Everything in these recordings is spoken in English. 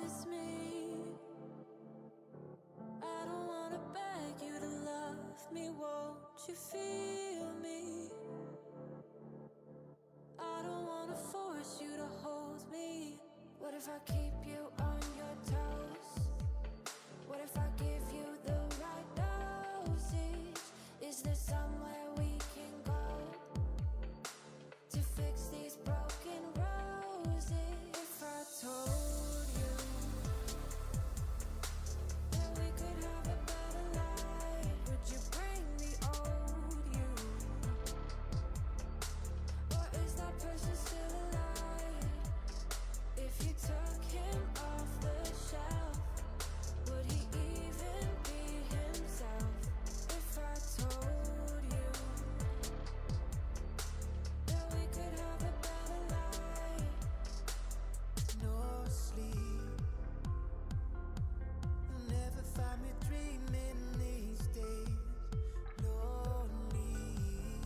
is me. I don't wanna beg you to love me, won't you feel me? I don't wanna force you to hold me. What if I keep you on your toes? What if I give you the right dosage? Is there somewhere we can go to fix these broken roses? If I told you that we could have a better life, would you bring the old you? Or is that person still alive? If you took him off the shelf, would he even be himself? If I told you that we could have a better life. No sleep, you'll never find me dreaming these days. Lonely,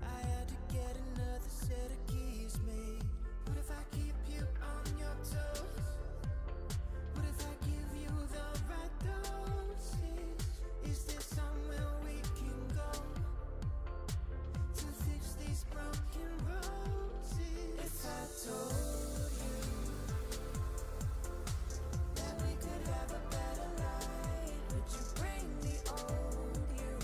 I had to get another set of keys made. What if I keep you on your toes? What if I give you the right dosage? Is there somewhere we can go to fix these broken roses? If I told you that we could have a better life, would you bring the old you?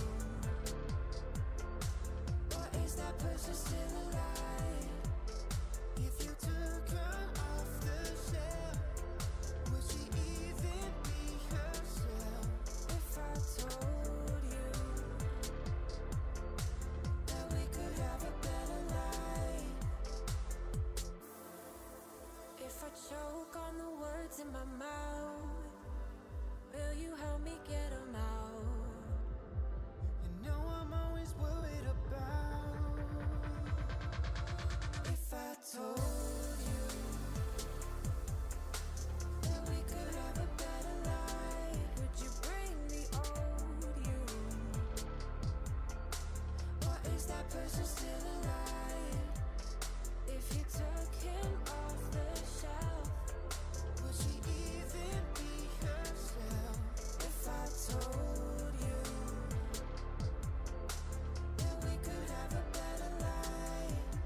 Or is that person still alive? If you took her off the shelf, would she even be herself? If I told you that we could have a better life. If I choke on the words in my mouth, will you help me get them out? You know I'm always worried about. If I told you that we could have a better life, would you bring the old you? Or is that person still alive? If you took him off the shelf, Would she even be herself? if I told you that we could have a better life.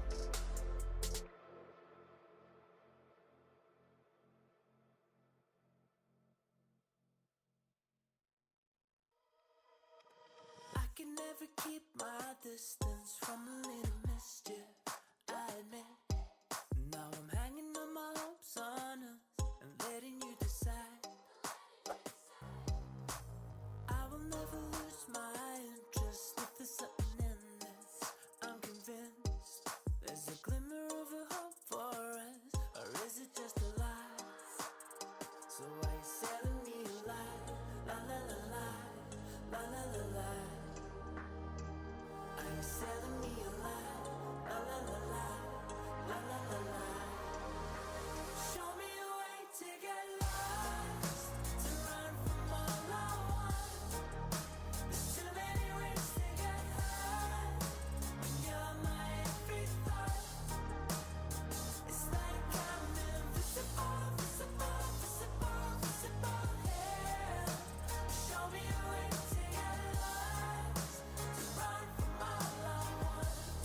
I can never keep my distance from a little mischief, I admit. Now I'm hanging on my hopes on us and letting you decide. I will never lose my interest if there's something in this. I'm convinced there's a glimmer of a hope for us, or is it just a lie? So why you selling me a lie? La la la la, la la la la. Are you selling me a lie? La la la la, la la la la. Show me a way to get lost, to run from all I want. There's too many ways to get high when you're my every thought. It's like I'm invisible, visible, visible, visible. Yeah. Show me a way to get lost, to run from all I want.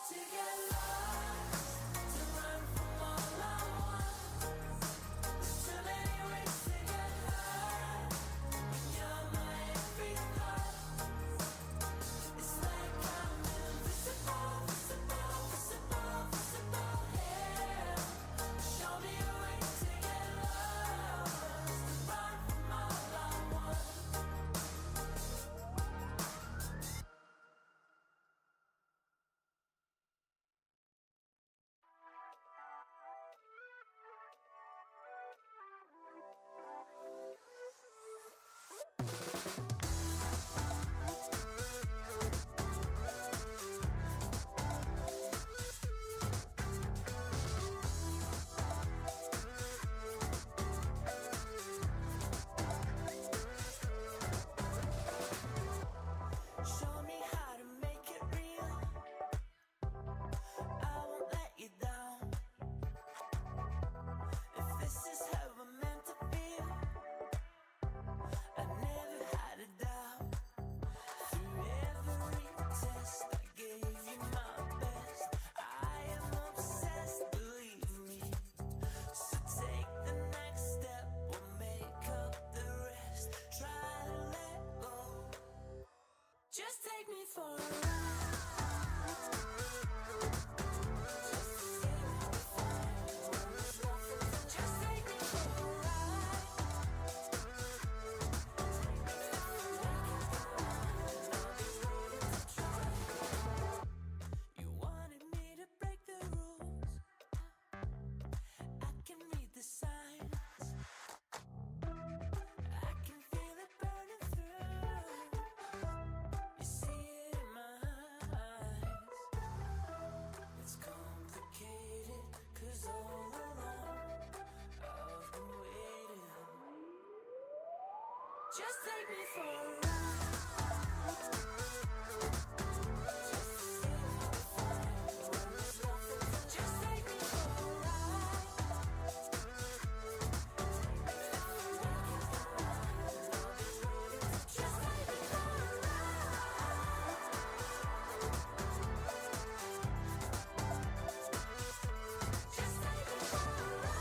to get lost, to run from all I want. There's too many ways to get high, when you're my every thought. It's like I'm invisible, visible, visible, visible here. Show me a way to get lost, to run from all I want. Show me how to make it real. I won't let you down. If this is how we're meant to feel, I never had a doubt. Through every test, I gave you my best. I am obsessed, believe me. So take the next step, we'll make up the rest. Try to let go. Just take me for a ride. Just take me for a ride. You wanted me to break the rules. I can read the signs. I can feel it burning through. You see it in my eyes. It's complicated, 'cause all along I've been waiting. Just take me for a ride. Just take me for a ride. Just take me for a ride. Just take me for a ride.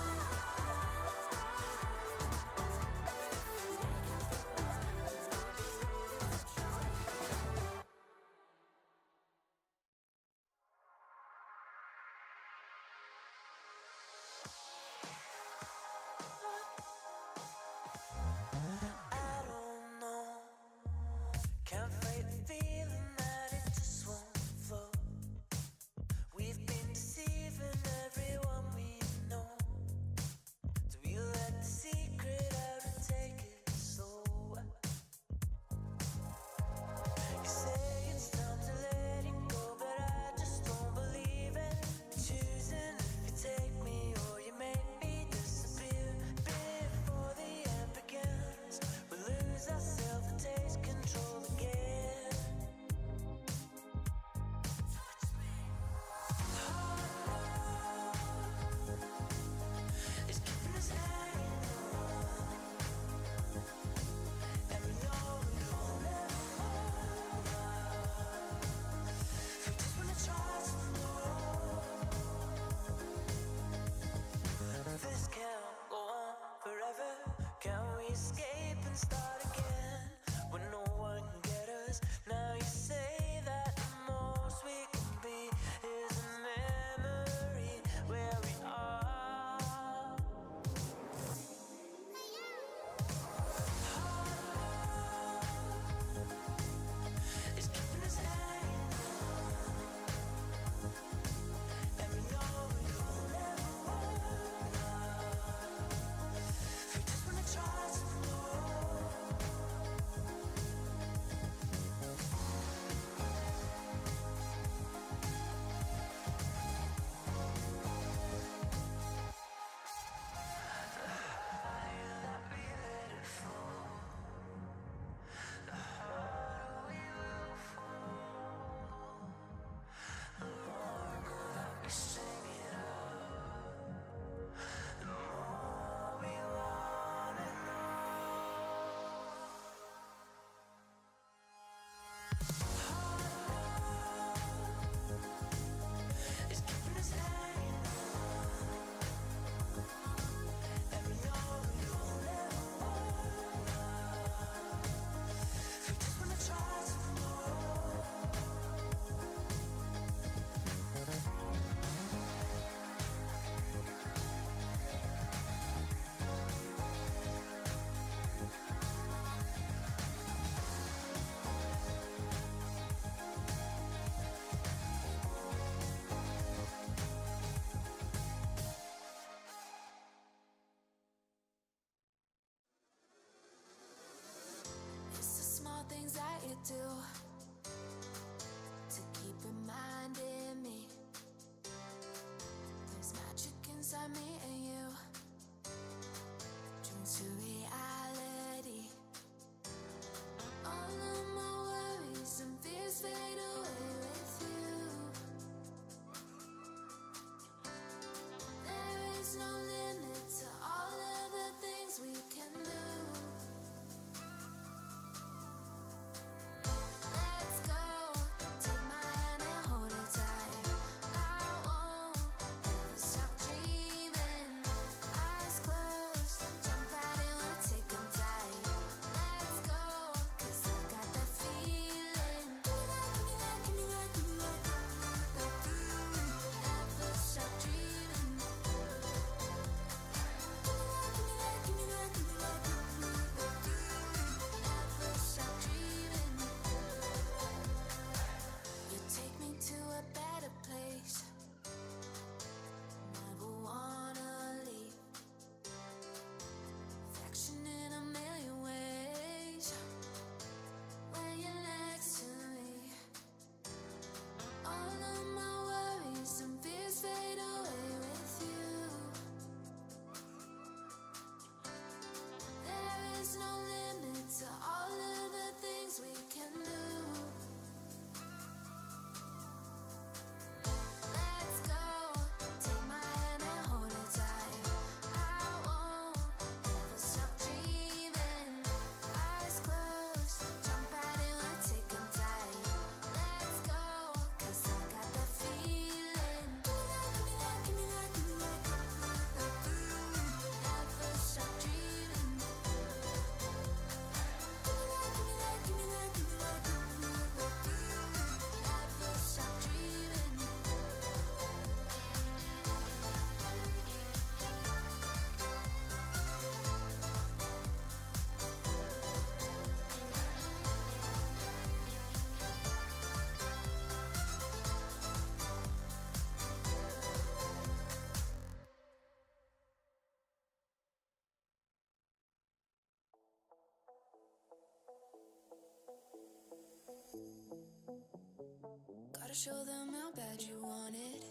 Gotta show them how bad you want it.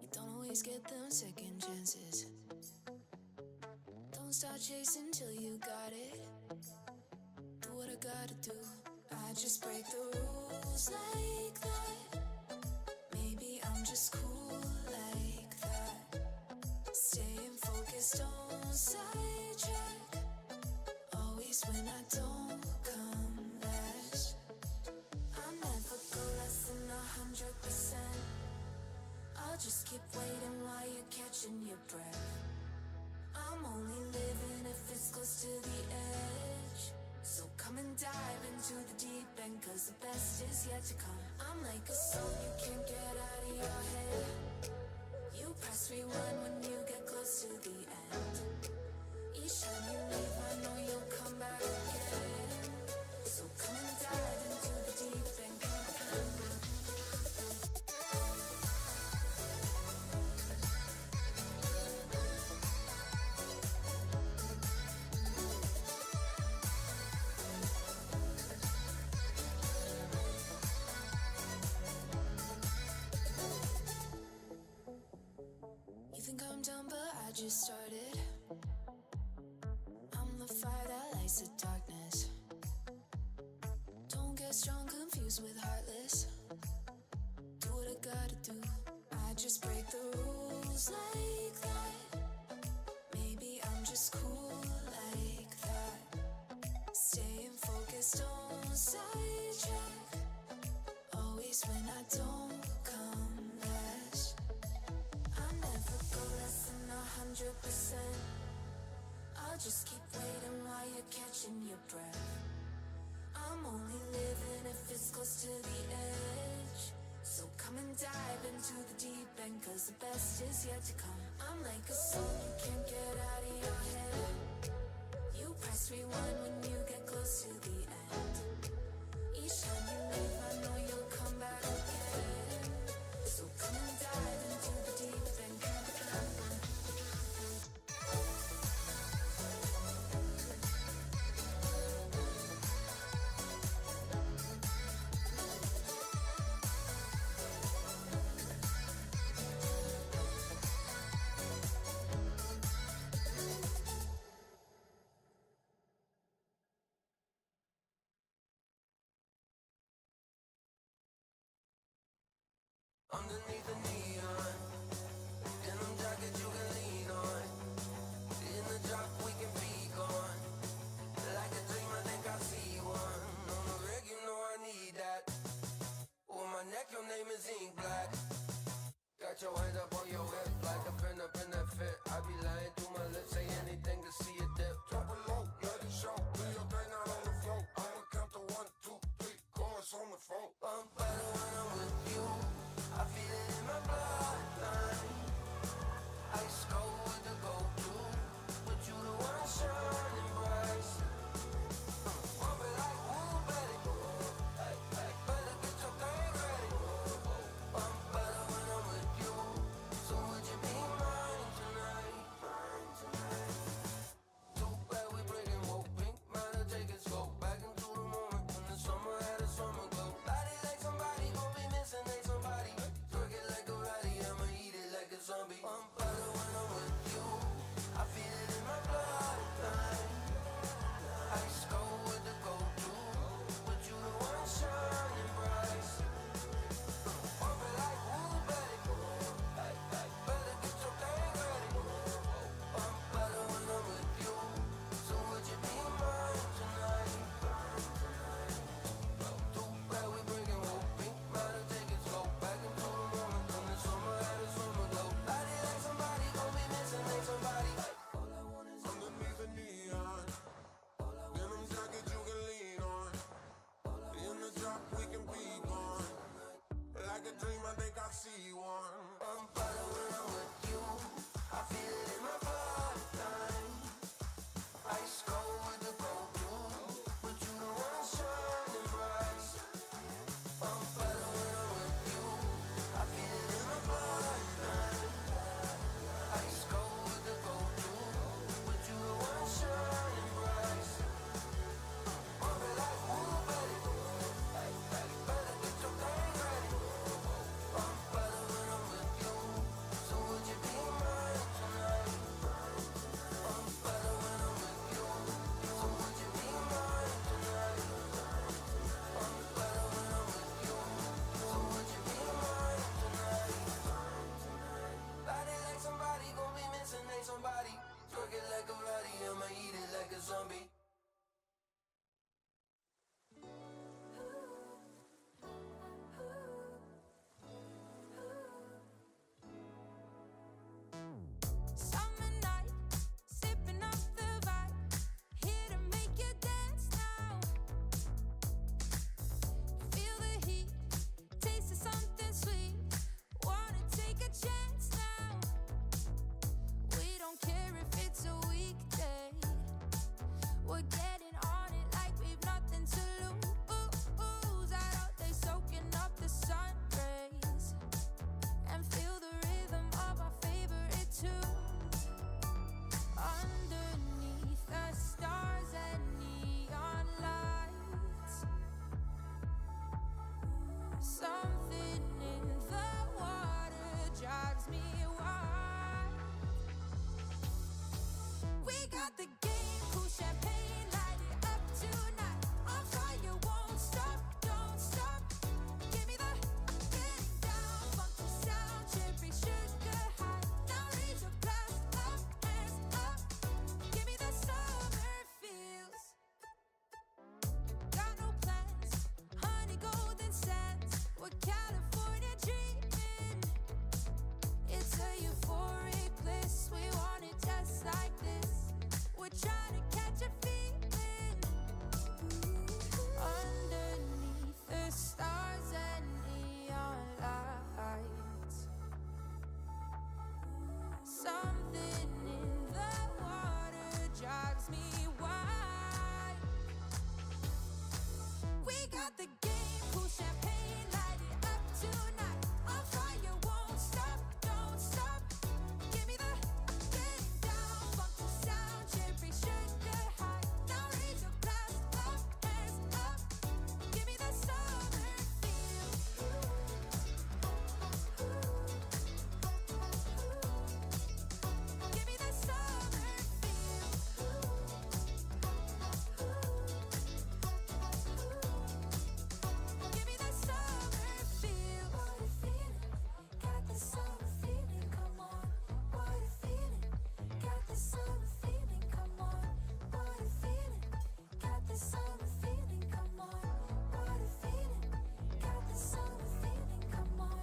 You don't always get them second chances. Don't start chasing till you got it. Do what I gotta do. I just break the rules like that. Maybe I'm just cool like that. Staying focused, don't sidetrack. Always when I don't come last. I never go less than 100%. I'll just keep waiting while you're catching your breath. I'm only living if it's close to the edge. So come and dive into the deep end, cause the best is yet to come. I'm like a song you can't get out of your head. You press rewind when you get close to the end. Each time you leave, I know you'll come back again. So come and dive into the deep end. You think I'm done, but I just started. I'm the fire that lights the darkness. Don't get strong, confused with heartless. Do what I gotta do. I just break the rules like that. Maybe I'm just cool like that. Staying focused, don't sidetrack. Always when I don't come last. I never go less than 100%. I'll just keep waiting while you're catching your breath. I'm only living if it's close to the edge. So come and dive into the deep end, cause the best is yet to come. I'm like a song you can't get out of your head. You press rewind when you get close to the end. Each time you leave, I know you'll come back again. So come and dive into the deep end. Underneath the neon, denim jacket you can lean on. In the drop we can be gone. Like a dream, I think I see one. On the rig, you know I need that. On my neck, your name is ink black. Got your hands up on your hip, like a pin up in that fit. I be lying through my lips, say anything to see a dip. Drop it low, let it show. Do your thing out on the floor. I'ma count to 1, 2, 3, chorus on the phone. I'm better when I'm with you. I feel it in my bloodline. Ice cold with the go-to, but you the one shining bright. Pump it like woo, baby. Better get your thing ready. I'm better when I'm with you. So would you be mine tonight? Too bad we breaking woke pink. Mind to take it slow. Back into the moment when the summer had a summer glow. Body like somebody gon' be missing, ain't somebody. Twerk it like a ratty, I'ma eat it like a zombie. I'm better when I'm with you. I feel it in my bloodline. Something in the water drives me wild. We got the game, cool champagne, light it up tonight. Our fire won't stop, don't stop. Give me the getting down, funky sound, cherry sugar high. Now raise your glass up, hands up. Give me the summer feels. Got no plans, honey golden sands. We're California dreaming. It's a euphoric bliss. We want it just like this. We're trying to catch a feeling. Underneath the stars and neon lights. Something in the water drives me wild. We got the game, cool champagne, light it up tonight. Our fire won't stop, don't stop. Give me the getting down, funky sound, cherry sugar high. Now raise your glass up, hands up. Give me the summer feel. Give me the summer feel. Give me the summer feel. What a feeling, got the summer feeling, come on. What a feeling, got the summer feeling, come on. What a feeling, got the summer feeling, come on. What a feeling, got the summer feeling, come on.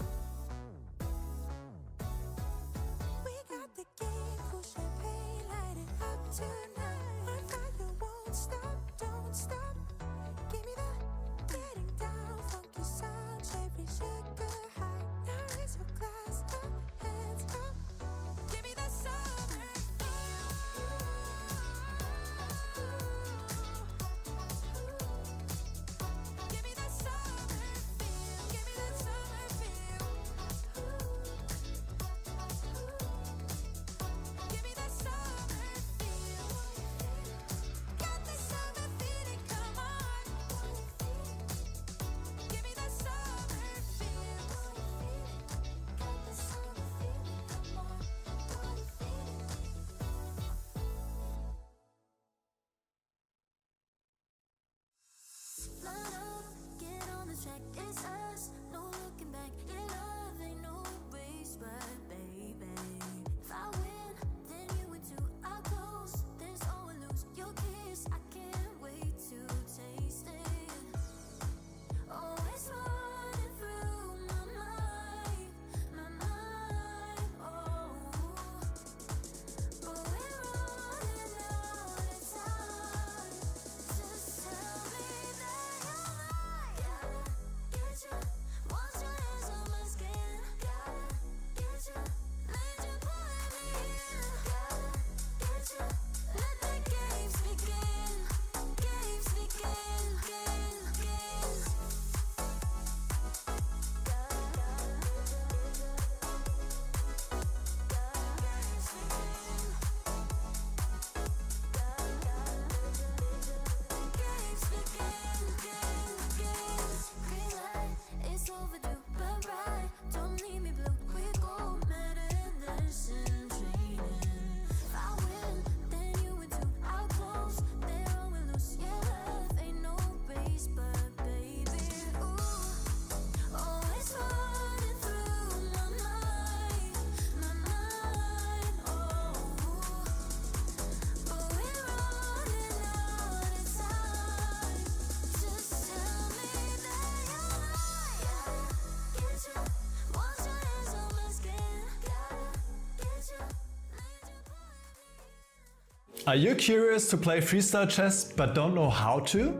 We got the game, cool champagne, light it up tonight. Our fire won't stop, don't stop. Give me the getting down, funky sound, cherry sugar high. Now raise your glass up, hands up. Give me the summer feel. Give me the summer feel. Give me the summer feel. Give me the summer feel. Got the summer feeling, come on. Give me the summer feel. Got the summer feeling, come on. What a feeling. Line up, get on the track, it's us, no looking back. Your love ain't no race, but baby, if I win, then you win too. I'll close, there's always lose. Your kiss, I can't wait to taste it. Oh, it's running through my mind, oh. But we're running out of time. Just tell me that you're mine. Gotta get you, once your hands on my skin. Gotta get you, let you pull me in. Gotta get you, let the games begin. Games begin, games begin. Games begin, games. Green light, it's overdue, but right, don't leave me blue. We go medicine training. If I win, then you win too. I'll close, there always lose. Your love ain't no race, but baby, ooh, oh, it's running through my mind, oh. But we're running out of time. Just tell me that you're mine. Gotta get you, once your hands on my skin. Gotta get you, let you pull me in. Are you curious to play freestyle chess but don't know how to?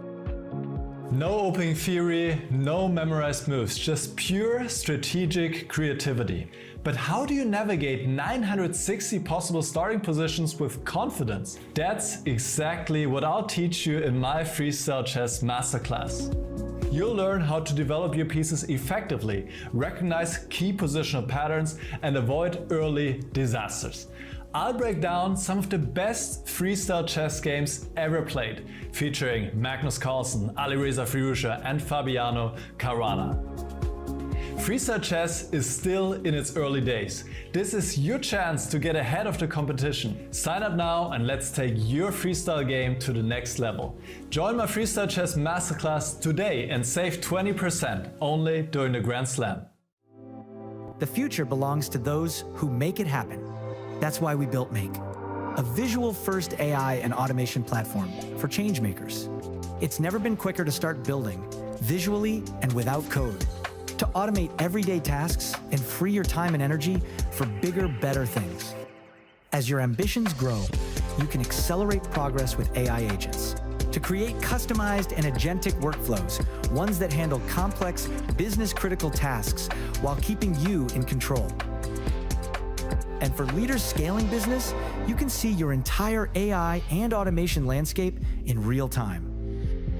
No opening theory, no memorized moves, just pure strategic creativity. But how do you navigate 960 possible starting positions with confidence? That's exactly what I'll teach you in my freestyle chess masterclass. You'll learn how to develop your pieces effectively, recognize key positional patterns, and avoid early disasters. I'll break down some of the best freestyle chess games ever played, featuring Magnus Carlsen, Alireza Firouzja and Fabiano Caruana. Freestyle chess is still in its early days. This is your chance to get ahead of the competition. Sign up now and let's take your freestyle game to the next level. Join my Freestyle Chess Masterclass today and save 20% only during the Grand Slam. The future belongs to those who make it happen. That's why we built Make, a visual-first AI and automation platform for changemakers. It's never been quicker to start building, visually and without code, to automate everyday tasks and free your time and energy for bigger, better things. As your ambitions grow, you can accelerate progress with AI agents to create customized and agentic workflows, ones that handle complex, business-critical tasks while keeping you in control. And for leaders scaling business, you can see your entire AI and automation landscape in real time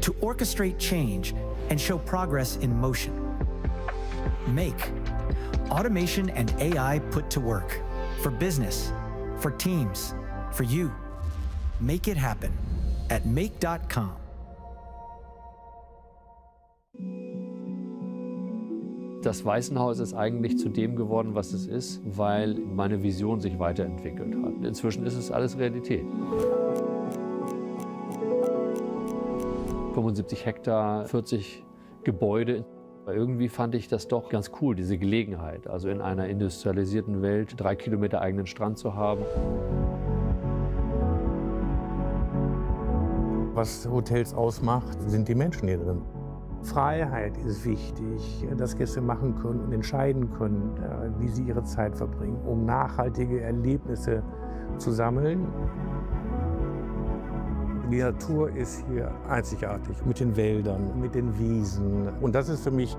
to orchestrate change and show progress in motion. Make automation and AI put to work for business, for teams, for you. Make it happen at make.com. Das Waisenhaus ist eigentlich zu dem geworden, was es ist, weil meine Vision sich weiterentwickelt hat. Inzwischen ist es alles Realität. 75 Hektar, 40 Gebäude. Irgendwie fand ich das doch ganz cool, diese Gelegenheit, also in einer industrialisierten Welt 3 Kilometer eigenen Strand zu haben. Was Hotels ausmacht, sind die Menschen hier drin. Freiheit ist wichtig, dass Gäste machen können und entscheiden können, wie sie ihre Zeit verbringen, um nachhaltige Erlebnisse zu sammeln. Die Natur ist hier einzigartig, mit den Wäldern, mit den Wiesen. Und das ist für mich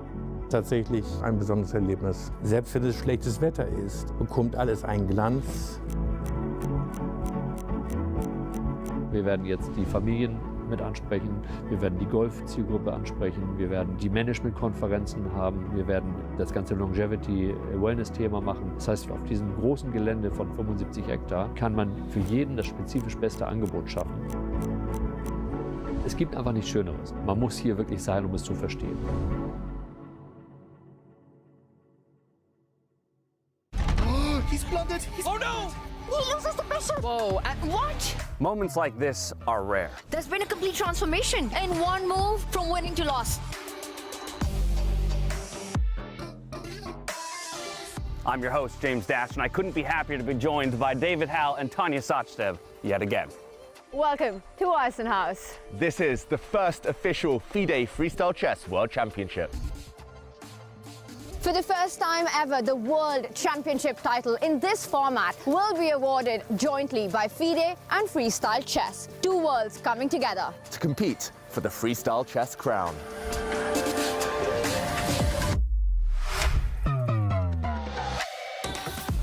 tatsächlich ein besonderes Erlebnis. Selbst wenn es schlechtes Wetter ist, bekommt alles einen Glanz. Wir werden jetzt die Familien mit ansprechen, wir werden die Golf-Zielgruppe ansprechen, wir werden die Management-Konferenzen haben, wir werden das ganze Longevity-Wellness-Thema machen. Das heißt, auf diesem großen Gelände von 75 Hektar kann man für jeden das spezifisch beste Angebot schaffen. Es gibt einfach nichts Schöneres. Man muss hier wirklich sein, um es zu verstehen. He's blundered! Oh no! He loses the pressure! Whoa, what? Moments like this are rare. There's been a complete transformation in one move from winning to loss. I'm your host, James Dash, and I couldn't be happier to be joined by David Hal and Tanya Sachdev yet again. Welcome to Waisenhaus. This is the first official FIDE Freestyle Chess World Championship. For the first time ever, the World Championship title in this format will be awarded jointly by FIDE and Freestyle Chess, two worlds coming together To compete for the Freestyle Chess crown.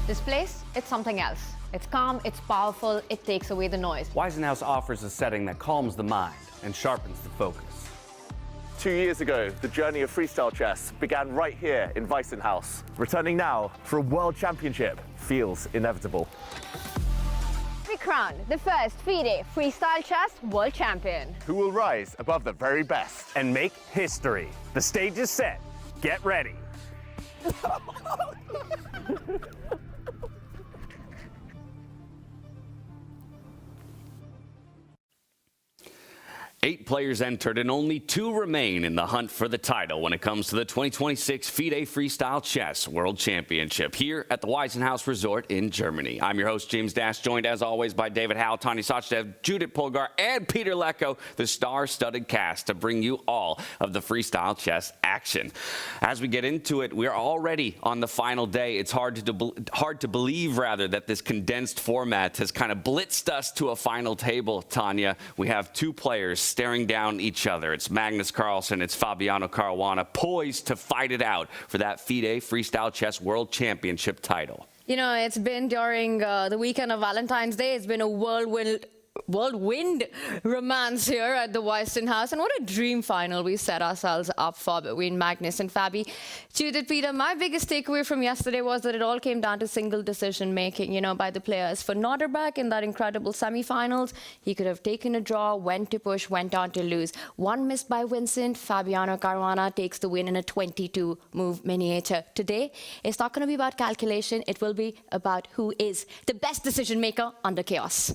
This place, it's something else. It's calm, it's powerful, it takes away the noise. Waisenhaus offers a setting that calms the mind and sharpens the focus. 2 years ago, the journey of freestyle chess began right here in Waisenhaus. Returning now for a world championship feels inevitable. We crown the first FIDE Freestyle Chess World Champion. Who will rise above the very best? And make history. The stage is set. Get ready. 8 players entered and only 2 remain in the hunt for the title when it comes to the 2026 FIDE Freestyle Chess World Championship here at the Waisenhaus Resort in Germany. I'm your host, James Dash, joined as always by David Hal, Tanya Sachdev, Judith Polgar, and Peter Lecko, the star-studded cast to bring you all of the freestyle chess action. As we get into it, we're already on the final day. It's hard to believe, that this condensed format has kind of blitzed us to a final table, Tanya. We have 2 players staring down each other. It's Magnus Carlsen, it's Fabiano Caruana, poised to fight it out for that FIDE Freestyle Chess World Championship title. You know, it's been during the weekend of Valentine's Day. It's been a whirlwind whirlwind romance here at the Weiston House. And what a dream final we set ourselves up for between Magnus and Fabi. Judith, Peter, my biggest takeaway from yesterday was that it all came down to single decision making, by the players. For Norderbeck in that incredible semi-finals, he could have taken a draw, went to push, went on to lose. One missed by Vincent. Fabiano Caruana takes the win in a 22-move miniature. Today, it's not going to be about calculation. It will be about who is the best decision maker under chaos.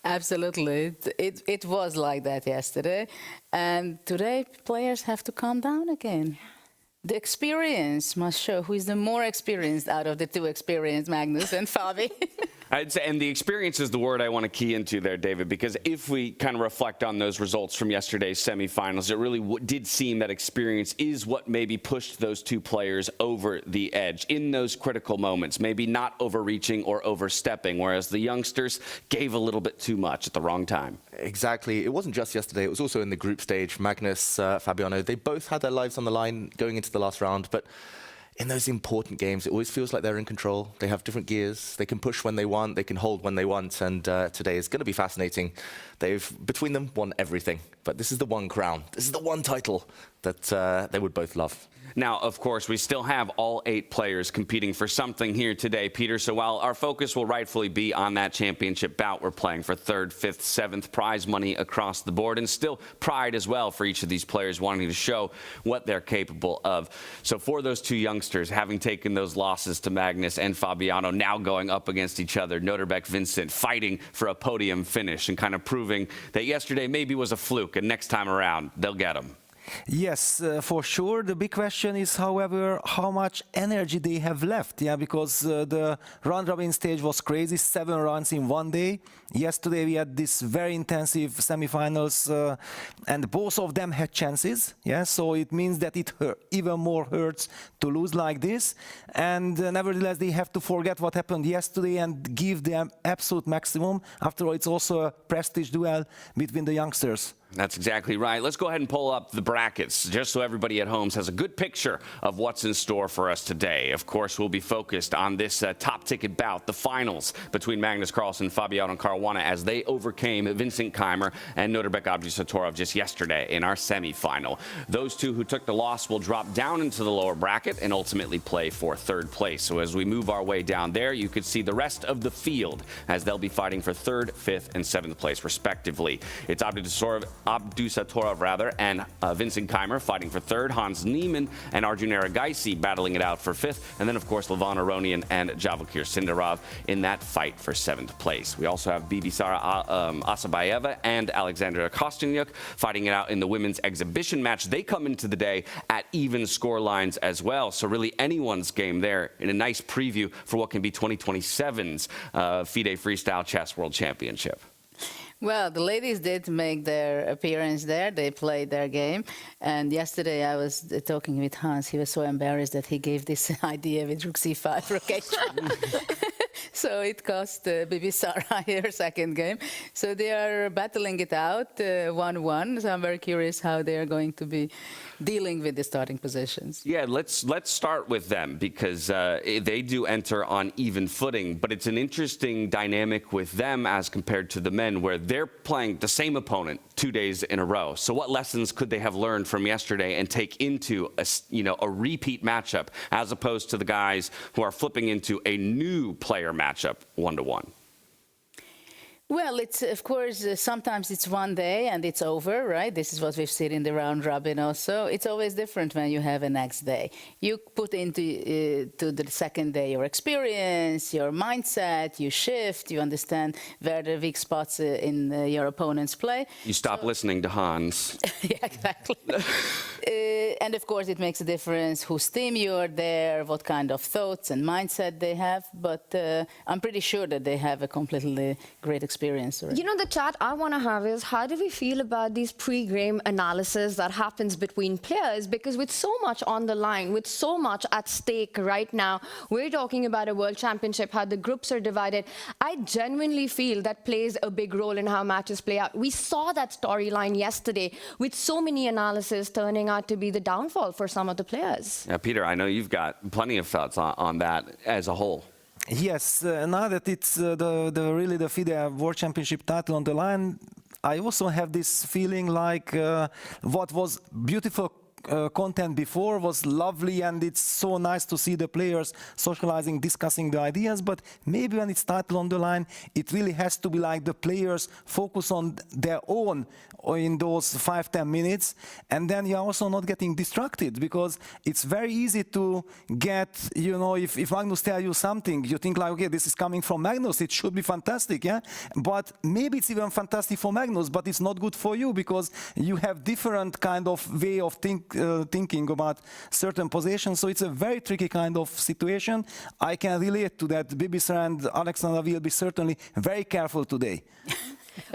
Absolutely. It was like that yesterday. And today, players have to calm down again. The experience must show who is the more experienced out of the two experienced, Magnus and Fabi. I'd say, and the experience is the word I want to key into there, David, because if we kind of reflect on those results from yesterday's semifinals, it really did seem that experience is what maybe pushed those two players over the edge in those critical moments, maybe not overreaching or overstepping, whereas the youngsters gave a little bit too much at the wrong time. Exactly. It wasn't just yesterday. It was also in the group stage. Magnus, Fabiano, they both had their lives on the line going into the last round, but in those important games, it always feels like they're in control. They have different gears. They can push when they want. They can hold when they want. And today is going to be fascinating. They've, between them, won everything. But this is the one crown. This is the one title that they would both love. Now, of course, we still have all 8 players competing for something here today, Peter. So while our focus will rightfully be on that championship bout, we're playing for 3rd, 5th, 7th prize money across the board, and still pride as well for each of these players wanting to show what they're capable of. So for those two youngsters, having taken those losses to Magnus and Fabiano, now going up against each other, Norderbeck, Vincent, fighting for a podium finish and kind of proving that yesterday maybe was a fluke, and next time around, they'll get them. Yes, for sure. The big question is, however, how much energy they have left. Yeah, because the round-robin stage was crazy, 7 rounds in one day. Yesterday we had this very intensive semifinals, and both of them had chances. Yeah, so it means that it even more hurts to lose like this. And nevertheless, they have to forget what happened yesterday and give them absolute maximum. After all, it's also a prestige duel between the youngsters. That's exactly right. Let's go ahead and pull up the brackets just so everybody at home has a good picture of what's in store for us today. Of course, we'll be focused on this top ticket bout, the finals between Magnus Carlsen, Fabiano and Caruana, as they overcame Vincent Keimer and Norderbeck Abdusatorov just yesterday in our semifinal. Those two who took the loss will drop down into the lower bracket and ultimately play for 3rd place. So as we move our way down there, you could see the rest of the field as they'll be fighting for 3rd, 5th and 7th place respectively. It's Abdusatorov and Vincent Keimer fighting for 3rd, Hans Niemann and Arjun Erigaisi battling it out for 5th, and then of course Levon Aronian and Javakir Sindarov in that fight for 7th place. We also have Bibisara Asabayeva and Alexandra Kostyanyuk fighting it out in the women's exhibition match. They come into the day at even score lines as well, so really anyone's game there in a nice preview for what can be 2027's FIDE Freestyle Chess World Championship. Well, the ladies did make their appearance there. They played their game. And yesterday I was talking with Hans. He was so embarrassed that he gave this idea with Rook C5 rocation. So it cost Bibisara her 2nd game. So they are battling it out 1-1. So I'm very curious how they are going to be dealing with the starting positions. Yeah, let's start with them because they do enter on even footing. But it's an interesting dynamic with them as compared to the men, where they're playing the same opponent 2 days in a row. So what lessons could they have learned from yesterday and take into a repeat matchup, as opposed to the guys who are flipping into a new player matchup 1-1? Well, it's of course sometimes it's one day and it's over, right? This is what we've seen in the round robin also. It's always different when you have a next day. You put into to the 2nd day your experience, your mindset, you shift, you understand where the weak spots in your opponent's play. You stop listening to Hans. Yeah, exactly. And of course it makes a difference whose team you're there, what kind of thoughts and mindset they have. But I'm pretty sure that they have a completely great experience. The chat I want to have is, how do we feel about these pre-game analysis that happens between players? Because with so much on the line, with so much at stake right now, we're talking about a world championship, how the groups are divided. I genuinely feel that plays a big role in how matches play out. We saw that storyline yesterday with so many analysis turning out to be the downfall for some of the players. Yeah, Peter, I know you've got plenty of thoughts on that as a whole. Yes, now that it's really the FIDE World Championship title on the line, I also have this feeling like what was beautiful content before was lovely, and it's so nice to see the players socializing, discussing the ideas, but maybe when it's title on the line, it really has to be like the players focus on their own in those 5-10 minutes, and then you're also not getting distracted, because it's very easy to get, you know, if Magnus tells you something, you think like, okay, this is coming from Magnus, it should be fantastic, yeah? But maybe it's even fantastic for Magnus, but it's not good for you, because you have different kind of way of thinking about certain positions, so it's a very tricky kind of situation. I can relate to that. Bibisar and Alexandra will be certainly very careful today.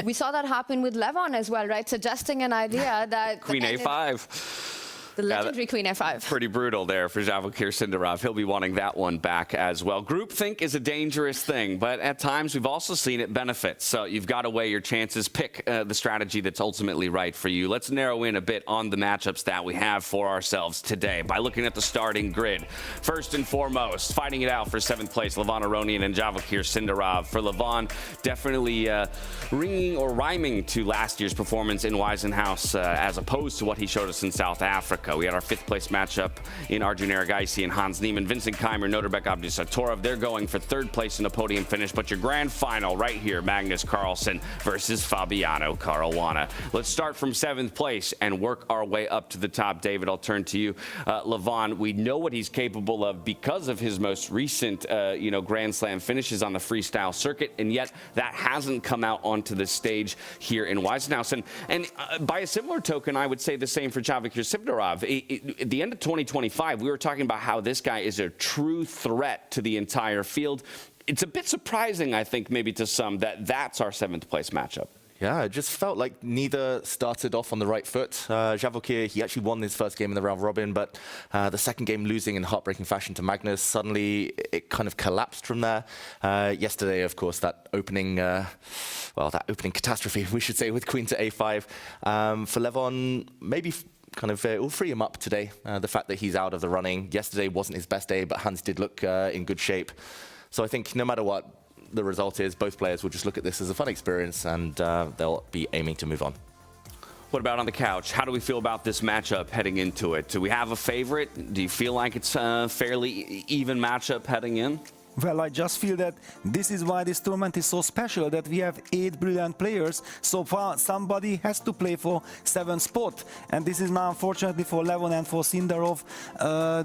We saw that happen with Levon as well, right? Suggesting an idea that... Queen A5. The legendary Queen A5. Pretty brutal there for Vachier-Lagrave. He'll be wanting that one back as well. Groupthink is a dangerous thing, but at times we've also seen it benefit. So you've got to weigh your chances, pick the strategy that's ultimately right for you. Let's narrow in a bit on the matchups that we have for ourselves today by looking at the starting grid. First and foremost, fighting it out for 7th place, Levon Aronian and Vachier-Lagrave. For Levon, definitely ringing or rhyming to last year's performance in Weissenhaus as opposed to what he showed us in South Africa. We had our 5th place matchup in Arjun Erigaisi and Hans Niemann. Vincent Keimer, Norbert Abdusatorov, they're going for 3rd place in the podium finish. But your grand final right here, Magnus Carlsen versus Fabiano Caruana. Let's start from 7th place and work our way up to the top. David, I'll turn to you. Levon, we know what he's capable of because of his most recent, Grand Slam finishes on the freestyle circuit, and yet that hasn't come out onto the stage here in Weissenhaus. And by a similar token, I would say the same for Vachier-Lagrave. At the end of 2025, we were talking about how this guy is a true threat to the entire field. It's a bit surprising, I think, maybe to some, that that's our 7th place matchup. Yeah, it just felt like neither started off on the right foot. Vachier, he actually won his first game in the round robin, but the second game losing in heartbreaking fashion to Magnus, suddenly it kind of collapsed from there. Yesterday, of course, that opening catastrophe, we should say, with Queen to A5. For Levon, maybe kind of it will free him up today. The fact that he's out of the running. Yesterday wasn't his best day, but Hans did look in good shape. So I think no matter what the result is, both players will just look at this as a fun experience, and they'll be aiming to move on. What about on the couch? How do we feel about this matchup heading into it? Do we have a favorite? Do you feel like it's a fairly even matchup heading in? Well, I just feel that this is why this tournament is so special, that we have 8 brilliant players. So far, somebody has to play for 7th spot. And this is now, unfortunately, for Levon and for Sindarov,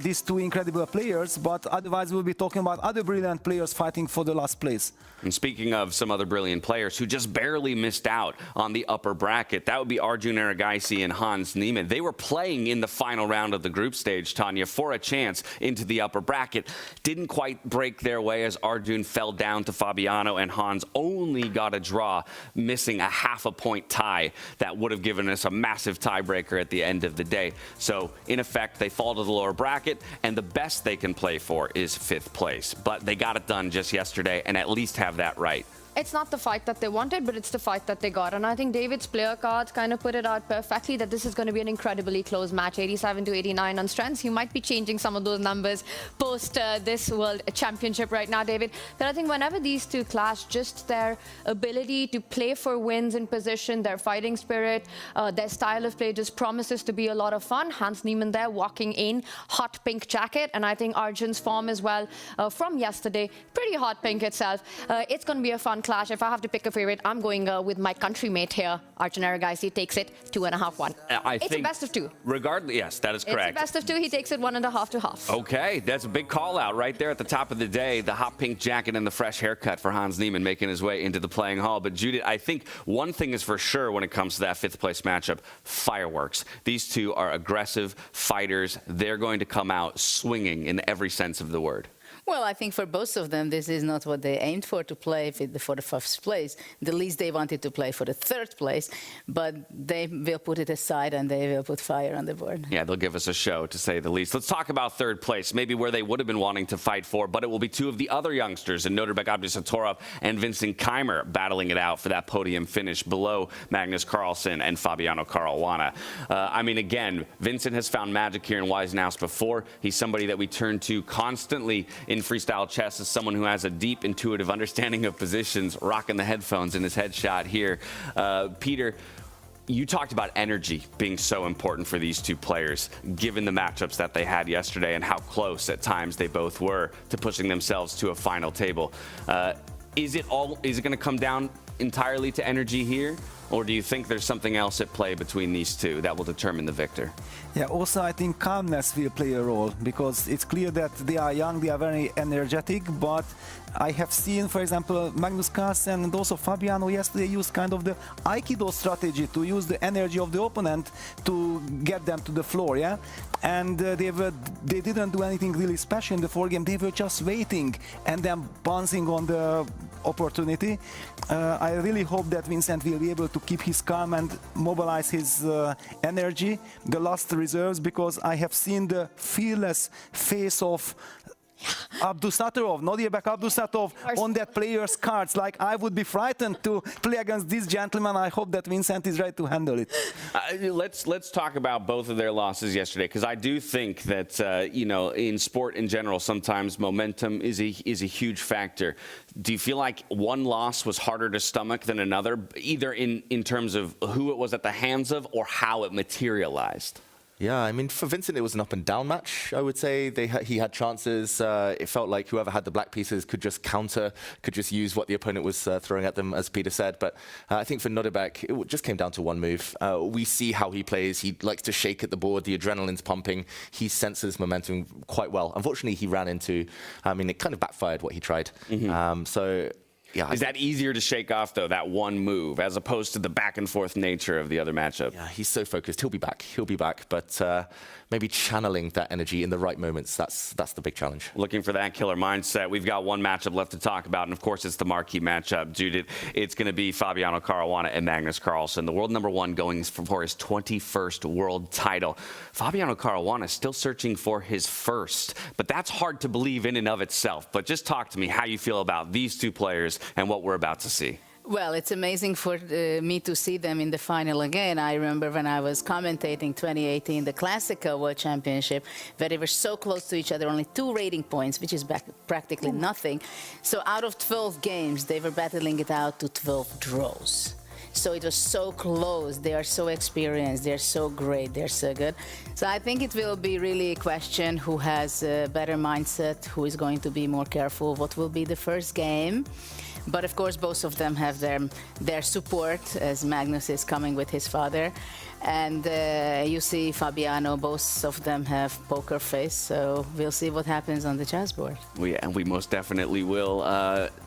these 2 incredible players. But otherwise, we'll be talking about other brilliant players fighting for the last place. And speaking of some other brilliant players who just barely missed out on the upper bracket, that would be Arjun Erigaisi and Hans Niemann. They were playing in the final round of the group stage, Tanya, for a chance into the upper bracket. Didn't quite break their way as Arjun fell down to Fabiano, and Hans only got a draw, missing a half-a-point tie that would have given us a massive tiebreaker at the end of the day. So in effect, they fall to the lower bracket, and the best they can play for is 5th place. But they got it done just yesterday, and at least have that right. It's not the fight that they wanted, but it's the fight that they got. And I think David's player cards kind of put it out perfectly that this is going to be an incredibly close match, 87 to 89 on strengths. You might be changing some of those numbers post this World Championship right now, David. But I think whenever these two clash, just their ability to play for wins in position, their fighting spirit, their style of play just promises to be a lot of fun. Hans Niemann there walking in, hot pink jacket. And I think Arjun's form as well from yesterday, pretty hot pink itself. It's going to be a fun clash. If I have to pick a favorite, I'm going with my countrymate here. Arjun Erigaisi takes it 2.5-1. It's a best of 2. Regardless, yes, that is correct. It's a best of 2. He takes it 1.5 to half. Okay, that's a big call out right there at the top of the day. The hot pink jacket and the fresh haircut for Hans Niemann making his way into the playing hall. But Judith, I think one thing is for sure when it comes to that 5th place matchup: fireworks. These two are aggressive fighters. They're going to come out swinging in every sense of the word. Well, I think for both of them, this is not what they aimed for, to play for the 5th place. The least they wanted to play for the 3rd place, but they will put it aside and they will put fire on the board. Yeah, they'll give us a show, to say the least. Let's talk about 3rd place, maybe where they would have been wanting to fight for, but it will be 2 of the other youngsters, in Norbert Abdusatorov and Vincent Keimer, battling it out for that podium finish below Magnus Carlsen and Fabiano Caruana. I mean, again, Vincent has found magic here in Weissenhaus before. He's somebody that we turn to constantly in freestyle chess as someone who has a deep intuitive understanding of positions, rocking the headphones in his headshot here. Peter, you talked about energy being so important for these two players, given the matchups that they had yesterday and how close at times they both were to pushing themselves to a final table. Is it going to come down entirely to energy here? Or do you think there's something else at play between these two that will determine the victor? Yeah, also I think calmness will play a role, because it's clear that they are young, they are very energetic, but I have seen, for example, Magnus Carlsen and also Fabiano yesterday used kind of the Aikido strategy to use the energy of the opponent to get them to the floor, yeah? And they didn't do anything really special in the foregame, they were just waiting and then bouncing on the opportunity. I really hope that Vincent will be able to keep his calm and mobilize his energy, the last reserves, because I have seen the fearless face of Abdusattorov, Nodirbek Abdusattorov on that player's cards. Like, I would be frightened to play against this gentleman. I hope that Vincent is ready to handle it. Let's talk about both of their losses yesterday, because I do think that you know, in sport in general, sometimes momentum is a huge factor. Do you feel like one loss was harder to stomach than another, either in terms of who it was at the hands of or how it materialized? Yeah, I mean, for Vincent, it was an up-and-down match, I would say. He had chances. It felt like whoever had the black pieces could just counter, could just use what the opponent was throwing at them, as Peter said. But I think for Nodirbek, it just came down to one move. We see how he plays. He likes to shake at the board. The adrenaline's pumping. He senses momentum quite well. Unfortunately, he ran into, I mean, it kind of backfired what he tried. So... yeah, is that easier to shake off, though, that one move, as opposed to the back-and-forth nature of the other matchup? Yeah, he's so focused. He'll be back. He'll be back. But maybe channeling that energy in the right moments, that's the big challenge. Looking for that killer mindset. We've got one matchup left to talk about, and, of course, it's the marquee matchup. Judith, it's going to be Fabiano Caruana and Magnus Carlsen, the world #1 going for his 21st world title. Fabiano Caruana still searching for his first, but that's hard to believe in and of itself. But just talk to me how you feel about these two players and what we're about to see. Well, it's amazing for me to see them in the final again. I remember when I was commentating 2018, the Classical World Championship, where they were so close to each other, only 2 rating points, which is practically nothing. So out of 12 games, they were battling it out to 12 draws. So it was so close. They are so experienced. They're so great. They're so good. So I think it will be really a question who has a better mindset, who is going to be more careful, what will be the first game. But of course, both of them have their support, as Magnus is coming with his father. And you see Fabiano, both of them have poker face, so we'll see what happens on the chessboard. We most definitely will.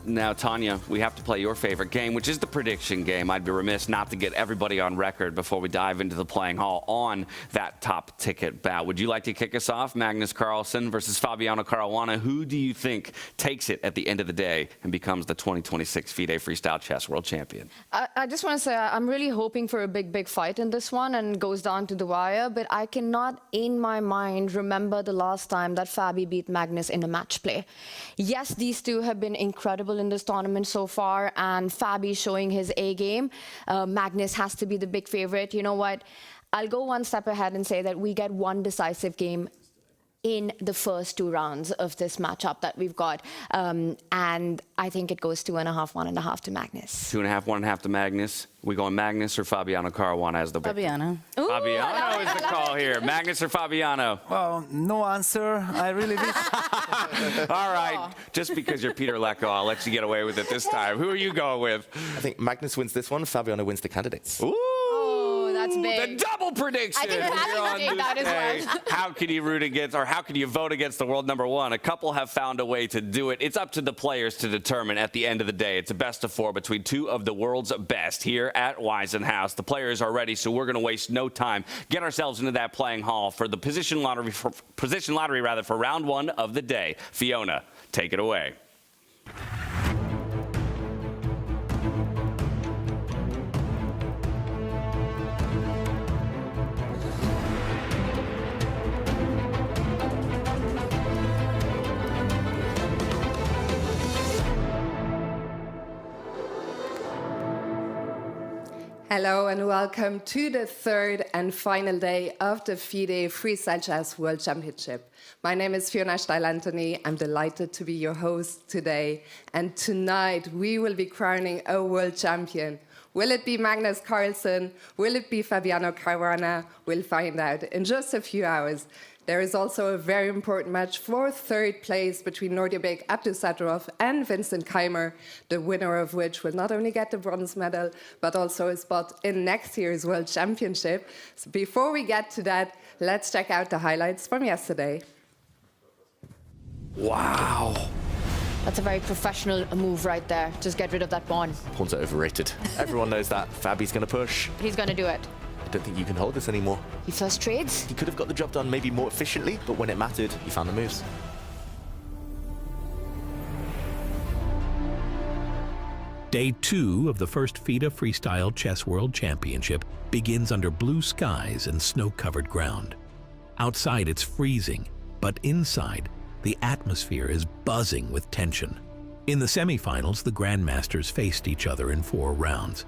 Now, Tanya, we have to play your favorite game, which is the prediction game. I'd be remiss not to get everybody on record before we dive into the playing hall on that top ticket bout. Would you like to kick us off? Magnus Carlsen versus Fabiano Caruana. Who do you think takes it at the end of the day and becomes the 2026 FIDE Freestyle Chess World Champion? I just want to say I'm really hoping for a big fight in this one and goes down to the wire, but I cannot in my mind remember the last time that Fabi beat Magnus in a match play. Yes, these two have been incredible in this tournament so far, and Fabi showing his A game. Magnus has to be the big favorite. You know what? I'll go one step ahead and say that we get one decisive game in the first 2 rounds of this matchup that we've got. And I think it goes 2.5, 1.5 to Magnus. 2.5, 1.5 to Magnus. We going Magnus or Fabiano Caruana as the victor? Fabiano. Ooh, Fabiano is the call here. Magnus or Fabiano? Well, no answer. I really wish. All right. Just because you're Peter Lecco, I'll let you get away with it this time. Who are you going with? I think Magnus wins this one. Fabiano wins the candidates. Ooh. That's big. The double prediction. I think Patty would take that as well. How can you root against, or how can you vote against the world #1? A couple have found a way to do it. It's up to the players to determine at the end of the day. It's a best of 4 between 2 of the world's best here at Waisenhaus. The players are ready, so we're going to waste no time. Get ourselves into that playing hall for the position lottery for round 1 of the day. Fiona, take it away. Hello and welcome to the third and final day of the FIDE Freestyle Chess World Championship. My name is Fiona Steil-Anthony. I'm delighted to be your host today. And tonight we will be crowning a world champion. Will it be Magnus Carlsen? Will it be Fabiano Caruana? We'll find out in just a few hours. There is also a very important match for third place between Nordjabek Abdusattorov and Vincent Keimer, the winner of which will not only get the bronze medal, but also a spot in next year's World Championship. So before we get to that, let's check out the highlights from yesterday. Wow. That's a very professional move right there. Just get rid of that pawn. Pawns are overrated. Everyone knows that. Fabi's going to push. He's going to do it. I don't think you can hold this anymore. He first trades. He could have got the job done maybe more efficiently, but when it mattered, he found the moves. Day 2 of the first FIDE Freestyle Chess World Championship begins under blue skies and snow-covered ground. Outside it's freezing, but inside, the atmosphere is buzzing with tension. In the semifinals, the grandmasters faced each other in 4 rounds.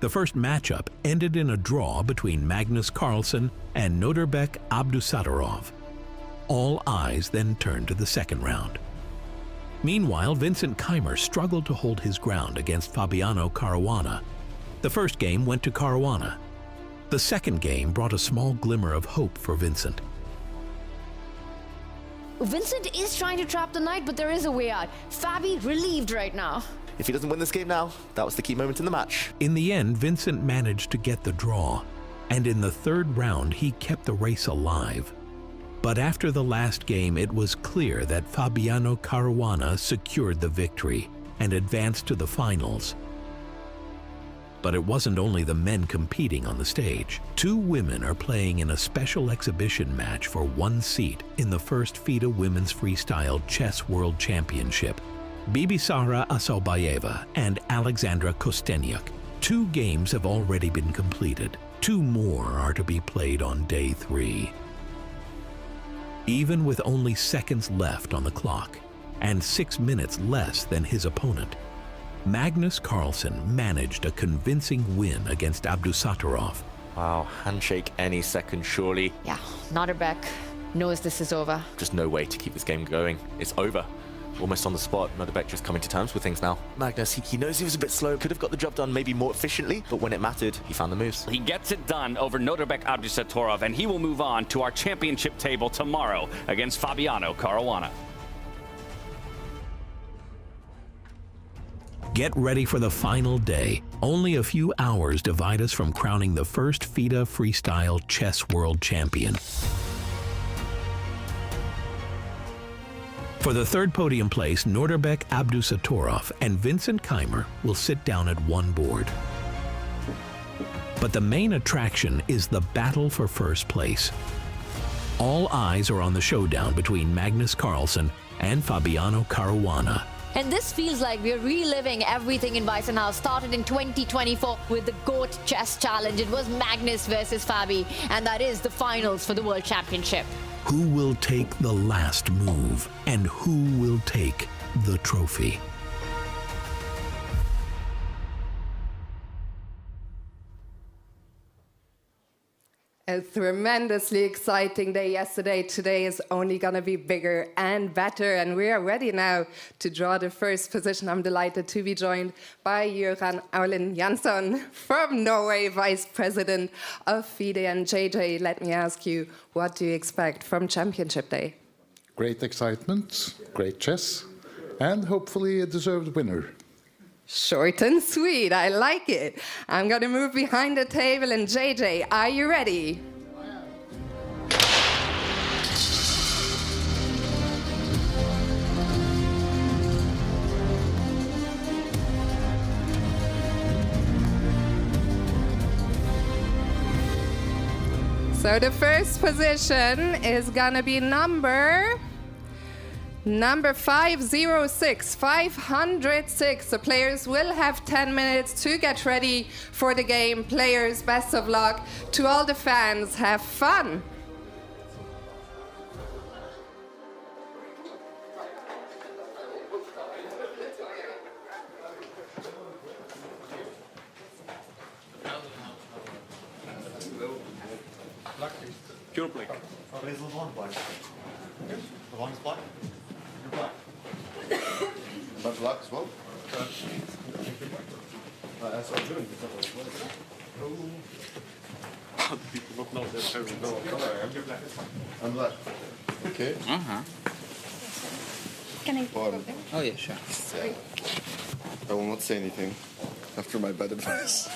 The first matchup ended in a draw between Magnus Carlsen and Nordjabek Abdusattorov. All eyes then turned to the second round. Meanwhile, Vincent Keimer struggled to hold his ground against Fabiano Caruana. The first game went to Caruana. The second game brought a small glimmer of hope for Vincent. Vincent is trying to trap the knight, but there is a way out. Fabi relieved right now. If he doesn't win this game now, that was the key moment in the match. In the end, Vincent managed to get the draw, and in the third round, he kept the race alive. But after the last game, it was clear that Fabiano Caruana secured the victory and advanced to the finals. But it wasn't only the men competing on the stage. 2 women are playing in a special exhibition match for 1 seat in the first FIDE Women's Freestyle Chess World Championship. Bibisara Asalbayeva and Alexandra Kostenyuk. 2 games have already been completed. 2 more are to be played on day 3. Even with only seconds left on the clock, and 6 minutes less than his opponent, Magnus Carlsen managed a convincing win against Abdusattorov. Wow, handshake any second, surely. Yeah, Nordjabek knows this is over. Just no way to keep this game going. It's over. Almost on the spot, Nordjabek just coming to terms with things now. Magnus, he knows he was a bit slow, could have got the job done maybe more efficiently, but when it mattered, he found the moves. He gets it done over Nordjabek Abdusattorov, and he will move on to our championship table tomorrow against Fabiano Caruana. Get ready for the final day. Only a few hours divide us from crowning the first FIDE Freestyle Chess World Champion. For the third podium place, Nordjabek Abdusattorov and Vincent Keimer will sit down at one board. But the main attraction is the battle for first place. All eyes are on the showdown between Magnus Carlsen and Fabiano Caruana. And this feels like we're reliving everything in Weissenhaus. Started in 2024 with the GOAT Chess Challenge. It was Magnus versus Fabi, and that is the finals for the World Championship. Who will take the last move, and who will take the trophy? A tremendously exciting day yesterday. Today is only going to be bigger and better, and we are ready now to draw the first position. I'm delighted to be joined by Göran Aulin Jansson from Norway, Vice President of FIDE. And JJ, let me ask you, what do you expect from Championship Day? Great excitement, great chess, and hopefully a deserved winner. Short and sweet, I like it. I'm going to move behind the table, and JJ, are you ready? So the first position is going to be number 506, 506. The players will have 10 minutes to get ready for the game. Players, best of luck. To all the fans, have fun. Pure black. Raise the one black. The one is black. You're black. Not black as well? That's what I'm doing. People don't know that very well. I'm black. Okay. Can I go there? Oh, yeah, sure. I will not say anything after my bad advice.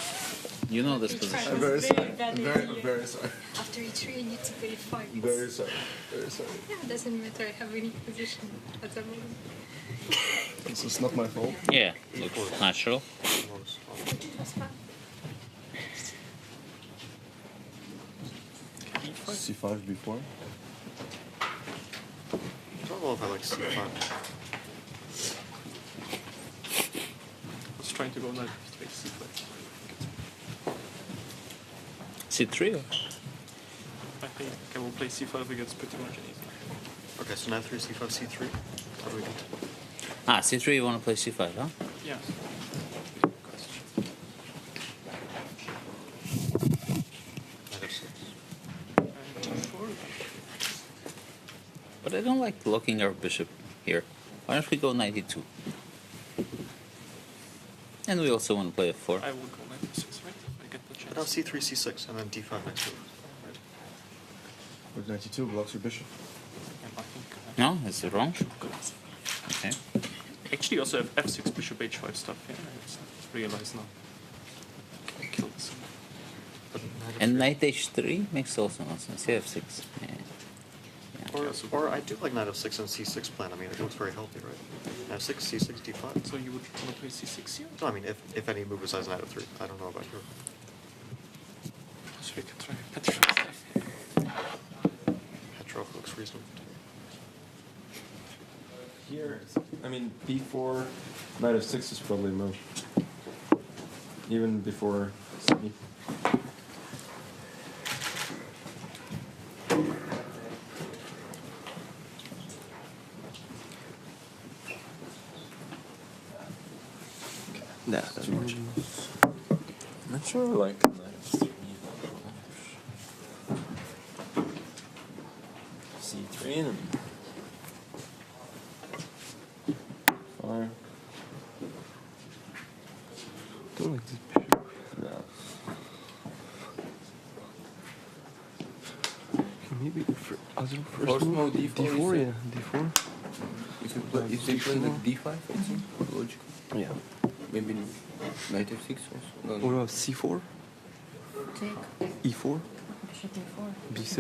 You know this position. I'm very sorry. I'm very sorry. After E3, I need to play 5. Very sorry. Very sorry. Yeah, it doesn't matter. I have any position at the moment. This is not my fault. Yeah, looks natural. C5 before. I don't know if I like C5. I was trying to go knight f3, C5. C3 or? I think I will play C5 against pretty much anything. Okay, so knight 3, C5, C3. How do we do? C3 you want to play C5, huh? Yeah. But I don't like locking our bishop here. Why don't we go knight e2? And we also want to play f4. I will go knight f6, right? If I get the chance. But now C3, C6, and then D5, knight 2. Right? With knight e2 blocks your bishop. I think, No, is it wrong? Okay. Actually, also have f6, bishop h5 stuff here. I realize now. Kill this. And knight h3 makes also no sense. Yeah, f6. Yeah. Or I do like knight f6 and c6 plan. I mean, it looks very healthy, right? f6, c6, d5. So you would want to play c6 here? No, I mean, if any move besides knight f3. I don't know about you. So we can try Petrov. Petrov looks reasonable. Here, I mean, b4, knight f6 is probably a move. Even before c. Nah, that's much. Not sure, like knight f3. C3 and fire. Don't like this bishop. No. Maybe for other first move d4, yeah, d4. If they play like d5, also logical. Yeah. Maybe knight f6 also. No, What about c4? Take. E4? Bishop e4. B3?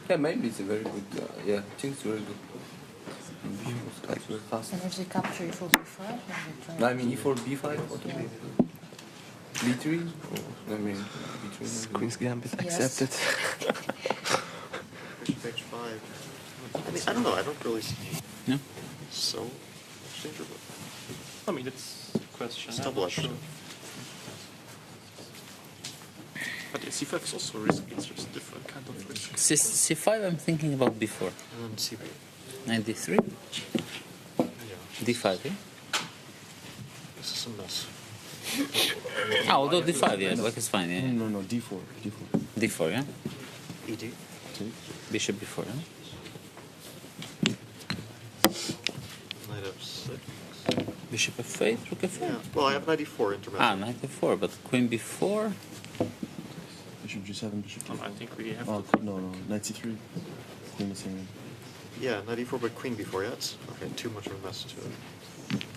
Yeah, maybe it's a very good. Yeah, I think it's very good. Like very fast. And if they capture e4, b5, then they try. No, I mean e4, b5, what to be? b3? I mean b3. Queen's Gambit Yes. accepted. H5. I mean, I don't know. I don't really see. No. So changeable. I mean, it's a question. It's double action. But C5 is also risky. It's just different kind of risk. C5 I'm thinking about before. And C3. And d3? D5, yeah? This is a mess. Although d5, yeah, black is fine, yeah. No, d4. D4, yeah? ED. Bishop b4, yeah? Knight f6. Bishop f8, rook f8. Yeah. Well, I have knight e4 intermediate. Knight f4, but queen b4. Bishop g7, bishop g4. I think we have to... No, knight c3. Queen c7. Yeah, knight e4, but queen b4, yeah? It's okay, too much of a mess to it.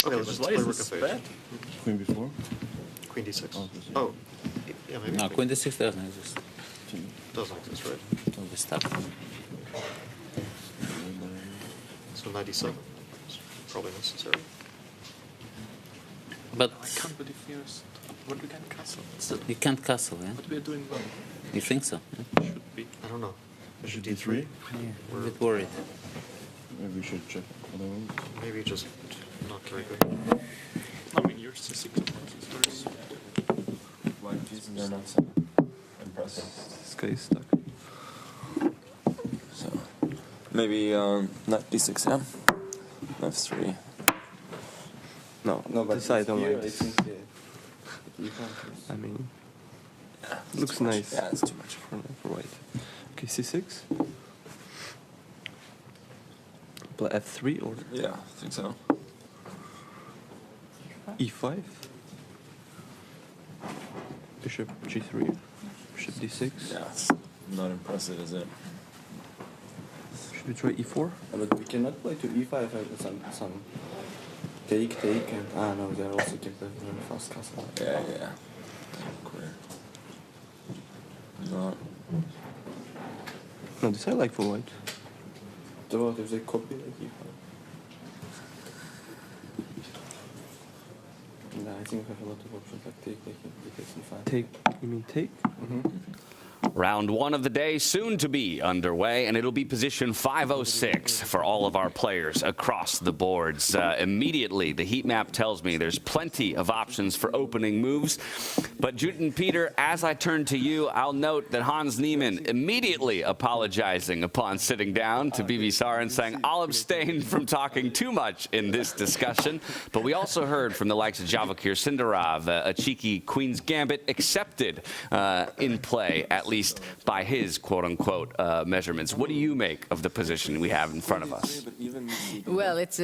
Okay, let's just why play is rook this f8. bad? Queen b4? Queen d6. Oh, yeah, maybe. No, queen d6 doesn't exist. Doesn't exist, right? Don't be stuck. So knight d7 is probably necessary. But I can't believe what we can castle. you can't castle, yeah? But we're doing well. You think so? Yeah? Should be. I don't know. Bishop d3? We're a bit worried. Maybe we should check other moves. Maybe just not very good. I mean, your c6 of course is very small. White pieces are not so impressive. This guy is stuck. So, maybe knight d6, yeah? f3. No, but this I don't like. I think, yeah. I mean, yeah. Looks nice. Yeah, it's too much for white. Okay, c6. Play f3 or? Yeah, I think so. e5. Bishop g3. Bishop d6. Yeah, it's not impressive, is it? Should we try e4? But we cannot play to e5 some take, and no, they also take the very fast castle. Yeah. Clear. No. No, this I like for white. What if they copy like e5? No, I think we have a lot of options like take, e5. Take, you mean take? Round one of the day soon to be underway, and it'll be position 506 for all of our players across the boards. Immediately, the heat map tells me there's plenty of options for opening moves. But Judith and Peter, as I turn to you, I'll note that Hans Niemann immediately apologizing upon sitting down to BB and saying, I'll abstain from talking too much in this discussion. But we also heard from the likes of Vachier-Lagrave, a cheeky Queen's Gambit accepted in play, at least by his quote-unquote measurements. What do you make of the position we have in front of us? Well, it's,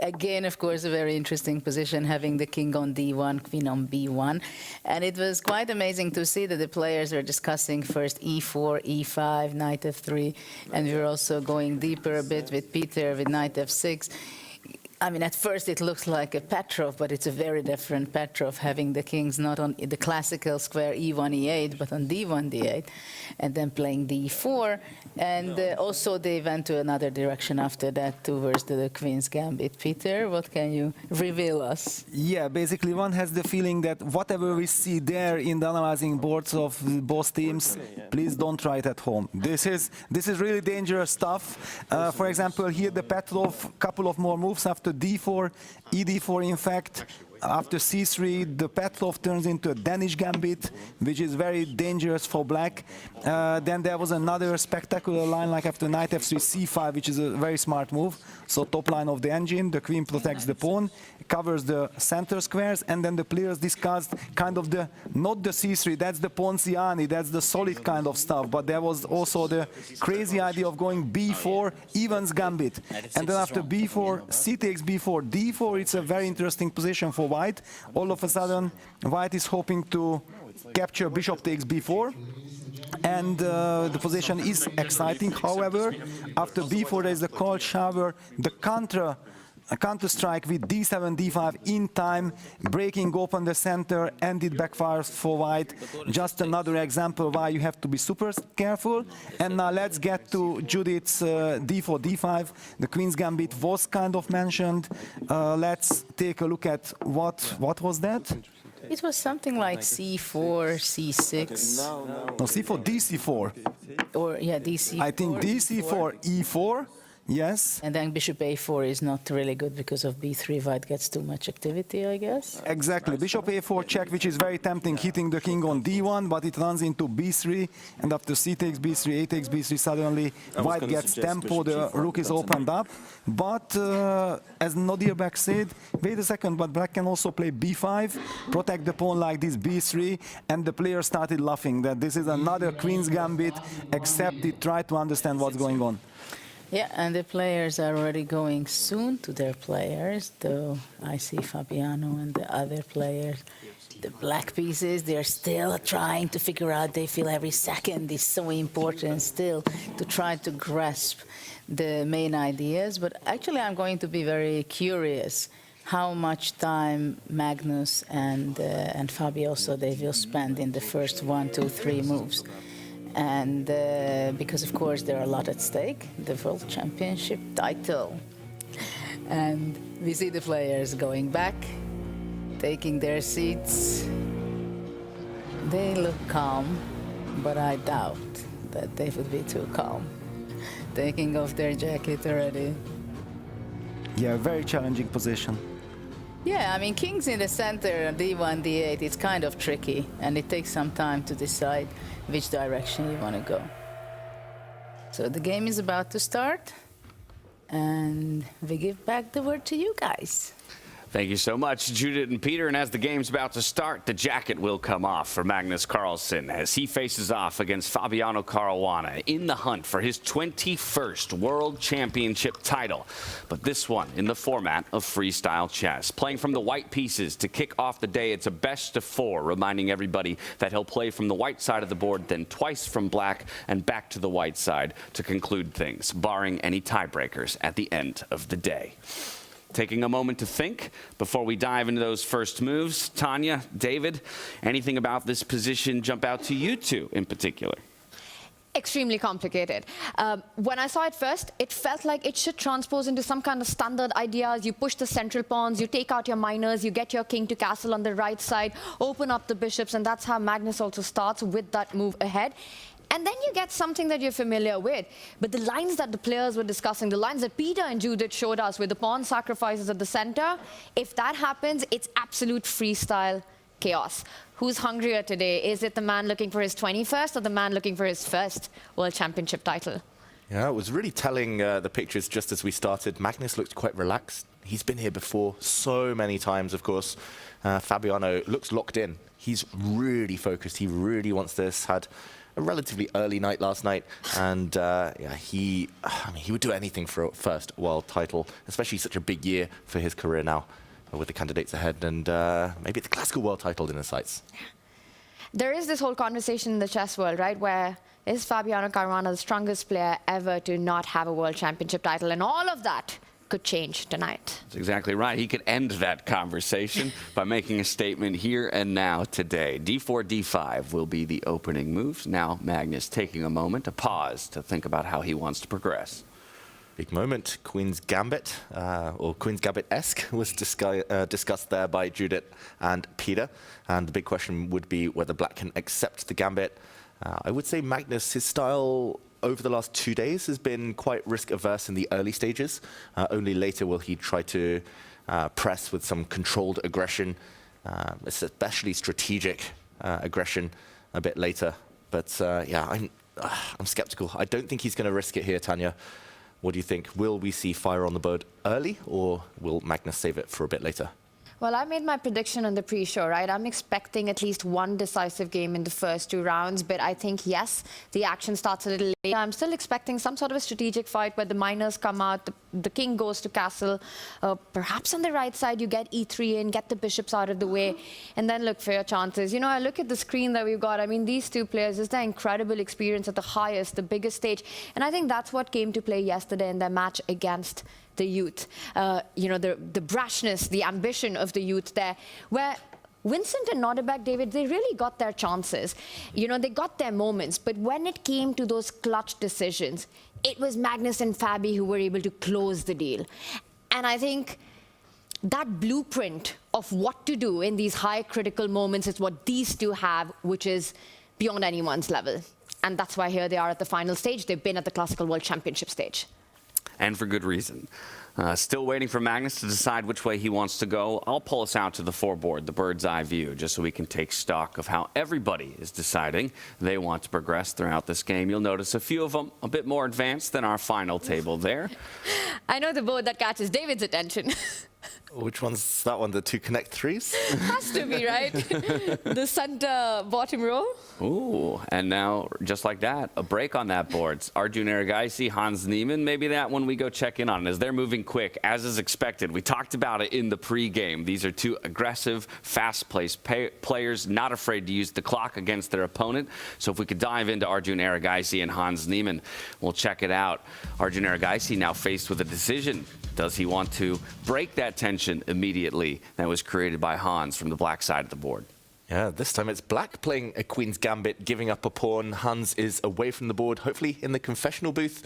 again, of course, a very interesting position, having the king on d1, queen on b1. And it was quite amazing to see that the players were discussing first e4, e5, knight f3, and we were also going deeper a bit with Peter with knight f6. I mean, at first it looks like a Petrov, but it's a very different Petrov, having the kings not on the classical square e1, e8, but on d1, d8, and then playing d4. And also they went to another direction after that, towards the Queen's Gambit. Peter, what can you reveal us? Yeah, basically one has the feeling that whatever we see there in the analyzing boards of both teams, please don't try it at home. This is really dangerous stuff. For example, here the Petrov, couple of more moves after d4, ed4 in fact. After c3, the Petrov turns into a Danish Gambit, which is very dangerous for black. Then there was another spectacular line, like after knight f3, c5, which is a very smart move. So top line of the engine, the queen protects the pawn, covers the center squares, and then the players discussed kind of the, not the c3, that's the Ponziani, that's the solid kind of stuff, but there was also the crazy idea of going b4, Evans Gambit. And then after b4, c takes b4, d4, it's a very interesting position for white. All of a sudden, white is hoping to capture bishop takes b4, and the position is exciting. However, after b4 there is a cold shower, the counter strike with d7, d5 in time, breaking open the center, and it backfires for white. Just another example why you have to be super careful. And now let's get to Judith's d4, d5. The Queen's Gambit was kind of mentioned. Let's take a look at what was that? It was something like c4, c6. No, c4, dc4. Or, yeah, dc4. I think dc4, e4. Yes. And then bishop a4 is not really good because of b3. White gets too much activity, I guess. Exactly. Bishop a4 check, which is very tempting, hitting the king on d1, but it runs into b3. And after c takes b3, a takes b3, suddenly white gets tempo, the rook is opened up. But as Nodirbek said, wait a second, but black can also play b5, protect the pawn like this, b3, and the player started laughing that this is another Queen's Gambit, except they try to understand what's going on. Yeah, and the players are already going soon to their players, though I see Fabiano and the other players. The black pieces, they're still trying to figure out, they feel every second is so important still to try to grasp the main ideas. But actually I'm going to be very curious how much time Magnus and Fabio also they will spend in the first 1, 2, 3 moves. And because, of course, there are a lot at stake, the World Championship title. And we see the players going back, taking their seats. They look calm, but I doubt that they would be too calm. Taking off their jacket already. Yeah, very challenging position. Yeah, I mean, kings in the center, d1, d8, it's kind of tricky, and it takes some time to decide which direction you want to go. So the game is about to start, and we give back the word to you guys. Thank you so much, Judith and Peter. And as the game's about to start, the jacket will come off for Magnus Carlsen as he faces off against Fabiano Caruana in the hunt for his 21st World Championship title. But this one in the format of freestyle chess. Playing from the white pieces to kick off the day, it's a best of 4, reminding everybody that he'll play from the white side of the board, then twice from black and back to the white side to conclude things, barring any tiebreakers at the end of the day. Taking a moment to think before we dive into those first moves. Tanya, David, anything about this position jump out to you two in particular? Extremely complicated. When I saw it first, it felt like it should transpose into some kind of standard ideas. You push the central pawns, you take out your minors, you get your king to castle on the right side, open up the bishops, and that's how Magnus also starts with that move ahead. And then you get something that you're familiar with. But the lines that the players were discussing, the lines that Peter and Judith showed us with the pawn sacrifices at the center, if that happens, it's absolute freestyle chaos. Who's hungrier today? Is it the man looking for his 21st or the man looking for his first World Championship title? Yeah, it was really telling, the pictures just as we started. Magnus looked quite relaxed. He's been here before so many times, of course. Fabiano looks locked in. He's really focused. He really wants this. Had a relatively early night last night, and yeah, he would do anything for a first world title, especially such a big year for his career now with the candidates ahead, and maybe the classical world title in his sights. There is this whole conversation in the chess world, right, where is Fabiano Caruana the strongest player ever to not have a world championship title, and all of that could change tonight. That's exactly right. He could end that conversation by making a statement here and now today. D4, D5 will be the opening moves. Now Magnus taking a moment to pause to think about how he wants to progress. Big moment. Queen's Gambit, or Queen's Gambit-esque, was discussed there by Judith and Peter. And the big question would be whether black can accept the Gambit. I would say Magnus, his style over the last 2 days has been quite risk-averse in the early stages. Only later will he try to press with some controlled aggression, especially strategic aggression a bit later. But yeah, I'm skeptical. I don't think he's going to risk it here, Tanya. What do you think? Will we see fire on the board early, or will Magnus save it for a bit later? Well, I made my prediction on the pre-show, right? I'm expecting at least one decisive game in the first 2 rounds, but I think, yes, the action starts a little later. I'm still expecting some sort of a strategic fight where the minors come out, the king goes to castle. Perhaps on the right side, you get e3 in, get the bishops out of the way, and then look for your chances. You know, I look at the screen that we've got. I mean, these two players, is their incredible experience at the highest, the biggest stage. And I think that's what came to play yesterday in their match against the youth. You know, the brashness, the ambition of the youth there, where Vincent and Nordebak, David, they really got their chances. You know, they got their moments. But when it came to those clutch decisions, it was Magnus and Fabi who were able to close the deal. And I think that blueprint of what to do in these high critical moments is what these two have, which is beyond anyone's level. And that's why here they are at the final stage. They've been at the Classical World Championship stage. And for good reason. Still waiting for Magnus to decide which way he wants to go. I'll pull us out to the 4-board, the bird's eye view, just so we can take stock of how everybody is deciding they want to progress throughout this game. You'll notice a few of them a bit more advanced than our final table there. I know the board that catches David's attention. Which one's that one? The 2 connect 3s? Has to be, right? The center bottom row. Ooh, and now, just like that, a break on that board. Arjun Erigaisi, Hans Niemann, maybe that one we go check in on as they're moving quick, as is expected. We talked about it in the pre-game. These are 2 aggressive, fast-paced players, not afraid to use the clock against their opponent. So if we could dive into Arjun Erigaisi and Hans Niemann, we'll check it out. Arjun Erigaisi now faced with a decision. Does he want to break that tension immediately that was created by Hans from the black side of the board? Yeah, this time it's black playing a Queen's Gambit, giving up a pawn. Hans is away from the board, hopefully in the confessional booth.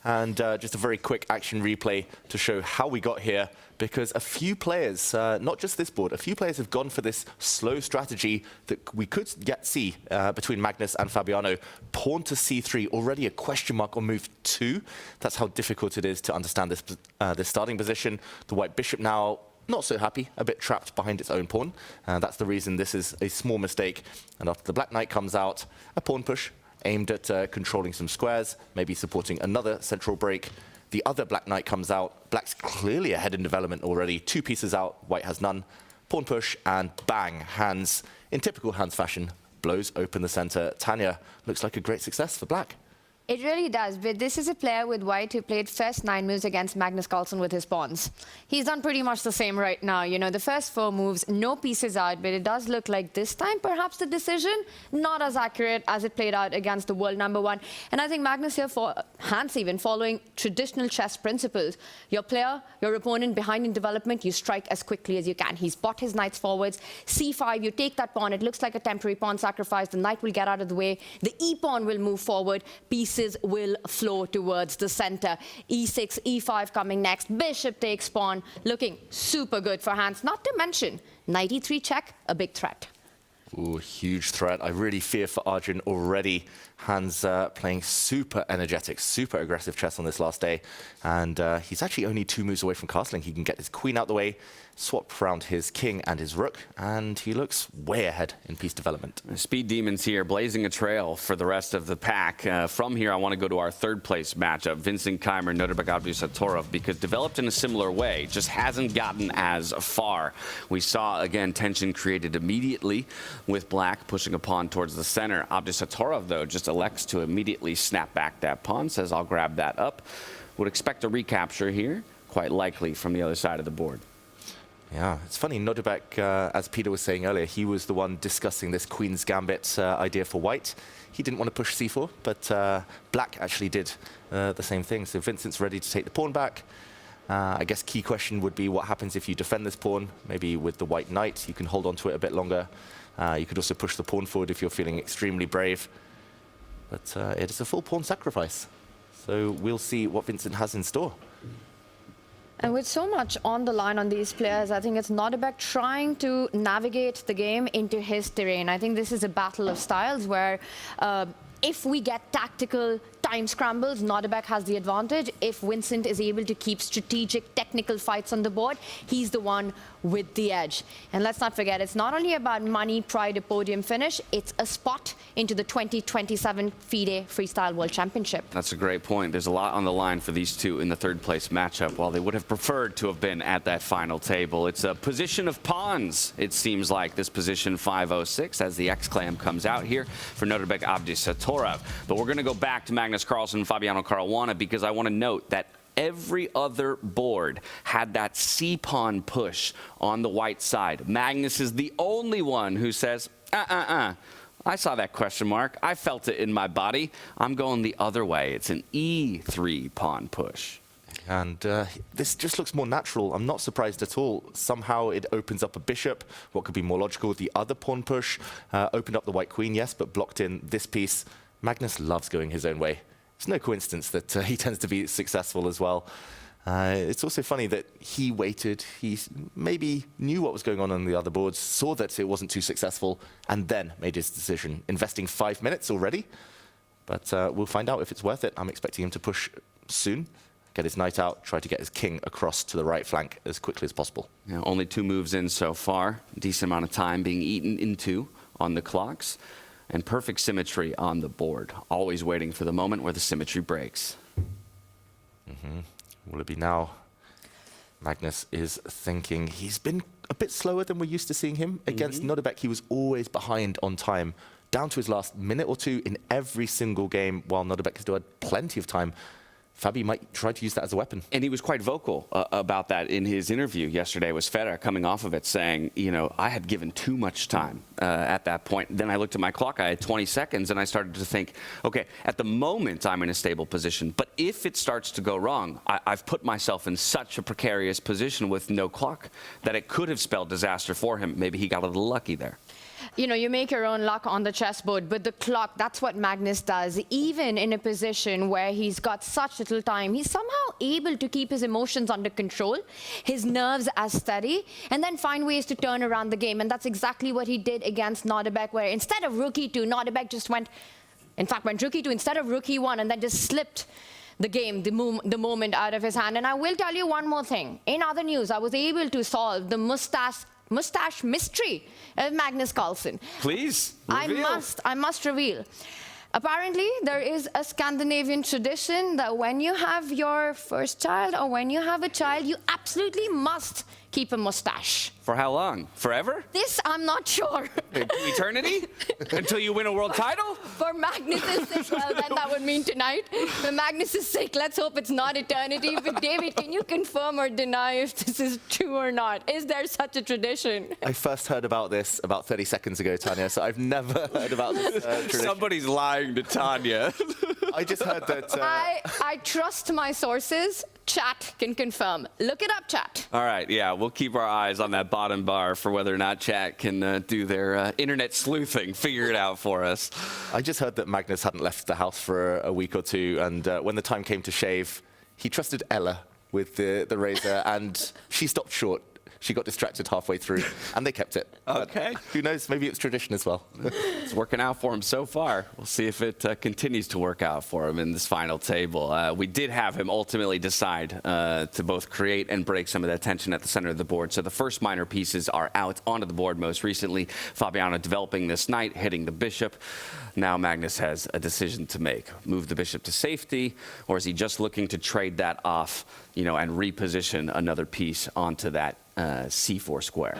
And just a very quick action replay to show how we got here, because a few players, not just this board, a few players have gone for this slow strategy that we could yet see between Magnus and Fabiano. Pawn to c3, already a question mark on move 2. That's how difficult it is to understand this starting position. The white bishop now not so happy, a bit trapped behind its own pawn. That's the reason this is a small mistake. And after the black knight comes out, a pawn push aimed at controlling some squares, maybe supporting another central break. The other black knight comes out. Black's clearly ahead in development already. 2 pieces out, white has none. Pawn push, and bang, Hans, in typical Hans fashion, blows open the center. Tanya, looks like a great success for Black. It really does, but this is a player with white who played first 9 moves against Magnus Carlsen with his pawns. He's done pretty much the same right now. You know, the first 4 moves, no pieces out, but it does look like this time perhaps the decision not as accurate as it played out against the world #1. And I think Magnus here, Hans even, following traditional chess principles. Your player, your opponent behind in development, you strike as quickly as you can. He's bought his knights forwards. C5, you take that pawn. It looks like a temporary pawn sacrifice. The knight will get out of the way. The e-pawn will move forward. Pieces will flow towards the center. E6, E5 coming next. Bishop takes pawn. Looking super good for Hans. Not to mention, knight E3 check, a big threat. Ooh, huge threat. I really fear for Arjun already. Hans playing super energetic, super aggressive chess on this last day. And he's actually only 2 moves away from castling. He can get his queen out the way, swap around his king and his rook, and he looks way ahead in piece development. Speed Demons here, blazing a trail for the rest of the pack. From here, I want to go to our 3rd place matchup, Vincent Keimer, Nodirbek Abdusatorov, because developed in a similar way, just hasn't gotten as far. We saw, again, tension created immediately with Black pushing a pawn towards the center. Abdusatorov, though, just elects to immediately snap back that pawn, says, I'll grab that up. Would expect a recapture here, quite likely from the other side of the board. Yeah, it's funny, Nodirbek, as Peter was saying earlier, he was the one discussing this Queen's Gambit idea for white. He didn't want to push c4, but Black actually did the same thing. So Vincent's ready to take the pawn back. I guess key question would be what happens if you defend this pawn, maybe with the white knight. You can hold on to it a bit longer. You could also push the pawn forward if you're feeling extremely brave. But it is a full pawn sacrifice. So we'll see what Vincent has in store. And with so much on the line on these players, I think it's Nodirbek trying to navigate the game into his terrain. I think this is a battle of styles where if we get tactical time scrambles, Nodirbek has the advantage. If Vincent is able to keep strategic, technical fights on the board, he's the one with the edge. And let's not forget, it's not only about money, pride, a podium finish, it's a spot into the 2027 FIDE Freestyle World Championship. That's a great point. There's a lot on the line for these two in the 3rd place matchup. While they would have preferred to have been at that final table, it's a position of pawns, it seems like, this position 506 as the X-Clam comes out here for Nodirbek Abdusatorov. But we're going to go back to Magnus Carlsen and Fabiano Caruana because I want to note that every other board had that C-pawn push on the white side. Magnus is the only one who says, I saw that question mark. I felt it in my body. I'm going the other way. It's an E3 pawn push. And this just looks more natural. I'm not surprised at all. Somehow it opens up a bishop. What could be more logical? The other pawn push opened up the white queen, yes, but blocked in this piece. Magnus loves going his own way. It's no coincidence that he tends to be successful as well. It's also funny that he waited. He maybe knew what was going on the other boards, saw that it wasn't too successful, and then made his decision, investing 5 minutes already. But we'll find out if it's worth it. I'm expecting him to push soon, get his knight out, try to get his king across to the right flank as quickly as possible. Yeah, only 2 moves in so far. Decent amount of time being eaten into on the clocks. And perfect symmetry on the board. Always waiting for the moment where the symmetry breaks. Will it be now? Magnus is thinking. He's been a bit slower than we're used to seeing him. Against Nodirbek, he was always behind on time, down to his last minute or 2 in every single game, while Nodirbek still had plenty of time. Fabi might try to use that as a weapon. And he was quite vocal about that in his interview yesterday with Federer, coming off of it, saying, you know, I had given too much time at that point. Then I looked at my clock, I had 20 seconds, and I started to think, okay, at the moment I'm in a stable position, but if it starts to go wrong, I've put myself in such a precarious position with no clock that it could have spelled disaster for him. Maybe he got a little lucky there. You know, you make your own luck on the chessboard, but the clock, that's what Magnus does. Even in a position where he's got such little time, he's somehow able to keep his emotions under control, his nerves as steady, and then find ways to turn around the game. And that's exactly what he did against Nodirbek, where instead of rook e2, Nodirbek just went rook e2 instead of rook e1, and then just slipped the game, the moment out of his hand. And I will tell you one more thing. In other news, I was able to solve the mustache mystery of Magnus Carlsen. Please, reveal. I must reveal. Apparently, there is a Scandinavian tradition that when you have your first child or when you have a child, you absolutely must keep a mustache. For how long? Forever? This, I'm not sure. Eternity? Until you win a world title? For Magnus's sake, well, then that would mean tonight. For Magnus's sake, let's hope it's not eternity. But David, can you confirm or deny if this is true or not? Is there such a tradition? I first heard about this about 30 seconds ago, Tanya, so I've never heard about this tradition. Somebody's lying to Tanya. I just heard that... I trust my sources. Chat can confirm. Look it up, chat. All right, yeah, we'll keep our eyes on that bottom bar for whether or not chat can do their internet sleuthing, figure it out for us. I just heard that Magnus hadn't left the house for a week or two, and when the time came to shave, he trusted Ella with the razor, and she stopped short. She got distracted halfway through, and they kept it. Okay. But who knows? Maybe it's tradition as well. It's working out for him so far. We'll see if it continues to work out for him in this final table. We did have him ultimately decide to both create and break some of that tension at the center of the board. So the first minor pieces are out onto the board most recently. Fabiano developing this knight, hitting the bishop. Now Magnus has a decision to make. Move the bishop to safety, or is he just looking to trade that off, and reposition another piece onto that c4 square?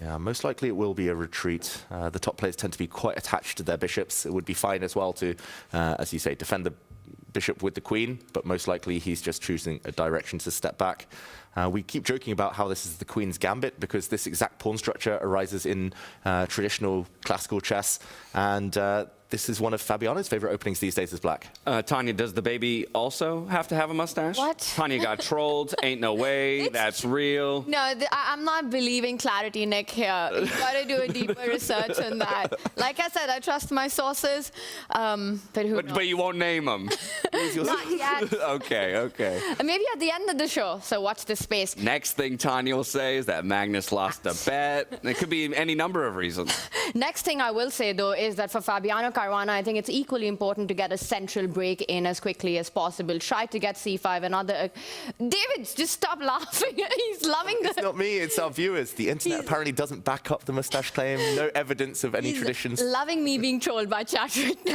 Yeah, most likely it will be a retreat. The top players tend to be quite attached to their bishops. It would be fine as well to, as you say, defend the bishop with the queen, but most likely he's just choosing a direction to step back. We keep joking about how this is the queen's gambit because this exact pawn structure arises in traditional classical chess, and this is one of Fabiano's favorite openings these days as black. Tanya, does the baby also have to have a mustache? What? Tanya got trolled. Ain't no way. That's real. No, I'm not believing clarity, Nick, here. You've got to do a deeper research on that. Like I said, I trust my sources, but who knows? But you won't name them. Not yet. Okay. Maybe at the end of the show, so watch this space. Next thing Tanya will say is that Magnus lost a bet. It could be any number of reasons. Next thing I will say, though, is that for Fabiano Caruana, I think it's equally important to get a central break in as quickly as possible. Try to get c5 and other... David, just stop laughing. He's loving the... It's not me, it's our viewers. The internet apparently doesn't back up the mustache claim. No evidence of any traditions. Loving me being trolled by chat right now.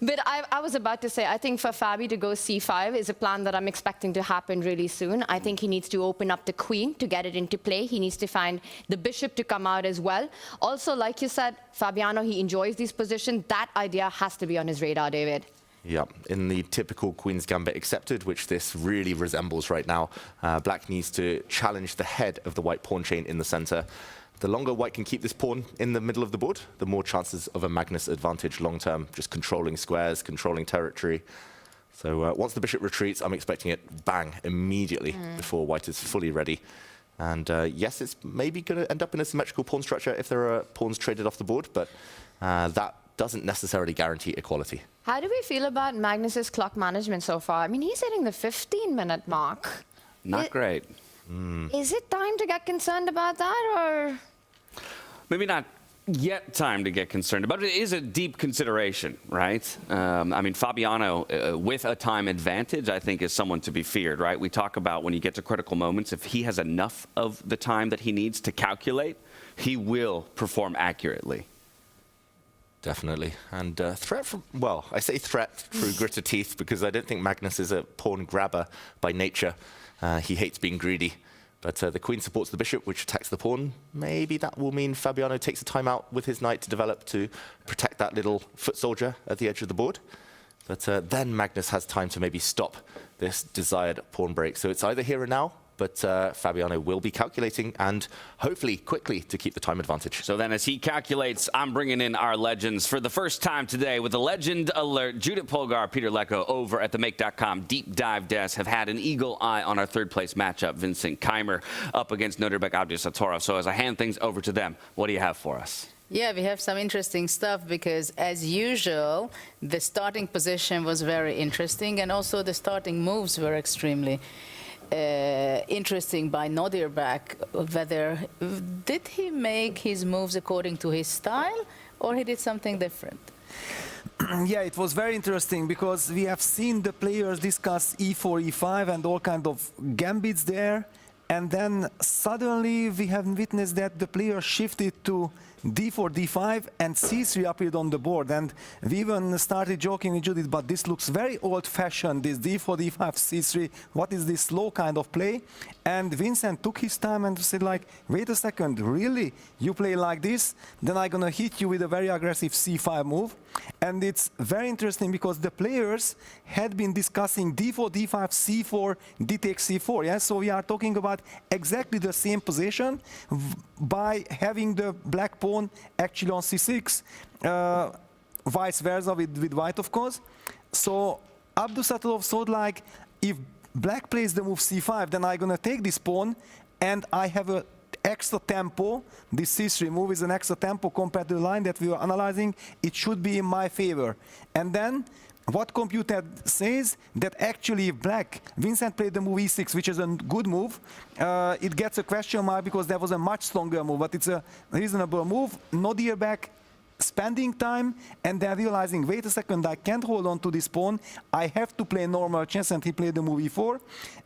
But I was about to say, I think for Fabi to go c5 is a plan that I'm expecting to happen really soon. I think he needs to open up the queen to get it into play. He needs to find the bishop to come out as well. Also, like you said, Fabiano, he enjoys these positions. That idea has to be on his radar, David. Yeah, in the typical Queen's Gambit accepted, which this really resembles right now, black needs to challenge the head of the white pawn chain in the center. The longer white can keep this pawn in the middle of the board, the more chances of a Magnus advantage long-term, just controlling squares, controlling territory. So once the bishop retreats, I'm expecting it bang immediately before white is fully ready. And yes, it's maybe going to end up in a symmetrical pawn structure if there are pawns traded off the board, but that doesn't necessarily guarantee equality. How do we feel about Magnus's clock management so far? I mean, he's hitting the 15-minute mark. Not great. Is it time to get concerned about that, or...? Maybe not yet time to get concerned about it. It is a deep consideration, right? I mean, Fabiano, with a time advantage, I think is someone to be feared, right? We talk about when you get to critical moments, if he has enough of the time that he needs to calculate, he will perform accurately. Definitely. And threat from, well, I say threat through gritted teeth because I don't think Magnus is a pawn grabber by nature. He hates being greedy. But the queen supports the bishop, which attacks the pawn. Maybe that will mean Fabiano takes a time out with his knight to develop to protect that little foot soldier at the edge of the board. But then Magnus has time to maybe stop this desired pawn break. So it's either here or now, but Fabiano will be calculating and hopefully quickly to keep the time advantage. So then as he calculates, I'm bringing in our legends for the first time today with a legend alert. Judith Polgar, Peter Lecko over at the Make.com Deep Dive Desk have had an eagle eye on our third place matchup, Vincent Keimer up against Norbert Abdusattorov. So as I hand things over to them, what do you have for us? Yeah, we have some interesting stuff because, as usual, the starting position was very interesting and also the starting moves were extremely interesting by Norbert. Whether did he make his moves according to his style or he did something different? Yeah, it was very interesting because we have seen the players discuss e4, e5 and all kind of gambits there, and then suddenly we have witnessed that the player shifted to d4, d5, and c3 appeared on the board. And we even started joking with Judith, but this looks very old-fashioned, this d4, d5, c3. What is this slow kind of play? And Vincent took his time and said, like, wait a second, really? You play like this? Then I'm going to hit you with a very aggressive c5 move. And it's very interesting because the players had been discussing d4, d5, c4, d takes c4. Yeah? So we are talking about exactly the same position by having the black pawn actually on c6, vice versa with white, of course. So Abdusattorov thought, like, if black plays the move c5, then I'm going to take this pawn, and I have a extra tempo. This c3 move is an extra tempo compared to the line that we were analyzing. It should be in my favor. And then what computer says that actually if black, Vincent played the move e6, which is a good move, it gets a question mark because there was a much stronger move, but it's a reasonable move. No dear back, spending time, and then realizing, wait a second, I can't hold on to this pawn, I have to play normal chess, and he played the move e4.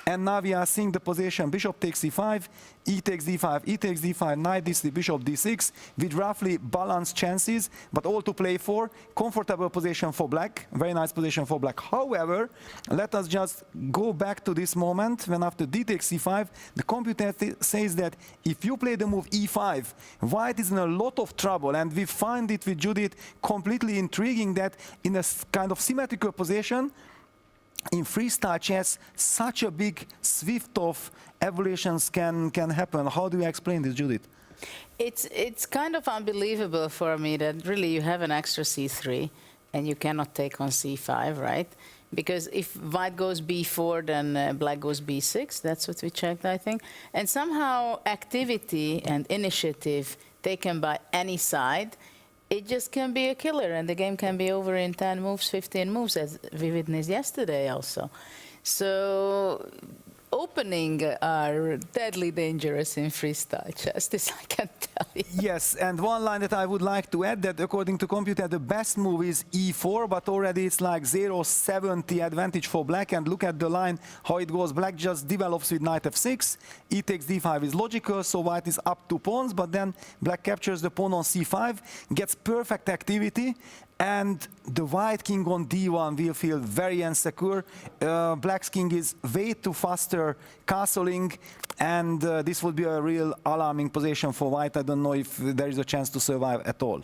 And now we are seeing the position, bishop takes e5, e takes d5, e takes d5, knight d3, bishop d6, with roughly balanced chances, but all to play for. Comfortable position for black, very nice position for black. However, let us just go back to this moment when after d takes e5, the computer says that if you play the move e5, white is in a lot of trouble, and we find it with Judith completely intriguing that in a kind of symmetrical position, in freestyle chess, such a big swift of evolutions can happen. How do you explain this, Judith? It's kind of unbelievable for me that really you have an extra c3 and you cannot take on c5, right? Because if white goes b4, then black goes b6. That's what we checked, I think. And somehow activity and initiative taken by any side, it just can be a killer, and the game can be over in 10 moves, 15 moves, as we witnessed yesterday also. So opening are deadly dangerous in freestyle chess, this I can tell you. Yes, and one line that I would like to add, that according to computer, the best move is e4, but already it's like 0.70 advantage for black, and look at the line, how it goes. Black just develops with knight f6, e takes d5 is logical, so white is up 2 pawns, but then black captures the pawn on c5, gets perfect activity, and the white king on d1 will feel very insecure. Black's king is way too faster castling, and this would be a real alarming position for white. I don't know if there is a chance to survive at all.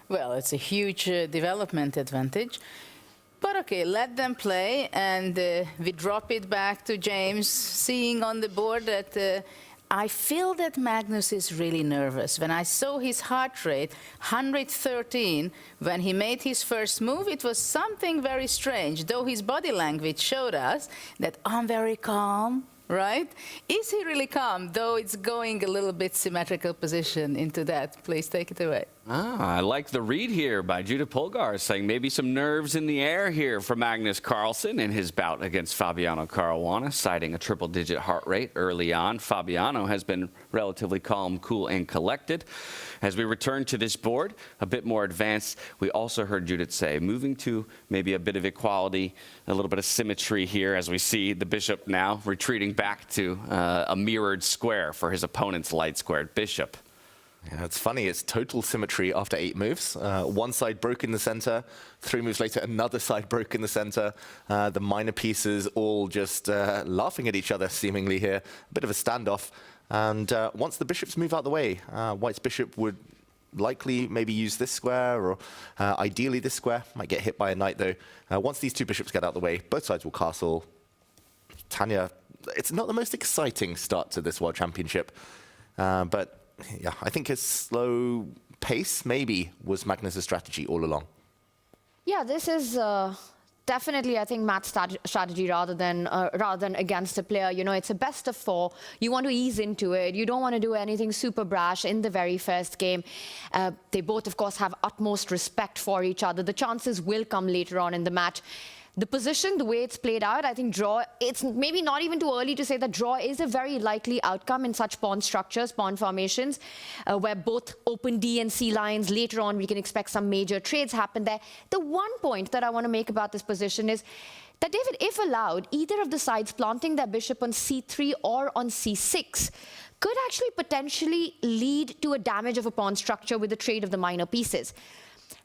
Well, it's a huge development advantage. But okay, let them play, and we drop it back to James, seeing on the board that I feel that Magnus is really nervous. When I saw his heart rate, 113, when he made his first move, it was something very strange, though his body language showed us that I'm very calm, right? Is he really calm, though it's going a little bit symmetrical position into that? Please take it away. I like the read here by Judith Polgar, saying maybe some nerves in the air here for Magnus Carlsen in his bout against Fabiano Caruana, citing a triple-digit heart rate early on. Fabiano has been relatively calm, cool, and collected. As we return to this board, a bit more advanced, we also heard Judith say, moving to maybe a bit of equality, a little bit of symmetry here, as we see the bishop now retreating back to a mirrored square for his opponent's light-squared bishop. Yeah, it's funny, it's total symmetry after 8 moves. One side broke in the center, 3 moves later, another side broke in the center. The minor pieces all just laughing at each other, seemingly here. A bit of a standoff. And once the bishops move out the way, White's bishop would likely maybe use this square, or ideally this square. Might get hit by a knight, though. Once these 2 bishops get out the way, both sides will castle. Tanya, it's not the most exciting start to this World Championship, but yeah, I think a slow pace maybe was Magnus' strategy all along. Yeah, this is definitely, I think, Matt's strategy rather than against a player. You know, it's a best of 4. You want to ease into it. You don't want to do anything super brash in the very first game. They both, of course, have utmost respect for each other. The chances will come later on in the match. The position, the way it's played out, I think draw, it's maybe not even too early to say that draw is a very likely outcome in such pawn structures, pawn formations, where both open D and C lines, later on we can expect some major trades happen there. The one point that I want to make about this position is that, David, if allowed, either of the sides planting their bishop on C3 or on C6 could actually potentially lead to a damage of a pawn structure with the trade of the minor pieces.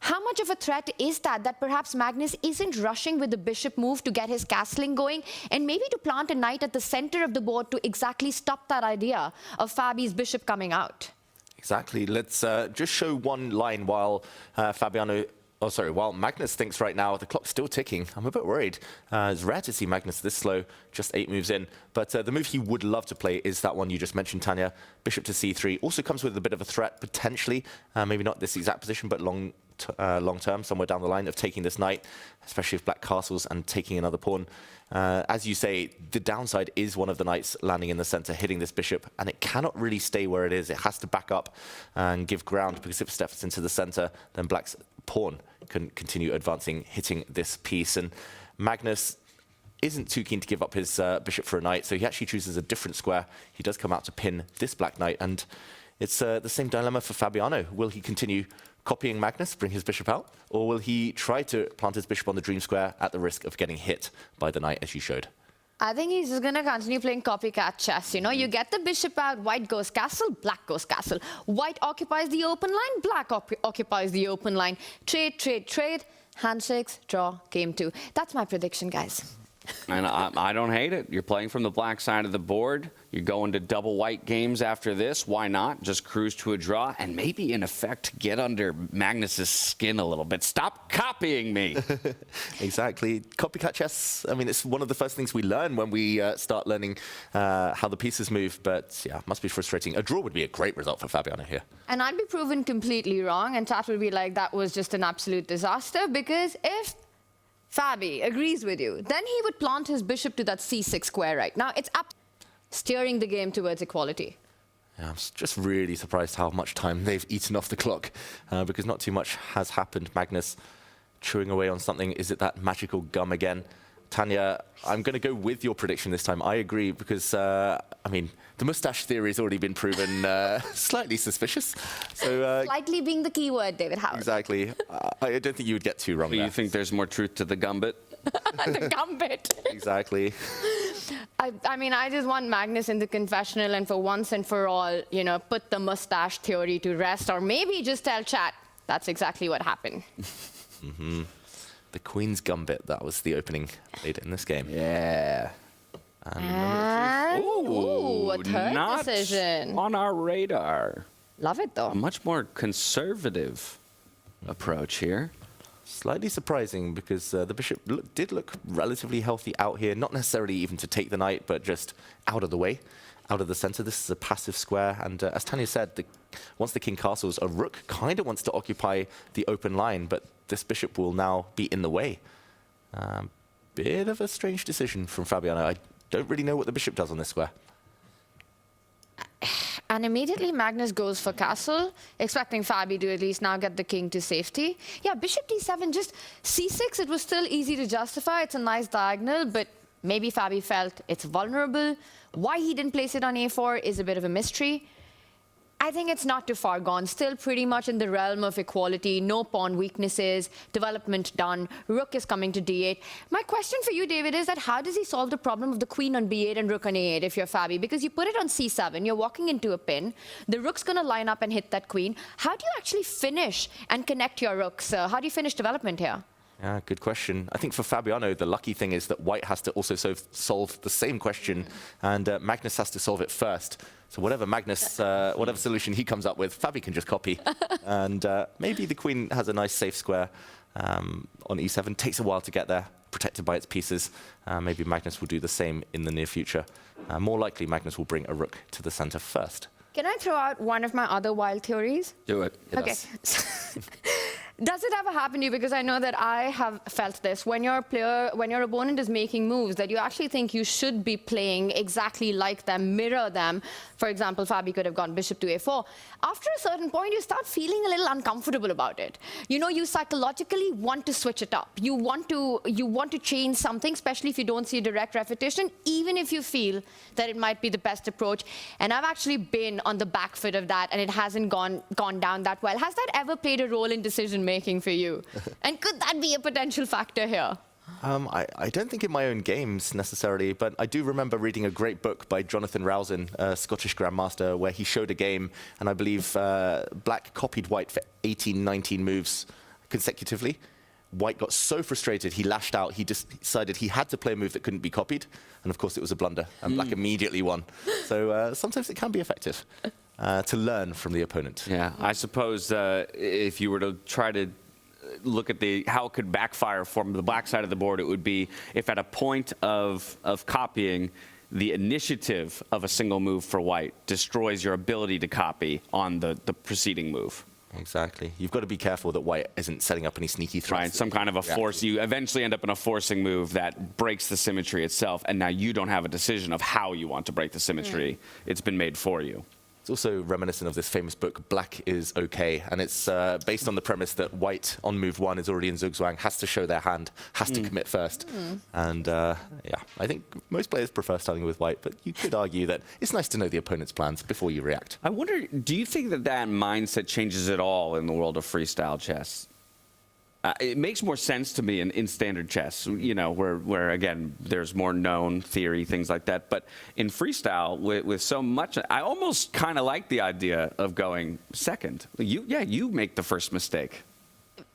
How much of a threat is that perhaps Magnus isn't rushing with the bishop move to get his castling going, and maybe to plant a knight at the center of the board to exactly stop that idea of Fabi's bishop coming out? Exactly. Let's just show one line while while Magnus thinks right now the clock's still ticking. I'm a bit worried. It's rare to see Magnus this slow, just 8 moves in. But the move he would love to play is that one you just mentioned, Tanya. Bishop to c3 also comes with a bit of a threat, potentially. Maybe not this exact position, but long term, somewhere down the line, of taking this knight, especially if black castles and taking another pawn. As you say, the downside is one of the knights landing in the center, hitting this bishop, and it cannot really stay where it is. It has to back up and give ground, because if it steps into the center, then black's pawn can continue advancing, hitting this piece. And Magnus isn't too keen to give up his bishop for a knight, so he actually chooses a different square. He does come out to pin this black knight, and it's the same dilemma for Fabiano. Will he continue copying Magnus, bring his bishop out, or will he try to plant his bishop on the dream square at the risk of getting hit by the knight, as you showed? I think he's just going to continue playing copycat chess. You know, you get the bishop out, white goes castle, black goes castle. White occupies the open line, black occupies the open line. Trade, trade, trade, handshakes, draw, game 2. That's my prediction, guys. And I don't hate it. You're playing from the black side of the board. You're going to double white games after this. Why not? Just cruise to a draw and maybe, in effect, get under Magnus's skin a little bit. Stop copying me. Exactly. Copycat chess, I mean, it's one of the first things we learn when we start learning how the pieces move. But, yeah, must be frustrating. A draw would be a great result for Fabiano here. And I'd be proven completely wrong, and chat would be like, that was just an absolute disaster, because if Fabi agrees with you, then he would plant his bishop to that c6 square right now. It's up, steering the game towards equality. Yeah, I'm just really surprised how much time they've eaten off the clock, because not too much has happened. Magnus chewing away on something. Is it that magical gum again? Tanya, I'm going to go with your prediction this time. I agree, because, I mean, the mustache theory has already been proven slightly suspicious. So, Slightly being the key word, David Howard. Exactly. I don't think you would get too wrong there. You think there's more truth to the gambit? The gambit. Exactly. I mean, I just want Magnus in the confessional and for once and for all, you know, put the mustache theory to rest, or maybe just tell chat that's exactly what happened. Mm-hmm. The Queen's Gambit, that was the opening later in this game. Yeah. And ooh, a third not decision. On our radar. Love it, though. A much more conservative approach here. Slightly surprising, because the bishop did look relatively healthy out here. Not necessarily even to take the knight, but just out of the way, out of the center. This is a passive square. And as Tanya said, once the king castles, a rook kind of wants to occupy the open line, but this bishop will now be in the way. Bit of a strange decision from Fabiano. I don't really know what the bishop does on this square. And immediately Magnus goes for castle, expecting Fabi to at least now get the king to safety. Yeah, bishop d7, just c6, it was still easy to justify. It's a nice diagonal, but maybe Fabi felt it's vulnerable. Why he didn't place it on a4 is a bit of a mystery. I think it's not too far gone. Still pretty much in the realm of equality. No pawn weaknesses. Development done. Rook is coming to d8. My question for you, David, is that how does he solve the problem of the queen on b8 and rook on a8 if you're Fabi? Because you put it on c7, you're walking into a pin. The rook's going to line up and hit that queen. How do you actually finish and connect your rooks? How do you finish development here? Yeah, good question. I think for Fabiano, the lucky thing is that white has to also solve the same question, and Magnus has to solve it first. So whatever Magnus, whatever solution he comes up with, Fabi can just copy. And maybe the queen has a nice safe square on e7. Takes a while to get there, protected by its pieces. Maybe Magnus will do the same in the near future. More likely, Magnus will bring a rook to the center first. Can I throw out one of my other wild theories? Do it. Okay. Does it ever happen to you? Because I know that I have felt this. When your opponent is making moves that you actually think you should be playing exactly like them, mirror them. For example, Fabi could have gone bishop to a4. After a certain point, you start feeling a little uncomfortable about it. You know, you psychologically want to switch it up. You want to change something, especially if you don't see a direct repetition, even if you feel that it might be the best approach. And I've actually been on the back foot of that, and it hasn't gone down that well. Has that ever played a role in decision making for you? And could that be a potential factor here? I don't think in my own games necessarily, but I do remember reading a great book by Jonathan Rowson, a Scottish Grandmaster, where he showed a game, and I believe black copied white for 18, 19 moves consecutively. White got so frustrated, he lashed out, he just decided he had to play a move that couldn't be copied, and of course it was a blunder, and black immediately won. So sometimes it can be effective to learn from the opponent. Yeah, I suppose if you were to try to look at how it could backfire from the black side of the board, it would be if at a point of copying, the initiative of a single move for white destroys your ability to copy on the preceding move. Exactly. You've got to be careful that white isn't setting up any sneaky threats. Right, some kind of a force. You eventually end up in a forcing move that breaks the symmetry itself, and now you don't have a decision of how you want to break the symmetry. It's been made for you. It's also reminiscent of this famous book, Black is Okay, and it's based on the premise that white on move 1 is already in Zugzwang, has to show their hand, has to commit first. And yeah, I think most players prefer starting with white, but you could argue that it's nice to know the opponent's plans before you react. I wonder, do you think that mindset changes at all in the world of freestyle chess? It makes more sense to me in standard chess, you know, where again, there's more known theory, things like that. But in freestyle, with so much, I almost kind of like the idea of going second. You make the first mistake.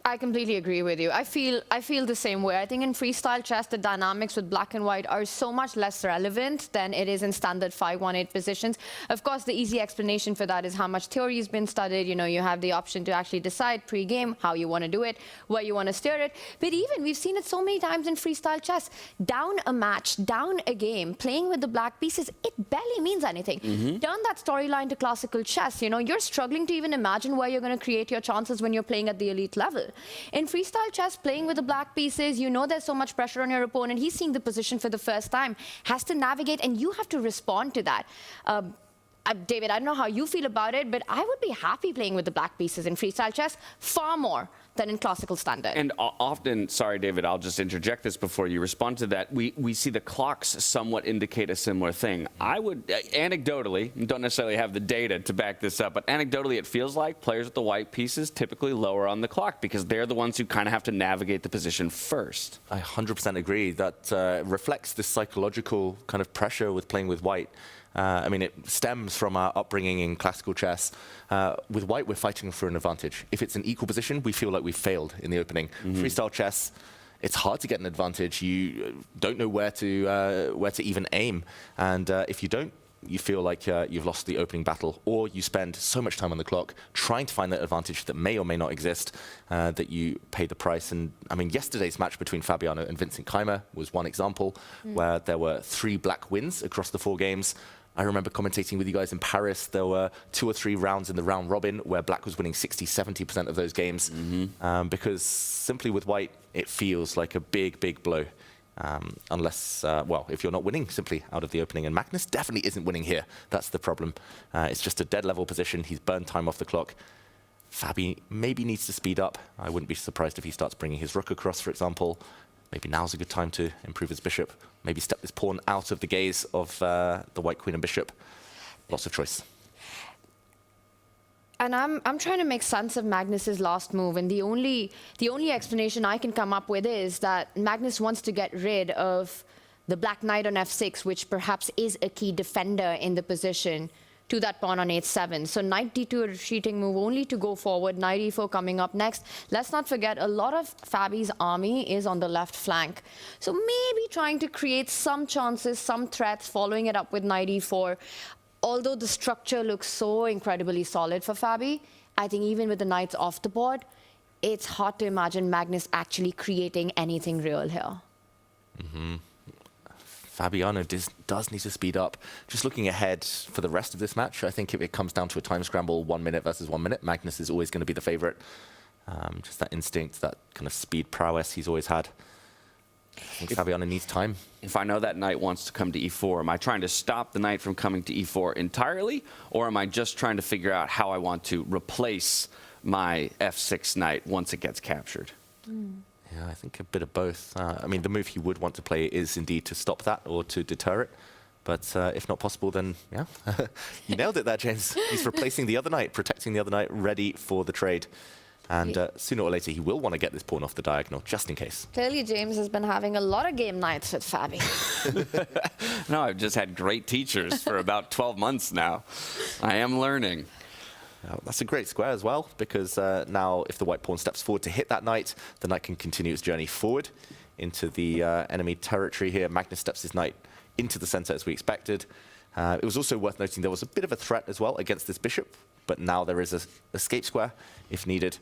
I completely agree with you. I feel the same way. I think in freestyle chess, the dynamics with black and white are so much less relevant than it is in standard 5-1-8 positions. Of course, the easy explanation for that is how much theory has been studied. You know, you have the option to actually decide pre-game how you want to do it, where you want to steer it. But even, we've seen it so many times in freestyle chess. Down a match, down a game, playing with the black pieces, it barely means anything. Turn that storyline to classical chess. You know, you're struggling to even imagine where you're going to create your chances when you're playing at the elite level. In freestyle chess, playing with the black pieces, you know there's so much pressure on your opponent. He's seeing the position for the first time, has to navigate, and you have to respond to that. David, I don't know how you feel about it, but I would be happy playing with the black pieces in freestyle chess far more than in classical standard. And often, sorry, David, I'll just interject this before you respond to that. We see the clocks somewhat indicate a similar thing. I would, anecdotally, don't necessarily have the data to back this up, but anecdotally it feels like players with the white pieces typically lower on the clock because they're the ones who kind of have to navigate the position first. I 100% agree. That reflects this psychological kind of pressure with playing with white. I mean, it stems from our upbringing in classical chess. With white, we're fighting for an advantage. If it's an equal position, we feel like we've failed in the opening. Freestyle chess, it's hard to get an advantage. You don't know where to even aim. And if you don't, you feel like you've lost the opening battle, or you spend so much time on the clock trying to find that advantage that may or may not exist, that you pay the price. And I mean, yesterday's match between Fabiano and Vincent Keimer was one example where there were 3 black wins across the 4 games. I remember commentating with you guys in Paris. There were 2 or 3 rounds in the round robin where black was winning 60, 70% of those games, because simply with white, it feels like a big, big blow. Unless, well, if you're not winning simply out of the opening. And Magnus definitely isn't winning here. That's the problem. It's just a dead level position. He's burned time off the clock. Fabi maybe needs to speed up. I wouldn't be surprised if he starts bringing his rook across, for example. Maybe now's a good time to improve his bishop. Maybe step this pawn out of the gaze of the white queen and bishop. Lots of choice. And I'm trying to make sense of Magnus's last move, and the only explanation I can come up with is that Magnus wants to get rid of the black knight on f6, which perhaps is a key defender in the position, to that pawn on h7. So knight d2, a retreating move only to go forward, knight e4 coming up next. Let's not forget, a lot of Fabi's army is on the left flank. So maybe trying to create some chances, some threats, following it up with knight e4. Although the structure looks so incredibly solid for Fabi, I think even with the knights off the board, it's hard to imagine Magnus actually creating anything real here. Fabiano does need to speed up. Just looking ahead for the rest of this match, I think if it comes down to a time scramble, 1 minute versus 1 minute, Magnus is always going to be the favorite. Just that instinct, that kind of speed prowess he's always had. I think Fabiano needs time. If I know that knight wants to come to e4, am I trying to stop the knight from coming to e4 entirely, or am I just trying to figure out how I want to replace my f6 knight once it gets captured? Yeah, I think a bit of both. I mean, the move he would want to play is indeed to stop that or to deter it. But if not possible, then, yeah, you nailed it there, James. He's replacing the other knight, protecting the other knight, ready for the trade. And sooner or later, he will want to get this pawn off the diagonal, just in case. Clearly, James has been having a lot of game nights with Fabi. No, I've just had great teachers for about 12 months now. I am learning. That's a great square as well, because now if the white pawn steps forward to hit that knight, the knight can continue its journey forward into the enemy territory here. Magnus steps his knight into the center as we expected. It was also worth noting there was a bit of a threat as well against this bishop, but now there is an escape square if needed.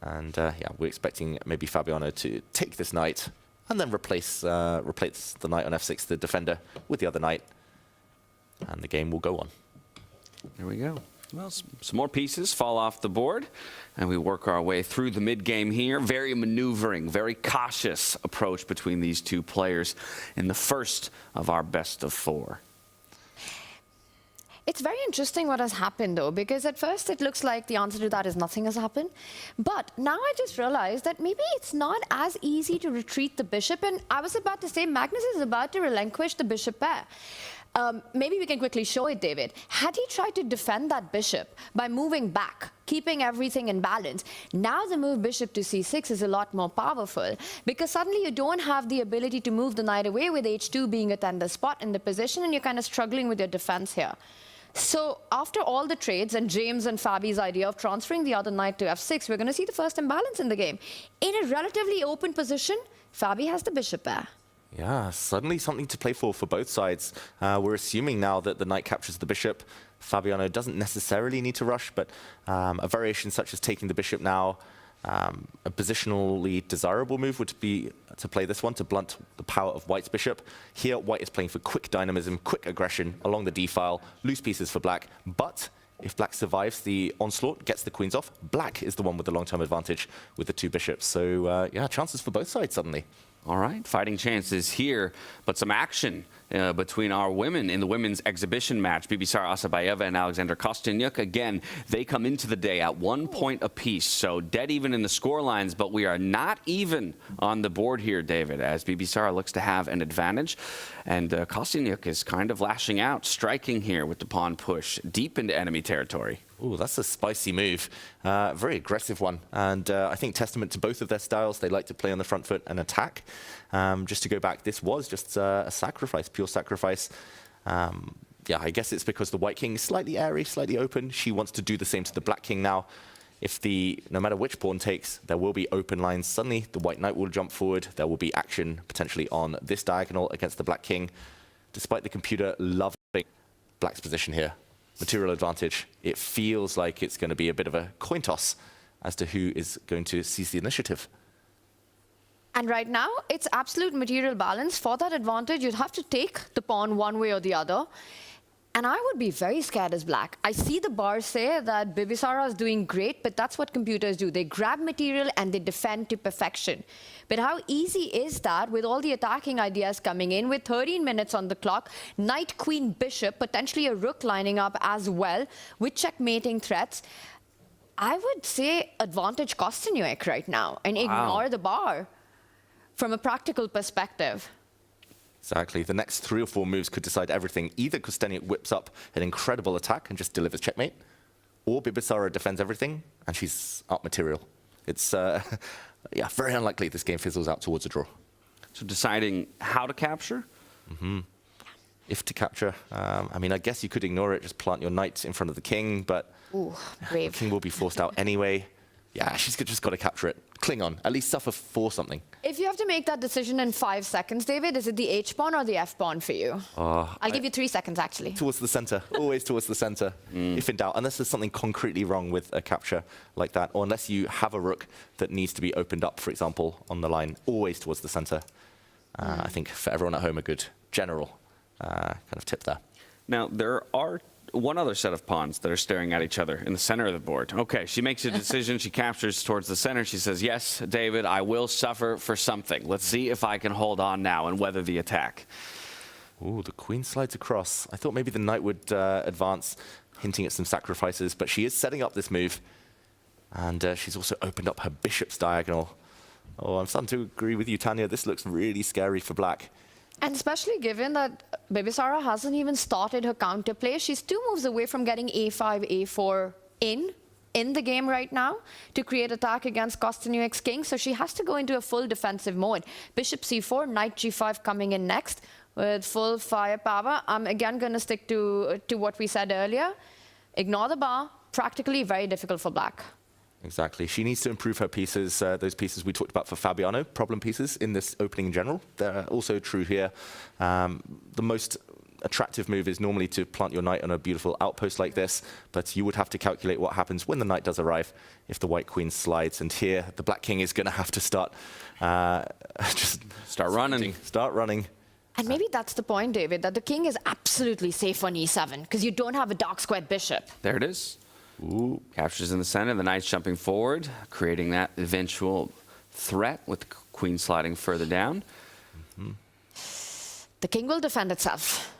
And yeah, we're expecting maybe Fabiano to take this knight and then replace the knight on f6, the defender, with the other knight. And the game will go on. There we go. Well, some more pieces fall off the board, and we work our way through the mid-game here. Very maneuvering, very cautious approach between these two players in the first of our best of four. It's very interesting what has happened, though, because at first it looks like the answer to that is nothing has happened. But now I just realized that maybe it's not as easy to retreat the bishop. And I was about to say Magnus is about to relinquish the bishop pair. Maybe we can quickly show it, David. Had he tried to defend that bishop by moving back, keeping everything in balance, now the move bishop to c6 is a lot more powerful, because suddenly you don't have the ability to move the knight away, with h2 being a tender spot in the position, and you're kind of struggling with your defense here. So after all the trades and James and Fabi's idea of transferring the other knight to f6, we're going to see the first imbalance in the game. In a relatively open position, Fabi has the bishop pair. Yeah, suddenly something to play for both sides. We're assuming now that the knight captures the bishop. Fabiano doesn't necessarily need to rush, but a variation such as taking the bishop now, a positionally desirable move would be to play this one to blunt the power of White's bishop. Here, White is playing for quick dynamism, quick aggression along the d-file, loose pieces for Black. But if Black survives the onslaught, gets the queens off, Black is the one with the long-term advantage with the two bishops. So yeah, chances for both sides suddenly. All right, fighting chances here, but some action between our women in the women's exhibition match. Bibisara Asabayeva and Alexander Kostyanyuk. Again, they come into the day at 1 point apiece, so dead even in the score lines, but we are not even on the board here, David, as Bibisara looks to have an advantage. And Kostyanyuk is kind of lashing out, striking here with the pawn push deep into enemy territory. Ooh, that's a spicy move. Very aggressive one. And I think testament to both of their styles. They like to play on the front foot and attack. Just to go back, this was just a sacrifice, pure sacrifice. Yeah, I guess it's because the White King is slightly airy, slightly open. She wants to do the same to the Black King now. If no matter which pawn takes, there will be open lines. Suddenly, the White Knight will jump forward. There will be action potentially on this diagonal against the Black King. Despite the computer loving Black's position here, material advantage, it feels like it's going to be a bit of a coin toss as to who is going to seize the initiative. And right now, it's absolute material balance. For that advantage, you'd have to take the pawn one way or the other. And I would be very scared as Black. I see the bar say that Bibisara is doing great, but that's what computers do. They grab material and they defend to perfection. But how easy is that with all the attacking ideas coming in, with 13 minutes on the clock, knight, queen, bishop, potentially a rook lining up as well, with checkmating threats? I would say advantage Kostyanyuk right now and ignore the bar from a practical perspective. Exactly. The next 3 or 4 moves could decide everything. Either Kostyanyuk whips up an incredible attack and just delivers checkmate, or Bibisara defends everything and she's up material. It's yeah, very unlikely this game fizzles out towards a draw. So deciding how to capture? Mm-hmm. If to capture, I mean, I guess you could ignore it, just plant your knight in front of the king, but the king will be forced out anyway. Yeah, she's just got to capture it. Cling on, at least suffer for something. If you have to make that decision in 5 seconds, David, is it the H-pawn or the F-pawn for you? I'll give you 3 seconds, actually. Towards the center, always towards the center, if in doubt, unless there's something concretely wrong with a capture like that, or unless you have a rook that needs to be opened up, for example, on the line, always towards the center. I think for everyone at home, a good general kind of tip there. Now, there are one other set of pawns that are staring at each other in the center of the board. Okay, she makes a decision. She captures towards the center. She says, yes, David, I will suffer for something. Let's see if I can hold on now and weather the attack. Ooh, the queen slides across. I thought maybe the knight would advance, hinting at some sacrifices, but she is setting up this move. And she's also opened up her bishop's diagonal. Oh, I'm starting to agree with you, Tanya. This looks really scary for Black. And especially given that Bibisara hasn't even started her counterplay. She's 2 moves away from getting a5, a4 in in the game right now to create attack against Kostanjuek's king, so she has to go into a full defensive mode. Bishop c4, knight g5 coming in next with full firepower. I'm again going to stick to what we said earlier. Ignore the bar. Practically very difficult for black. Exactly. She needs to improve her pieces, those pieces we talked about for Fabiano, problem pieces in this opening in general. They're also true here. The most attractive move is normally to plant your knight on a beautiful outpost like this, but you would have to calculate what happens when the knight does arrive if the white queen slides. And here, the black king is going to have to start start running. Start running. And maybe that's the point, David, that the king is absolutely safe on e7 because you don't have a dark squared bishop. There it is. Ooh, captures in the center, the knight's jumping forward, creating that eventual threat with the queen sliding further down. The king will defend itself.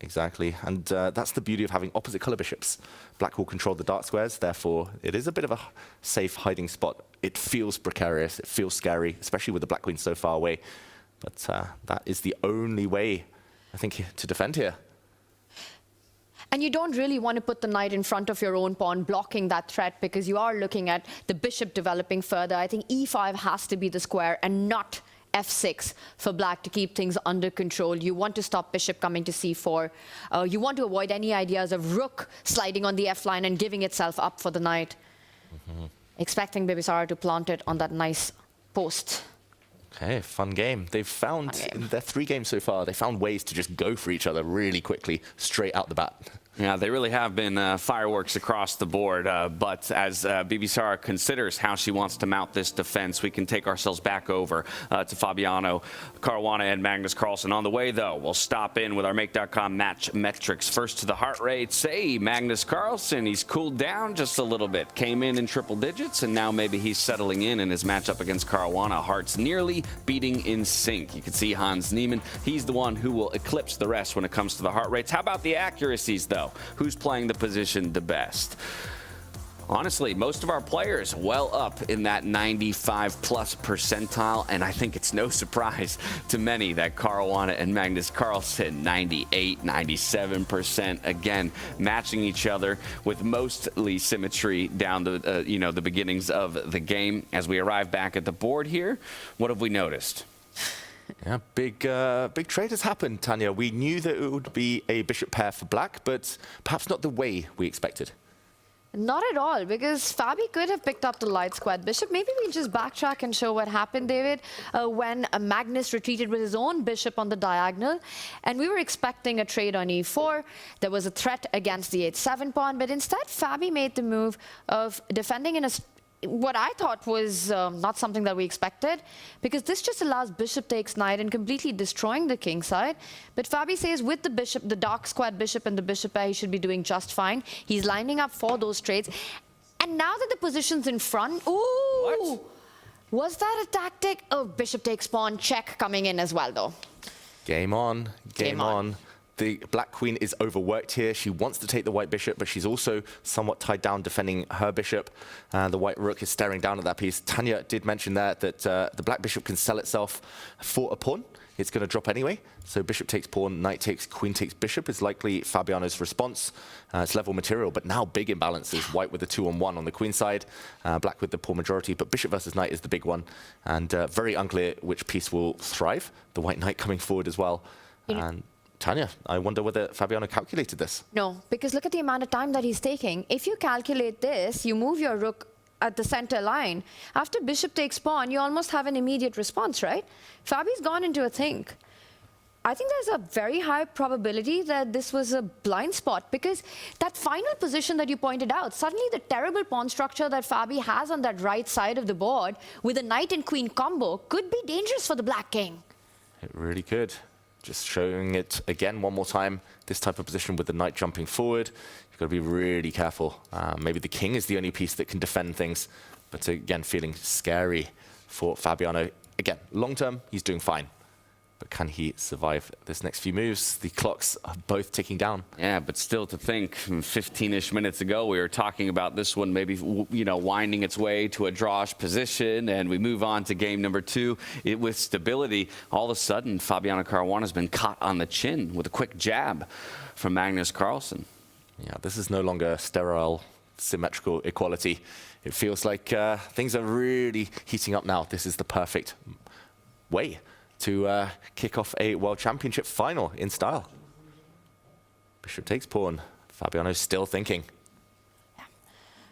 Exactly, and that's the beauty of having opposite color bishops. Black will control the dark squares, therefore it is a bit of a safe hiding spot. It feels precarious, it feels scary, especially with the black queen so far away. But that is the only way, I think, to defend here. And you don't really want to put the knight in front of your own pawn, blocking that threat, because you are looking at the bishop developing further. I think e5 has to be the square and not f6 for black to keep things under control. You want to stop bishop coming to c4. You want to avoid any ideas of rook sliding on the f line and giving itself up for the knight. Expecting Bibisara to plant it on that nice post. Okay, fun game. They've found, in their 3 games so far, they found ways to just go for each other really quickly, straight out the bat. Yeah, they really have been fireworks across the board. But as Bibisara considers how she wants to mount this defense, we can take ourselves back over to Fabiano, Caruana, and Magnus Carlsen. On the way, though, we'll stop in with our Make.com match metrics. First to the heart rate, say Magnus Carlsen. He's cooled down just a little bit. Came in triple digits, and now maybe he's settling in his matchup against Caruana. Hearts nearly beating in sync. You can see Hans Niemann. He's the one who will eclipse the rest when it comes to the heart rates. How about the accuracies, though? Who's playing the position the best? Honestly, most of our players well up in that 95+ percentile, and I think it's no surprise to many that Caruana and Magnus Carlsen 98, 97%, again matching each other with mostly symmetry down the the beginnings of the game. As we arrive back at the board here, what have we noticed? Yeah, big trade has happened, Tanya. We knew that it would be a bishop pair for black, but perhaps not the way we expected. Not at all, because Fabi could have picked up the light squared bishop. Maybe we just backtrack and show what happened, David, when Magnus retreated with his own bishop on the diagonal. And we were expecting a trade on e4. There was a threat against the h7 pawn, but instead Fabi made the move of defending in what I thought was not something that we expected, because this just allows bishop takes knight and completely destroying the king side. But Fabi says with the bishop, the dark squared bishop and the bishop pair, he should be doing just fine. He's lining up for those trades. And now that the position's in front, ooh! What? Was that a tactic? Oh, bishop takes pawn, check coming in as well, though. Game on, game on. The black queen is overworked here. She wants to take the white bishop, but she's also somewhat tied down defending her bishop. The white rook is staring down at that piece. Tanya did mention there that the black bishop can sell itself for a pawn. It's going to drop anyway. So bishop takes pawn, knight takes, queen takes bishop is likely Fabiano's response. It's level material, but now big imbalances. White with the 2-on-1 on the queen side, black with the pawn majority, but bishop versus knight is the big one. And very unclear which piece will thrive. The white knight coming forward as well. And Tanya, I wonder whether Fabiano calculated this. No, because look at the amount of time that he's taking. If you calculate this, you move your rook at the center line. After bishop takes pawn, you almost have an immediate response, right? Fabi's gone into a think. I think there's a very high probability that this was a blind spot, because that final position that you pointed out, suddenly the terrible pawn structure that Fabi has on that right side of the board with a knight and queen combo could be dangerous for the black king. It really could. Just showing it again one more time, this type of position with the knight jumping forward. You've got to be really careful. Maybe the king is the only piece that can defend things, but again, feeling scary for Fabiano. Again, long term, he's doing fine. But can he survive this next few moves? The clocks are both ticking down. Yeah, but still to think, 15-ish minutes ago, we were talking about this one maybe, winding its way to a drawish position, and we move on to game number 2. With stability, all of a sudden, Fabiano Caruana has been caught on the chin with a quick jab from Magnus Carlsen. Yeah, this is no longer sterile symmetrical equality. It feels like things are really heating up now. This is the perfect way to kick off a World Championship final in style. Bishop takes pawn. Fabiano's still thinking.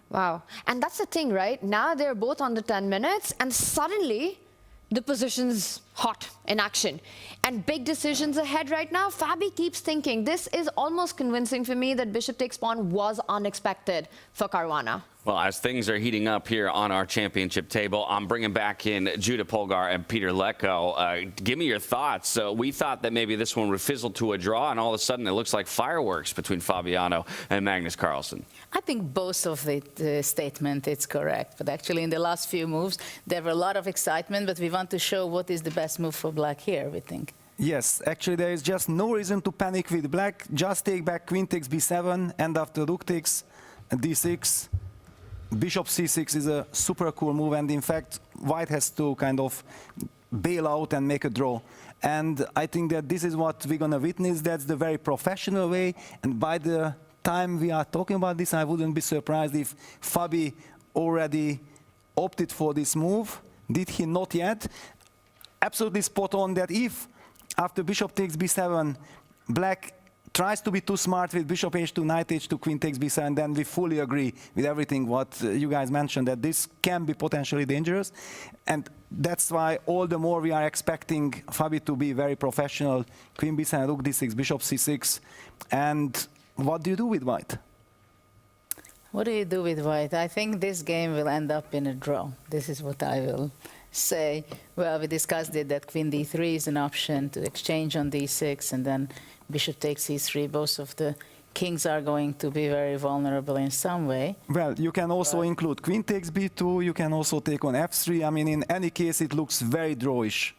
Wow. And that's the thing, right? Now they're both under 10 minutes, and suddenly the position's hot in action. And big decisions ahead right now. Fabi keeps thinking. This is almost convincing for me that bishop takes pawn was unexpected for Caruana. Well, as things are heating up here on our championship table, I'm bringing back in Judah Polgar and Peter Lecko. Give me your thoughts. We thought that maybe this one would fizzle to a draw, and all of a sudden it looks like fireworks between Fabiano and Magnus Carlsen. I think both of the statement is correct. But actually, in the last few moves, there were a lot of excitement, but we want to show what is the best move for black here, we think. Yes, actually there is just no reason to panic with black. Just take back queen takes b7, and after rook takes d6. Bishop c6 is a super cool move, and in fact, white has to kind of bail out and make a draw. And I think that this is what we're going to witness. That's the very professional way. And by the time we are talking about this, I wouldn't be surprised if Fabi already opted for this move. Did he not yet? Absolutely spot on that if, after bishop takes b7, black tries to be too smart with bishop h2, knight h2, queen takes b7, then we fully agree with everything what you guys mentioned, that this can be potentially dangerous. And that's why all the more we are expecting Fabi to be very professional. Queen b7, rook d6, bishop c6. And what do you do with white? What do you do with white? I think this game will end up in a draw. This is what I will say. Well, we discussed it, that queen d3 is an option to exchange on d6, and then bishop takes e3. Both of the kings are going to be very vulnerable in some way. Well, you can also include queen takes b2. You can also take on f3. I mean, in any case, it looks very drawish.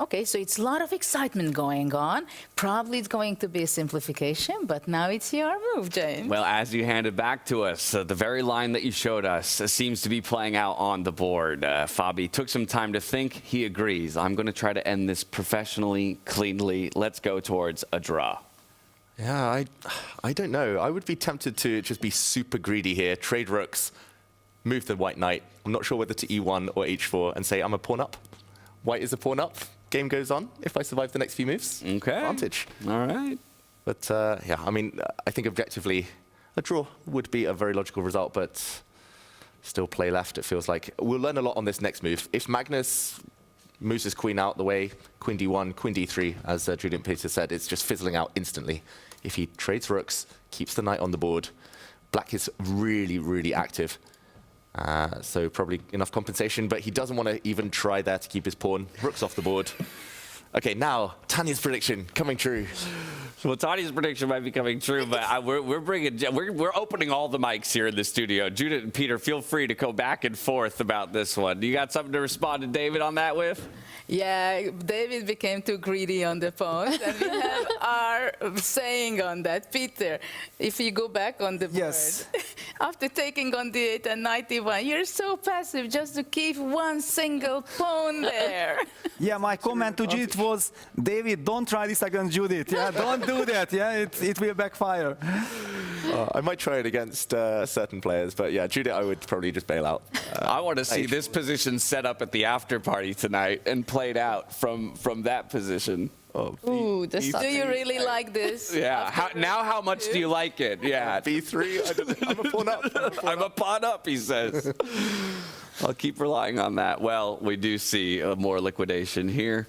Okay, so it's a lot of excitement going on. Probably it's going to be a simplification, but now it's your move, James. Well, as you hand it back to us, the very line that you showed us seems to be playing out on the board. Fabi took some time to think. He agrees. I'm going to try to end this professionally, cleanly. Let's go towards a draw. Yeah, I don't know. I would be tempted to just be super greedy here, trade rooks, move the white knight. I'm not sure whether to e1 or h4 and say I'm a pawn up. White is a pawn up. Game goes on. If I survive the next few moves, okay, advantage. All right. But yeah, I mean, I think objectively, a draw would be a very logical result, but still play left, it feels like. We'll learn a lot on this next move. If Magnus moves his queen out the way, queen d1, queen d3, as Julian Peter said, it's just fizzling out instantly. If he trades rooks, keeps the knight on the board, black is really, really active. So probably enough compensation, but he doesn't want to even try there to keep his pawn. Rook's off the board. Okay, now Tanya's prediction coming true. Well, Tanya's prediction might be coming true, but we're opening all the mics here in the studio. Judith and Peter, feel free to go back and forth about this one. You got something to respond to David on that with? Yeah, David became too greedy on the pawn, and we have our saying on that. Peter, if you go back on the board, after taking on d8 and knight e1, you're so passive just to keep one single pawn there. Yeah, my comment to Judith was, David, don't try this against Judith. Yeah, don't do that. Yeah, it will backfire. I might try it against certain players, but yeah, Judith, I would probably just bail out. I want to see this position set up at the after party tonight and played out from that position. Ooh, do you really like this? Yeah. How much do you like it? Yeah. B3. I'm a pawn up. I'm a pawn up, he says. I'll keep relying on that. Well, we do see more liquidation here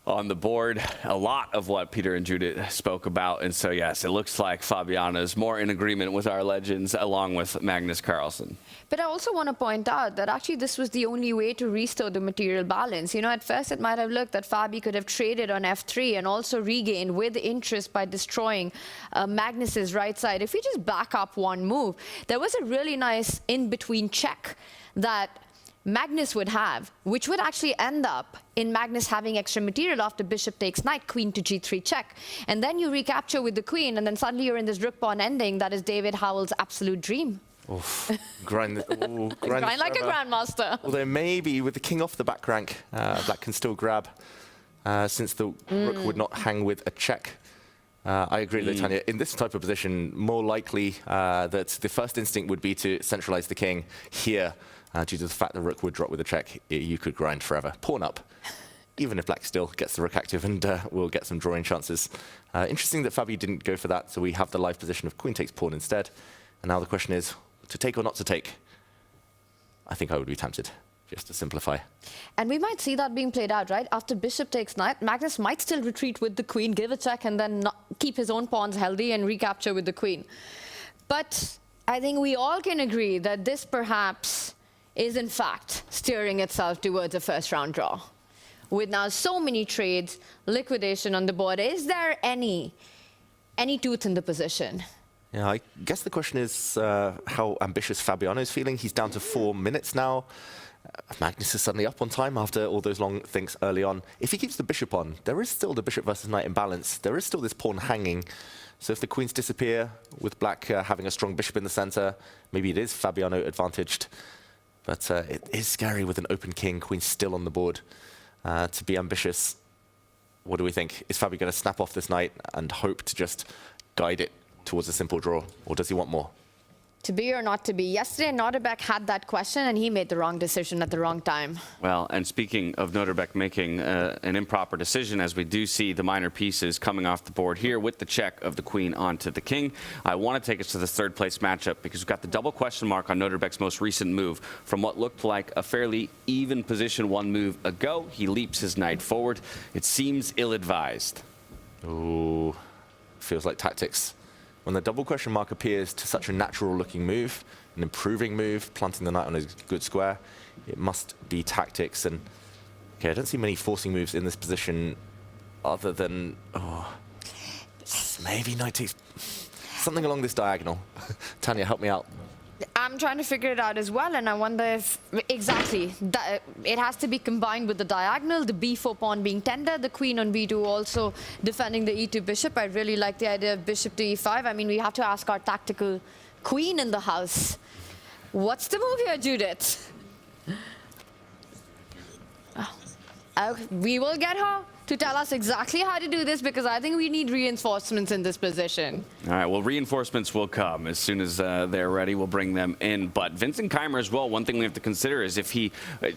on the board. A lot of what Peter and Judith spoke about. And so, yes, it looks like Fabiano is more in agreement with our legends along with Magnus Carlsen. But I also want to point out that actually this was the only way to restore the material balance. You know, at first it might have looked that Fabi could have traded on f3 and also regained with interest by destroying Magnus's right side. If we just back up one move, there was a really nice in-between check that Magnus would have, which would actually end up in Magnus having extra material after bishop takes knight, queen to g3 check. And then you recapture with the queen, and then suddenly you're in this rook pawn ending that is David Howell's absolute dream. Oof. Grind like a grandmaster. Although maybe with the king off the back rank, black can still grab, since the rook would not hang with a check. I agree with Tanya. In this type of position, more likely that the first instinct would be to centralize the king here. Due to the fact the rook would drop with a check, you could grind forever. Pawn up, even if black still gets the rook active and we'll get some drawing chances. Interesting that Fabi didn't go for that, so we have the live position of queen takes pawn instead. And now the question is, to take or not to take? I think I would be tempted, just to simplify. And we might see that being played out, right? After bishop takes knight, Magnus might still retreat with the queen, give a check, and then keep his own pawns healthy and recapture with the queen. But I think we all can agree that this perhaps is in fact steering itself towards a first round draw. With now so many trades, liquidation on the board, is there any tooth in the position? Yeah, I guess the question is how ambitious Fabiano is feeling. He's down to 4 minutes now. Magnus is suddenly up on time after all those long thinks early on. If he keeps the bishop on, there is still the bishop versus knight imbalance. There is still this pawn hanging. So if the queens disappear, with black having a strong bishop in the center, maybe it is Fabiano advantaged. But it is scary with an open king, queen still on the board. To be ambitious, what do we think? Is Fabi going to snap off this knight and hope to just guide it towards a simple draw, or does he want more? To be or not to be? Yesterday, Norbert had that question, and he made the wrong decision at the wrong time. Well, and speaking of Norbert making an improper decision, as we do see the minor pieces coming off the board here with the check of the queen onto the king, I want to take us to the third place matchup because we've got the double question mark on Norbert's most recent move. From what looked like a fairly even position one move ago, he leaps his knight forward. It seems ill-advised. Ooh, feels like tactics. When the double question mark appears to such a natural-looking move, an improving move, planting the knight on a good square, it must be tactics. And okay, I don't see many forcing moves in this position other than maybe knight takes something along this diagonal. Tanya, help me out. I'm trying to figure it out as well, and I wonder if exactly it has to be combined with the diagonal, the b4 pawn being tender, the queen on b2 also defending the e2 bishop. I really like the idea of bishop to e5. I mean, we have to ask our tactical queen in the house. What's the move here, Judith? We will get her to tell us exactly how to do this, because I think we need reinforcements in this position. All right, well, reinforcements will come. As soon as they're ready, we'll bring them in. But Vincent Keimer as well, one thing we have to consider is if he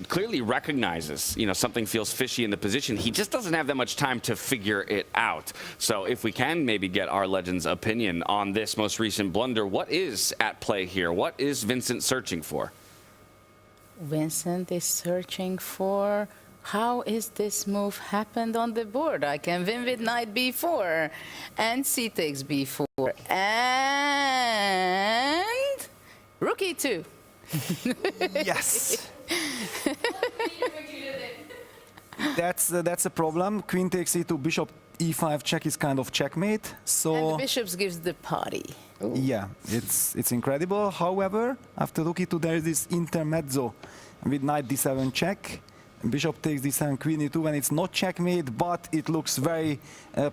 clearly recognizes, something feels fishy in the position, he just doesn't have that much time to figure it out. So if we can maybe get our legend's opinion on this most recent blunder, what is at play here? What is Vincent searching for? Vincent is searching for... how is this move happened on the board? I can win with knight b4 and c takes b4 and rook e2. Yes. That's a problem. Queen takes e2, bishop e5 check is kind of checkmate. So and the bishops gives the party. Ooh. Yeah, it's incredible. However, after rook e2 there is this intermezzo with knight d7 check. Bishop takes d7, queen e2, and it's not checkmate, but it looks very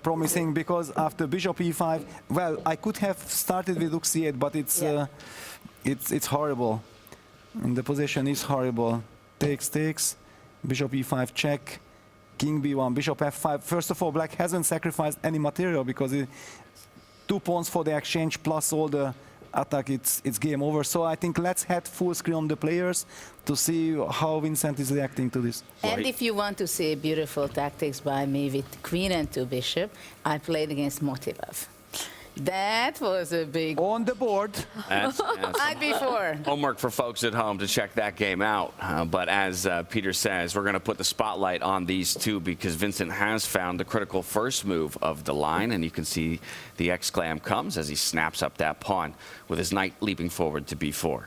promising, because after bishop e5, well, I could have started with rook c8, but it's horrible. And the position is horrible. Takes, bishop e5 check, king b1, bishop f5. First of all, black hasn't sacrificed any material, because 2 pawns for the exchange plus all the attack, it's game over. So I think let's head full screen on the players to see how Vincent is reacting to this. And if you want to see beautiful tactics by me with queen and 2 bishop, I played against Motilov. That was a big... on the board. That's night before. Homework for folks at home to check that game out. But as Peter says, we're going to put the spotlight on these two, because Vincent has found the critical first move of the line. And you can see the exclam comes as he snaps up that pawn with his knight leaping forward to b4.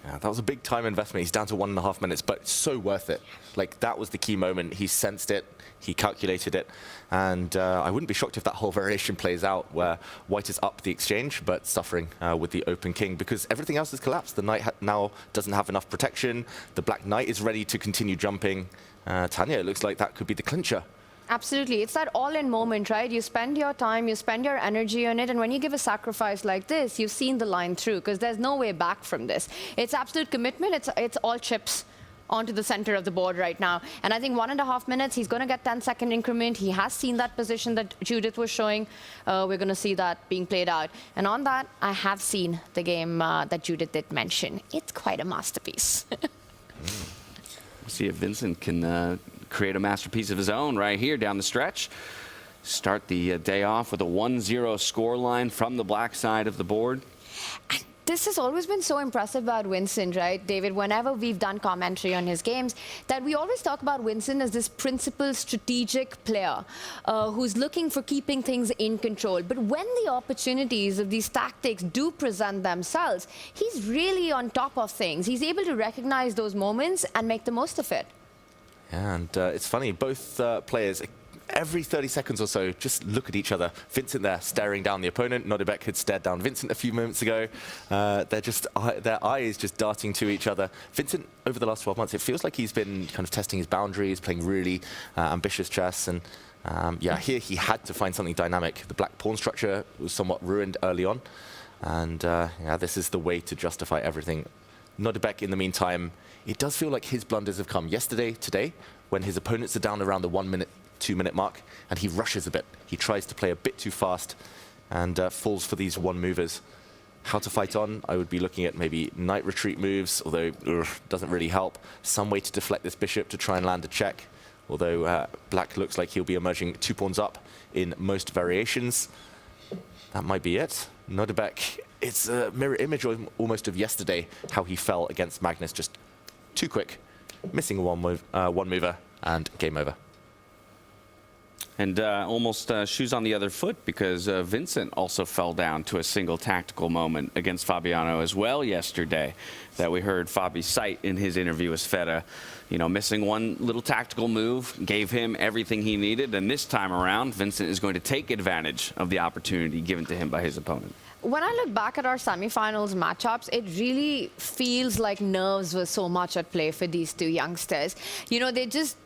Yeah, that was a big time investment. He's down to 1.5 minutes, but it's so worth it. Like, that was the key moment. He sensed it. He calculated it, and I wouldn't be shocked if that whole variation plays out, where white is up the exchange, but suffering with the open king, because everything else has collapsed. The knight now doesn't have enough protection. The black knight is ready to continue jumping. Tanya, it looks like that could be the clincher. Absolutely. It's that all-in moment, right? You spend your time, you spend your energy on it, and when you give a sacrifice like this, you've seen the line through, because there's no way back from this. It's absolute commitment. It's all chips onto the center of the board right now. And I think 1.5 minutes, he's going to get 10-second increment. He has seen that position that Judith was showing. We're going to see that being played out. And on that, I have seen the game that Judith did mention. It's quite a masterpiece. We'll see if Vincent can create a masterpiece of his own right here down the stretch. Start the day off with a 1-0 score line from the black side of the board. This has always been so impressive about Vincent, right, David? Whenever we've done commentary on his games, that we always talk about Vincent as this principled, strategic player who's looking for keeping things in control. But when the opportunities of these tactics do present themselves, he's really on top of things. He's able to recognize those moments and make the most of it. Yeah, and it's funny, both players, every 30 seconds or so, just look at each other. Vincent there staring down the opponent. Nodebek had stared down Vincent a few moments ago. They're just, their eyes just darting to each other. Vincent, over the last 12 months, it feels like he's been kind of testing his boundaries, playing really ambitious chess. And yeah, here he had to find something dynamic. The black pawn structure was somewhat ruined early on. And yeah, this is the way to justify everything. Nodebek, in the meantime, it does feel like his blunders have come yesterday, today, when his opponents are down around the 1 minute, 2 minute mark, and he rushes a bit. He tries to play a bit too fast and falls for these one movers. How to fight on? I would be looking at maybe knight retreat moves, although doesn't really help. Some way to deflect this bishop to try and land a check, although black looks like he'll be emerging 2 pawns up in most variations. That might be it. Nodebek, it's a mirror image almost of yesterday, how he fell against Magnus, just too quick, missing a one mover, and game over. And almost shoes on the other foot, because Vincent also fell down to a single tactical moment against Fabiano as well yesterday, that we heard Fabi cite in his interview with FIDE. You know, missing one little tactical move gave him everything he needed, and this time around, Vincent is going to take advantage of the opportunity given to him by his opponent. When I look back at our semifinals matchups, it really feels like nerves were so much at play for these two youngsters. You know, they just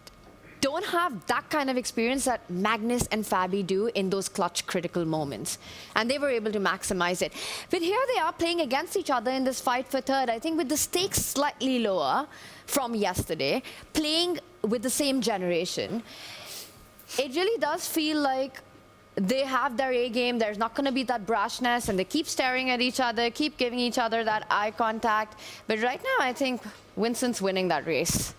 don't have that kind of experience that Magnus and Fabi do in those clutch critical moments. And they were able to maximize it. But here they are playing against each other in this fight for third, I think with the stakes slightly lower from yesterday, playing with the same generation. It really does feel like they have their A game. There's not going to be that brashness, and they keep staring at each other, keep giving each other that eye contact. But right now, I think Vincent's winning that race.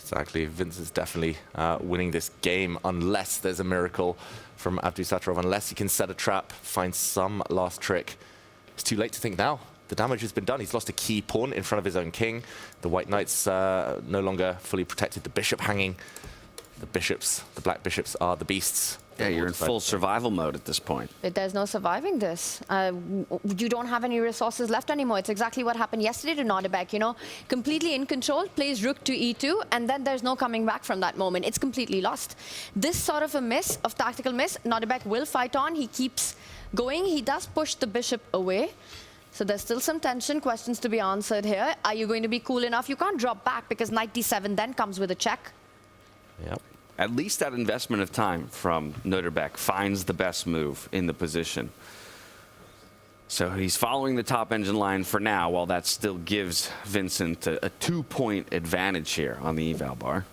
Exactly. Vincent's definitely winning this game, unless there's a miracle from Abdusattorov, unless he can set a trap, find some last trick. It's too late to think now. The damage has been done. He's lost a key pawn in front of his own king. The white knights no longer fully protected. The bishop hanging. The bishops, the black bishops, are the beasts. Yeah, you're in full survival mode at this point. But there's no surviving this. You don't have any resources left anymore. It's exactly what happened yesterday to Nodebek, you know. Completely in control, plays rook to e2, and then there's no coming back from that moment. It's completely lost. This sort of a miss, of tactical miss, Nodebek will fight on. He keeps going. He does push the bishop away. So there's still some tension, questions to be answered here. Are you going to be cool enough? You can't drop back because knight d7 then comes with a check. Yep. At least that investment of time from Nodebek finds the best move in the position. So he's following the top engine line for now, while that still gives Vincent a 2-point advantage here on the eval bar.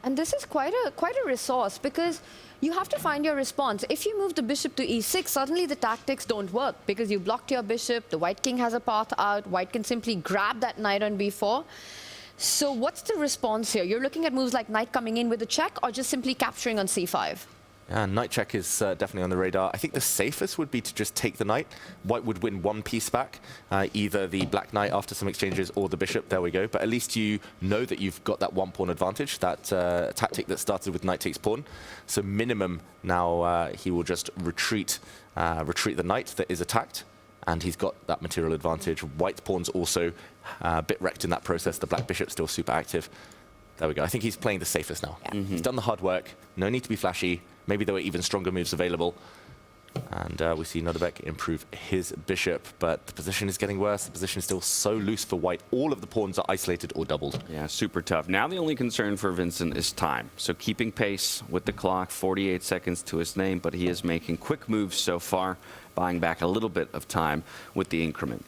And this is quite a resource, because you have to find your response. If you move the bishop to e6, suddenly the tactics don't work because you blocked your bishop, the white king has a path out, white can simply grab that knight on b4. So what's the response here? You're looking at moves like knight coming in with a check, or just simply capturing on c5? Yeah, knight check is definitely on the radar. I think the safest would be to just take the knight. White would win one piece back, either the black knight after some exchanges or the bishop. There we go. But at least you know that you've got that one pawn advantage, that tactic that started with knight takes pawn. So minimum now he will just retreat the knight that is attacked. And he's got that material advantage. White pawn's also a bit wrecked in that process. The black bishop's still super active. There we go. I think he's playing the safest now. Yeah. He's done the hard work. No need to be flashy. Maybe there were even stronger moves available. And we see Nodebek improve his bishop. But the position is getting worse. The position is still so loose for white. All of the pawns are isolated or doubled. Yeah, super tough. Now the only concern for Vincent is time. So keeping pace with the clock, 48 seconds to his name. But he is making quick moves so far, buying back a little bit of time with the increment.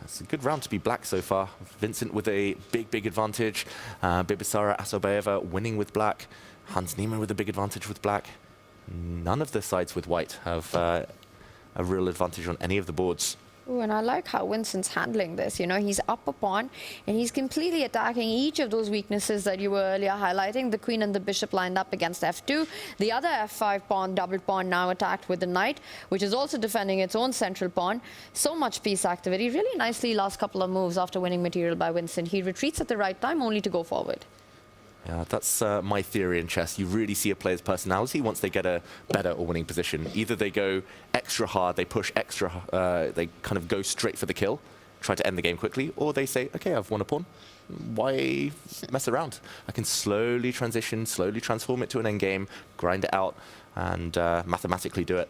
It's a good round to be black so far. Vincent with a big advantage. Bibisara Asobayeva winning with black. Hans Niemann with a big advantage with black. None of the sides with white have a real advantage on any of the boards. Ooh, and I like how Vincent's handling this. You know, he's up a pawn and he's completely attacking each of those weaknesses that you were earlier highlighting. The queen and the bishop lined up against f2. The other f5 pawn, double pawn, now attacked with the knight, which is also defending its own central pawn. So much piece activity. Really nicely last couple of moves after winning material by Vincent. He retreats at the right time only to go forward. Yeah, that's my theory in chess. You really see a player's personality once they get a better or winning position. Either they go extra hard, they push extra, they kind of go straight for the kill, try to end the game quickly, or they say, okay, I've won a pawn. Why mess around? I can slowly transition, slowly transform it to an endgame, grind it out, and mathematically do it.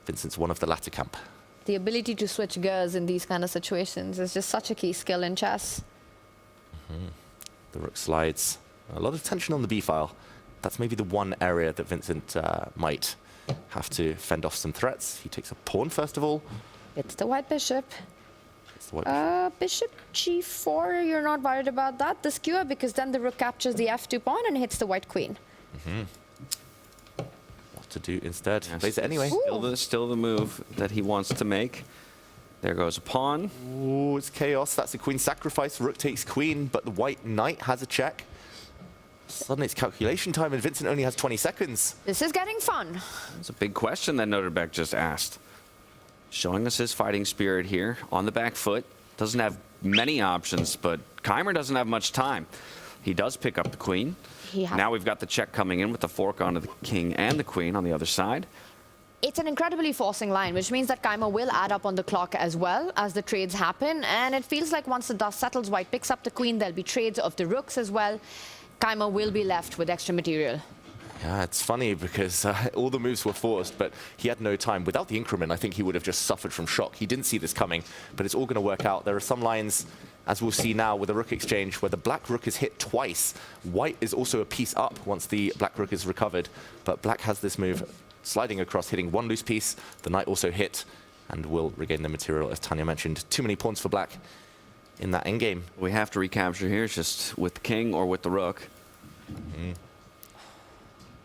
Vincent's one of the latter camp. The ability to switch gears in these kind of situations is just such a key skill in chess. The rook slides. A lot of tension on the b-file. That's maybe the one area that Vincent might have to fend off some threats. He takes a pawn first of all. It's the white bishop. It's the white bishop g4, you're not worried about that. The skewer, because then the rook captures the f2 pawn and hits the white queen. What to do instead? Plays it anyway. Still the move that he wants to make. There goes a pawn. Ooh, it's chaos. That's a queen sacrifice. Rook takes queen, but the white knight has a check. Suddenly it's calculation time and Vincent only has 20 seconds. This is getting fun. It's a big question that Noterbeck just asked. Showing us his fighting spirit here on the back foot. Doesn't have many options, but Keimer doesn't have much time. He does pick up the queen. Now we've got the check coming in with the fork onto the king and the queen on the other side. It's an incredibly forcing line, which means that Keimer will add up on the clock as well as the trades happen. And it feels like once the dust settles, white picks up the queen. There'll be trades of the rooks as well. Keimer will be left with extra material. Yeah, it's funny because all the moves were forced, but he had no time. Without the increment, I think he would have just suffered from shock. He didn't see this coming, but it's all going to work out. There are some lines, as we'll see now with the rook exchange, where the black rook is hit twice. White is also a piece up once the black rook is recovered, but black has this move sliding across, hitting one loose piece. The knight also hit and will regain the material, as Tanya mentioned. Too many pawns for black in that endgame. We have to recapture here. It's just with the king or with the rook.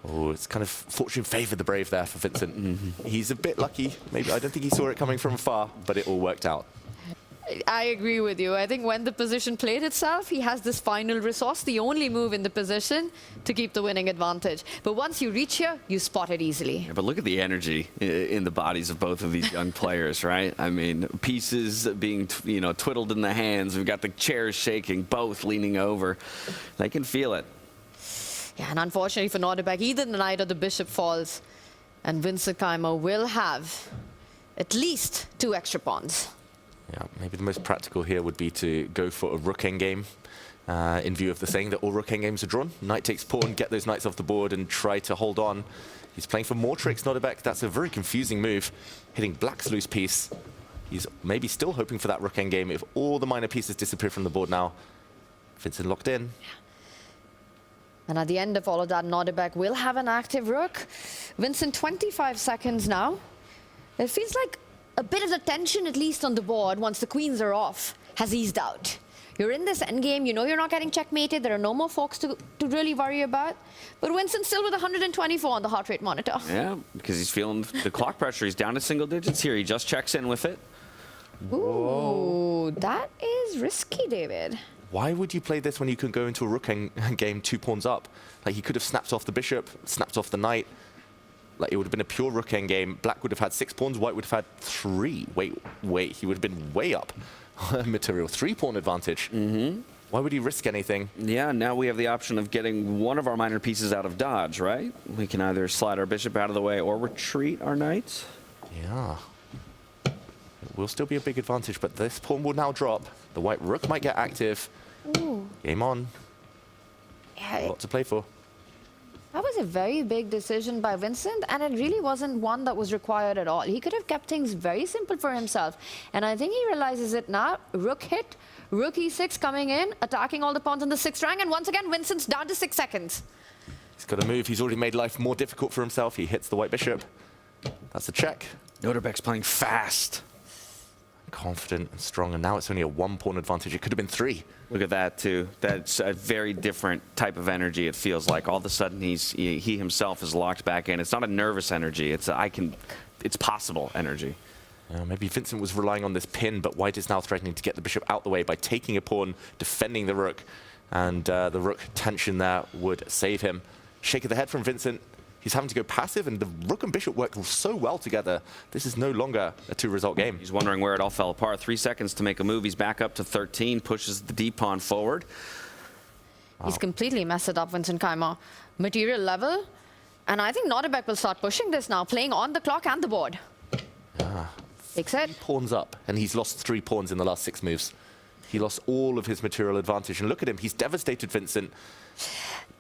Oh, it's kind of fortune favored the brave there for Vincent. He's a bit lucky. Maybe I don't think he saw it coming from afar, but it all worked out. I agree with you. I think when the position played itself, he has this final resource, the only move in the position to keep the winning advantage. But once you reach here, you spot it easily. Yeah, but look at the energy in the bodies of both of these young players, right? I mean, pieces being, twiddled in the hands. We've got the chairs shaking, both leaning over. They can feel it. Yeah, and unfortunately for Noterbeck, either the knight or the bishop falls, and Vincent Keimer will have at least 2 extra pawns. Yeah, maybe the most practical here would be to go for a rook endgame in view of the saying that all rook endgames are drawn. Knight takes pawn, get those knights off the board and try to hold on. He's playing for more tricks, Noterbeck. That's a very confusing move, hitting black's loose piece. He's maybe still hoping for that rook endgame. If all the minor pieces disappear from the board now, Vincent locked in. And at the end of all of that, Noterbeck will have an active rook. Vincent, 25 seconds now. It feels like a bit of the tension, at least on the board, once the queens are off, has eased out. You're in this endgame, you know you're not getting checkmated, there are no more forks to really worry about. But Vincent's still with 124 on the heart rate monitor. Yeah, because he's feeling the clock pressure. He's down to single digits here. He just checks in with it. Ooh, that is risky, David. Why would you play this when you can go into a rook game 2 pawns up? Like, he could have snapped off the bishop, snapped off the knight. Like, it would have been a pure rook endgame. Black would have had 6 pawns, white would have had 3. Wait, he would have been way up. Material 3 pawn advantage. Why would he risk anything? Yeah, now we have the option of getting one of our minor pieces out of dodge, right? We can either slide our bishop out of the way or retreat our knights. Yeah. It will still be a big advantage, but this pawn will now drop. The white rook might get active. Ooh. Game on. Yeah, a lot to play for. That was a very big decision by Vincent, and it really wasn't one that was required at all. He could have kept things very simple for himself, and I think he realizes it now. Rook hit, rook e6 coming in, attacking all the pawns in the 6th rank, and once again, Vincent's down to 6 seconds. He's got to move. He's already made life more difficult for himself. He hits the white bishop. That's a check. Noterbeck's playing fast. confident and strong, and now it's only a 1-pawn advantage. It could have been 3. Look at that too. That's a very different type of energy. It feels like all of a sudden he himself is locked back in. It's not a nervous energy. It's it's possible energy. Maybe Vincent was relying on this pin, but white is now threatening to get the bishop out the way by taking a pawn, defending the rook, and the rook tension there would save him. Shake of the head from Vincent. He's having to go passive, and the rook and bishop work so well together. This is no longer a 2-result game. He's wondering where it all fell apart. 3 seconds to make a move. He's back up to 13, pushes the d-pawn forward. He's completely messed it up, Vincent Keimer. Material level, and I think Nordebek will start pushing this now, playing on the clock and the board. Takes it. Pawns up, and he's lost 3 pawns in the last 6 moves. He lost all of his material advantage, and look at him, he's devastated Vincent.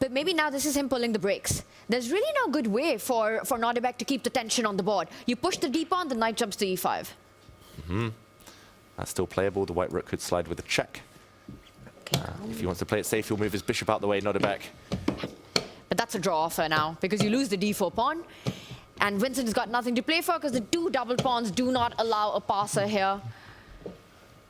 But maybe now this is him pulling the brakes. There's really no good way for Nordebek to keep the tension on the board. You push the d-pawn, the knight jumps to e5. That's still playable. The white rook could slide with a check. If he wants to play it safe, he'll move his bishop out the way, Nordebek. But that's a draw offer now, because you lose the d4 pawn. And Vincent has got nothing to play for, because the 2 double pawns do not allow a passer here.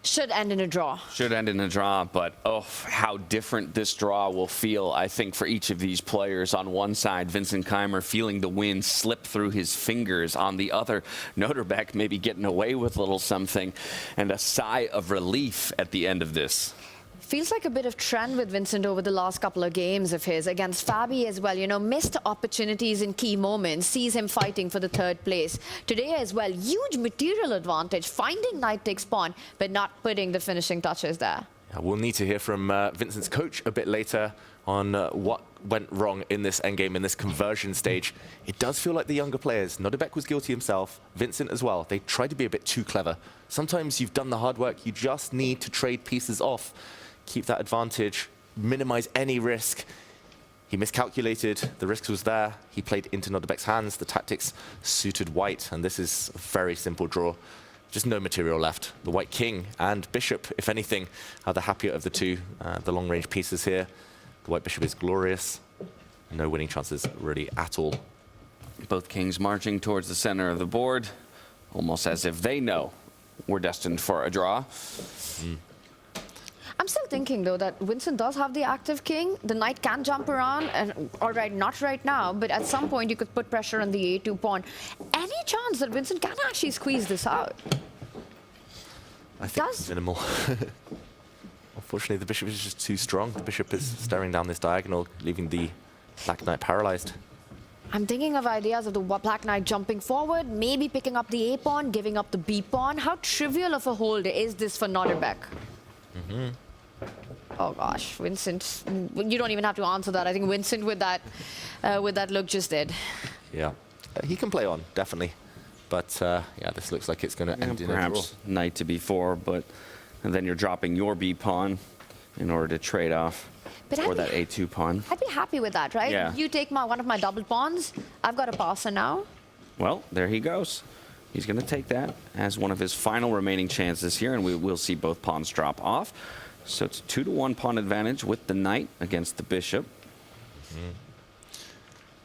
Should end in a draw. Should end in a draw, but oh, how different this draw will feel, I think, for each of these players. On one side, Vincent Keimer feeling the wind slip through his fingers. On the other, Nordebek maybe getting away with a little something, and a sigh of relief at the end of this. Feels like a bit of trend with Vincent over the last couple of games of his against Fabi as well. You know, missed opportunities in key moments, sees him fighting for the 3rd place. Today as well, huge material advantage, finding knight takes pawn, but not putting the finishing touches there. Yeah, we'll need to hear from Vincent's coach a bit later on what went wrong in this endgame, in this conversion stage. It does feel like the younger players, Nordebek was guilty himself, Vincent as well, they tried to be a bit too clever. Sometimes you've done the hard work, you just need to trade pieces off. Keep that advantage, minimize any risk. He miscalculated, the risk was there. He played into Nordebek's hands, the tactics suited white, and this is a very simple draw. Just no material left. The white king and bishop, if anything, are the happier of the 2. The long-range pieces here. The white bishop is glorious. No winning chances really at all. Both kings marching towards the center of the board, almost as if they know we're destined for a draw. I'm still thinking, though, that Vincent does have the active king. The knight can jump around, and all right, not right now, but at some point you could put pressure on the a2 pawn. Any chance that Vincent can actually squeeze this out? I think it's minimal. Unfortunately, the bishop is just too strong. The bishop is staring down this diagonal, leaving the black knight paralyzed. I'm thinking of ideas of the black knight jumping forward, maybe picking up the a pawn, giving up the b pawn. How trivial of a hold is this for Nordebek? Oh gosh, Vincent, you don't even have to answer that. I think Vincent with that look just did. Yeah, he can play on, definitely. But yeah, this looks like it's going to end in a draw. Perhaps knight to b4, and then you're dropping your b pawn in order to trade off for that a2 pawn. I'd be happy with that, right? Yeah. You take one of my double pawns, I've got a passer now. Well, there he goes. He's going to take that as one of his final remaining chances here, and we will see both pawns drop off. So it's a 2-to-1 pawn advantage with the knight against the bishop.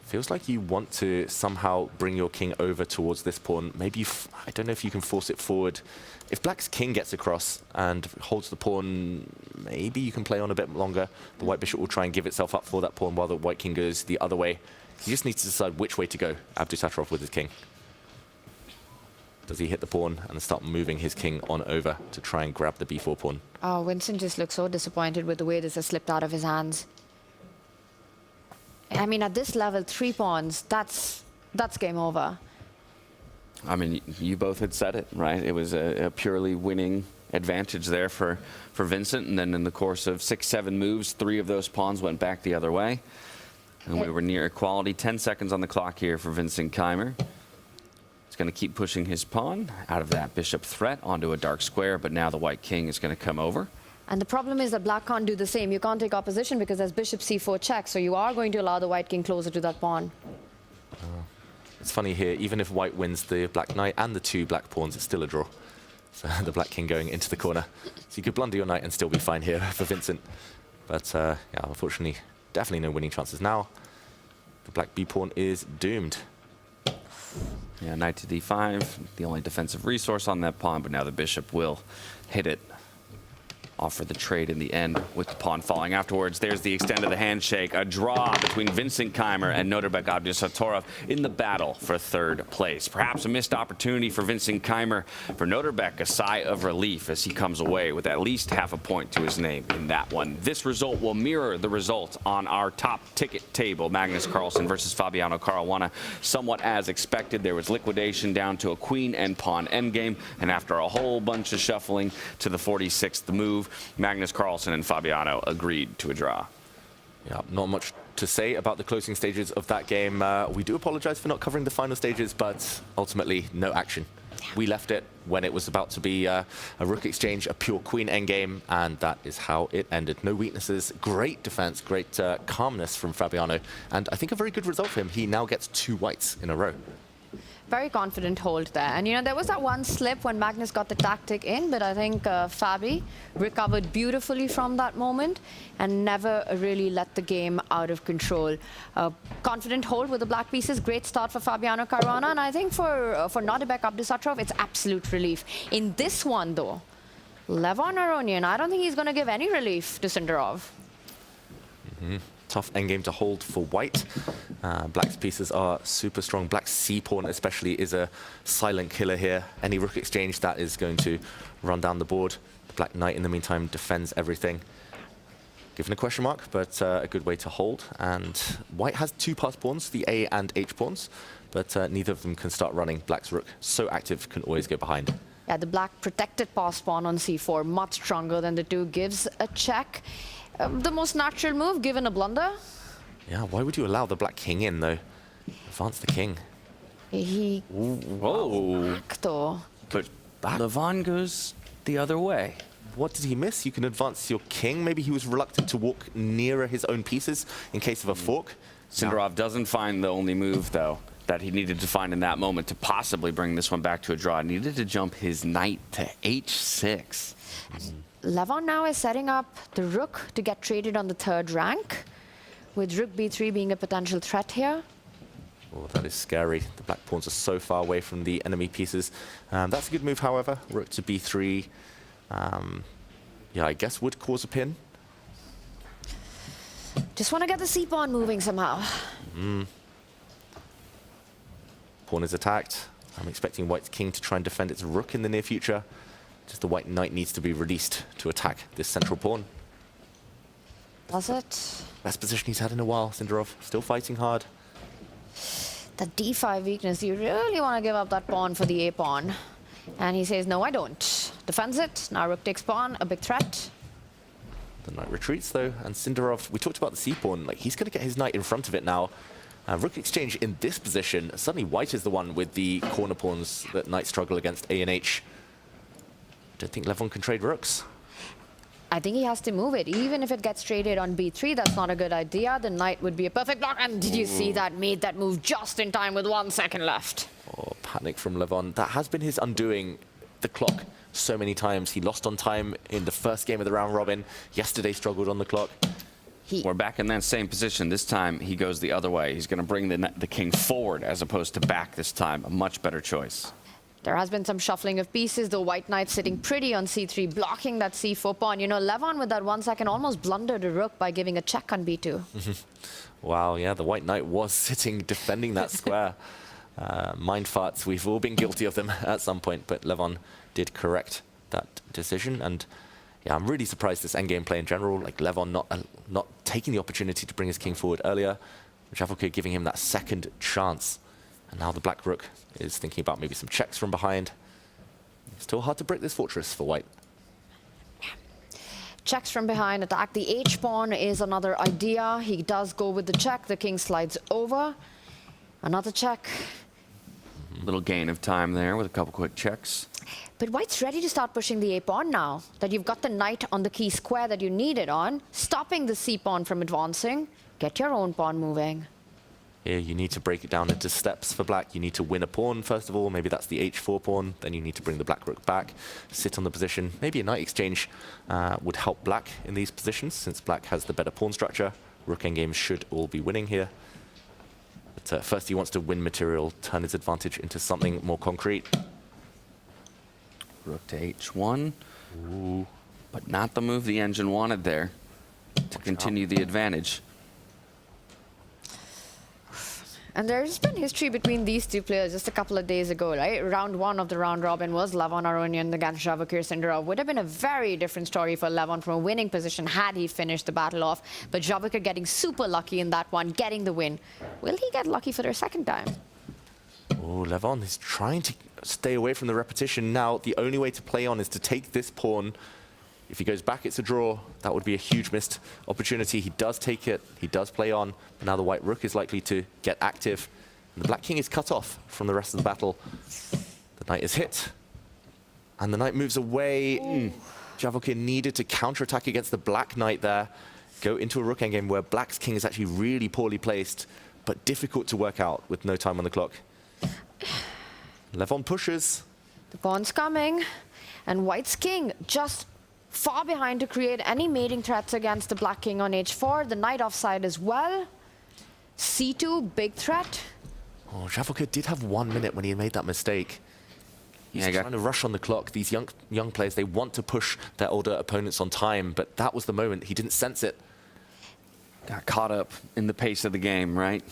Feels like you want to somehow bring your king over towards this pawn. Maybe, I don't know if you can force it forward. If black's king gets across and holds the pawn, maybe you can play on a bit longer. The white bishop will try and give itself up for that pawn while the white king goes the other way. He just needs to decide which way to go, Abdusattorov with his king. Does he hit the pawn and start moving his king on over to try and grab the b4 pawn? Oh, Vincent just looks so disappointed with the way this has slipped out of his hands. I mean, at this level, 3 pawns, that's game over. I mean, you both had said it, right? It was a purely winning advantage there for Vincent, and then in the course of 6-7 moves, 3 of those pawns went back the other way. And we were near equality. 10 seconds on the clock here for Vincent Keimer. He's going to keep pushing his pawn out of that bishop threat onto a dark square, but now the white king is going to come over. And the problem is that black can't do the same. You can't take opposition because there's bishop c4 check, so you are going to allow the white king closer to that pawn. It's funny here, even if white wins the black knight and the 2 black pawns, it's still a draw. So the black king going into the corner. So you could blunder your knight and still be fine here for Vincent. But yeah, unfortunately, definitely no winning chances now. The black b pawn is doomed. Yeah, knight to d5, the only defensive resource on that pawn, but now the bishop will hit it. Offer the trade in the end with the pawn falling afterwards. There's the extent of the handshake. A draw between Vincent Keimer and Norbert Abdusattorov in the battle for third place. Perhaps a missed opportunity for Vincent Keimer. For Norbert, a sigh of relief as he comes away with at least half a point to his name in that one. This result will mirror the result on our top ticket table. Magnus Carlsen versus Fabiano Caruana. Somewhat as expected, there was liquidation down to a queen and pawn endgame. And after a whole bunch of shuffling to the 46th move, Magnus Carlsen and Fabiano agreed to a draw. Yeah, not much to say about the closing stages of that game. We do apologize for not covering the final stages, but ultimately no action. We left it when it was about to be a rook exchange, a pure queen endgame, and that is how it ended. No weaknesses, great defense, great calmness from Fabiano, and I think a very good result for him. He now gets 2 whites in a row. Very confident hold there. And, you know, there was that one slip when Magnus got the tactic in, but I think Fabi recovered beautifully from that moment and never really let the game out of control. Confident hold with the black pieces. Great start for Fabiano Caruana. And I think for Norbert Abdusattorov, it's absolute relief. In this one, though, Levon Aronian, I don't think he's going to give any relief to Sindarov. Tough endgame to hold for white. Black's pieces are super strong. Black's c-pawn especially is a silent killer here. Any rook exchange, that is going to run down the board. The black knight, in the meantime, defends everything. Given a question mark, but a good way to hold. And white has 2 pass pawns, the A and H pawns, but neither of them can start running. Black's rook, so active, can always go behind. Yeah, the black protected pass pawn on c4, much stronger than the 2, gives a check. The most natural move, given a blunder. Yeah, why would you allow the black king in, though? Advance the king. He... Whoa. But Levon goes the other way. What did he miss? You can advance your king. Maybe he was reluctant to walk nearer his own pieces in case of a fork. Sindarov doesn't find the only move, though, that he needed to find in that moment to possibly bring this one back to a draw. He needed to jump his knight to h6. Levon now is setting up the rook to get traded on the 3rd rank, with rook b3 being a potential threat here. Oh, that is scary. The black pawns are so far away from the enemy pieces. That's a good move, however. Rook to b3. Yeah, I guess would cause a pin. Just want to get the c-pawn moving somehow. Pawn is attacked. I'm expecting white's king to try and defend its rook in the near future. Just the white knight needs to be released to attack this central pawn. Does it? Best position he's had in a while, Sindarov. Still fighting hard. The d5 weakness, you really want to give up that pawn for the a pawn. And he says, no, I don't. Defends it. Now rook takes pawn, a big threat. The knight retreats, though, and Sindarov, we talked about the c-pawn. Like, he's going to get his knight in front of it now. Rook exchange in this position. Suddenly white is the one with the corner pawns that knight struggle against A and H. Don't think Levon can trade rooks. I think he has to move it. Even if it gets traded on b3, that's not a good idea. The knight would be a perfect block. And did you see that? Made that move just in time with 1 second left. Oh, panic from Levon. That has been his undoing. The clock so many times. He lost on time in the first game of the round robin. Yesterday struggled on the clock. We're back in that same position. This time he goes the other way. He's going to bring the king forward as opposed to back this time. A much better choice. There has been some shuffling of pieces. The white knight sitting pretty on c3, blocking that c4 pawn. You know, Levon with that 1 second almost blundered a rook by giving a check on b2. Wow, yeah, the white knight was sitting defending that square. Mind farts, we've all been guilty of them at some point, but Levon did correct that decision. And yeah, I'm really surprised this endgame play in general, like Levon not taking the opportunity to bring his king forward earlier, Vachier-Lagrave giving him that second chance. And now the black rook is thinking about maybe some checks from behind. Still hard to break this fortress for white. Checks from behind, attack the h-pawn is another idea. He does go with the check. The king slides over. Another check. Little gain of time there with a couple quick checks. But white's ready to start pushing the a-pawn now. That you've got the knight on the key square that you need it on. Stopping the c-pawn from advancing. Get your own pawn moving. Here you need to break it down into steps for black. You need to win a pawn, first of all. Maybe that's the h4 pawn. Then you need to bring the black rook back, sit on the position. Maybe a knight exchange would help black in these positions, since black has the better pawn structure. Rook endgames should all be winning here. But first he wants to win material, turn his advantage into something more concrete. Rook to h1. Ooh. But not the move the engine wanted there to continue the advantage. And there's been history between these two players just a couple of days ago, right? Round 1 of the round robin was Levon Aronian against Vachier-Lagrave. Would have been a very different story for Levon from a winning position had he finished the battle off. But Vachier getting super lucky in that one, getting the win. Will he get lucky for their second time? Oh, Levon is trying to stay away from the repetition now. The only way to play on is to take this pawn. If he goes back, it's a draw. That would be a huge missed opportunity. He does take it. He does play on. But now the white rook is likely to get active. And the black king is cut off from the rest of the battle. The knight is hit. And the knight moves away. Vachier needed to counterattack against the black knight there. Go into a rook endgame where black's king is actually really poorly placed, but difficult to work out with no time on the clock. Levon pushes. The pawn's coming. And white's king just far behind to create any mating threats against the black king on h4. The knight offside as well. c2, big threat. Oh, Vachier did have 1 minute when he made that mistake. He's trying to rush on the clock. These young players, they want to push their older opponents on time, but that was the moment. He didn't sense it. Got caught up in the pace of the game, right?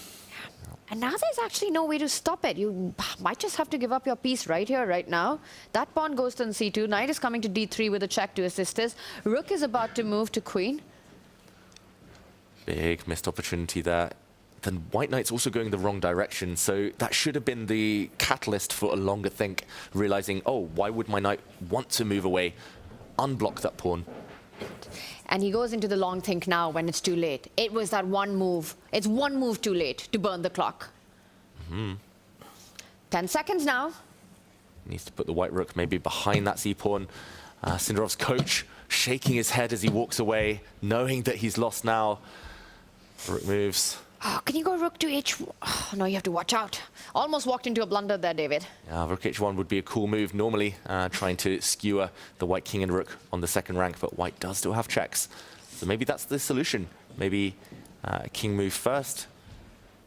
And now there's actually no way to stop it. You might just have to give up your piece right here, right now. That pawn goes to c2. Knight is coming to d3 with a check to assist this. Rook is about to move to queen. Big missed opportunity there. Then white knight's also going the wrong direction, so that should have been the catalyst for a longer think, realizing, oh, why would my knight want to move away, unblock that pawn? And he goes into the long think now when it's too late. It was that one move. It's one move too late to burn the clock. 10 seconds now. Needs to put the white rook maybe behind that c-pawn. Sindarov's coach shaking his head as he walks away, knowing that he's lost now. Rook moves. Oh, can you go rook to h1? Oh, no, you have to watch out. Almost walked into a blunder there, David. Yeah, rook h1 would be a cool move normally, trying to skewer the white king and rook on the second rank, but white does still have checks. So maybe that's the solution. Maybe king move first.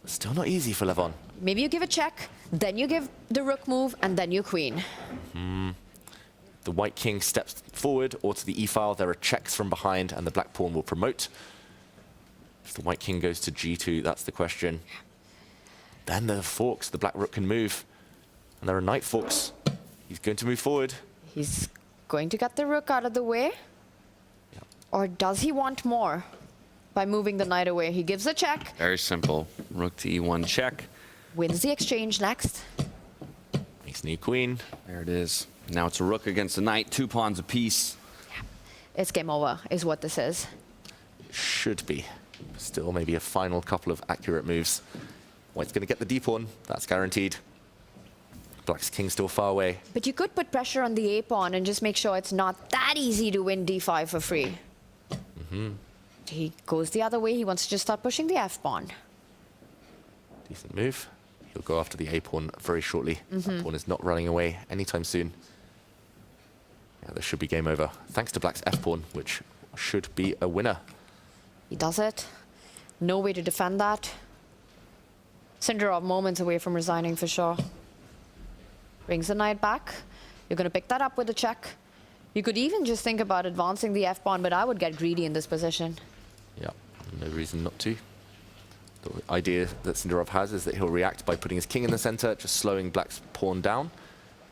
Still not easy for Levon. Maybe you give a check, then you give the rook move, and then you queen. The white king steps forward or to the e-file. There are checks from behind, and the black pawn will promote. If the white king goes to g2, that's the question. Then there are forks. The black rook can move. And there are knight forks. He's going to move forward. He's going to get the rook out of the way. Or does he want more by moving the knight away? He gives a check. Very simple. Rook to e1 check. Wins the exchange next. Makes new queen. There it is. Now it's a rook against a knight. 2 pawns apiece. It's game over, is what this is. Should be. Still maybe a final couple of accurate moves. White's going to get the d-pawn. That's guaranteed. Black's king still far away. But you could put pressure on the a-pawn and just make sure it's not that easy to win d5 for free. He goes the other way. He wants to just start pushing the f-pawn. Decent move. He'll go after the a-pawn very shortly. That pawn is not running away anytime soon. Yeah, this should be game over. Thanks to black's f-pawn, which should be a winner. He does it. No way to defend that. Sindarov moments away from resigning for sure. Brings the knight back. You're going to pick that up with a check. You could even just think about advancing the f-pawn, but I would get greedy in this position. Yeah, no reason not to. The idea that Sindarov has is that he'll react by putting his king in the center, just slowing black's pawn down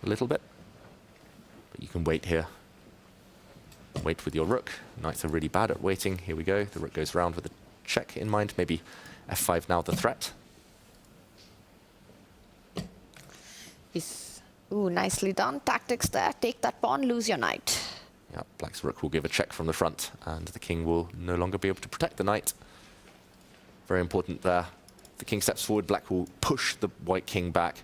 a little bit. But you can wait here. Wait with your rook. Knights are really bad at waiting. Here we go. The rook goes around with a check in mind. Maybe f5 now the threat. Ooh, nicely done. Tactics there. Take that pawn, lose your knight. Yeah, black's rook will give a check from the front, and the king will no longer be able to protect the knight. Very important there. The king steps forward. Black will push the white king back.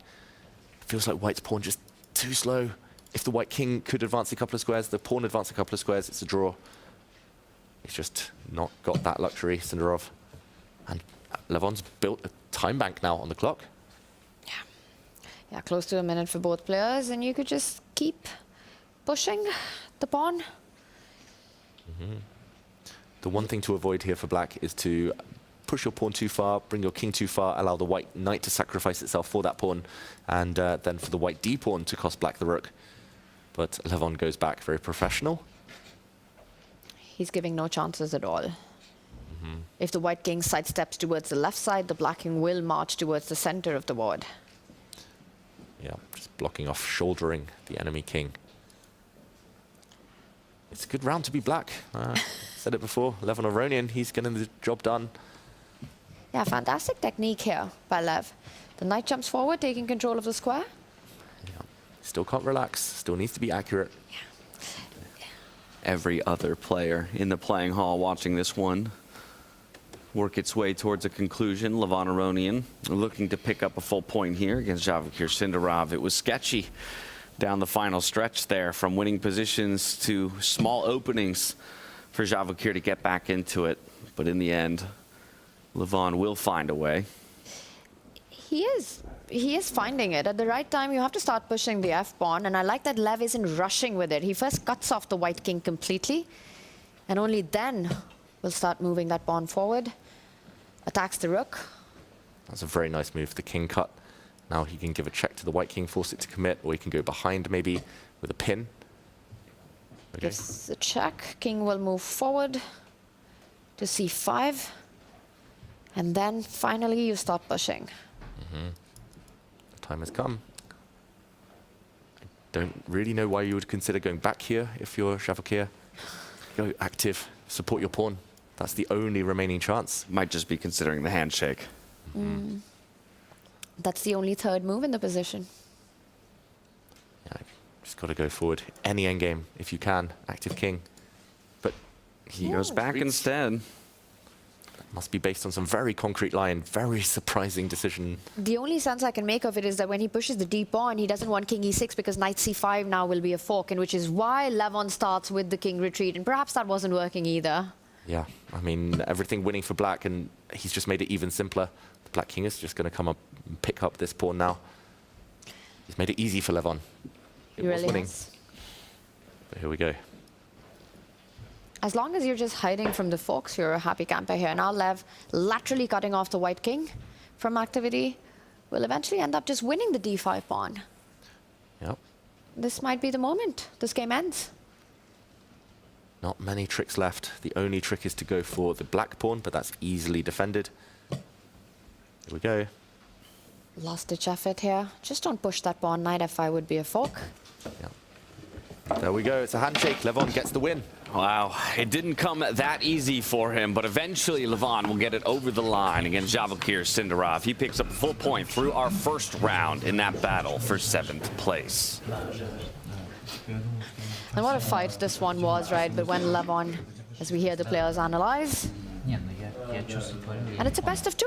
Feels like white's pawn just too slow. If the white king could advance a couple of squares, the pawn advance a couple of squares, it's a draw. He's just not got that luxury, Sindarov. And Levon's built a time bank now on the clock. Yeah, close to a minute for both players, and you could just keep pushing the pawn. The one thing to avoid here for black is to push your pawn too far, bring your king too far, allow the white knight to sacrifice itself for that pawn, and then for the white d pawn to cost black the rook. But Levon goes back very professional. He's giving no chances at all. If the white king sidesteps towards the left side, the black king will march towards the center of the board. Yeah, just blocking off, shouldering the enemy king. It's a good round to be black. Said it before, Levon Aronian, he's getting the job done. Yeah, fantastic technique here by Lev. The knight jumps forward, taking control of the square. Yeah. Still can't relax, still needs to be accurate. Every other player in the playing hall watching this one work its way towards a conclusion. Levon Aronian looking to pick up a full point here against Vachier-Lagrave. It was sketchy down the final stretch there, from winning positions to small openings for Vachier to get back into it. But in the end, Levon will find a way. He is finding it. At the right time, you have to start pushing the f-pawn, and I like that Lev isn't rushing with it. He first cuts off the white king completely, and only then will start moving that pawn forward. Attacks the rook. That's a very nice move, the king cut. Now he can give a check to the white king, force it to commit, or he can go behind maybe with a pin. Okay. Gives a check. King will move forward to c5, and then finally you start pushing. The time has come. I don't really know why you would consider going back here if you're Vachier. Go active, support your pawn. That's the only remaining chance. Might just be considering the handshake. That's the only third move in the position. Yeah, just got to go forward. Any endgame, if you can. Active king. But he goes back instead. Must be based on some very concrete line. Very surprising decision. The only sense I can make of it is that when he pushes the d pawn, he doesn't want king e6 because knight c5 now will be a fork, and which is why Levon starts with the king retreat, and perhaps that wasn't working either. Yeah, I mean, everything winning for black, and he's just made it even simpler. The black king is just going to come up and pick up this pawn now. He's made it easy for Levon. It was winning. But here we go. As long as you're just hiding from the forks, you're a happy camper here. Now Lev laterally cutting off the white king from activity will eventually end up just winning the d5 pawn. Yep. This might be the moment this game ends. Not many tricks left. The only trick is to go for the black pawn, but that's easily defended. Here we go. Last-ditch effort here. Just don't push that pawn. Knight f5 would be a fork. Yep. There we go. It's a handshake. Levon gets the win. Wow, it didn't come that easy for him, but eventually Levon will get it over the line against Vachier-Lagrave. He picks up a full point through our first round in that battle for 7th place. And what a fight this one was, right? But when Levon, as we hear the players analyze, and it's a best of 2.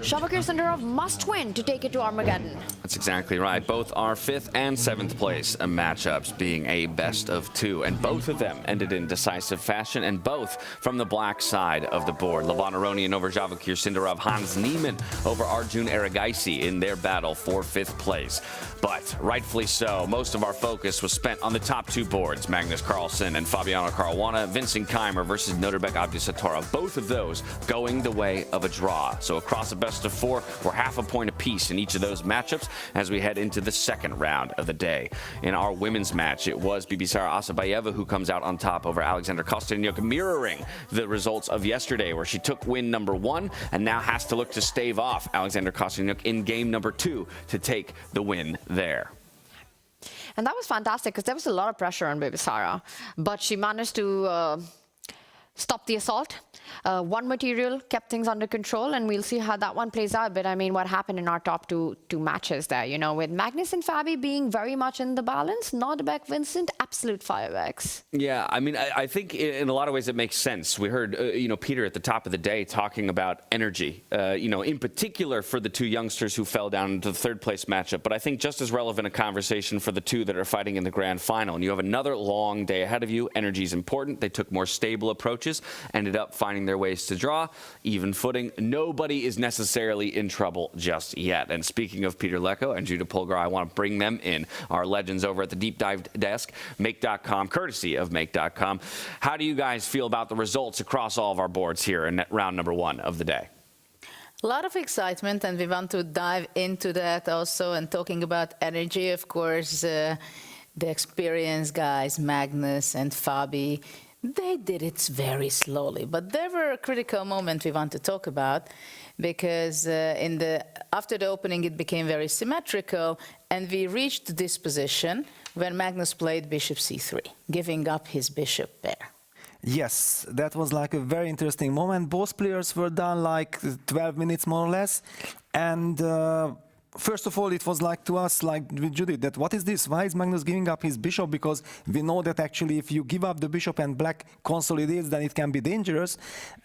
Vachier-Lagrave must win to take it to Armageddon. That's exactly right. Both our 5th and 7th place matchups being a best of 2. And both of them ended in decisive fashion, and both from the black side of the board. Levon Aronian over Vachier-Lagrave, Hans Niemann over Arjun Erigaisi in their battle for 5th place. But rightfully so, most of our focus was spent on the top 2 boards, Magnus Carlsen and Fabiano Caruana, Vincent Keimer versus Norbek Abdisatorov. Both of those going the way of a draw. So across a best of 4, we're half a point apiece in each of those matchups as we head into the second round of the day. In our women's match, it was Bibisara Asabayeva who comes out on top over Alexander Kostyanyuk, mirroring the results of yesterday, where she took win number 1 and now has to look to stave off Alexander Kostyanyuk in game number 2 to take the win there. And that was fantastic because there was a lot of pressure on Bibisara, but she managed to stop the assault. One material kept things under control, and we'll see how that one plays out. But I mean, what happened in our top two matches there, you know, with Magnus and Fabi being very much in the balance, Norbek, Vincent, absolute fireworks. Yeah, I mean, I think in a lot of ways it makes sense. We heard, you know, Peter at the top of the day talking about energy, you know, in particular for the 2 youngsters who fell down into the 3rd place matchup. But I think just as relevant a conversation for the 2 that are fighting in the grand final. And you have another long day ahead of you. Energy is important. They took more stable approaches, ended up finding their ways to draw, even footing. Nobody is necessarily in trouble just yet. And speaking of Peter Lecko and Judah Polgar, I want to bring them in, our legends over at the Deep Dive Desk, Make.com, courtesy of Make.com. How do you guys feel about the results across all of our boards here in round number 1 of the day? A lot of excitement, and we want to dive into that also. And talking about energy, of course, the experienced guys, Magnus and Fabi, they did it very slowly. But there were a critical moment we want to talk about, because after the opening it became very symmetrical, and we reached this position when Magnus played bishop c3, giving up his bishop pair. Yes, that was like a very interesting moment. Both players were done like 12 minutes more or less. And first of all, it was like to us, like with Judith, that what is this? Why is Magnus giving up his bishop? Because we know that actually if you give up the bishop and black consolidates, then it can be dangerous.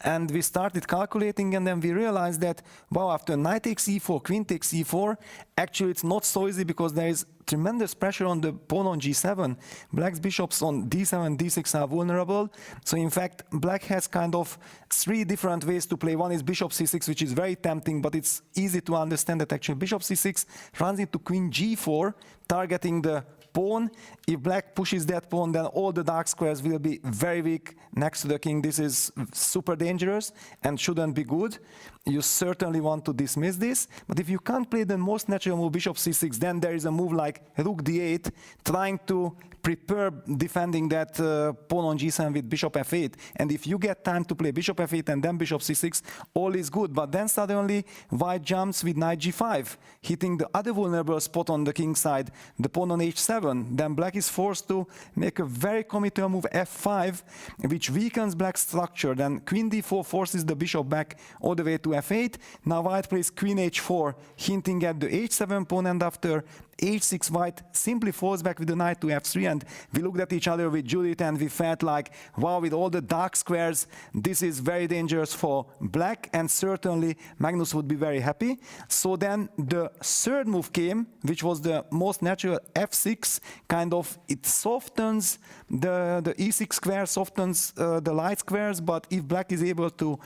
And we started calculating, and then we realized that, wow, after knight takes e4, queen takes e4, actually it's not so easy, because there is tremendous pressure on the pawn on g7. Black's bishops on d7, d6 are vulnerable. So in fact, black has kind of 3 different ways to play. One is bishop c6, which is very tempting, but it's easy to understand that actually bishop c6 runs into queen g4, targeting the pawn. If black pushes that pawn, then all the dark squares will be very weak next to the king. This is super dangerous and shouldn't be good. You certainly want to dismiss this. But if you can't play the most natural move, bishop c6, then there is a move like rook d8, trying to prepare defending that pawn on g7 with bishop f8. And if you get time to play bishop f8 and then bishop c6, all is good. But then suddenly white jumps with knight g5, hitting the other vulnerable spot on the king side, the pawn on h7. Then black is forced to make a very committal move f5, which weakens black's structure. Then queen d4 forces the bishop back all the way to f8. Now white plays queen h4, hinting at the h7 pawn, and after h6, white simply falls back with the knight to f3, and we looked at each other with Judith and we felt like, wow, with all the dark squares, this is very dangerous for black, and certainly Magnus would be very happy. So then the third move came, which was the most natural, f6, kind of, it softens the e6 square, softens the light squares, but if black is able to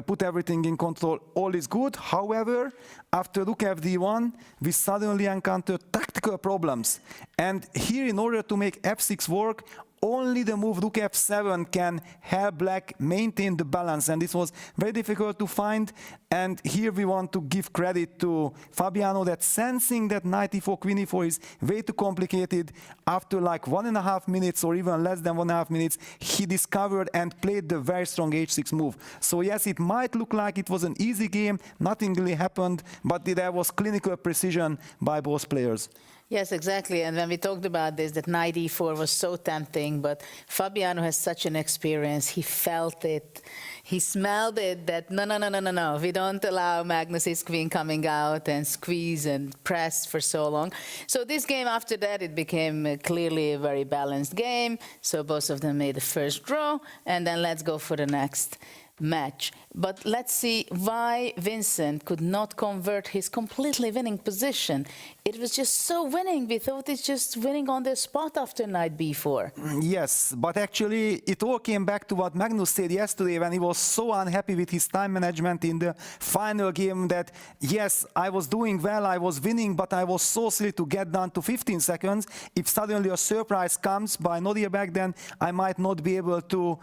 put everything in control, all is good. However, after rook fd1, we suddenly encounter tactical problems. And here, in order to make f6 work, only the move rook f7 can help black maintain the balance, and this was very difficult to find. And here we want to give credit to Fabiano, that sensing that knight e4, queen e4 is way too complicated, after like 1.5 minutes or even less than 1.5 minutes, he discovered and played the very strong h6 move. So yes, it might look like it was an easy game, nothing really happened, but there was clinical precision by both players. Yes, exactly. And when we talked about this, that knight e4 was so tempting, but Fabiano has such an experience. He felt it. He smelled it, that no. We don't allow Magnus's queen coming out and squeeze and press for so long. So this game, after that, it became clearly a very balanced game. So both of them made the first draw, and then let's go for the next match. But let's see why Vincent could not convert his completely winning position. It was just so winning. We thought it's just winning on the spot after knight b4. Yes, but actually it all came back to what Magnus said yesterday, when he was so unhappy with his time management in the final game, that yes, I was doing well, I was winning, but I was so silly to get down to 15 seconds. If suddenly a surprise comes by Nodierberg, then I might not be able to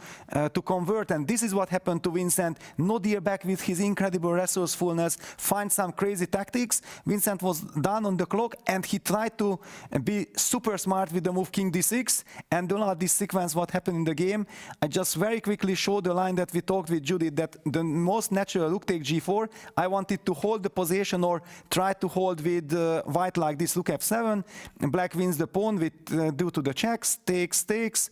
convert. And this is what happened to Vincent. Nodierberg, with his incredible resourcefulness, find some crazy tactics. Vincent was down on the clock, and he tried to be super smart with the move king d6 and do not this sequence what happened in the game. I just very quickly showed the line that we talked with Judith, that the most natural rook take g4. I wanted to hold the position or try to hold with white like this, rook f7, and black wins the pawn with due to the checks, takes,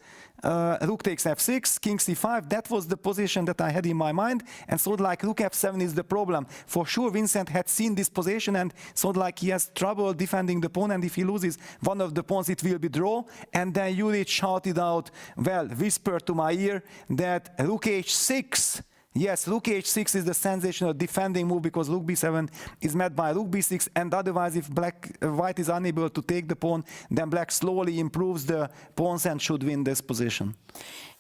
rook takes f6, king c5. That was the position that I had in my mind, and so like rook f7 is the problem. For sure Vincent had seen this position, and so like he has trouble defending the pawn, and if he loses one of the pawns it will be draw. And then Judith shouted out, well, whispered to my ear, that rook h6, yes, rook h6 is the sensational defending move, because rook b7 is met by rook b6, and otherwise if white is unable to take the pawn, then black slowly improves the pawns and should win this position.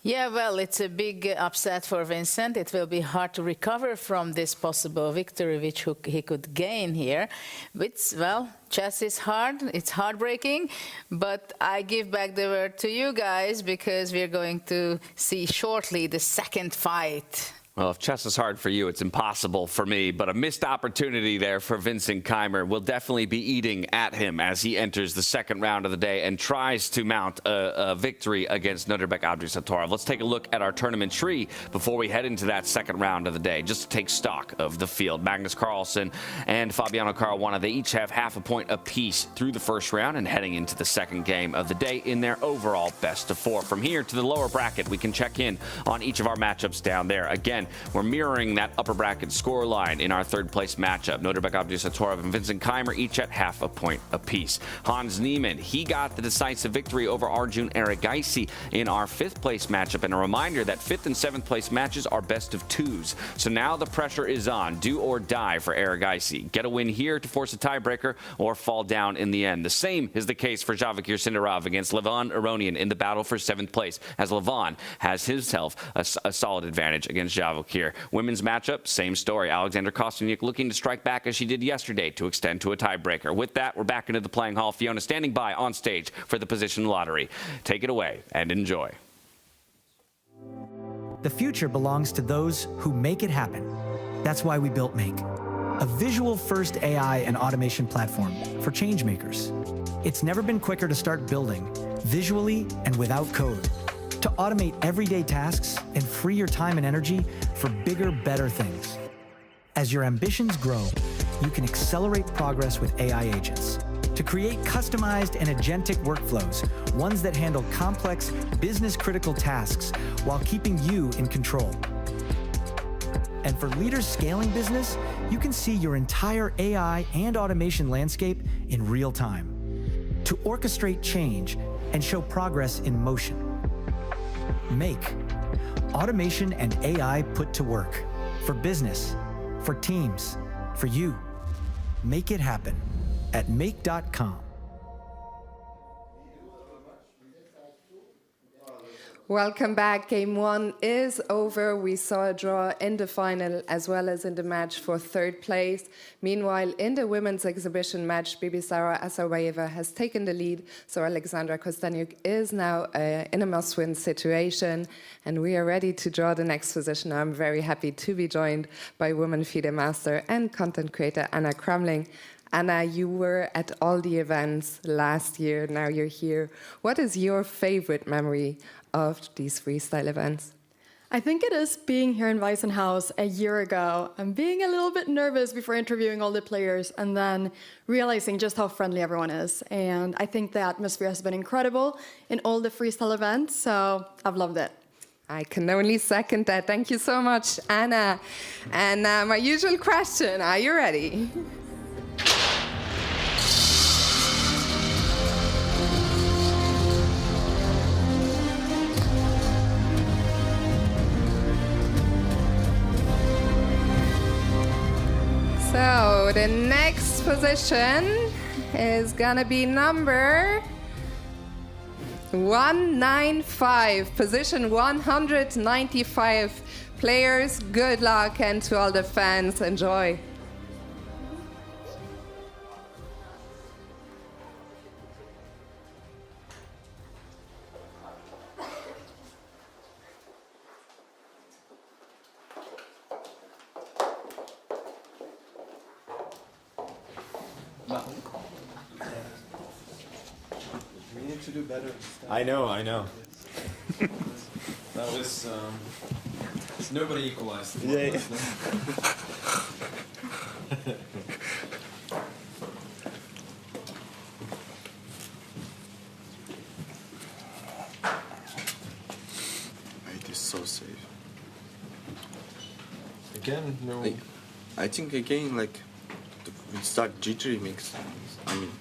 Yeah, well, it's a big upset for Vincent. It will be hard to recover from this possible victory which he could gain here. Which, well, chess is hard, it's heartbreaking, but I give back the word to you guys, because we're going to see shortly the second fight. Well, if chess is hard for you, it's impossible for me. But a missed opportunity there for Vincent Keimer. Will definitely be eating at him as he enters the second round of the day and tries to mount a victory against Nodirbek Abdusattorov. Let's take a look at our tournament tree before we head into that second round of the day, just to take stock of the field. Magnus Carlsen and Fabiano Caruana, they each have half a point apiece through the first round and heading into the second game of the day in their overall best of 4. From here to the lower bracket, we can check in on each of our matchups down there. Again, we're mirroring that upper bracket score line in our third place matchup. Nodirbek Abdusattorov and Vincent Keimer each at half a point apiece. Hans Niemann, he got the decisive victory over Arjun Erigaisi in our fifth place matchup. And a reminder that fifth and seventh place matches are best of 2s. So now the pressure is on, do or die for Erigaisi. Get a win here to force a tiebreaker or fall down in the end. The same is the case for Javakir Sindarov against Levon Aronian in the battle for 7th place, as Levon has himself a solid advantage against Javakir. Women's matchup, same story. Alexander Kosteniuk looking to strike back as she did yesterday to extend to a tiebreaker. With that, we're back into the playing hall. Fiona standing by on stage for the position lottery. Take it away and enjoy. The future belongs to those who make it happen. That's why we built Make, a visual-first AI and automation platform for change makers. It's never been quicker to start building, visually and without code, to automate everyday tasks and free your time and energy for bigger, better things. As your ambitions grow, you can accelerate progress with AI agents to create customized and agentic workflows, ones that handle complex, business-critical tasks while keeping you in control. And for leaders scaling business, you can see your entire AI and automation landscape in real time to orchestrate change and show progress in motion. Make automation and AI put to work for business, for teams, for you. Make it happen at make.com. Welcome back. Game 1 is over. We saw a draw in the final as well as in the match for 3rd place. Meanwhile, in the women's exhibition match, Bibisara Asarbayeva has taken the lead, so Alexandra Kosteniuk is now in a must-win situation, and we are ready to draw the next position. I'm very happy to be joined by women FIDE master and content creator Anna Kramling. Anna, you were at all the events last year, now you're here. What is your favorite memory of these freestyle events? I think it is being here in Weissenhaus a year ago and being a little bit nervous before interviewing all the players and then realizing just how friendly everyone is. And I think the atmosphere has been incredible in all the freestyle events, so I've loved it. I can only second that. Thank you so much, Anna. And my usual question, are you ready? So the next position is gonna be number 195, position 195. Players, good luck, and to all the fans, enjoy. We need to do better. I know. That was nobody equalized. Yeah. It is so safe. Again, no. I think again, like we start G3 mix. I mean,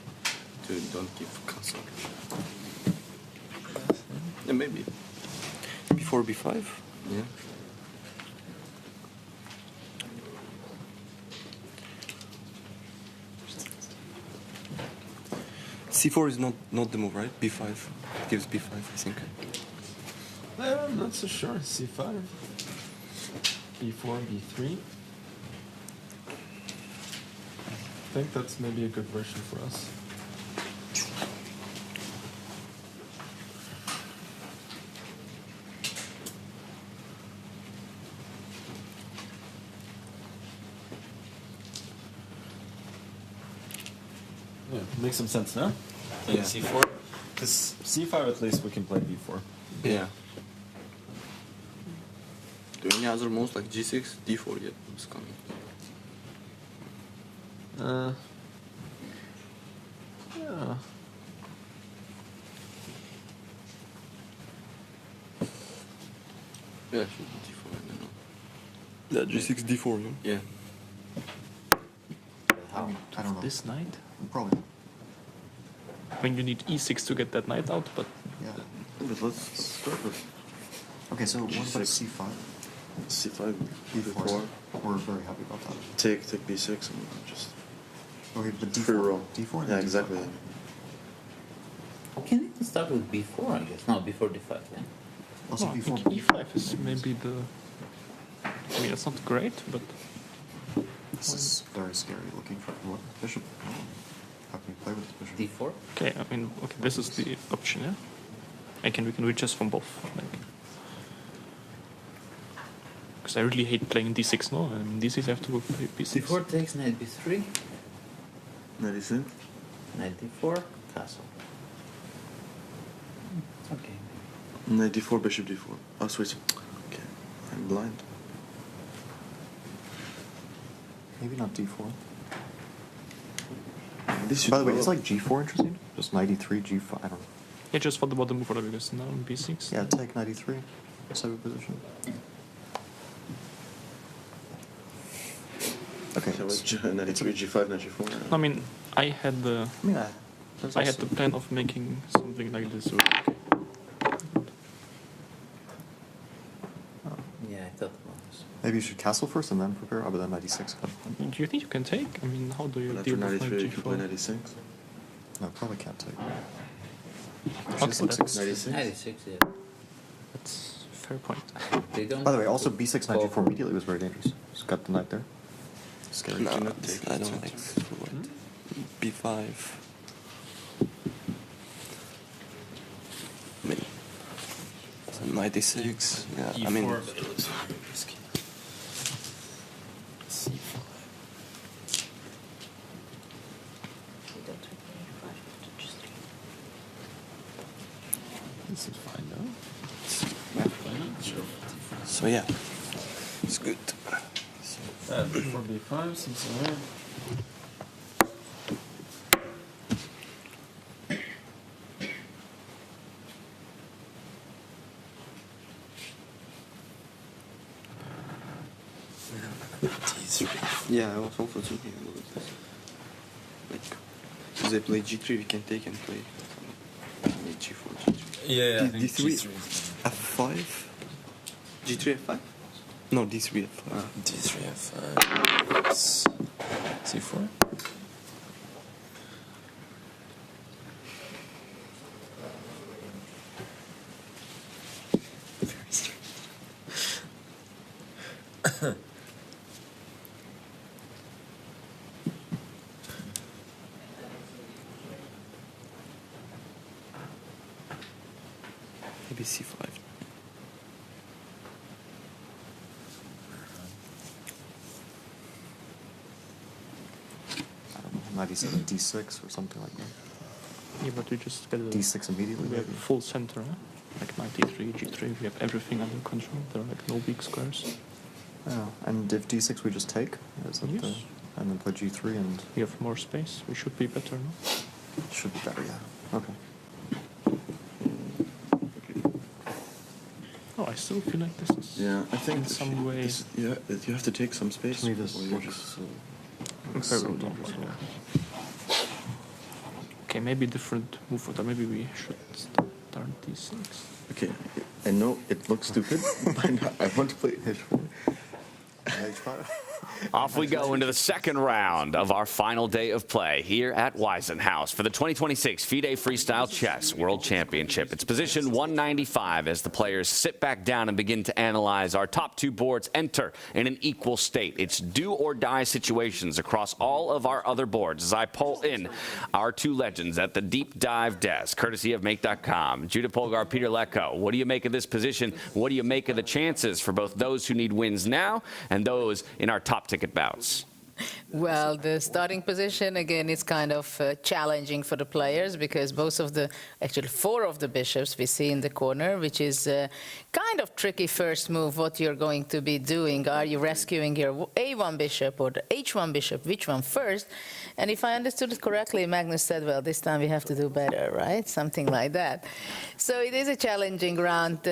don't give console. Yeah, maybe. Before B5? Yeah. C4 is not the move, right? B5. It gives B5, I think. I'm not so sure. C5. B4, B3. I think that's maybe a good version for us. makes some sense now. Yeah. C4. Because C5 at least we can play B4. Yeah. Do any other moves like G6, D4 yet is coming? Yeah. Yeah, D4, I don't know. Yeah, G6, D4, yeah? How? I don't know. This knight? Probably. I mean, you need E6 to get that knight out, but... Yeah. But let's start with... Okay, so what about C5? C5, B4. We're very happy about that. Take B6 and just... Okay, but free D4. roll. D4 and Yeah, then exactly. Can you start with B4, I guess? No, before D5, yeah. Also No, I B4. think E5 is maybe the... I mean, it's not great, but... This is very scary looking for what? Bishop. How can you play with this bishop? D4? Okay, I mean, okay, this is the option, yeah? We can read chess from both, like... Because I really hate playing D6, no? I mean, D6 I have to go play B6. D4 takes knight B3. 96? Knight D4, castle. Okay. Knight D4, bishop D4. Oh, switch. Okay, I'm blind. Maybe not D4. This By the way, is like G4 interesting? Just knight E3, G5, I don't know. Yeah, just thought about the move order because now in B6. Yeah, take knight E3. 7 position. Okay. So it's knight E3, G5, knight G4. I mean, I had the... I mean, I had the plan of making something like this. So, okay. Yeah, I thought about this. Maybe you should castle first and then prepare. But then knight E6. Do you think you can take? I mean, how do you But deal after with knight knight E3, you can play G4? knight E6. No, probably can't take. Okay, Just looks that's- like Knight E6, yeah. That's a fair point. They don't By the way, also B6 knight G4 immediately was very dangerous. Just got the knight there. Scary. No, I don't think so. B5. I mean, 96. Yeah, I mean. This is fine, no? So yeah, it's good. Before B5 seems alright. Yeah, I was also thinking about this. Like, if they play G3, we can take and play G4, G3. Yeah, I think D3, G3 F5? G3, F5? No, D3, F5. D3, F5. C4? Very strange. Maybe C5. I don't know, knight E7, D6 or something like that. Yeah, but we just get a D6 immediately, we have maybe. full center, huh? Like knight E3, G3. We have everything under control. There are like no weak squares. Yeah, and if D6 we just take, is that Yes. and then play G3 and We have more space. We should be better, no? should be better, yeah. Okay. Oh, I still feel like this is Yeah, I think in some way this, yeah, you have to take some space. To me, this or you looks just, very so dangerous. dangerous. Okay, maybe different move order. Maybe we should start D6. okay, I know it looks stupid, but I want to play H4. H5. Off we go into the second round of our final day of play here at Weisenhaus for the 2026 FIDE Freestyle Chess World Championship. It's position 195 as the players sit back down and begin to analyze. Our top two boards enter in an equal state. It's do or die situations across all of our other boards as I pull in our two legends at the deep dive desk, courtesy of Make.com. Judah Polgar, Peter Lecko. What do you make of this position? What do you make of the chances for both those who need wins now and those in our top ticket bouts? Well, the starting position, again, is kind of challenging for the players because actually four of the bishops we see in the corner, which is kind of tricky first move, what you're going to be doing. Are you rescuing your A1 bishop or the H1 bishop? Which one first? And if I understood it correctly, Magnus said, well, this time we have to do better, right? Something like that. So it is a challenging round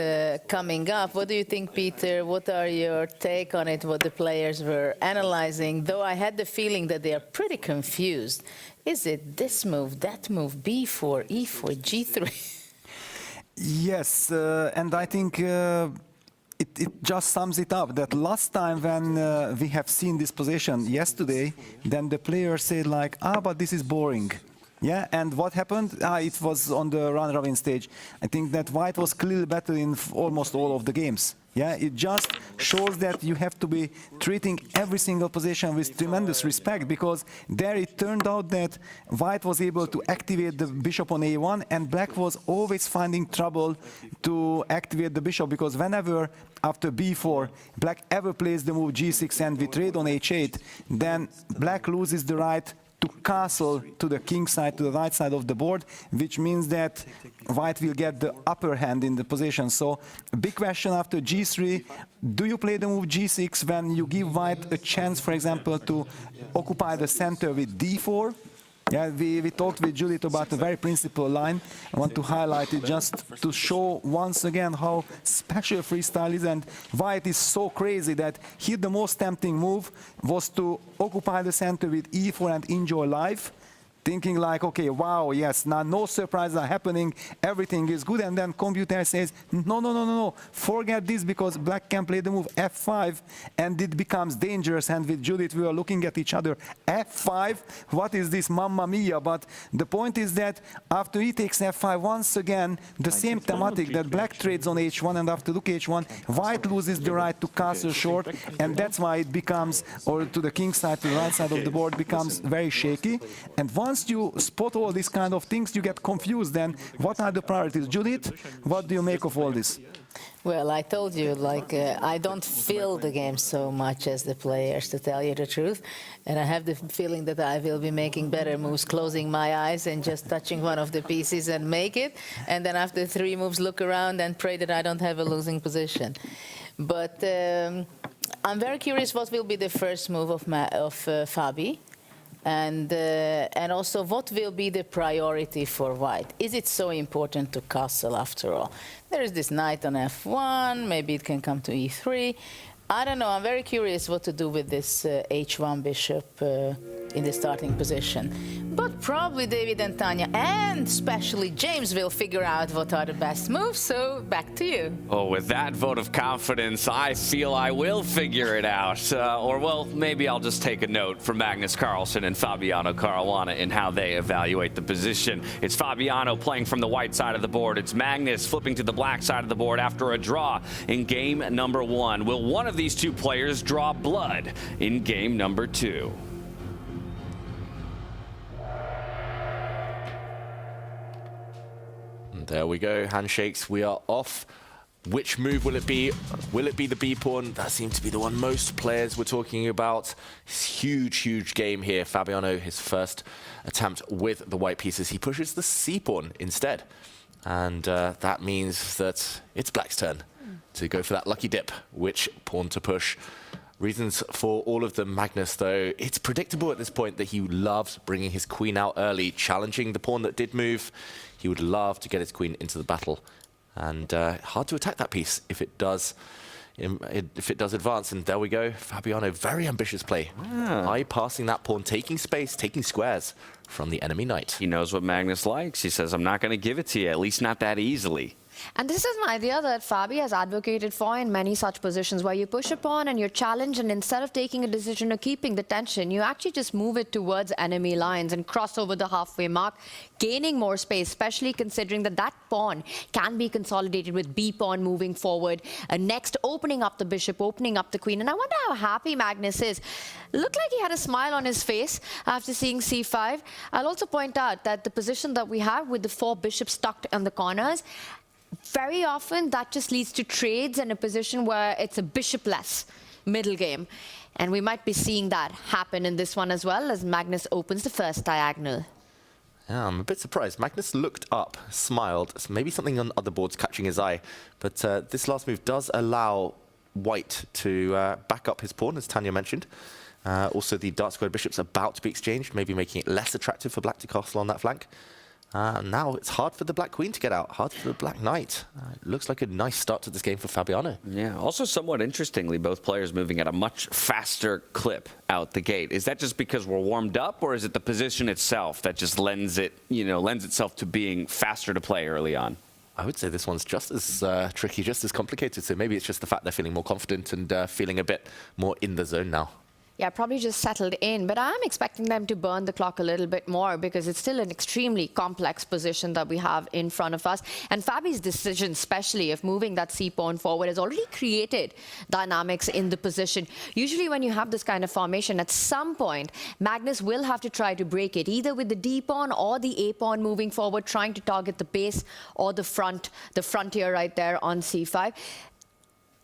coming up. What do you think, Peter? What are your take on it, what the players were analyzing? Though I had the feeling that they are pretty confused. Is it this move, that move, B4, E4, G3? Yes, and I think it just sums it up that last time when we have seen this position yesterday, then the player said like, but this is boring. Yeah, and what happened? It was on the round-robin stage. I think that white was clearly better in almost all of the games. Yeah, it just shows that you have to be treating every single position with tremendous respect, because there it turned out that white was able to activate the bishop on A1 and black was always finding trouble to activate the bishop, because whenever after B4 black ever plays the move G6 and we trade on H8, then black loses the right to castle to the king side, to the right side of the board, which means that white will get the upper hand in the position. So a big question after G3, do you play the move G6 when you give white a chance, for example, to occupy the center with D4? Yeah, we talked with Judith about a very principled line. I want to highlight it just to show once again how special freestyle is and why it is so crazy that here the most tempting move was to occupy the center with E4 and enjoy life, thinking like, okay, wow, yes, now no surprises are happening, everything is good, and then computer says, no, forget this, because black can play the move F5, and it becomes dangerous, and with Judith we were looking at each other, F5, what is this, mamma mia? But the point is that after he takes F5, once again, the same thematic that black trades on H1, and after rook H1, white loses the right to castle short, and that's why it becomes, or to the king side, to the right side of the board, becomes very shaky, and once you spot all these kind of things, you get confused. Then what are the priorities? Judith, what do you make of all this? Well, I told you, like, I don't feel the game so much as the players, to tell you the truth. And I have the feeling that I will be making better moves, closing my eyes and just touching one of the pieces and make it. And then after 3 moves, look around and pray that I don't have a losing position. But I'm very curious what will be the first move of Fabi. And also, what will be the priority for white? Is it so important to castle after all? There is this knight on F1, maybe it can come to E3. I don't know, I'm very curious what to do with this H1 bishop in the starting position. But probably David and Tanya, and especially James, will figure out what are the best moves, so back to you. Oh, with that vote of confidence, I feel I will figure it out. Or, well, maybe I'll just take a note from Magnus Carlsen and Fabiano Caruana in how they evaluate the position. It's Fabiano playing from the white side of the board. It's Magnus flipping to the black side of the board after a draw in game number 1. Will one of these two players draw blood in game number 2? There we go, handshakes, we are off. Which move will it be? Will it be the B pawn? That seems to be the one most players were talking about. Huge game here. Fabiano, his first attempt with the white pieces. He pushes the C pawn instead. And that means that it's black's turn to go for that lucky dip. Which pawn to push? Reasons for all of them. Magnus, though, it's predictable at this point that he loves bringing his queen out early, challenging the pawn that did move. He would love to get his queen into the battle, and hard to attack that piece if it does advance. And there we go, Fabiano, very ambitious play. High passing that pawn, taking space, taking squares from the enemy knight. He knows what Magnus likes. He says, I'm not going to give it to you, at least not that easily. And this is an idea that Fabi has advocated for in many such positions, where you push a pawn and you're challenged, and instead of taking a decision or keeping the tension, you actually just move it towards enemy lines and cross over the halfway mark, gaining more space, especially considering that that pawn can be consolidated with B pawn moving forward, next opening up the bishop, opening up the queen. And I wonder how happy Magnus is. Looked like he had a smile on his face after seeing C5. I'll also point out that the position that we have with the 4 bishops tucked on the corners, very often that just leads to trades in a position where it's a bishop-less middle game. And we might be seeing that happen in this one as well as Magnus opens the first diagonal. Yeah, I'm a bit surprised. Magnus looked up, smiled. Maybe something on other boards catching his eye. But this last move does allow White to back up his pawn, as Tanya mentioned. Also, the dark squared bishop's about to be exchanged, maybe making it less attractive for black to castle on that flank. Now it's hard for the black queen to get out, hard for the black knight. It looks like a nice start to this game for Fabiano. Yeah, also somewhat interestingly, both players moving at a much faster clip out the gate. Is that just because we're warmed up, or is it the position itself that just lends itself to being faster to play early on? I would say this one's just as tricky, just as complicated. So maybe it's just the fact they're feeling more confident and feeling a bit more in the zone now. Yeah, probably just settled in, but I'm expecting them to burn the clock a little bit more because it's still an extremely complex position that we have in front of us. And Fabi's decision, especially of moving that c-pawn forward, has already created dynamics in the position. Usually when you have this kind of formation, at some point, Magnus will have to try to break it, either with the d-pawn or the a-pawn moving forward, trying to target the base or the frontier right there on c5.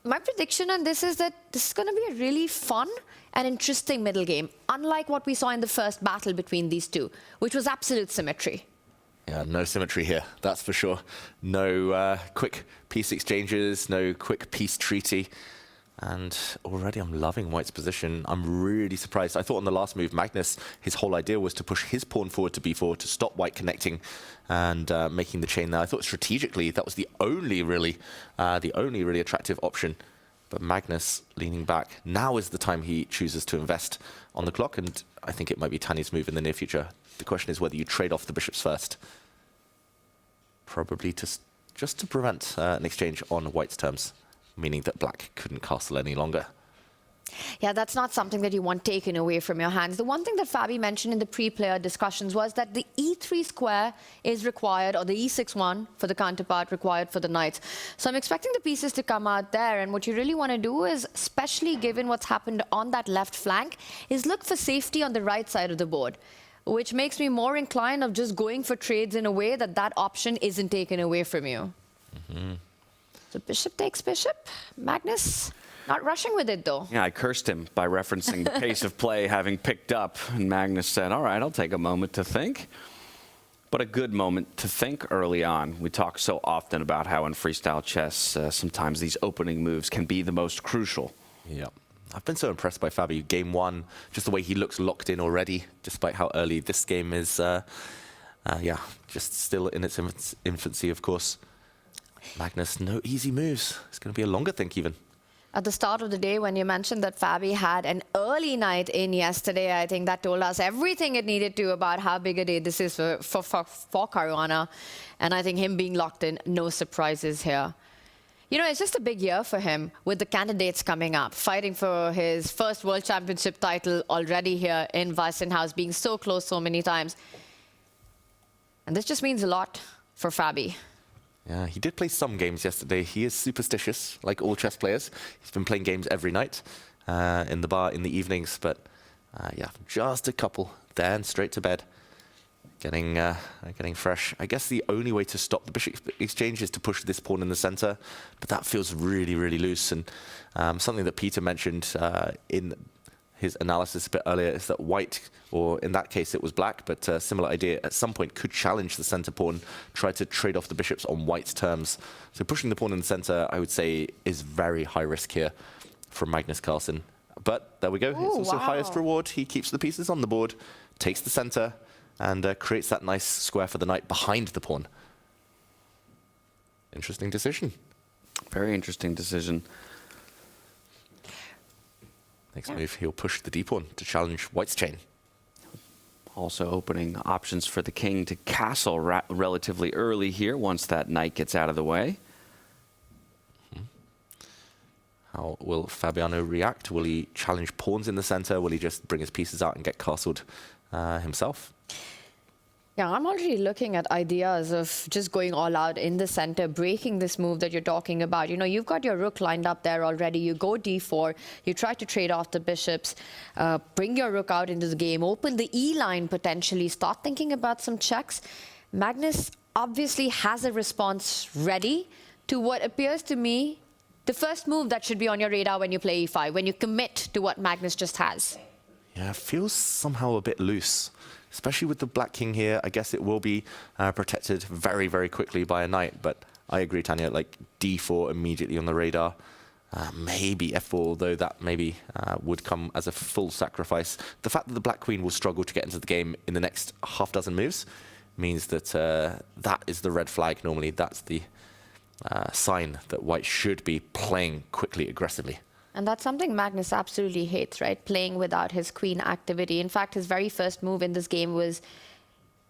My prediction on this is that this is going to be a really fun and interesting middle game, unlike what we saw in the first battle between these two, which was absolute symmetry. Yeah, no symmetry here, that's for sure. No quick piece exchanges, no quick peace treaty. And already I'm loving White's position. I'm really surprised. I thought on the last move, Magnus, his whole idea was to push his pawn forward to b4 to stop White connecting and making the chain there. I thought strategically that was the only really attractive option. But Magnus leaning back. Now is the time he chooses to invest on the clock, and I think it might be Tanya's move in the near future. The question is whether you trade off the bishops first. Probably just to prevent an exchange on White's terms, meaning that black couldn't castle any longer. Yeah, that's not something that you want taken away from your hands. The one thing that Fabi mentioned in the pre-player discussions was that the e3 square is required, or the e6 one for the counterpart required for the knights. So I'm expecting the pieces to come out there, and what you really want to do is, especially given what's happened on that left flank, is look for safety on the right side of the board, which makes me more inclined of just going for trades in a way that that option isn't taken away from you. Mm-hmm. So bishop takes bishop. Magnus not rushing with it, though. Yeah, I cursed him by referencing the pace of play having picked up. And Magnus said, all right, I'll take a moment to think. But a good moment to think early on. We talk so often about how in freestyle chess, sometimes these opening moves can be the most crucial. Yeah. I've been so impressed by Fabi. Game one, just the way he looks locked in already, despite how early this game is. Just still in its infancy, of course. Magnus, no easy moves. It's going to be a longer think even. At the start of the day, when you mentioned that Fabi had an early night in yesterday, I think that told us everything it needed to about how big a day this is for Caruana. And I think him being locked in, no surprises here. You know, it's just a big year for him with the candidates coming up, fighting for his first World Championship title already here in Weissenhaus, being so close so many times. And this just means a lot for Fabi. Yeah, he did play some games yesterday. He is superstitious, like all chess players. He's been playing games every night in the bar in the evenings. But yeah, just a couple, then straight to bed, getting fresh. I guess the only way to stop the bishop exchange is to push this pawn in the center, but that feels really, really loose. And something that Peter mentioned in his analysis a bit earlier is that White, or in that case it was black, but a similar idea, at some point could challenge the center pawn, try to trade off the bishops on White's terms. So pushing the pawn in the center, I would say, is very high risk here from Magnus Carlsen. But there we go. Ooh, it's also wow. highest reward. He keeps the pieces on the board, takes the center, and creates that nice square for the knight behind the pawn. Interesting decision. Very interesting decision. Next move, he'll push the d-pawn to challenge White's chain. Also opening options for the king to castle relatively early here once that knight gets out of the way. How will Fabiano react? Will he challenge pawns in the center? Will he just bring his pieces out and get castled himself? Yeah, I'm already looking at ideas of just going all out in the center, breaking this move that you're talking about. You know, you've got your rook lined up there already. You go d4, you try to trade off the bishops, bring your rook out into the game, open the E line potentially, start thinking about some checks. Magnus obviously has a response ready to what appears to me the first move that should be on your radar when you play e5, when you commit to what Magnus just has? Yeah, it feels somehow a bit loose, especially with the black king here. I guess it will be protected very, very quickly by a knight, but I agree, Tanya, like d4 immediately on the radar. Maybe f4, although that maybe would come as a full sacrifice. The fact that the black queen will struggle to get into the game in the next half dozen moves means that that is the red flag normally. That's the sign that white should be playing quickly, aggressively. And that's something Magnus absolutely hates, right? Playing without his queen activity. In fact, his very first move in this game was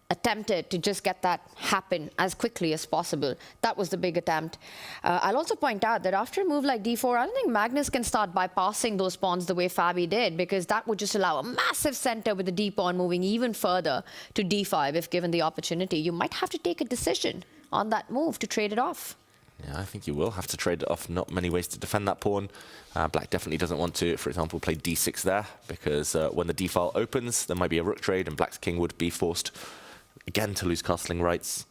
attempted to just get that happen as quickly as possible. That was the big attempt. I'll also point out that after a move like d4, I don't think Magnus can start bypassing those pawns the way Fabi did, because that would just allow a massive center with the d pawn moving even further to d5 if given the opportunity. You might have to take a decision on that move to trade it off. Yeah, I think you will have to trade it off. Not many ways to defend that pawn. Black definitely doesn't want to, for example, play d6 there, because when the d file opens, there might be a rook trade, and Black's king would be forced again to lose castling rights.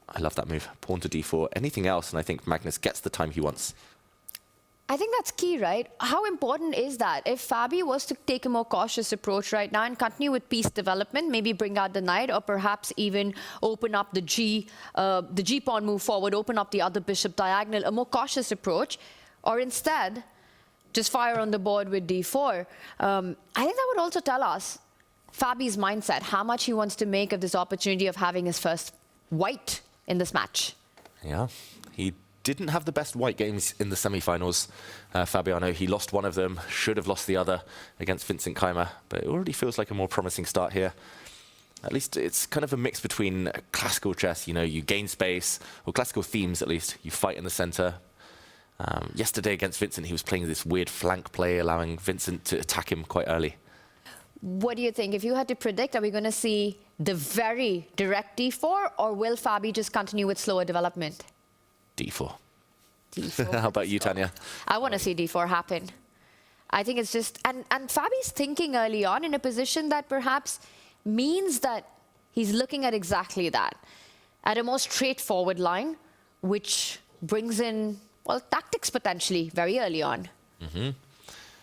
I love that move. Pawn to d4. Anything else, and I think Magnus gets the time he wants. I think that's key, right? How important is that? If Fabi was to take a more cautious approach right now and continue with piece development, maybe bring out the knight, or perhaps even open up the G pawn move forward, open up the other bishop diagonal, a more cautious approach, or instead just fire on the board with d4. I think that would also tell us Fabi's mindset, how much he wants to make of this opportunity of having his first white in this match. Yeah, he didn't have the best white games in the semi-finals, Fabiano. He lost one of them, should have lost the other against Vincent Keimer, but it already feels like a more promising start here. At least it's kind of a mix between classical chess, you know, you gain space, or classical themes at least, you fight in the center. Yesterday against Vincent, he was playing this weird flank play, allowing Vincent to attack him quite early. What do you think? If you had to predict, are we going to see the very direct d4, or will Fabi just continue with slower development? d4. d4. How about you, Tanya? I want to see d4 happen. I think it's just... And Fabi's thinking early on in a position that perhaps means that he's looking at exactly that, at a more straightforward line, which brings in, well, tactics potentially very early on.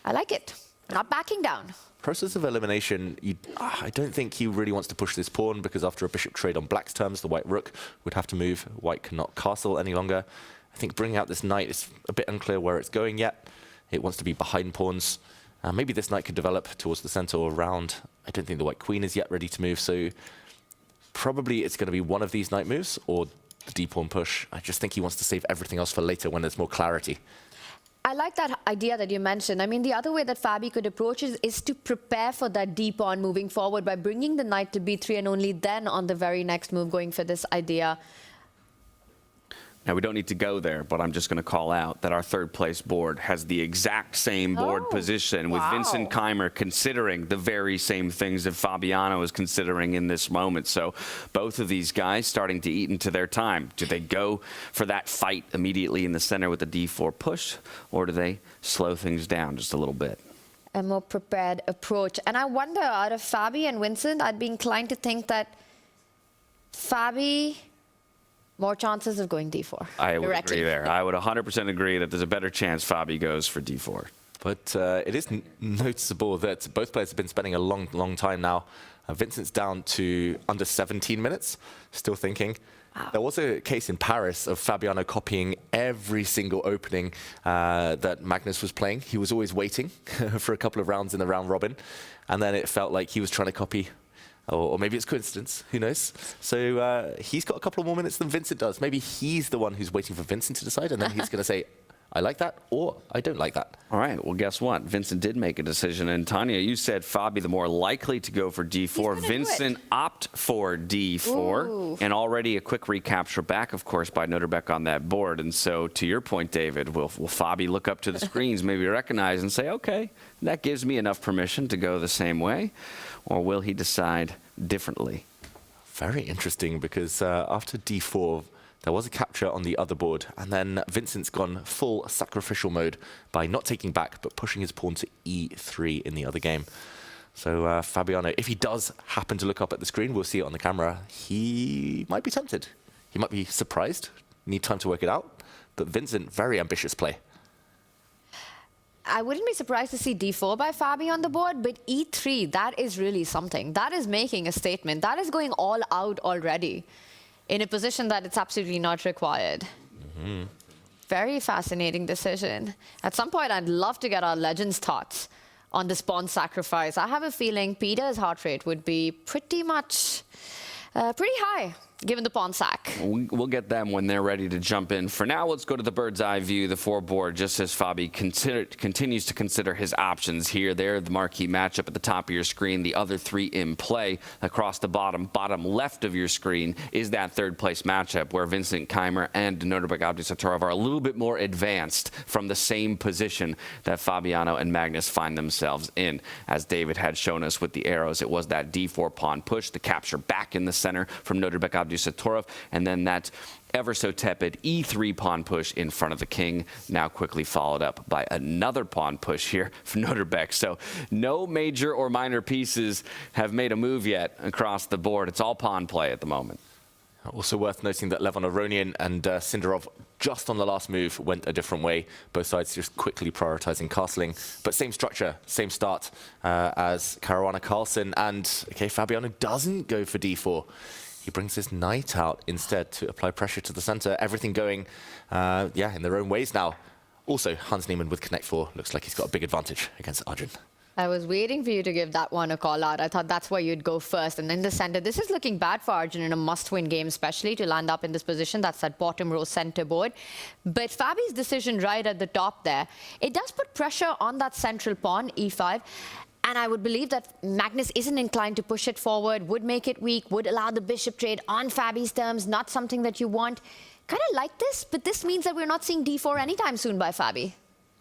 I like it. Not backing down. Process of elimination, I don't think he really wants to push this pawn, because after a bishop trade on black's terms, the white rook would have to move. White cannot castle any longer. I think bringing out this knight is a bit unclear where it's going yet. It wants to be behind pawns. Maybe this knight could develop towards the center or around. I don't think the white queen is yet ready to move, so probably it's going to be one of these knight moves or the d-pawn push. I just think he wants to save everything else for later when there's more clarity. I like that idea that you mentioned. I mean, the other way that Fabi could approach is to prepare for that d-pawn moving forward by bringing the knight to b3 and only then on the very next move going for this idea. Now, we don't need to go there, but I'm just going to call out that our third place board has the exact same board position, with Vincent Keimer considering the very same things that Fabiano is considering in this moment. So both of these guys starting to eat into their time. Do they go for that fight immediately in the center with the d4 push, or do they slow things down just a little bit? A more prepared approach. And I wonder, out of Fabi and Vincent, I'd be inclined to think that Fabi... more chances of going d4. I would agree there. I would 100% agree that there's a better chance Fabi goes for d4. But it is noticeable that both players have been spending a long time now. Vincent's down to under 17 minutes, still thinking. Wow. There was a case in Paris of Fabiano copying every single opening that Magnus was playing. He was always waiting for a couple of rounds in the round robin, and then it felt like he was trying to copy. Or maybe it's coincidence, who knows? So he's got a couple of more minutes than Vincent does. Maybe he's the one who's waiting for Vincent to decide, and then he's going to say, I like that, or I don't like that. All right, well, guess what? Vincent did make a decision, and Tanya, you said Fabi the more likely to go for d4. Vincent opt for d4, and already a quick recapture back, of course, by Noterbeck on that board. And so, to your point, David, will Fabi look up to the screens, maybe recognize and say, okay, that gives me enough permission to go the same way, or will he decide differently? Very interesting, because after d4, there was a capture on the other board, and then Vincent's gone full sacrificial mode by not taking back, but pushing his pawn to e3 in the other game. So Fabiano, if he does happen to look up at the screen, we'll see it on the camera, he might be tempted. He might be surprised, need time to work it out. But Vincent, very ambitious play. I wouldn't be surprised to see d4 by Fabi on the board, but e3, that is really something. That is making a statement. That is going all out already in a position that it's absolutely not required. Very fascinating decision. At some point, I'd love to get our Legends' thoughts on this pawn sacrifice. I have a feeling Peter's heart rate would be pretty much pretty high, given the pawn sack. We'll get them when they're ready to jump in. For now, let's go to the bird's eye view, the 4-board, just as Fabi continues to consider his options here. There, the marquee matchup at the top of your screen, the other 3 in play. Across the bottom left of your screen is that third-place matchup where Vincent Keimer and Nurderberg Abdusatorov are a little bit more advanced from the same position that Fabiano and Magnus find themselves in. As David had shown us with the arrows, it was that d4 pawn push, the capture back in the center from Nurderberg Abdusatorov, and then that ever so tepid e3 pawn push in front of the king, now quickly followed up by another pawn push here from Nurderberg. So no major or minor pieces have made a move yet across the board. It's all pawn play at the moment. Also worth noting that Levon Aronian and Sindarov, just on the last move, went a different way. Both sides just quickly prioritizing castling. But same structure, same start as Caruana Carlsen. And okay, Fabiano doesn't go for d4. He brings his knight out instead to apply pressure to the center. Everything going, in their own ways now. Also, Hans Niemann with Connect 4 looks like he's got a big advantage against Arjun. I was waiting for you to give that one a call out. I thought that's where you'd go first. And in the center, this is looking bad for Arjun in a must-win game, especially to land up in this position. That's that bottom row center board. But Fabi's decision right at the top there, it does put pressure on that central pawn, e5. And I would believe that Magnus isn't inclined to push it forward, would make it weak, would allow the bishop trade on Fabi's terms, not something that you want. Kind of like this, but this means that we're not seeing d4 anytime soon by Fabi.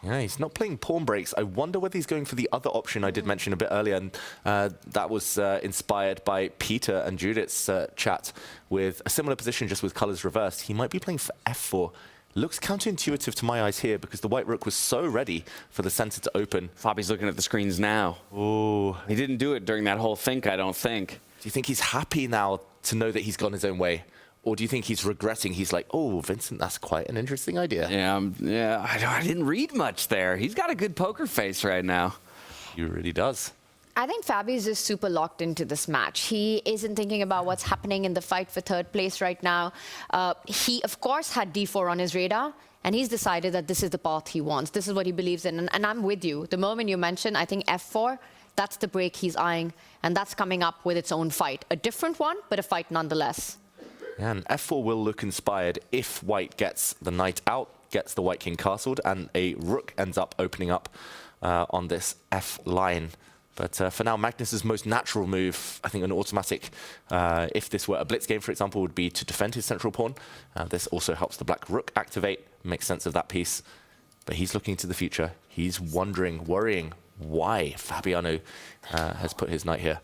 Yeah, he's not playing pawn breaks. I wonder whether he's going for the other option I did mention a bit earlier, and that was inspired by Peter and Judith's chat with a similar position, just with colors reversed. He might be playing for f4. Looks counterintuitive to my eyes here because the white rook was so ready for the center to open. Fabi's looking at the screens now. Oh, he didn't do it during that whole think, I don't think. Do you think he's happy now to know that he's gone his own way? Or do you think he's regretting? He's like, oh, Vincent, that's quite an interesting idea. Yeah, I didn't read much there. He's got a good poker face right now. He really does. I think Fabi's just super locked into this match. He isn't thinking about what's happening in the fight for third place right now. He, of course, had d4 on his radar, and he's decided that this is the path he wants. This is what he believes in, and I'm with you. The moment you mentioned, I think f4, that's the break he's eyeing, and that's coming up with its own fight. A different one, but a fight nonetheless. Yeah, and f4 will look inspired if white gets the knight out, gets the white king castled, and a rook ends up opening up on this f line. But for now, Magnus's most natural move, I think an automatic, if this were a blitz game, for example, would be to defend his central pawn. This also helps the black rook activate, makes sense of that piece. But he's looking to the future. He's wondering, worrying why Fabiano has put his knight here.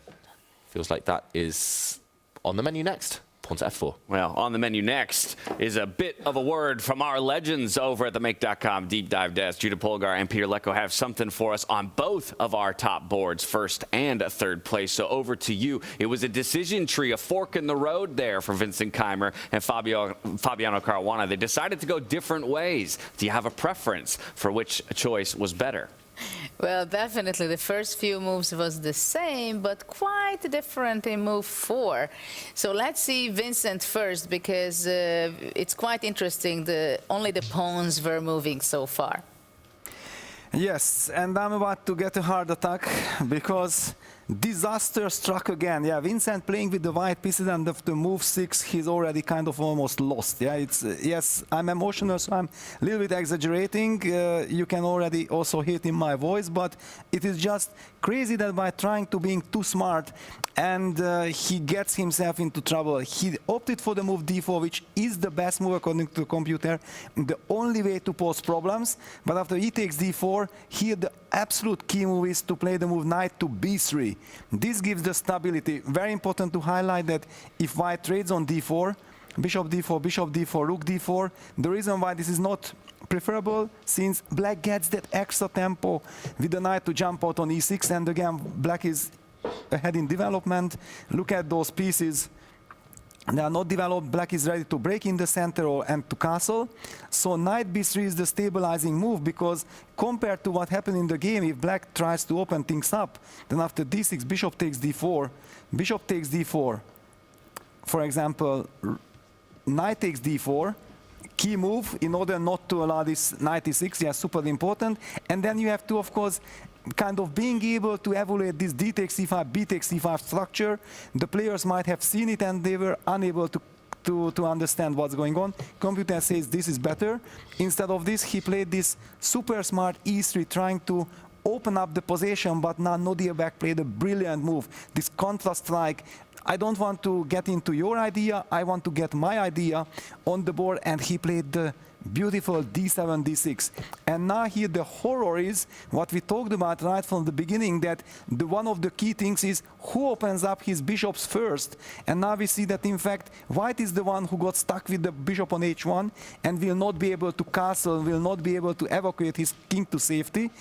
Feels like that is on the menu next. Pawn to f4. Well, on the menu next is a bit of a word from our legends over at the Make.com Deep Dive Desk. Judah Polgar and Peter Lecko have something for us on both of our top boards, first and third place. So over to you. It was a decision tree, a fork in the road there for Vincent Keimer and Fabiano Caruana. They decided to go different ways. Do you have a preference for which choice was better? Well, definitely. The first few moves was the same, but quite different in move 4. So let's see Vincent first, because it's quite interesting. Only the pawns were moving so far. Yes, and I'm about to get a heart attack because disaster struck again. Yeah, Vincent playing with the white pieces, and after move 6, he's already kind of almost lost. Yeah, it's yes, I'm emotional, so I'm a little bit exaggerating. You can already also hear it in my voice, but it is just crazy that by trying to being too smart, and he gets himself into trouble. He opted for the move d4, which is the best move according to the computer, the only way to pose problems. But after he takes d4, here the absolute key move is to play the move knight to b3. This gives the stability. Very important to highlight that if white trades on d4, bishop d4, rook d4, the reason why this is not preferable, since black gets that extra tempo with the knight to jump out on e6, and again black is ahead in development. Look at those pieces. They are not developed. Black is ready to break in the center and to castle. So knight b3 is the stabilizing move, because compared to what happened in the game, if black tries to open things up, then after d6, bishop takes d4, bishop takes d4. For example, knight takes d4, key move in order not to allow this knight e6, yeah, super important. And then you have to, of course, kind of being able to evaluate this d takes c5, b takes c5 structure. The players might have seen it and they were unable to understand what's going on. Computer says this is better. Instead of this, he played this super smart e3, trying to open up the position, but now Nodirbek played a brilliant move. This contrast strike. I don't want to get into your idea, I want to get my idea on the board, and he played the beautiful d7, d6. And now here the horror is what we talked about right from the beginning, that one of the key things is who opens up his bishops first. And now we see that in fact white is the one who got stuck with the bishop on h1 and will not be able to castle, will not be able to evacuate his king to safety.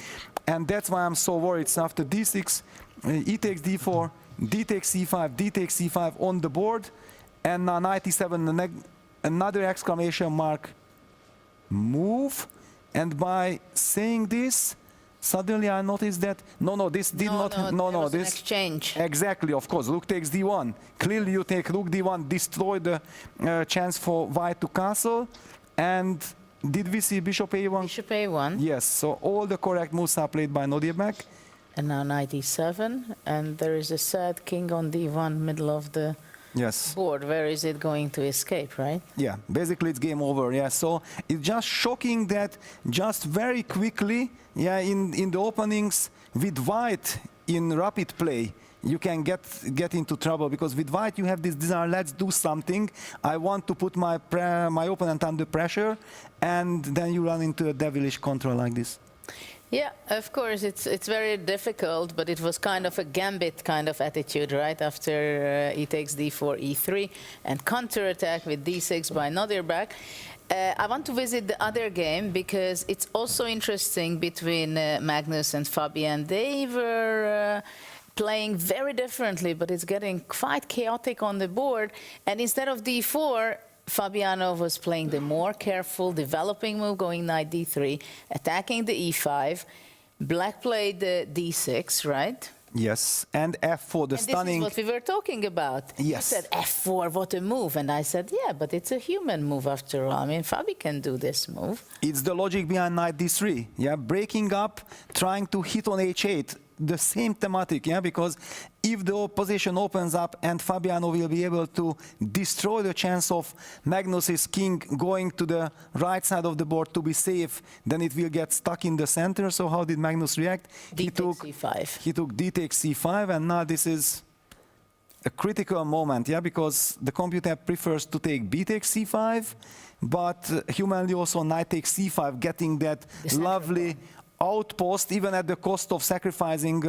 And that's why I'm so worried. So after d6, e takes d4, d takes c5, d takes c5 on the board, and now knight e7, another exclamation mark move. And by saying this, suddenly I noticed that this did not this exchange. Exactly, of course. Rook takes d1. Clearly, you take rook d1, destroy the chance for white to castle. And did we see bishop a1? Bishop a1. Yes. So all the correct moves are played by Nodirbek. And now knight e7, and there is a sad king on d1, middle of the board. Where is it going to escape, right? Yeah, basically it's game over. Yeah, so it's just shocking that just very quickly, yeah, in the openings with white in rapid play, you can get into trouble, because with white you have this desire, let's do something. I want to put my opponent under pressure, and then you run into a devilish control like this. Yeah, of course, it's very difficult, but it was kind of a gambit kind of attitude, right? After e takes d4, e3, and counterattack with d6 by Nodirbek. I want to visit the other game, because it's also interesting between Magnus and Fabian. They were playing very differently, but it's getting quite chaotic on the board. And instead of d4, Fabiano was playing the more careful, developing move, going knight d3, attacking the e5. Black played the d6, right? Yes, and f4, the stunning... This is what we were talking about. Yes. You said f4, what a move. And I said, yeah, but it's a human move after all. I mean, Fabi can do this move. It's the logic behind knight d3. Yeah, breaking up, trying to hit on h8. The same thematic, yeah, because if the opposition opens up and Fabiano will be able to destroy the chance of Magnus's king going to the right side of the board to be safe, then it will get stuck in the center. So how did Magnus react? D takes c5. He took d takes c5, and now this is a critical moment, yeah, because the computer prefers to take b takes c5, but humanly also knight takes c5, getting that lovely outpost, even at the cost of sacrificing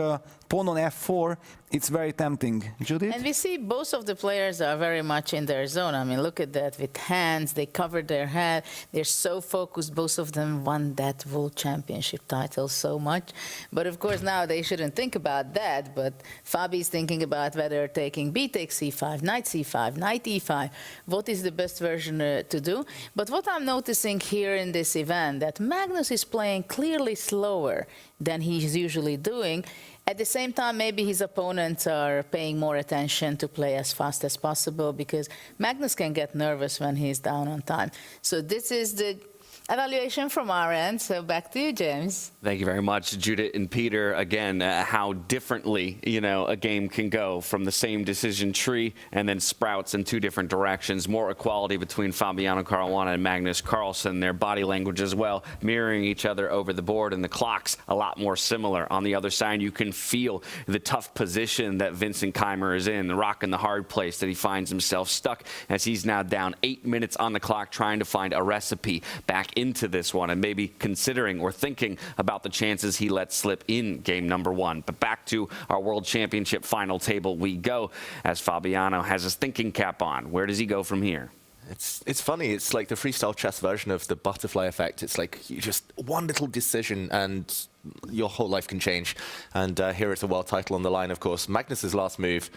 pawn on f4. It's very tempting. Judith? And we see both of the players are very much in their zone. I mean, look at that with hands. They covered their head. They're so focused. Both of them won that World Championship title so much. But of course, now they shouldn't think about that. But Fabi's thinking about whether taking b takes c5, knight c5, knight e5. What is the best version to do? But what I'm noticing here in this event, that Magnus is playing clearly slower than he's usually doing. At the same time, maybe his opponents are paying more attention to play as fast as possible, because Magnus can get nervous when he's down on time. So this is the evaluation from our end. So back to you, James. Thank you very much, Judith and Peter. Again, how differently, a game can go from the same decision tree and then sprouts in two different directions. More equality between Fabiano Caruana and Magnus Carlsen. Their body language as well, mirroring each other over the board, and the clocks a lot more similar. On the other side, you can feel the tough position that Vincent Keimer is in, the rock in the hard place that he finds himself stuck, as he's now down 8 minutes on the clock, trying to find a recipe back into this one, and maybe considering or thinking about the chances he let slip in game number one. But back to our World Championship final table we go, as Fabiano has his thinking cap on. Where does he go from here? It's funny. It's like the freestyle chess version of the butterfly effect. It's like you just one little decision and your whole life can change. And here it's a world title on the line, of course. Magnus's last move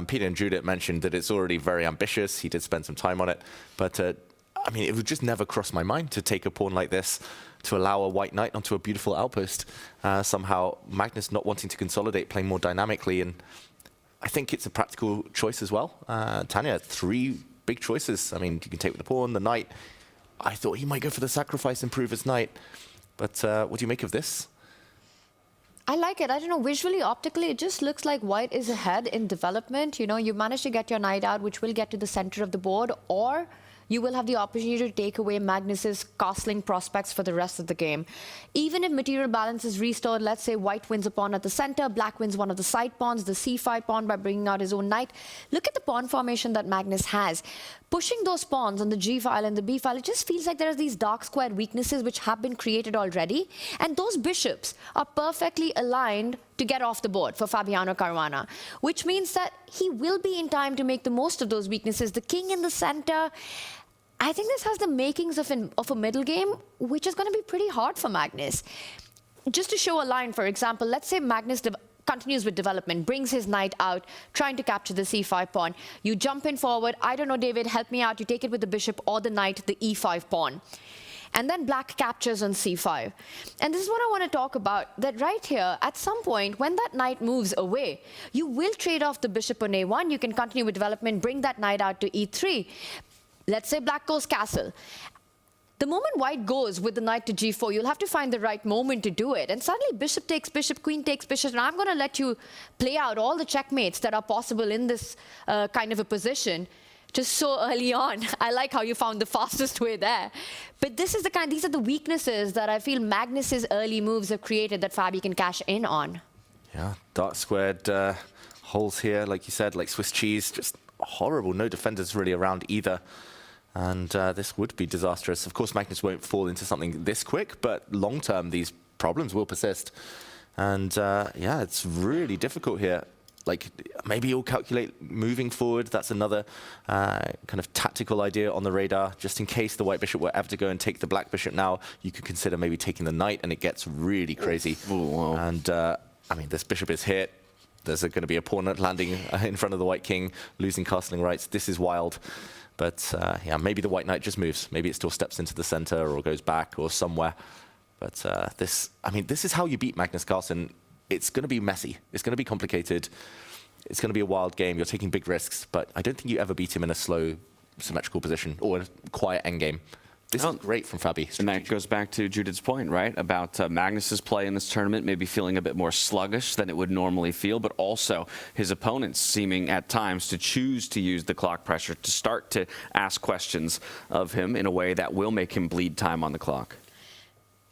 Peter and Judith mentioned that it's already very ambitious. He did spend some time on it. But, I mean, it would just never cross my mind to take a pawn like this, to allow a white knight onto a beautiful outpost. Somehow, Magnus not wanting to consolidate, playing more dynamically. And I think it's a practical choice as well. Tanya, 3 big choices. I mean, you can take with the pawn, the knight. I thought he might go for the sacrifice, improve his knight. But what do you make of this? I like it. I don't know, visually, optically, it just looks like white is ahead in development. You know, you managed to get your knight out, which will get to the center of the board, or you will have the opportunity to take away Magnus's castling prospects for the rest of the game. Even if material balance is restored, let's say white wins a pawn at the center, black wins one of the side pawns, the c5 pawn by bringing out his own knight. Look at the pawn formation that Magnus has. Pushing those pawns on the g file and the b file, it just feels like there are these dark square weaknesses which have been created already. And those bishops are perfectly aligned to get off the board for Fabiano Caruana, which means that he will be in time to make the most of those weaknesses. The king in the center, I think this has the makings of a middle game, which is going to be pretty hard for Magnus. Just to show a line, for example, let's say Magnus continues with development, brings his knight out, trying to capture the c5 pawn. You jump in forward. I don't know, David, help me out. You take it with the bishop or the knight, the e5 pawn. And then black captures on c5. And this is what I want to talk about, that right here, at some point, when that knight moves away, you will trade off the bishop on a1. You can continue with development, bring that knight out to e3. Let's say black goes castle. The moment white goes with the knight to g4, you'll have to find the right moment to do it. And suddenly bishop takes bishop, queen takes bishop, and I'm going to let you play out all the checkmates that are possible in this kind of a position just so early on. I like how you found the fastest way there. But these are the weaknesses that I feel Magnus's early moves have created that Fabi can cash in on. Yeah, dark squared holes here, like you said, like Swiss cheese, just horrible. No defenders really around either. And this would be disastrous. Of course, Magnus won't fall into something this quick, but long-term, these problems will persist. And yeah, it's really difficult here. Like, maybe you'll calculate moving forward. That's another kind of tactical idea on the radar. Just in case the white bishop were ever to go and take the black bishop now, you could consider maybe taking the knight, and it gets really crazy. Ooh, wow. And I mean, this bishop is hit. There's going to be a pawn landing in front of the white king, losing castling rights. This is wild. But yeah, maybe the white knight just moves. Maybe it still steps into the center or goes back or somewhere. But this is how you beat Magnus Carlsen. It's going to be messy. It's going to be complicated. It's going to be a wild game. You're taking big risks, but I don't think you ever beat him in a slow, symmetrical position or a quiet endgame. This is great from Fabi. And that goes back to Judith's point, right, about Magnus's play in this tournament maybe feeling a bit more sluggish than it would normally feel, but also his opponents seeming at times to choose to use the clock pressure to start to ask questions of him in a way that will make him bleed time on the clock.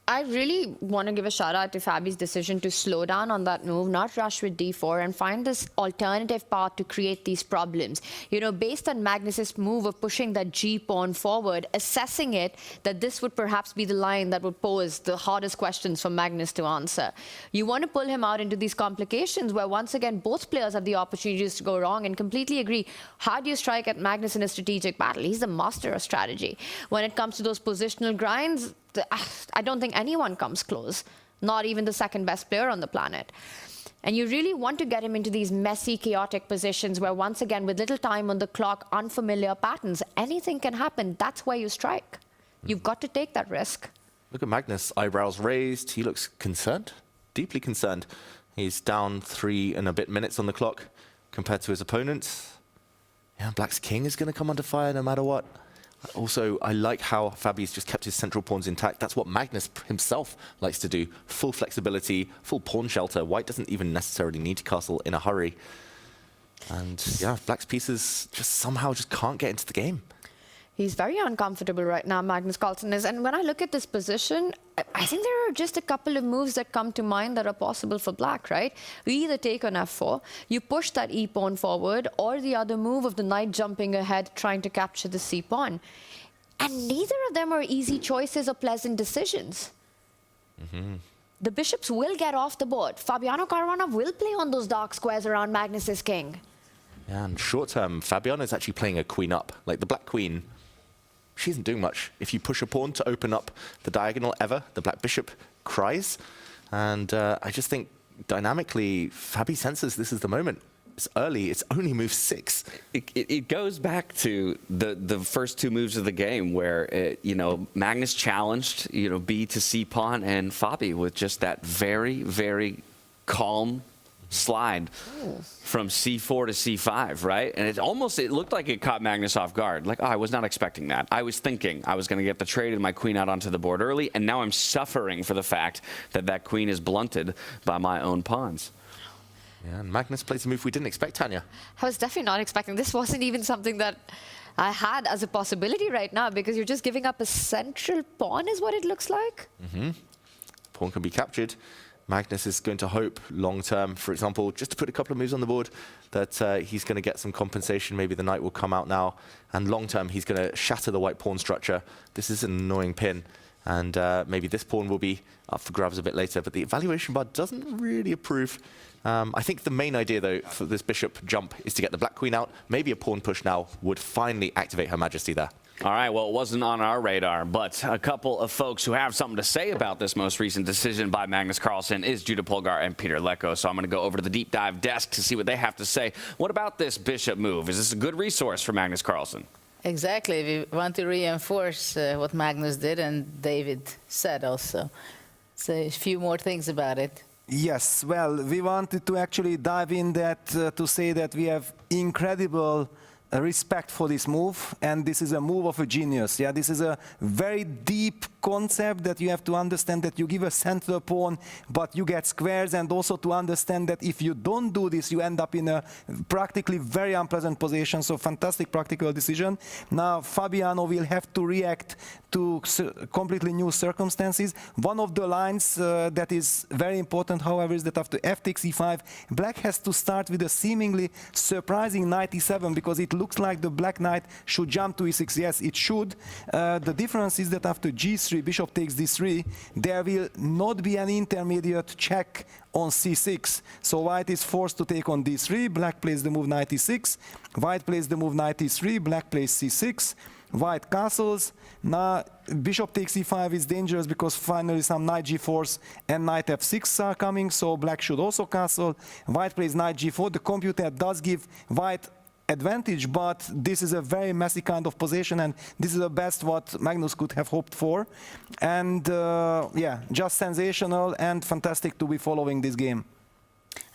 I really want to give a shout out to Fabi's decision to slow down on that move, not rush with d4, and find this alternative path to create these problems. You know, based on Magnus's move of pushing that g pawn forward, assessing it, that this would perhaps be the line that would pose the hardest questions for Magnus to answer. You want to pull him out into these complications where, once again, both players have the opportunities to go wrong, and completely agree. How do you strike at Magnus in a strategic battle? He's the master of strategy. When it comes to those positional grinds, I don't think anyone comes close, not even the second best player on the planet. And you really want to get him into these messy, chaotic positions where, once again, with little time on the clock, unfamiliar patterns, anything can happen. That's where you strike. You've got to take that risk. Look at Magnus, eyebrows raised. He looks concerned, deeply concerned. He's down 3 and a bit minutes on the clock compared to his opponent. Yeah, Black's king is going to come under fire no matter what. Also, I like how Fabi's just kept his central pawns intact. That's what Magnus himself likes to do. Full flexibility, full pawn shelter. White doesn't even necessarily need to castle in a hurry. And yeah, Black's pieces just somehow just can't get into the game. He's very uncomfortable right now, Magnus Carlsen is. And when I look at this position, I think there are just a couple of moves that come to mind that are possible for Black, right? You either take on f4, you push that e-pawn forward, or the other move of the knight jumping ahead, trying to capture the c-pawn. And neither of them are easy choices or pleasant decisions. The bishops will get off the board. Fabiano Caruana will play on those dark squares around Magnus's king. Yeah, and short term, Fabiano is actually playing a queen up. Like the black queen, she isn't doing much. If you push a pawn to open up the diagonal ever, the black bishop cries. And I just think dynamically, Fabi senses this is the moment. it's early. It's only move 6. It goes back to the first 2 moves of the game where, Magnus challenged, B to C pawn and Fabi with just that very, very calm slide from C4 to C5, right? And it looked like it caught Magnus off guard. Like, I was not expecting that. I was thinking I was going to get the trade and my queen out onto the board early, and now I'm suffering for the fact that queen is blunted by my own pawns. Yeah, and Magnus plays a move we didn't expect, Tanya. I was definitely not expecting. This wasn't even something that I had as a possibility right now, because you're just giving up a central pawn is what it looks like. Pawn can be captured. Magnus is going to hope long-term, for example, just to put a couple of moves on the board, that he's going to get some compensation. Maybe the knight will come out now. And long-term, he's going to shatter the white pawn structure. This is an annoying pin. And maybe this pawn will be up for grabs a bit later. But the evaluation bar doesn't really approve. I think the main idea, though, for this bishop jump is to get the black queen out. Maybe a pawn push now would finally activate Her Majesty there. All right, well, it wasn't on our radar, but a couple of folks who have something to say about this most recent decision by Magnus Carlsen is Judah Polgar and Peter Lecko. So I'm going to go over to the deep dive desk to see what they have to say. What about this bishop move? Is this a good resource for Magnus Carlsen? Exactly. We want to reinforce what Magnus did and David said also. So a few more things about it. Yes, well, we wanted to actually dive in that to say that we have incredible respect for this move, and this is a move of a genius. Yeah, this is a very deep concept that you have to understand, that you give a central pawn, but you get squares, and also to understand that if you don't do this, you end up in a practically very unpleasant position. So fantastic practical decision. Now Fabiano will have to react to completely new circumstances. One of the lines that is very important, however, is that after f takes e5, black has to start with a seemingly surprising knight e7, because it looks like the black knight should jump to e6. Yes, it should. The difference is that after g3, bishop takes d3, there will not be an intermediate check on c6. So white is forced to take on d3. Black plays the move knight e6. White plays the move knight e3. Black plays c6. White castles. Now bishop takes e5 is dangerous, because finally some knight g4s and knight f6 are coming, so black should also castle. White plays knight g4. The computer does give white advantage, but this is a very messy kind of position, and this is the best what Magnus could have hoped for. And yeah, just sensational and fantastic to be following this game.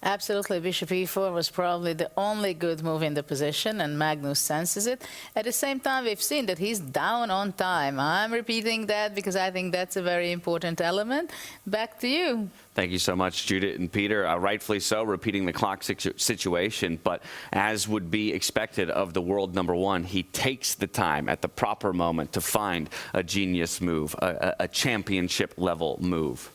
Absolutely, bishop e4 was probably the only good move in the position, and Magnus senses it. At the same time, we've seen that he's down on time. I'm repeating that because I think that's a very important element. Back to you. Thank you so much, Judith and Peter. Rightfully so, repeating the clock situation, but as would be expected of the world #1, he takes the time at the proper moment to find a genius move, a championship level move.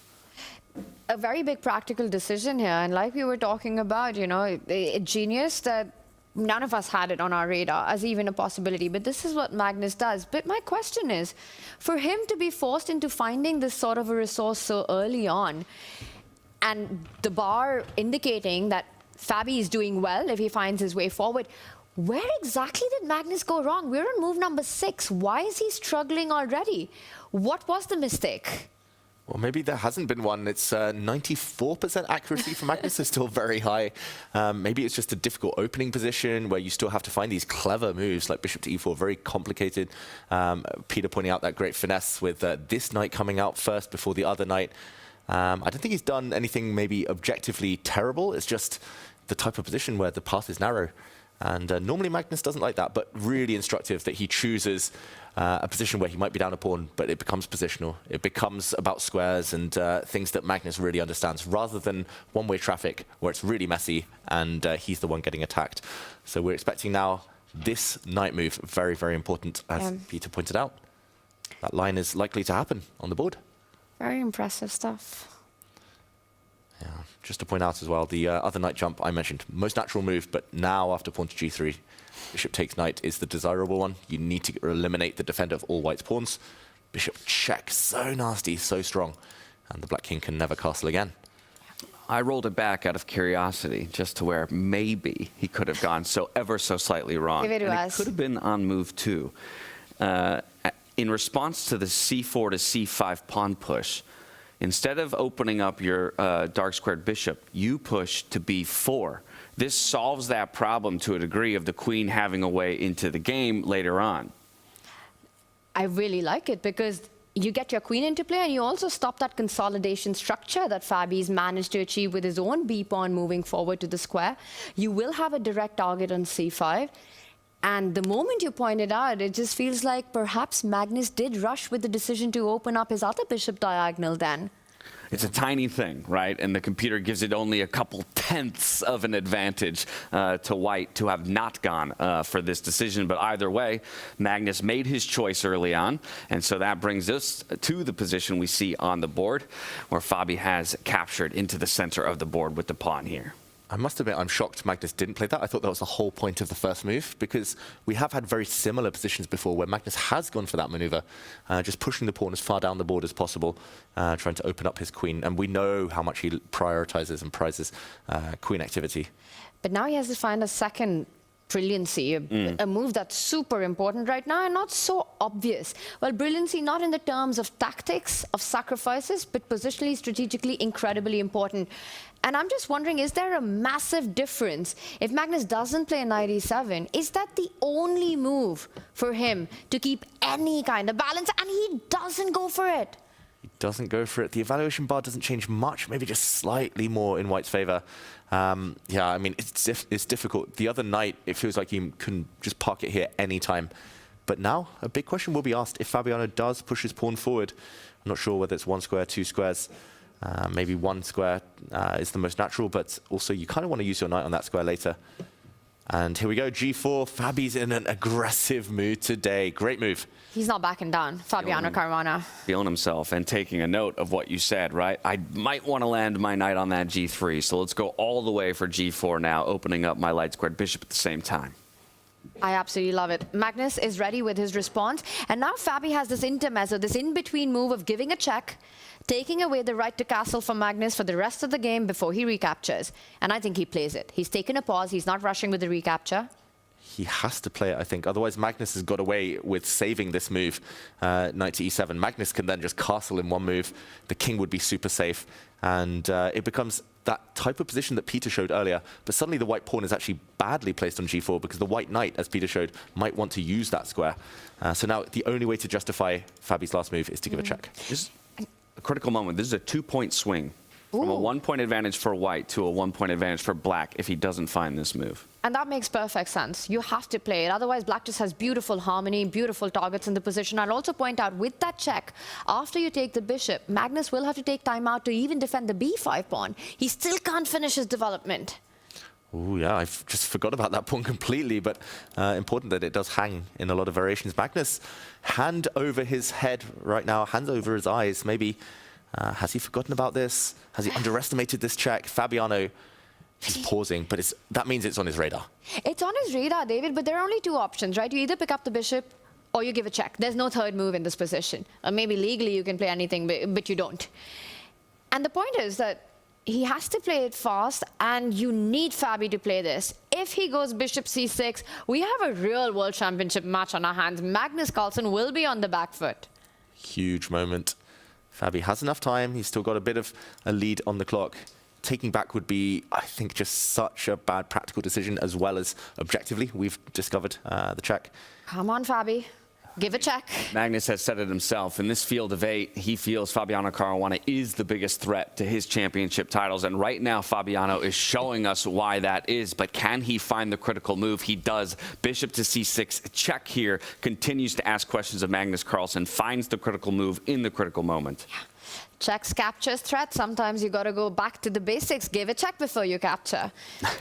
A very big practical decision here, and like we were talking about, a genius that none of us had it on our radar as even a possibility, but this is what Magnus does. But my question is, for him to be forced into finding this sort of a resource so early on, and the bar indicating that Fabi is doing well if he finds his way forward, where exactly did Magnus go wrong? We're on move number 6. Why is he struggling already? What was the mistake? Well, maybe there hasn't been one. It's 94% accuracy for Magnus is still very high. Maybe it's just a difficult opening position where you still have to find these clever moves like bishop to e4, very complicated. Peter pointing out that great finesse with this knight coming out first before the other knight. I don't think he's done anything maybe objectively terrible. It's just the type of position where the path is narrow. And normally Magnus doesn't like that, but really instructive that he chooses a position where he might be down a pawn, but it becomes positional. It becomes about squares and things that Magnus really understands, rather than one-way traffic where it's really messy and he's the one getting attacked. So we're expecting now this knight move, very, very important, as Peter pointed out. That line is likely to happen on the board. Very impressive stuff. Yeah, just to point out as well, the other knight jump I mentioned, most natural move, but now after pawn to g3, bishop takes knight is the desirable one. You need to eliminate the defender of all white's pawns. Bishop check, so nasty, so strong. And the black king can never castle again. I rolled it back out of curiosity, just to where maybe he could have gone so ever so slightly wrong. Give it to us. It could have been on move 2. In response to the c4 to c5 pawn push, instead of opening up your dark squared bishop, you push to b4 this solves that problem to a degree of the queen having a way into the game later on. I really like it because you get your queen into play and you also stop that consolidation structure that Fabi's managed to achieve with his own b pawn moving forward to the square. You will have a direct target on c5. And the moment you pointed out, it just feels like perhaps Magnus did rush with the decision to open up his other bishop diagonal then. It's a tiny thing, right? And the computer gives it only a couple tenths of an advantage to white to have not gone for this decision. But either way, Magnus made his choice early on. And so that brings us to the position we see on the board, where Fabi has captured into the center of the board with the pawn here. I must admit, I'm shocked Magnus didn't play that. I thought that was the whole point of the first move, because we have had very similar positions before where Magnus has gone for that maneuver, just pushing the pawn as far down the board as possible, trying to open up his queen. And we know how much he prioritizes and prizes queen activity. But now he has to find a second brilliancy, a move that's super important right now and not so obvious. Well, brilliancy not in the terms of tactics, of sacrifices, but positionally, strategically, incredibly important. And I'm just wondering, is there a massive difference? If Magnus doesn't play knight e7, is that the only move for him to keep any kind of balance? And he doesn't go for it. He doesn't go for it. The evaluation bar doesn't change much, maybe just slightly more in white's favor. Yeah, I mean, it's difficult. The other night, it feels like he can just park it here anytime. But now, a big question will be asked if Fabiano does push his pawn forward. I'm not sure whether it's one square, two squares. Maybe one square is the most natural, but also you kind of want to use your knight on that square later. And here we go, g4. Fabi's in an aggressive mood today. Great move. He's not backing down, Fabiano Caruana. Feeling himself and taking a note of what you said, right? I might want to land my knight on that g3, so let's go all the way for g4 now, opening up my light squared bishop at the same time. I absolutely love it. Magnus is ready with his response, and now Fabi has this intermezzo, this in-between move of giving a check, taking away the right to castle from Magnus for the rest of the game before he recaptures. And I think he plays it. He's taken a pause. He's not rushing with the recapture. He has to play it, I think. Otherwise, Magnus has got away with saving this move, knight to e7. Magnus can then just castle in one move. The king would be super safe. And it becomes that type of position that Peter showed earlier. But suddenly the white pawn is actually badly placed on g4 because the white knight, as Peter showed, might want to use that square. So now the only way to justify Fabi's last move is to give a check. A critical moment. This is a 2-point swing from a 1-point advantage for white to a 1-point advantage for black if he doesn't find this move. And that makes perfect sense. You have to play it. Otherwise, black just has beautiful harmony, beautiful targets in the position. I'll also point out, with that check, after you take the bishop, Magnus will have to take time out to even defend the b5 pawn. He still can't finish his development. Oh yeah, I've just forgot about that pawn completely, but important that it does hang in a lot of variations. Magnus, hand over his head right now, hands over his eyes. Maybe, has he forgotten about this? Has he underestimated this check? Fabiano, he's pausing, but that means it's on his radar. It's on his radar, David, but there are only two options, right? You either pick up the bishop or you give a check. There's no third move in this position. Or maybe legally you can play anything, but you don't. And the point is that he has to play it fast, and you need Fabi to play this. If he goes bishop c6, we have a real world championship match on our hands. Magnus Carlsen will be on the back foot. Huge moment. Fabi has enough time. He's still got a bit of a lead on the clock. Taking back would be, I think, just such a bad practical decision, as well as objectively. We've discovered the check. Come on, Fabi. Give a check. Magnus has said it himself. In this field of 8, he feels Fabiano Caruana is the biggest threat to his championship titles. And right now, Fabiano is showing us why that is. But can he find the critical move? He does. Bishop to c6. Check here. Continues to ask questions of Magnus Carlsen. Finds the critical move in the critical moment. Yeah. Checks, captures, threat. Sometimes you got to go back to the basics. Give a check before you capture.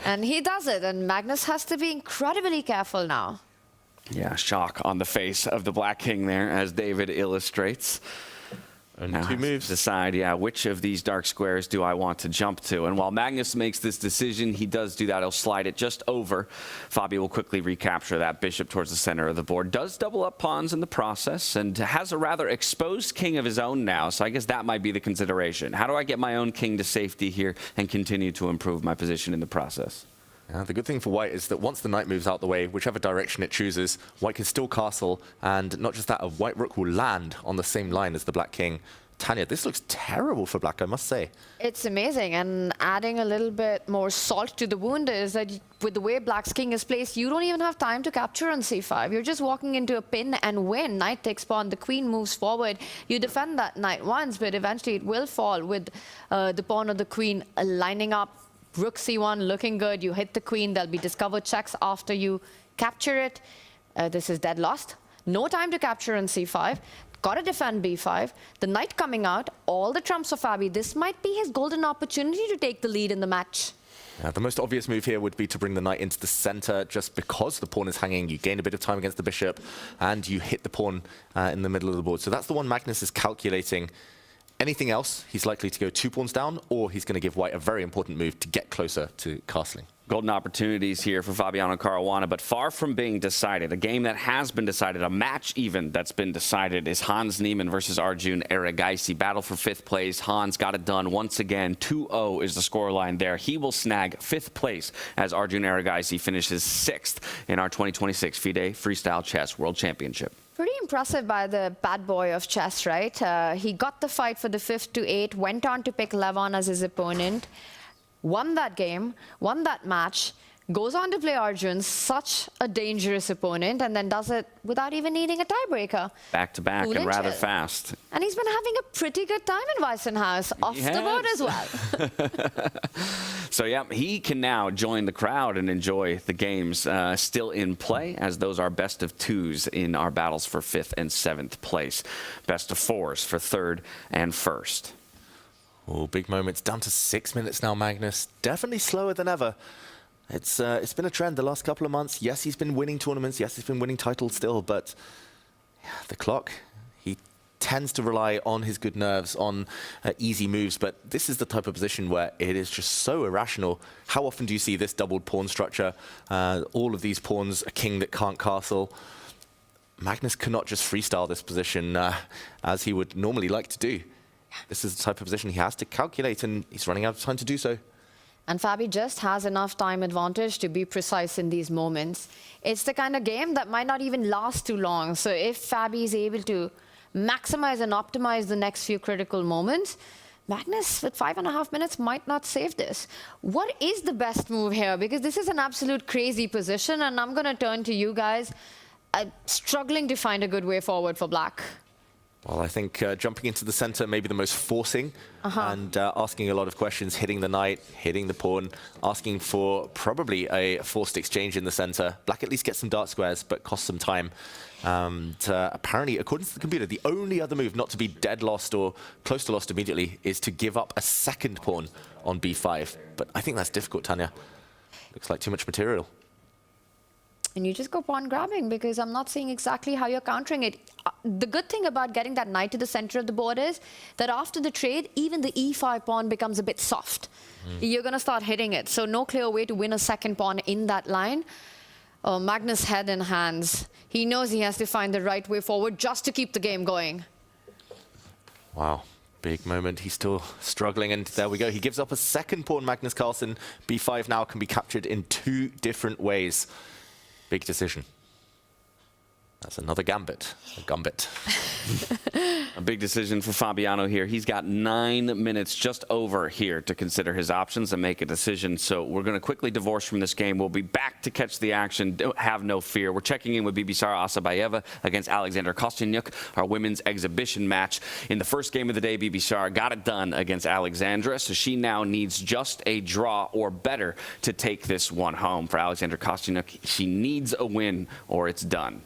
And he does it. And Magnus has to be incredibly careful now. Yeah, shock on the face of the Black King there, as David illustrates. And now two moves. Decide, yeah, which of these dark squares do I want to jump to? And while Magnus makes this decision, he does do that. He'll slide it just over. Fabi will quickly recapture that bishop towards the center of the board. Does double up pawns in the process, and has a rather exposed king of his own now. So I guess that might be the consideration. How do I get my own king to safety here and continue to improve my position in the process? The good thing for white is that once the knight moves out the way, whichever direction it chooses, white can still castle, and not just that, a white rook will land on the same line as the black king Tanya, this looks terrible for black, I must say. It's amazing, and adding a little bit more salt to the wound is that with the way black's king is placed, you don't even have time to capture on c5. You're just walking into a pin and win. Knight takes pawn, the queen moves forward. You defend that knight once, but eventually it will fall with the pawn or the queen lining up. Rook c1 looking good. You hit the queen, there'll be discovered checks after you capture it. This is dead lost. No time to capture on c5. Got to defend b5. The knight coming out, all the trumps for Fabi. This might be his golden opportunity to take the lead in the match. The most obvious move here would be to bring the knight into the center just because the pawn is hanging. You gain a bit of time against the bishop and you hit the pawn in the middle of the board. So that's the one Magnus is calculating. Anything else, he's likely to go 2 pawns down, or he's going to give white a very important move to get closer to castling. Golden opportunities here for Fabiano Caruana, but far from being decided. A game that has been decided, a match even that's been decided, is Hans Niemann versus Arjun Erigaisi. Battle for 5th place. Hans got it done once again. 2-0 is the scoreline there. He will snag 5th place as Arjun Erigaisi finishes 6th in our 2026 FIDE Freestyle Chess World Championship. Pretty impressive by the bad boy of chess, right? He got the fight for the 5th to 8, went on to pick Levon as his opponent, won that game, won that match, goes on to play Arjun, such a dangerous opponent, and then does it without even needing a tiebreaker. Back to back and rather fast. And he's been having a pretty good time in Weissenhaus, off the board as well. So yeah, he can now join the crowd and enjoy the games still in play, as those are best of 2s in our battles for 5th and 7th place. Best of 4s for 3rd and 1st. Oh, big moments. Down to 6 minutes now, Magnus. Definitely slower than ever. It's been a trend the last couple of months. Yes, he's been winning tournaments. Yes, he's been winning titles still, but yeah, the clock, he tends to rely on his good nerves, on easy moves, but this is the type of position where it is just so irrational. How often do you see this doubled pawn structure? All of these pawns, a king that can't castle. Magnus cannot just freestyle this position as he would normally like to do. This is the type of position he has to calculate, and he's running out of time to do so. And Fabi just has enough time advantage to be precise in these moments. It's the kind of game that might not even last too long. So if Fabi is able to maximize and optimize the next few critical moments, Magnus, with 5.5 minutes, might not save this. What is the best move here? Because this is an absolute crazy position, and I'm going to turn to you guys. Struggling to find a good way forward for black. Well, I think jumping into the center may be the most forcing and asking a lot of questions, hitting the knight, hitting the pawn, asking for probably a forced exchange in the center. Black at least gets some dark squares, but costs some time. And apparently, according to the computer, the only other move not to be dead lost or close to lost immediately is to give up a second pawn on b5. But I think that's difficult, Tanya. Looks like too much material. And you just go pawn grabbing, because I'm not seeing exactly how you're countering it. The good thing about getting that knight to the center of the board is that after the trade, even the e5 pawn becomes a bit soft. You're going to start hitting it. So no clear way to win a second pawn in that line. Oh, Magnus head in hands. He knows he has to find the right way forward just to keep the game going. Wow. Big moment. He's still struggling, and there we go. He gives up a second pawn, Magnus Carlsen. b5 now can be captured in 2 different ways. Big decision. That's another gambit. A gumbit. A big decision for Fabiano here. He's got 9 minutes just over here to consider his options and make a decision. So we're going to quickly divorce from this game. We'll be back to catch the action. Don't have no fear. We're checking in with Bibisara Asabayeva against Alexander Kostyanyuk, our women's exhibition match. In the first game of the day, Bibisara got it done against Alexandra, so she now needs just a draw or better to take this one home. For Alexander Kostyanyuk, she needs a win or it's done.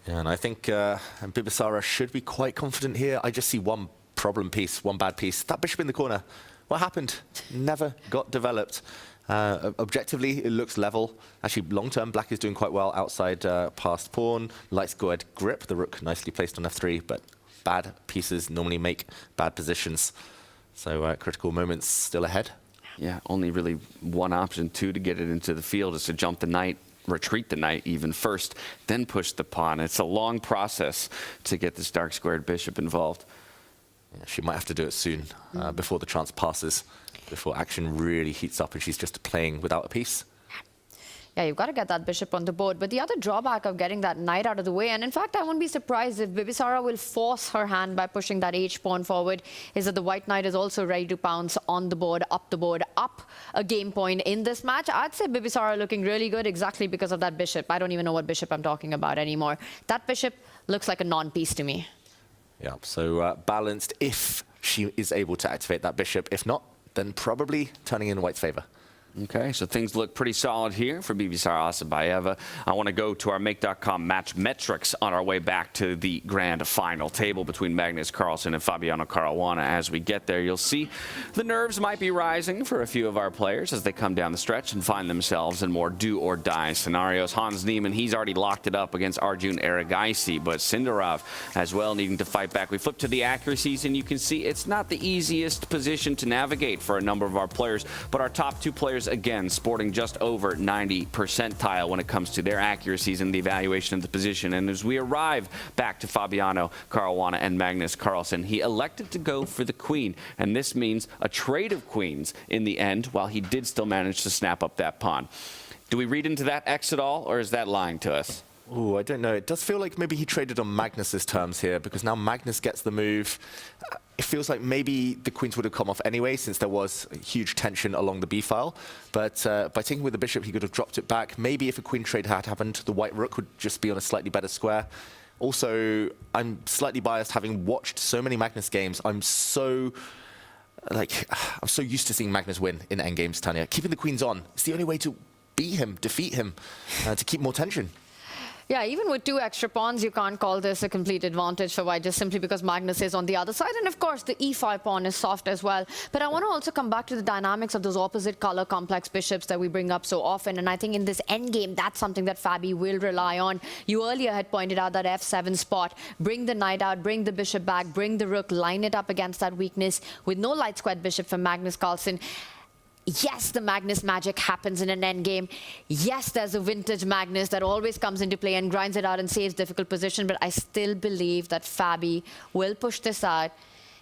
Yeah, and I think Bibisara should be quite confident here. I just see one problem piece, one bad piece. That bishop in the corner. What happened? Never got developed. Objectively, it looks level. Actually, long-term, black is doing quite well outside past pawn. Lights go ahead grip. The rook nicely placed on f3, but bad pieces normally make bad positions. So critical moments still ahead. Yeah, only really one option, too, to get it into the field is to jump the knight, retreat the knight even first, then push the pawn. It's a long process to get this dark squared bishop involved. Yeah, she might have to do it soon before the chance passes, before action really heats up and she's just playing without a piece. yeah, you've got to get that bishop on the board. But the other drawback of getting that knight out of the way, and in fact, I wouldn't be surprised if Bibisara will force her hand by pushing that h-pawn forward, is that the white knight is also ready to pounce on the board, up a game point in this match. I'd say Bibisara looking really good exactly because of that bishop. I don't even know what bishop I'm talking about anymore. That bishop looks like a non-piece to me. Yeah, so balanced if she is able to activate that bishop. If not, then probably turning in white's favor. Okay, so things look pretty solid here for Bibisara Asabayeva. I want to go to our Make.com match metrics on our way back to the grand final table between Magnus Carlsen and Fabiano Caruana. As we get there, you'll see the nerves might be rising for a few of our players as they come down the stretch and find themselves in more do-or-die scenarios. Hans Niemann, he's already locked it up against Arjun Erigaisi, but Sindarov as well needing to fight back. We flip to the accuracies, and you can see it's not the easiest position to navigate for a number of our players, but our top two players again sporting just over 90 percentile when it comes to their accuracies in the evaluation of the position. And as we arrive back to Fabiano Caruana and Magnus Carlsen, he elected to go for the queen, and this means a trade of queens in the end, while he did still manage to snap up that pawn. Do we read into that X at all, or is that lying to us? Oh, I don't know. It does feel like maybe he traded on Magnus's terms here, because now Magnus gets the move. It feels like maybe the queens would have come off anyway, since there was huge tension along the b file. But by taking with the bishop, he could have dropped it back. Maybe if a queen trade had happened, the white rook would just be on a slightly better square. Also, I'm slightly biased, having watched so many Magnus games. I'm so used to seeing Magnus win in endgames, Tanya. Keeping the queens on, it's the only way to beat him, defeat him, to keep more tension. Yeah, even with 2 extra pawns, you can't call this a complete advantage for white, just simply because Magnus is on the other side. And of course, the e5 pawn is soft as well. But I want to also come back to the dynamics of those opposite color complex bishops that we bring up so often. And I think in this endgame, that's something that Fabi will rely on. You earlier had pointed out that f7 spot. Bring the knight out, bring the bishop back, bring the rook, line it up against that weakness with no light squared bishop from Magnus Carlsen. Yes, the Magnus magic happens in an endgame. Yes, there's a vintage Magnus that always comes into play and grinds it out and saves difficult position, but I still believe that Fabi will push this out.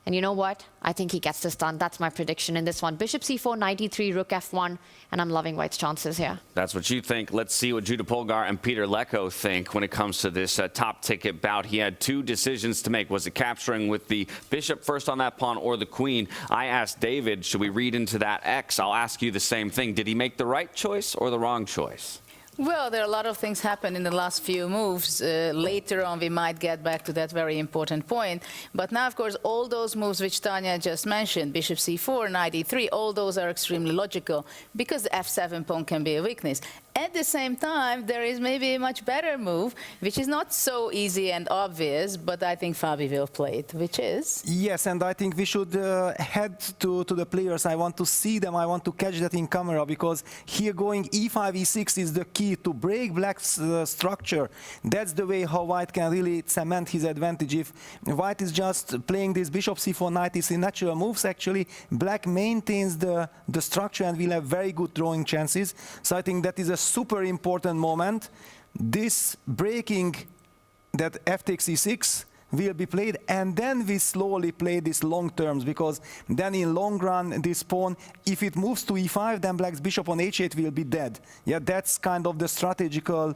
And you know what? I think he gets this done. That's my prediction in this one. Bishop c4, knight e3, rook f1, and I'm loving white's chances here. That's what you think. Let's see what Judah Polgar and Peter Leko think when it comes to this top ticket bout. He had 2 decisions to make. Was it capturing with the bishop first on that pawn or the queen? I asked David, should we read into that X? I'll ask you the same thing. Did he make the right choice or the wrong choice? Well, there are a lot of things happen in the last few moves. Later on, we might get back to that very important point. But now, of course, all those moves which Tanya just mentioned, bishop c4, knight e3, all those are extremely logical because the f7 pawn can be a weakness. At the same time, there is maybe a much better move, which is not so easy and obvious, but I think Fabi will play it, which is? Yes, and I think we should head to the players. I want to see them. I want to catch that in camera, because here going e5, e6 is the key to break black's structure. That's the way how white can really cement his advantage. If white is just playing this bishop c4, knight e3 natural moves, actually, black maintains the structure and will have very good drawing chances. So I think that is a super important moment. This breaking that f takes e6 will be played, and then we slowly play these long terms, because then in long run this pawn, if it moves to e5, then black's bishop on h8 will be dead. Yeah, that's kind of the strategical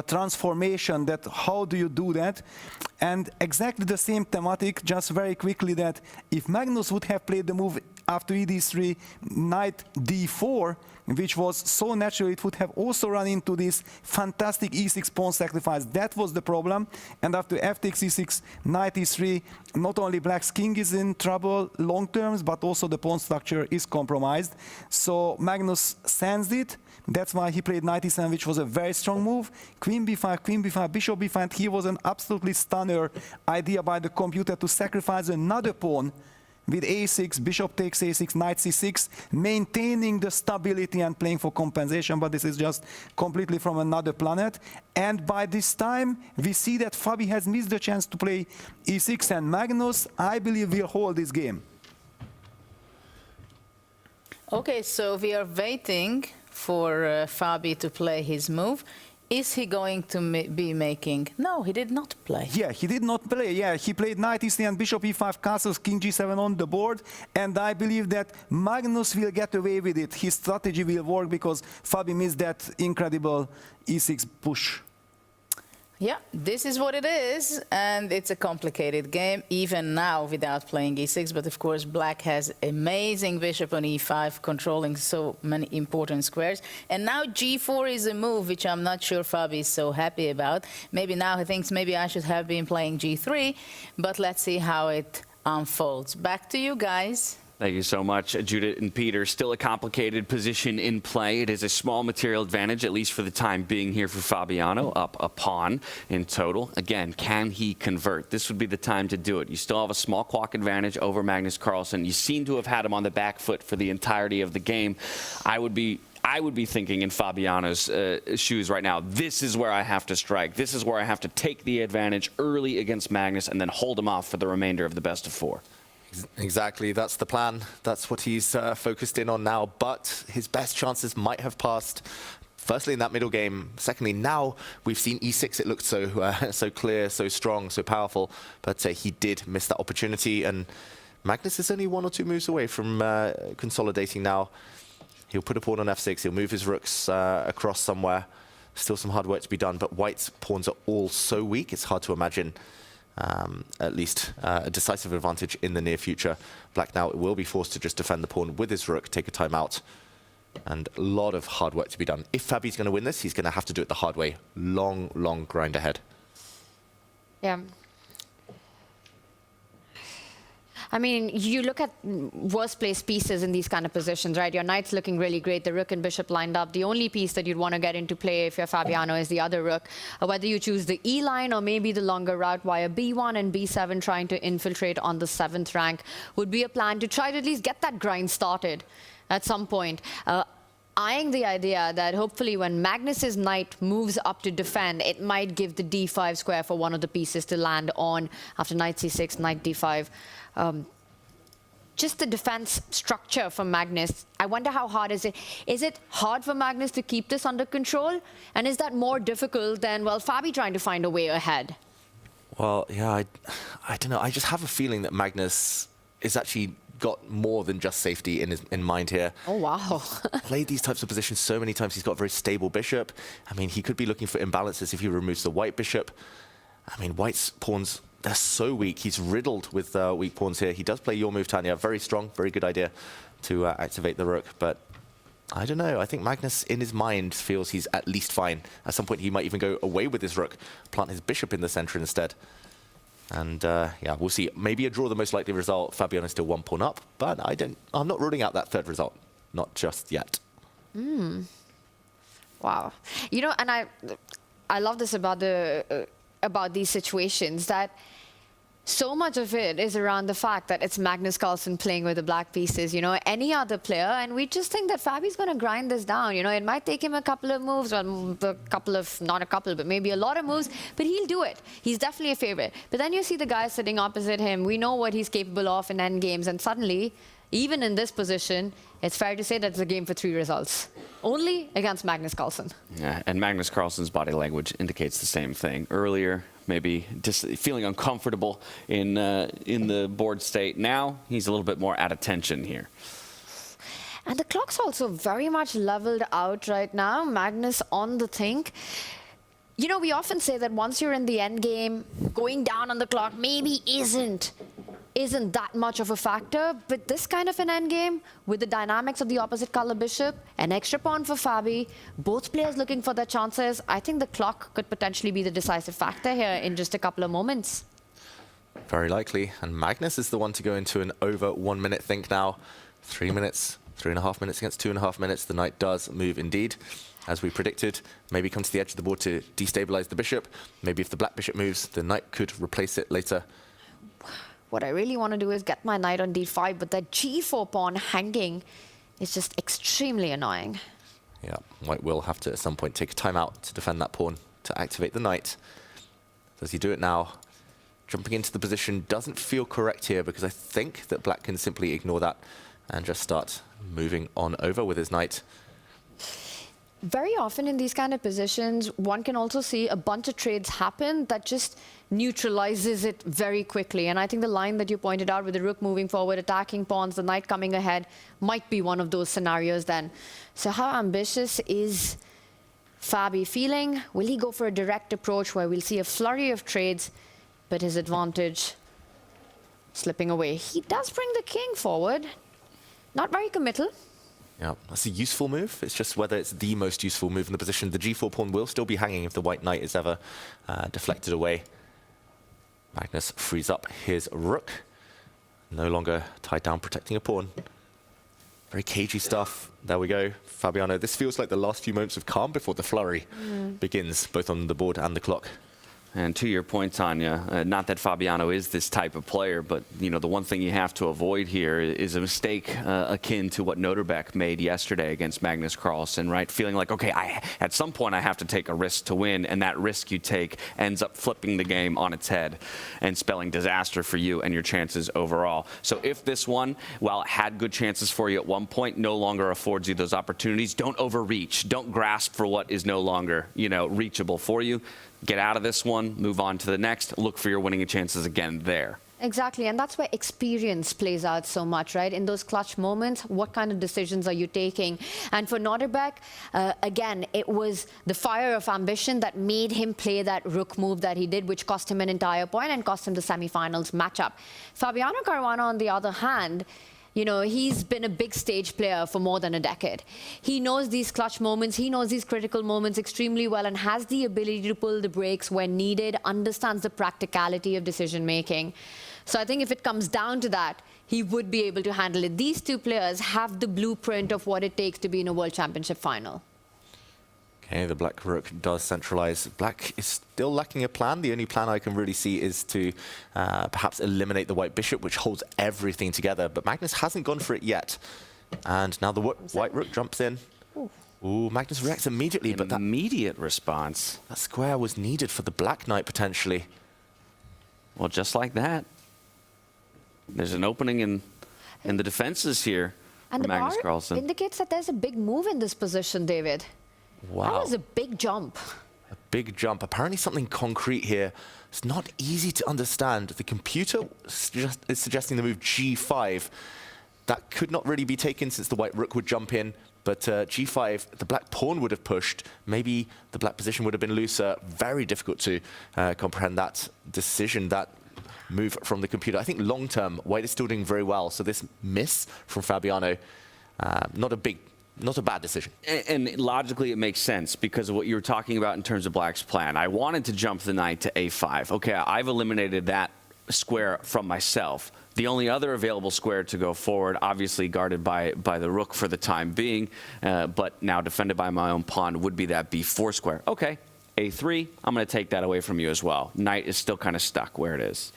transformation, that how do you do that. And exactly the same thematic, just very quickly, that if Magnus would have played the move after ed3, knight d4, which was so natural, it would have also run into this fantastic e6 pawn sacrifice. That was the problem. And after f takes e6, knight e3, not only black's king is in trouble long terms, but also the pawn structure is compromised. So Magnus sensed it. That's why he played knight e7, which was a very strong move. Queen b5, bishop b5. And here was an absolutely stunner idea by the computer to sacrifice another pawn with a6, bishop takes a6, knight c6, maintaining the stability and playing for compensation, but this is just completely from another planet. And by this time, we see that Fabi has missed the chance to play e6, and Magnus, I believe, will hold this game. Okay, so we are waiting for Fabi to play his move. Is he going to be making? No, he did not play. Yeah, he did not play. Yeah, he played knight e3 and bishop e5 castles, king g7 on the board, and I believe that Magnus will get away with it. His strategy will work because Fabi missed that incredible e6 push. Yeah, this is what it is, and it's a complicated game, even now without playing e6, but of course black has amazing bishop on e5, controlling so many important squares, and now g4 is a move which I'm not sure Fabi is so happy about. Maybe now he thinks maybe I should have been playing g3, but let's see how it unfolds. Back to you guys. Thank you so much, Judith and Peter. Still a complicated position in play. It is a small material advantage, at least for the time being here for Fabiano, up a pawn in total. Again, can he convert? This would be the time to do it. You still have a small clock advantage over Magnus Carlsen. You seem to have had him on the back foot for the entirety of the game. I would be thinking in Fabiano's shoes right now, this is where I have to strike. This is where I have to take the advantage early against Magnus and then hold him off for the remainder of the best of four. Exactly, that's the plan. That's what he's focused in on now. But his best chances might have passed. Firstly, in that middle game. Secondly, now we've seen e6. It looked so clear, so strong, so powerful. But he did miss that opportunity. And Magnus is only 1 or 2 moves away from consolidating now. He'll put a pawn on f6. He'll move his rooks across somewhere. Still some hard work to be done. But white's pawns are all so weak. It's hard to imagine at least a decisive advantage in the near future. Black now will be forced to just defend the pawn with his rook, take a timeout, and a lot of hard work to be done. If Fabi's going to win this, he's going to have to do it the hard way. Long, long grind ahead. Yeah. I mean, you look at worst placed pieces in these kind of positions, right? Your knight's looking really great, the rook and bishop lined up. The only piece that you'd want to get into play if you're Fabiano is the other rook. Whether you choose the E line or maybe the longer route via B1 and B7, trying to infiltrate on the 7th rank would be a plan to try to at least get that grind started at some point. Eyeing the idea that hopefully when Magnus's knight moves up to defend, it might give the d5 square for one of the pieces to land on after knight c6, knight d5. Just the defense structure for Magnus, I wonder how hard is it? Is it hard for Magnus to keep this under control? And is that more difficult than, well, Fabi trying to find a way ahead? Well, yeah, I don't know. I just have a feeling that Magnus is actually got more than just safety in mind here. Oh, wow. Played these types of positions so many times. He's got a very stable bishop. I mean, he could be looking for imbalances if he removes the white bishop. I mean, white's pawns, they're so weak. He's riddled with weak pawns here. He does play your move, Tanya. Very strong, very good idea to activate the rook. But I don't know. I think Magnus, in his mind, feels he's at least fine. At some point, he might even go away with his rook, plant his bishop in the center instead. And yeah, we'll see. Maybe a draw, the most likely result. Fabiano is still 1 pawn up, but I'm not ruling out that third result. Not just yet. Wow. You know, and I love this about these situations, that so much of it is around the fact that it's Magnus Carlsen playing with the black pieces. You know, any other player, and we just think that Fabi's going to grind this down. You know, it might take him a couple of moves, or not a couple, but maybe a lot of moves, but he'll do it. He's definitely a favorite. But then you see the guy sitting opposite him. We know what he's capable of in end games, and suddenly, even in this position, it's fair to say that it's a game for 3 results. Only against Magnus Carlsen. Yeah, and Magnus Carlsen's body language indicates the same thing. Earlier, maybe just feeling uncomfortable in the board state. Now, he's a little bit more at attention here. And the clock's also very much leveled out right now. Magnus on the think. You know, we often say that once you're in the end game, going down on the clock maybe isn't that much of a factor, but this kind of an endgame, with the dynamics of the opposite color bishop, an extra pawn for Fabi, both players looking for their chances, I think the clock could potentially be the decisive factor here in just a couple of moments. Very likely, and Magnus is the one to go into an over 1 minute think now. 3 minutes, 3.5 minutes against 2.5 minutes. The knight does move indeed, as we predicted. Maybe come to the edge of the board to destabilize the bishop. Maybe if the black bishop moves, the knight could replace it later. What I really want to do is get my knight on d5, but that g4 pawn hanging is just extremely annoying. Yeah, white will have to at some point take a time out to defend that pawn, to activate the knight. Does he do it now? Jumping into the position doesn't feel correct here, because I think that black can simply ignore that and just start moving on over with his knight. very often in these kind of positions, one can also see a bunch of trades happen that just neutralizes it very quickly. And I think the line that you pointed out with the rook moving forward, attacking pawns, the knight coming ahead, might be one of those scenarios then. So how ambitious is Fabi feeling? Will he go for a direct approach where we'll see a flurry of trades, but his advantage slipping away? He does bring the king forward. Not very committal. Yeah, that's a useful move. It's just whether it's the most useful move in the position. The g4 pawn will still be hanging if the white knight is ever deflected away. Magnus frees up his rook. No longer tied down, protecting a pawn. Very cagey stuff. There we go. Fabiano, this feels like the last few moments of calm before the flurry begins, both on the board and the clock. And to your point, Tanya, not that Fabiano is this type of player, but you know the one thing you have to avoid here is a mistake akin to what Noterbeck made yesterday against Magnus Carlsen, right? Feeling like, okay, at some point I have to take a risk to win, and that risk you take ends up flipping the game on its head and spelling disaster for you and your chances overall. So if this one, while it had good chances for you at one point, no longer affords you those opportunities, don't overreach. Don't grasp for what is no longer, you know, reachable for you. Get out of this one, move on to the next, look for your winning chances again there. Exactly, and that's where experience plays out so much, right? In those clutch moments, what kind of decisions are you taking? And for Noterbeck, again, it was the fire of ambition that made him play that rook move that he did, which cost him an entire point and cost him the semifinals matchup. Fabiano Caruana, on the other hand, you know, he's been a big stage player for more than a decade. He knows these clutch moments, he knows these critical moments extremely well and has the ability to pull the brakes when needed, understands the practicality of decision making. So I think if it comes down to that, he would be able to handle it. These two players have the blueprint of what it takes to be in a World Championship final. Okay, the black rook does centralize. Black is still lacking a plan. The only plan I can really see is to perhaps eliminate the white bishop, which holds everything together. But Magnus hasn't gone for it yet. And now the white rook jumps in. Ooh, Magnus reacts immediately, but that immediate response. That square was needed for the black knight, potentially. Well, just like that. There's an opening in the defenses here And for the Magnus bar Carlsen. indicates that there's a big move in this position, David. Wow. That was a big jump. A big jump. Apparently something concrete here. It's not easy to understand. The computer is suggesting the move g5. That could not really be taken since the white rook would jump in. But g5, the black pawn would have pushed. Maybe the black position would have been looser. Very difficult to comprehend that decision, that move from the computer. I think long term, white is still doing very well. So this miss from Fabiano, not a bad decision. And logically, it makes sense because of what you were talking about in terms of black's plan. I wanted to jump the knight to a5. Okay, I've eliminated that square from myself. The only other available square to go forward, obviously guarded by the rook for the time being, but now defended by my own pawn, would be that b4 square. Okay, a3, I'm going to take that away from you as well. Knight is still kind of stuck where it is.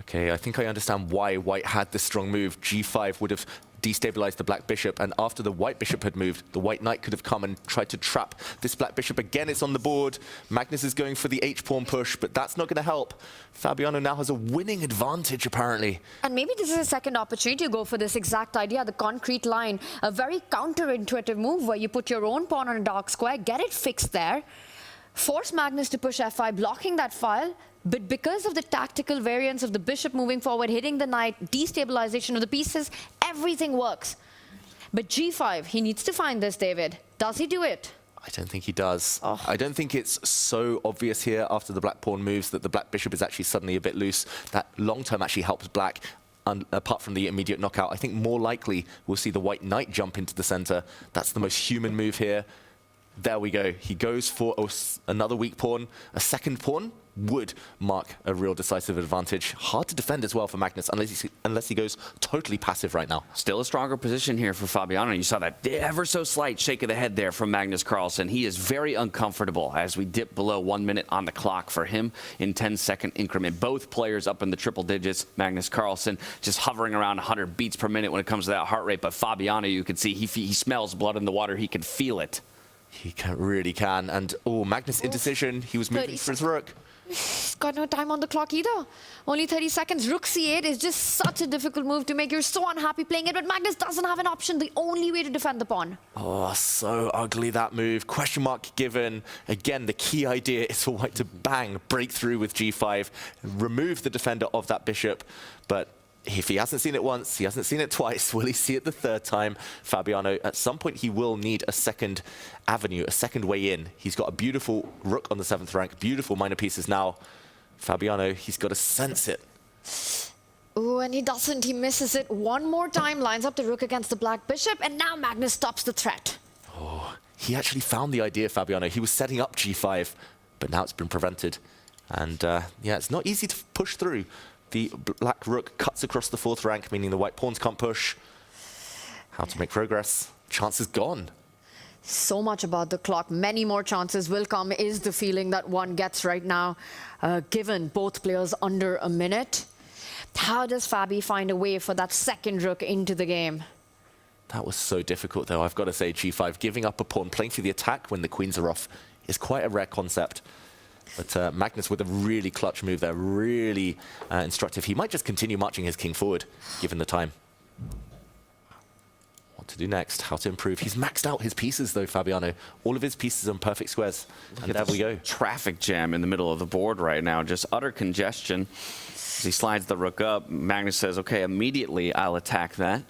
Okay, I think I understand why white had this strong move. g5 would have destabilized the black bishop, and after the white bishop had moved, the white knight could have come and tried to trap this black bishop. Again, it's on the board. Magnus is going for the h-pawn push, but that's not going to help. Fabiano now has a winning advantage, apparently. And maybe this is a second opportunity to go for this exact idea, the concrete line. A very counterintuitive move where you put your own pawn on a dark square, get it fixed there, force Magnus to push f5, blocking that file. But because of the tactical variance of the bishop moving forward, hitting the knight, destabilization of the pieces, everything works. But g5, he needs to find this, David. Does he do it? I don't think he does. I don't think it's so obvious here after the black pawn moves that the black bishop is actually suddenly a bit loose. That long term actually helps black, apart from the immediate knockout. I think more likely we'll see the white knight jump into the center. That's the most human move here. There we go. He goes for another weak pawn. A second pawn would mark a real decisive advantage. Hard to defend as well for Magnus unless he goes totally passive right now. Still a stronger position here for Fabiano. You saw that ever so slight shake of the head there from Magnus Carlsen. He is very uncomfortable as we dip below 1 minute on the clock for him in 10-second increment. Both players up in the triple digits. Magnus Carlsen just hovering around 100 beats per minute when it comes to that heart rate. But Fabiano, you can see he smells blood in the water. He can feel it. He really can. And, oh, Magnus indecision. He was moving for his rook. He's got no time on the clock either. Only 30 seconds. Rook c8 is just such a difficult move to make. You're so unhappy playing it, but Magnus doesn't have an option. The only way to defend the pawn. Oh, so ugly that move. Question mark given. Again, the key idea is for white to bang, break through with g5, remove the defender of that bishop. But if he hasn't seen it once, he hasn't seen it twice, will he see it the third time? Fabiano, at some point, he will need a second avenue, a second way in. He's got a beautiful rook on the 7th rank, beautiful minor pieces now. Fabiano, he's got to sense it. Ooh, and he doesn't. He misses it one more time, lines up the rook against the black bishop, and now Magnus stops the threat. Oh, he actually found the idea, Fabiano. He was setting up g5, but now it's been prevented. And yeah, it's not easy to push through. The black rook cuts across the 4th rank, meaning the white pawns can't push. How to make progress? Chance is gone. So much about the clock. Many more chances will come, is the feeling that one gets right now, given both players under a minute. How does Fabi find a way for that second rook into the game? That was so difficult, though. I've got to say, g5, giving up a pawn, playing through the attack when the queens are off, is quite a rare concept. But Magnus with a really clutch move there, really instructive. He might just continue marching his king forward, given the time. What to do next, how to improve. He's maxed out his pieces, though, Fabiano. All of his pieces on perfect squares. And there we go. Traffic jam in the middle of the board right now, just utter congestion. As he slides the rook up, Magnus says, okay, immediately I'll attack that.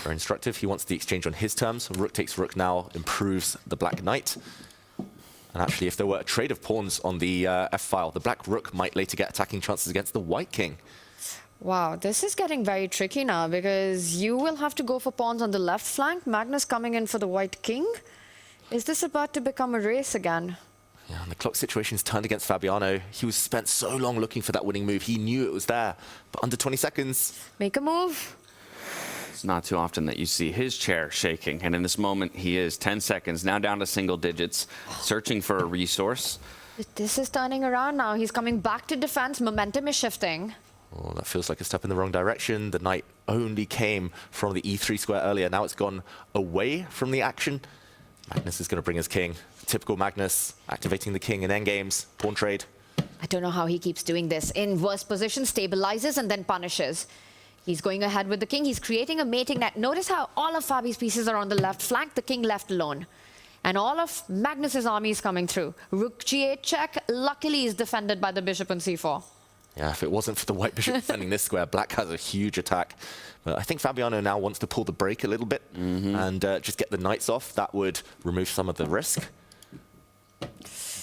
Very instructive. He wants the exchange on his terms. Rook takes rook now, improves the black knight. And actually, if there were a trade of pawns on the f-file, the black rook might later get attacking chances against the white king. Wow, this is getting very tricky now, because you will have to go for pawns on the left flank. Magnus coming in for the white king. Is this about to become a race again? Yeah, and the clock situation's turned against Fabiano. He was spent so long looking for that winning move. He knew it was there, but under 20 seconds. Make a move. It's not too often that you see his chair shaking, and in this moment he is 10 seconds, now down to single digits, searching for a resource. This is turning around now. He's coming back to defense. Momentum is shifting. Oh, that feels like a step in the wrong direction. The knight only came from the e3 square earlier. Now it's gone away from the action. Magnus is going to bring his king. Typical Magnus, activating the king in endgames, pawn trade. I don't know how he keeps doing this. In worst position, stabilizes and then punishes. He's going ahead with the king. He's creating a mating net. Notice how all of Fabi's pieces are on the left flank, the king left alone. And all of Magnus's army is coming through. Rook g8 check, luckily is defended by the bishop on c4. Yeah, if it wasn't for the white bishop defending this square, black has a huge attack. But I think Fabiano now wants to pull the brake a little bit and just get the knights off. That would remove some of the risk.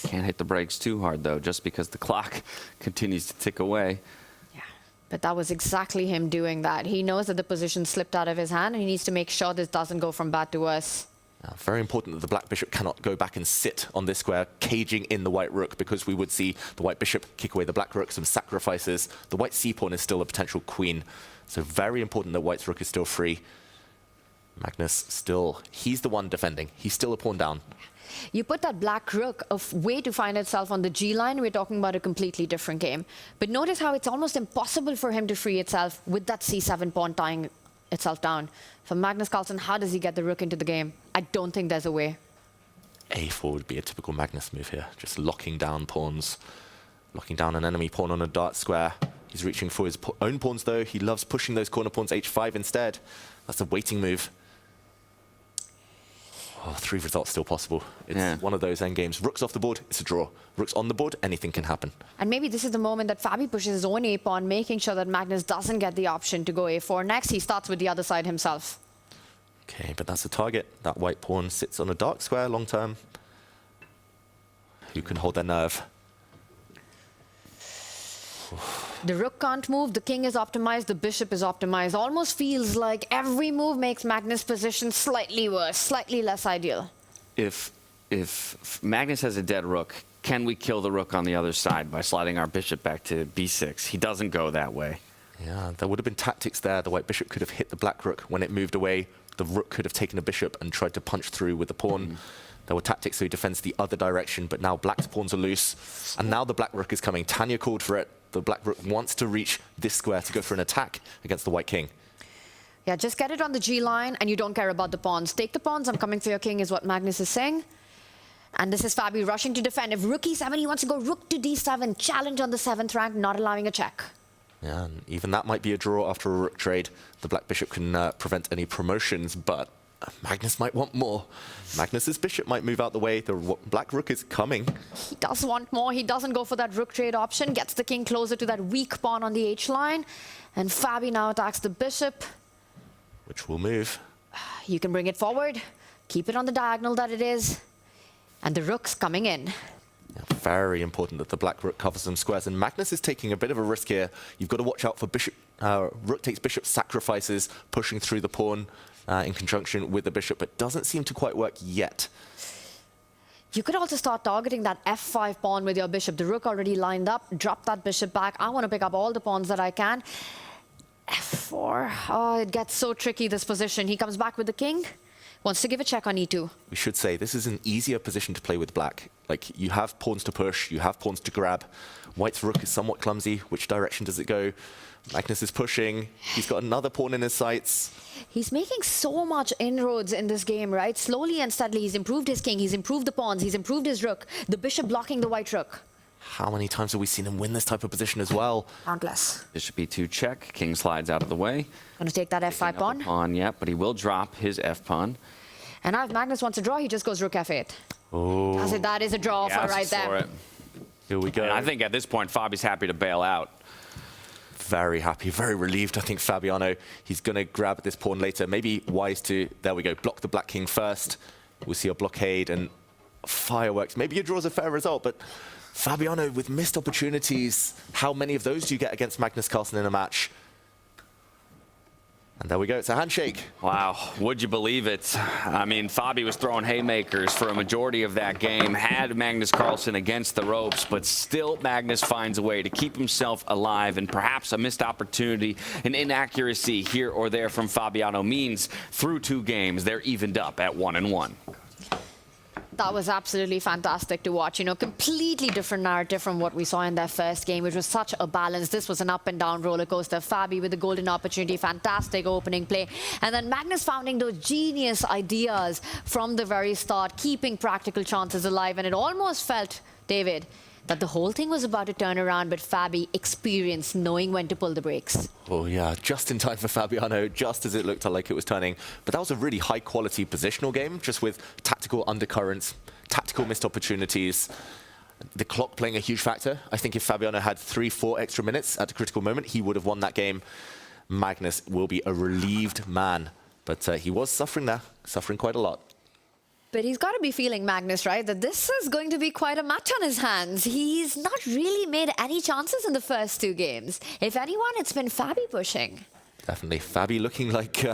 Can't hit the brakes too hard, though, just because the clock continues to tick away. But that was exactly him doing that. He knows that the position slipped out of his hand, and he needs to make sure this doesn't go from bad to worse. Very important that the black bishop cannot go back and sit on this square, caging in the white rook, because we would see the white bishop kick away the black rook, some sacrifices. The white c-pawn is still a potential queen. So very important that white's rook is still free. Magnus still, he's the one defending. He's still a pawn down. You put that black rook a way to find itself on the G line, we're talking about a completely different game. But notice how it's almost impossible for him to free itself with that c7 pawn tying itself down. For Magnus Carlsen, how does he get the rook into the game? I don't think there's a way. a4 would be a typical Magnus move here. Just locking down pawns, locking down an enemy pawn on a dark square. He's reaching for his own pawns, though. He loves pushing those corner pawns h5 instead. That's a waiting move. Oh, 3 results still possible. It's one of those endgames. Rook's off the board, it's a draw. Rook's on the board, anything can happen. And maybe this is the moment that Fabi pushes his own a-pawn, making sure that Magnus doesn't get the option to go a4 next. He starts with the other side himself. Okay, but that's a target. That white pawn sits on a dark square long term. Who can hold their nerve? The rook can't move, the king is optimized, the bishop is optimized. Almost feels like every move makes Magnus' position slightly worse, slightly less ideal. If Magnus has a dead rook, can we kill the rook on the other side by sliding our bishop back to b6? He doesn't go that way. Yeah, there would have been tactics there. The white bishop could have hit the black rook when it moved away. The rook could have taken a bishop and tried to punch through with the pawn. There were tactics so he defends the other direction, but now black's pawns are loose. And now the black rook is coming. Tanya called for it. The black rook wants to reach this square to go for an attack against the white king. Yeah, just get it on the G line and you don't care about the pawns. Take the pawns, I'm coming for your king is what Magnus is saying. And this is Fabi rushing to defend. If rook e7, he wants to go rook to d7, challenge on the 7th rank, not allowing a check. Yeah, and even that might be a draw after a rook trade. The black bishop can prevent any promotions, but Magnus might want more. Magnus's bishop might move out the way. The black rook is coming. He does want more. He doesn't go for that rook trade option. Gets the king closer to that weak pawn on the h-line. And Fabi now attacks the bishop. Which will move. You can bring it forward. Keep it on the diagonal that it is. And the rook's coming in. Yeah, very important that the black rook covers some squares. And Magnus is taking a bit of a risk here. You've got to watch out for bishop. Rook takes bishop sacrifices, pushing through the pawn in conjunction with the bishop, but doesn't seem to quite work yet. You could also start targeting that f5 pawn with your bishop. The rook already lined up. Drop that bishop back. I want to pick up all the pawns that I can. f4. Oh, it gets so tricky, this position. He comes back with the king. Wants to give a check on e2. We should say this is an easier position to play with black. Like, you have pawns to push, you have pawns to grab. White's rook is somewhat clumsy. Which direction does it go? Magnus is pushing. He's got another pawn in his sights. He's making so much inroads in this game, right? Slowly and steadily, he's improved his king, he's improved the pawns, he's improved his rook. The bishop blocking the white rook. How many times have we seen him win this type of position as well? Countless. Bishop e2 check. King slides out of the way. Gonna take that f5 pawn. Pawn, yeah, but he will drop his f-pawn. And now if Magnus wants to draw, he just goes rook f8. Oh. That is a draw for right there. Here we go. And I think at this point, Fabi's happy to bail out. Very happy, very relieved. I think Fabiano, he's going to grab this pawn later. Maybe wise to, there we go, block the black king first. We'll see a blockade and fireworks. Maybe your draw is a fair result, but Fabiano with missed opportunities. How many of those do you get against Magnus Carlsen in a match? And there we go, it's a handshake. Wow, would you believe it? I mean, Fabi was throwing haymakers for a majority of that game, had Magnus Carlsen against the ropes, but still Magnus finds a way to keep himself alive, and perhaps a missed opportunity, an inaccuracy here or there from Fabiano means through 2 games, they're evened up at 1-1. That was absolutely fantastic to watch. You know, completely different narrative from what we saw in their first game, which was such a balance. This was an up and down roller coaster. Fabi with the golden opportunity, fantastic opening play. And then Magnus founding those genius ideas from the very start, keeping practical chances alive. And it almost felt, David, that the whole thing was about to turn around, but Fabi experienced knowing when to pull the brakes. Oh yeah, just in time for Fabiano, just as it looked like it was turning. But that was a really high quality positional game, just with tactical undercurrents, tactical missed opportunities. The clock playing a huge factor. I think if Fabiano had 3-4 extra minutes at a critical moment, he would have won that game. Magnus will be a relieved man, but he was suffering there, suffering quite a lot. But he's got to be feeling, Magnus, right, that this is going to be quite a match on his hands. He's not really made any chances in the first 2 games. If anyone, it's been Fabi pushing. Definitely. Fabi looking like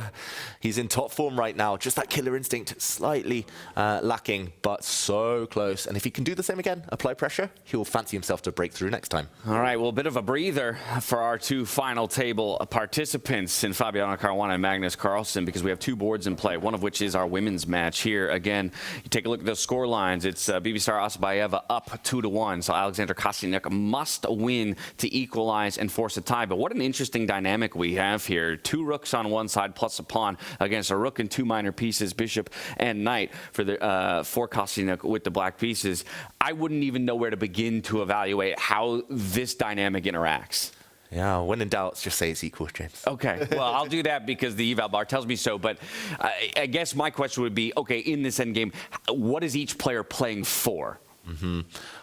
he's in top form right now. Just that killer instinct slightly lacking, but so close. And if he can do the same again, apply pressure, he'll fancy himself to break through next time. All right, well, a bit of a breather for our 2 final table participants in Fabiano Caruana and Magnus Carlsen, because we have 2 boards in play, one of which is our women's match here. Again, you take a look at those score lines. It's Bibisara Asabayeva up 2-1, so Alexander Kasinyuk must win to equalize and force a tie. But what an interesting dynamic we have here. 2 rooks on one side plus a pawn against a rook and 2 minor pieces, bishop and knight for Kasinyuk with the black pieces. I wouldn't even know where to begin to evaluate how this dynamic interacts. Yeah, when in doubt, just say it's equal, James. Okay, well, I'll do that because the eval bar tells me so, but I guess my question would be, okay, in this endgame, what is each player playing for?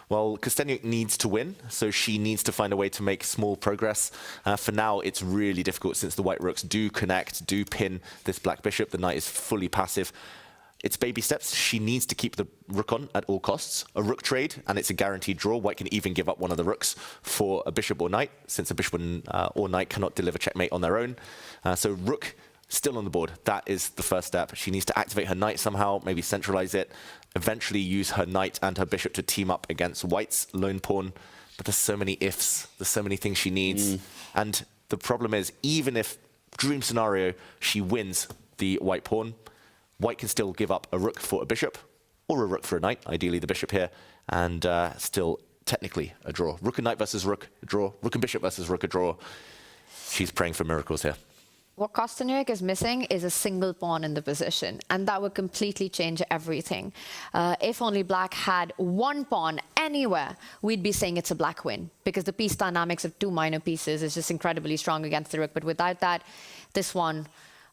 Well, Kosteniuk needs to win, so she needs to find a way to make small progress. For now, it's really difficult since the white rooks do connect, do pin this black bishop. The knight is fully passive. It's baby steps. She needs to keep the rook on at all costs. A rook trade, and it's a guaranteed draw. White can even give up one of the rooks for a bishop or knight, since a bishop or knight cannot deliver checkmate on their own. So rook still on the board. That is the first step. She needs to activate her knight somehow, maybe centralize it, eventually use her knight and her bishop to team up against white's lone pawn. But there's so many ifs. There's so many things she needs. And the problem is, even if, dream scenario, she wins the white pawn, white can still give up a rook for a bishop, or a rook for a knight, ideally the bishop here, and still technically a draw. Rook and knight versus rook, a draw. Rook and bishop versus rook, a draw. She's praying for miracles here. what Kostanek is missing is a single pawn in the position, and that would completely change everything. If only black had one pawn anywhere, we'd be saying it's a black win, because the piece dynamics of two minor pieces is just incredibly strong against the rook. But without that, this one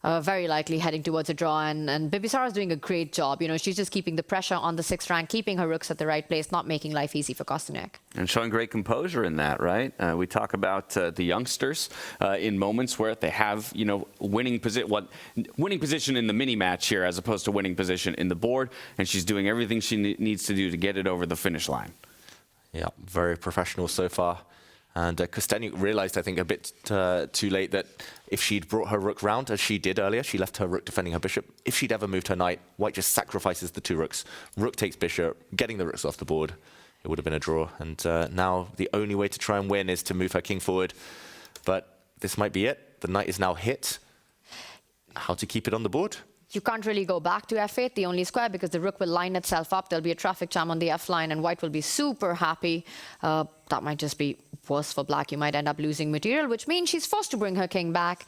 very likely heading towards a draw, and Bibisara is doing a great job. You know, she's just keeping the pressure on the 6th rank, keeping her rooks at the right place, not making life easy for Kostanek. And showing great composure in that, right? We talk about the youngsters in moments where they have, you know, winning position in the mini match here as opposed to winning position in the board, and she's doing everything she needs to do to get it over the finish line. Yeah, very professional so far. And Kostanek realized, I think, a bit too late that if she'd brought her rook round, as she did earlier, she left her rook defending her bishop. If she'd ever moved her knight, white just sacrifices the two rooks. Rook takes bishop, getting the rooks off the board. It would have been a draw. And now the only way to try and win is to move her king forward. But this might be it. The knight is now hit. How to keep it on the board? You can't really go back to f8, the only square, because the rook will line itself up. There'll be a traffic jam on the f line, and white will be super happy. That might just be worse for black. You might end up losing material, which means she's forced to bring her king back.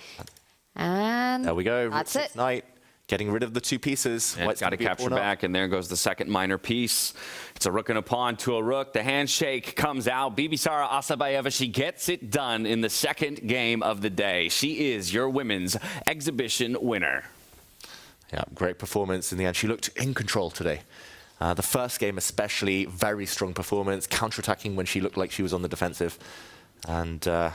And there we go. That's it. Knight, getting rid of the two pieces. White's got to capture back, and there goes the second minor piece. It's a rook and a pawn to a rook. The handshake comes out. Bibisara Asabayeva, she gets it done in the second game of the day. She is your women's exhibition winner. Yeah, great performance in the end. She looked in control today. The first game especially, very strong performance, counterattacking when she looked like she was on the defensive. And yeah,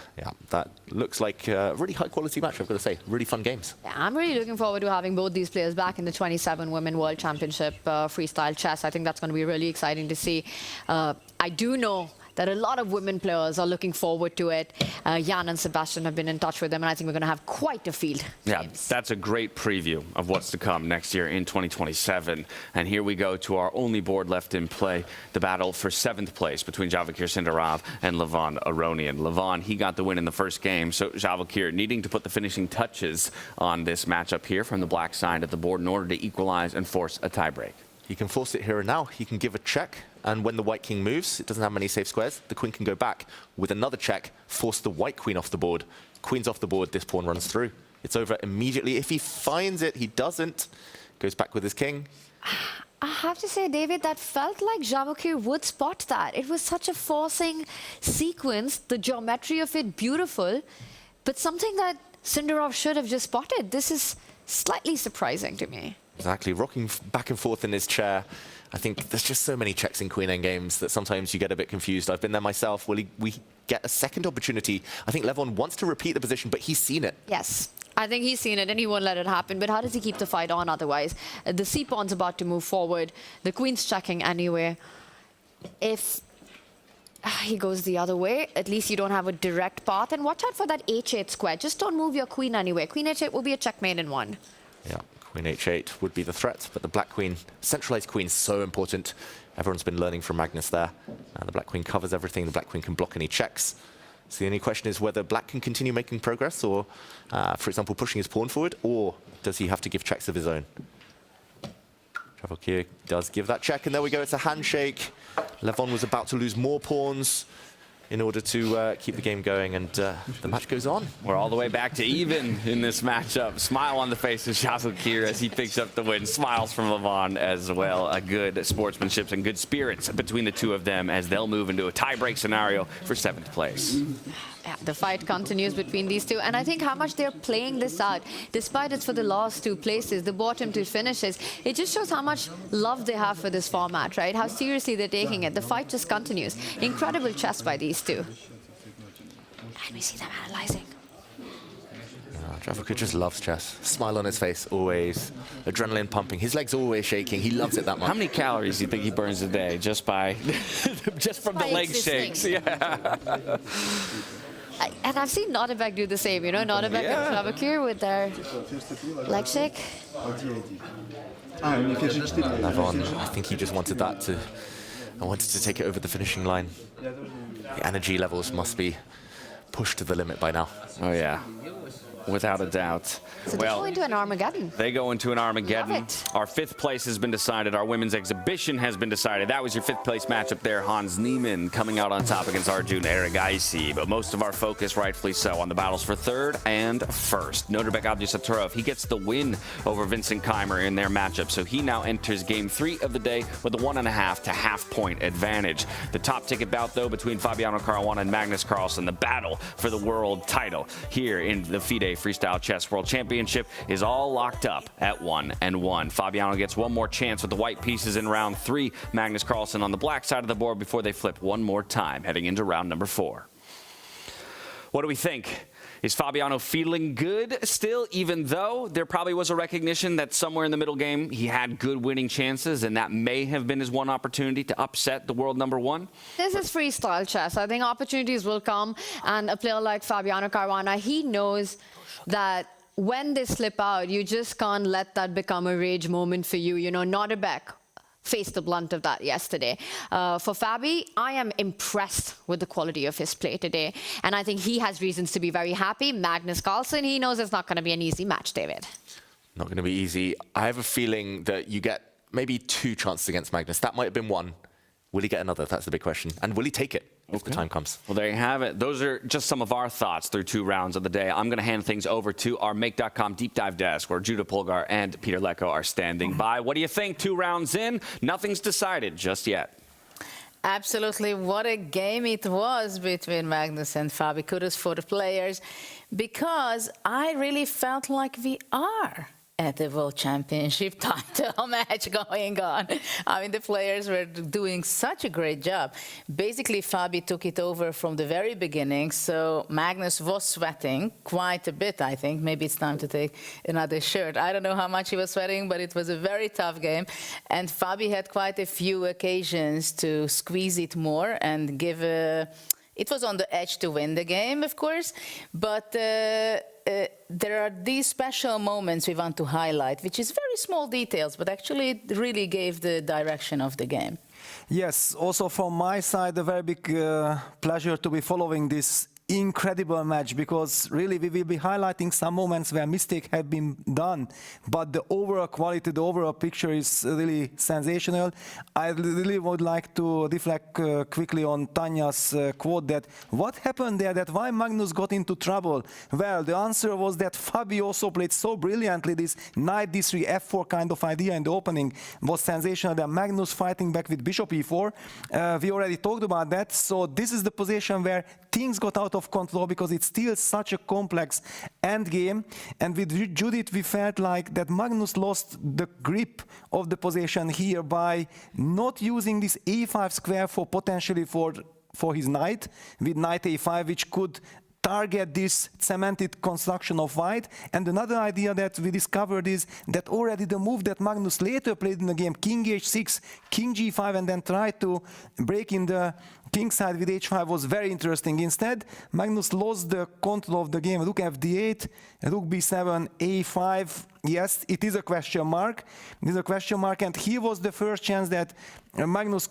that looks like a really high-quality match, I've got to say. Really fun games. Yeah, I'm really looking forward to having both these players back in the 27 Women World Championship freestyle chess. I think that's going to be really exciting to see. I do know that a lot of women players are looking forward to it. Jan and Sebastian have been in touch with them, and I think we're going to have quite a field. Yeah, that's a great preview of what's to come next year in 2027. And here we go to our only board left in play, the battle for 7th place between Vachier Sindarov and Levon Aronian. Levon, he got the win in the first game, so Vachier needing to put the finishing touches on this matchup here from the black side of the board in order to equalize and force a tiebreak. He can force it here and now. He can give a check, and when the white king moves, it doesn't have many safe squares, the queen can go back with another check, force the white queen off the board. Queen's off the board, this pawn runs through. It's over immediately. If he finds it, he doesn't. Goes back with his king. I have to say, David, that felt like Vachier would spot that. It was such a forcing sequence, the geometry of it beautiful, but something that Sindarov should have just spotted. This is slightly surprising to me. Exactly, rocking back and forth in his chair. I think there's just so many checks in Queen End games that sometimes you get a bit confused. I've been there myself. Will we get a second opportunity? I think Levon wants to repeat the position, but he's seen it. Yes, I think he's seen it and he won't let it happen. But how does he keep the fight on otherwise? The c-pawn's about to move forward. The queen's checking anyway. If he goes the other way, at least you don't have a direct path. And watch out for that h8 square. Just don't move your queen anywhere. Queen h8 will be a checkmate in one. Yeah. Queen h8 would be the threat, but the black queen, centralized queen, is so important. Everyone's been learning from Magnus there. The black queen covers everything. The black queen can block any checks. So the only question is whether black can continue making progress or, for example, pushing his pawn forward, or does he have to give checks of his own? Vachier does give that check, and there we go. It's a handshake. Levon was about to lose more pawns in order to keep the game going, and the match goes on. We're all the way back to even in this matchup. Smile on the face of Vachier as he picks up the win. Smiles from Levon as well. A good sportsmanship and good spirits between the two of them as they'll move into a tie-break scenario for 7th place. Yeah, the fight continues between these two, and I think how much they're playing this out, despite it's for the last 2 places, the bottom 2 finishes, it just shows how much love they have for this format, right? How seriously they're taking it. The fight just continues. Incredible chess by these two. And we see them analyzing. Vachier just loves chess. Smile on his face, always. Adrenaline pumping. His legs always shaking. He loves it that much. How many calories do you think he burns a day just by, just from the leg shakes? Yeah. And I've seen Nordebek do the same, you know, Nordebek and Vachier with their leg shake. Levon, I think he just wanted that to, take it over the finishing line. The energy levels must be pushed to the limit by now. Oh, yeah. Without a doubt. So they go into an Armageddon. They go into an Armageddon. Love it. Our fifth place has been decided. Our women's exhibition has been decided. That was your fifth place matchup there. Hans Niemann coming out on top against Arjun Erigaisi. But most of our focus, rightfully so, on the battles for third and first. Norbek Abdusaturov, he gets the win over Vincent Keimer in their matchup. So he now enters game 3 of the day with a 1.5 to half-point advantage. The top ticket bout, though, between Fabiano Caruana and Magnus Carlsen, the battle for the world title here in the FIDE Freestyle Chess World Championship, is all locked up at 1-1. Fabiano gets one more chance with the white pieces in round 3. Magnus Carlsen on the black side of the board before they flip one more time, heading into round number 4. What do we think? Is Fabiano feeling good still, even though there probably was a recognition that somewhere in the middle game he had good winning chances, and that may have been his one opportunity to upset the world number 1? This is freestyle chess. I think opportunities will come, and a player like Fabiano Caruana, he knows that when they slip out, you just can't let that become a rage moment for you. You know, Norbek faced the blunt of that yesterday. For Fabi, I am impressed with the quality of his play today, and I think he has reasons to be very happy. Magnus Carlsen, he knows it's not going to be an easy match, David. Not going to be easy. I have a feeling that you get maybe 2 chances against Magnus. That might have been 1. Will he get another? That's the big question. And will he take it if the time comes? Well, there you have it. Those are just some of our thoughts through 2 rounds of the day. I'm going to hand things over to our Make.com deep dive desk, where Judah Polgar and Peter Lecko are standing by. What do you think? 2 rounds in, nothing's decided just yet. Absolutely. What a game it was between Magnus and Fabi. Kudos for the players, because I really felt like we are at the World Championship title match going on. I mean, the players were doing such a great job. Basically, Fabi took it over from the very beginning, so Magnus was sweating quite a bit, I think. Maybe it's time to take another shirt. I don't know how much he was sweating, but it was a very tough game. And Fabi had quite a few occasions to squeeze it more and give a... It was on the edge to win the game, of course, but there are these special moments we want to highlight, which is very small details, but actually it really gave the direction of the game. Yes, also from my side, a very big pleasure to be following this incredible match, because really we will be highlighting some moments where mistakes have been done, but the overall quality, the overall picture is really sensational. I really would like to reflect quickly on Tanya's quote that what happened there, that why Magnus got into trouble? Well, the answer was that Fabi also played so brilliantly. This knight d3 f4 kind of idea in the opening was sensational. Then Magnus fighting back with bishop e4. We already talked about that. So this is the position where things got out of control, because it's still such a complex endgame. And with Judith, we felt like that Magnus lost the grip of the position here by not using this a5 square for potentially for his knight, with knight a5, which could target this cemented construction of white. And another idea that we discovered is that already the move that Magnus later played in the game, king h6, king g5, and then tried to break in the king side with h5, was very interesting. Instead, Magnus lost the control of the game. Rook fd8, rook b7, a5. Yes, it is a question mark. It is a question mark, and here was the first chance that Magnus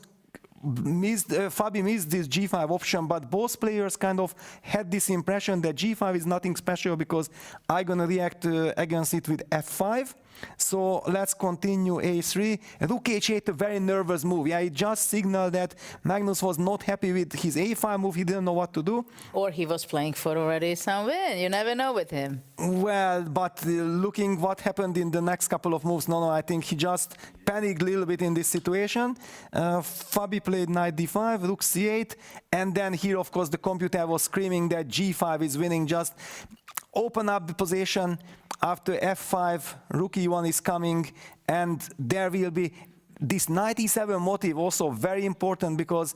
Fabi missed this g5 option, but both players kind of had this impression that g5 is nothing special because I'm gonna react against it with f5. So let's continue a3. Rook h8, a very nervous move. Yeah, it just signaled that Magnus was not happy with his a5 move. He didn't know what to do. Or he was playing for already some win. You never know with him. Well, but looking what happened in the next couple of moves, no, I think he just panicked a little bit in this situation. Fabi played knight d5, rook c8, and then here, of course, the computer was screaming that g5 is winning. Just open up the position. After f5, rook e1 is coming, and there will be this knight e7 motive, also very important, because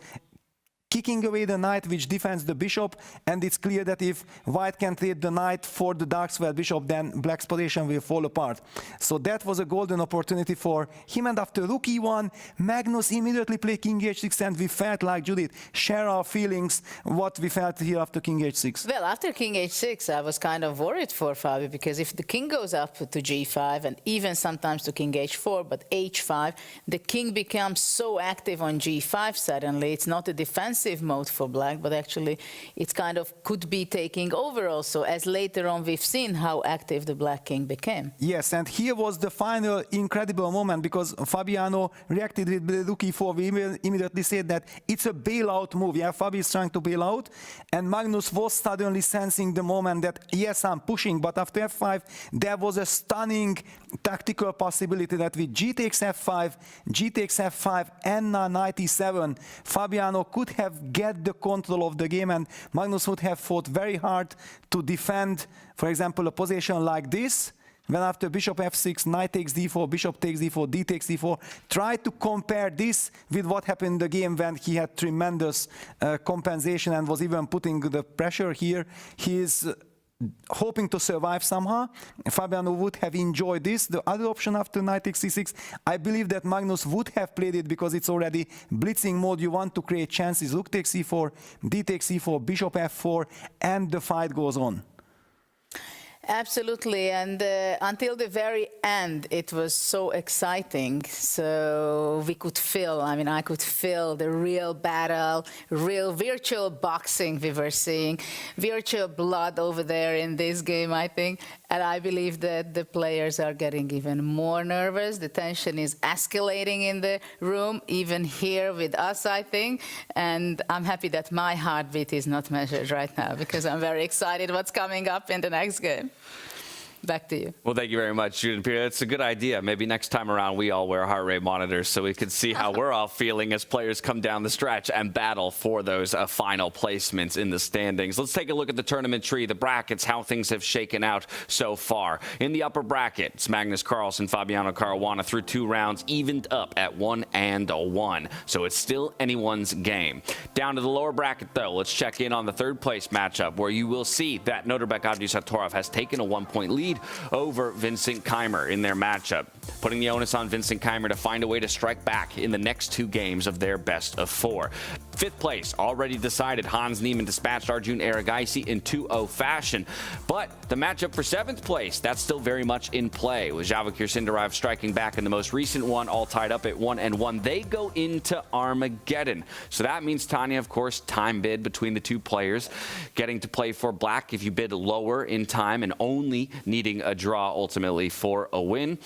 kicking away the knight which defends the bishop, and it's clear that if white can trade the knight for the dark square bishop, then black's position will fall apart. So that was a golden opportunity for him, and after rook e1, Magnus immediately played king h6, and we felt like, Judith, share our feelings, what we felt here after king h6. Well, after king h6, I was kind of worried for Fabi, because if the king goes up to g5, and even sometimes to king h4, but h5, the king becomes so active on g5 suddenly. It's not a defensive defensive mode for black, but actually it's kind of could be taking over also, as later on we've seen how active the black king became. Yes, and here was the final incredible moment, because Fabiano reacted with the rook e4. We immediately said that it's a bailout move. Yeah, Fabi is trying to bail out, and Magnus was suddenly sensing the moment that, yes, I'm pushing, but after f5, there was a stunning tactical possibility that with g takes f5, g takes f5, and knight e7, Fabiano could have get the control of the game, and Magnus would have fought very hard to defend, for example, a position like this, when after bishop f6, knight takes d4, bishop takes d4, d takes d4. Try to compare this with what happened in the game when he had tremendous compensation and was even putting the pressure here. He is hoping to survive somehow. Fabiano would have enjoyed this. The other option after knight takes c6, I believe that Magnus would have played it because it's already blitzing mode. You want to create chances. Rook takes c4, d takes c4, bishop f4, and the fight goes on. Absolutely, and until the very end, it was so exciting. So we could feel, I could feel the real battle, real virtual boxing we were seeing, virtual blood over there in this game, I think. And I believe that the players are getting even more nervous. The tension is escalating in the room, even here with us, I think. And I'm happy that my heartbeat is not measured right now, because I'm very excited what's coming up in the next game. Back to you. Well, thank you very much, Judith Pierre. That's a good idea. Maybe next time around we all wear heart rate monitors so we can see how we're all feeling as players come down the stretch and battle for those final placements in the standings. Let's take a look at the tournament tree, the brackets, how things have shaken out so far. In the upper bracket, it's Magnus Carlsen, Fabiano Caruana through 2 rounds, evened up at 1-1. So it's still anyone's game. Down to the lower bracket, though, let's check in on the 3rd place matchup, where you will see that Norbert Abdusattorov has taken a 1-point lead over Vincent Keimer in their matchup, putting the onus on Vincent Keimer to find a way to strike back in the next 2 games of their best of 4. 5th place already decided. Hans Niemann dispatched Arjun Erigaisi in 2-0 fashion, but the matchup for 7th place, that's still very much in play, with Vachier Lagrave striking back in the most recent one, all tied up at 1-1. They go into Armageddon, so that means, Tanya, of course, time bid between the 2 players, getting to play for black if you bid lower in time and only needing a draw ultimately for a win.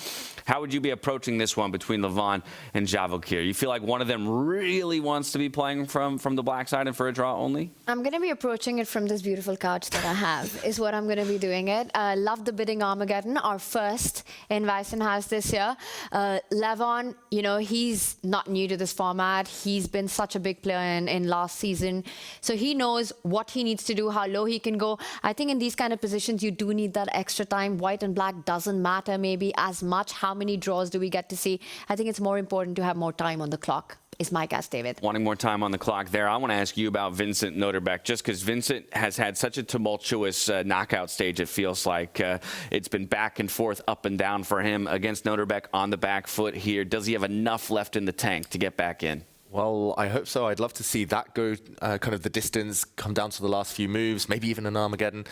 How would you be approaching this one between Levon and Vachier? You feel like one of them really wants to be playing from the black side and for a draw only? I'm going to be approaching it from this beautiful couch that I have, is what I'm going to be doing it. I love the bidding Armageddon, our first in Weissenhaus this year. Levon, he's not new to this format. He's been such a big player in last season. So he knows what he needs to do, how low he can go. I think in these kind of positions, you do need that extra time. White and black doesn't matter maybe as much. How many draws do we get to see? I think it's more important to have more time on the clock, is my guess, David. Wanting more time on the clock there, I want to ask you about Vincent Noterbeck, just because Vincent has had such a tumultuous knockout stage. It feels like it's been back and forth, up and down for him against Noterbeck on the back foot here. Does he have enough left in the tank to get back in? Well, I hope so. I'd love to see that go kind of the distance, come down to the last few moves, maybe even an Armageddon.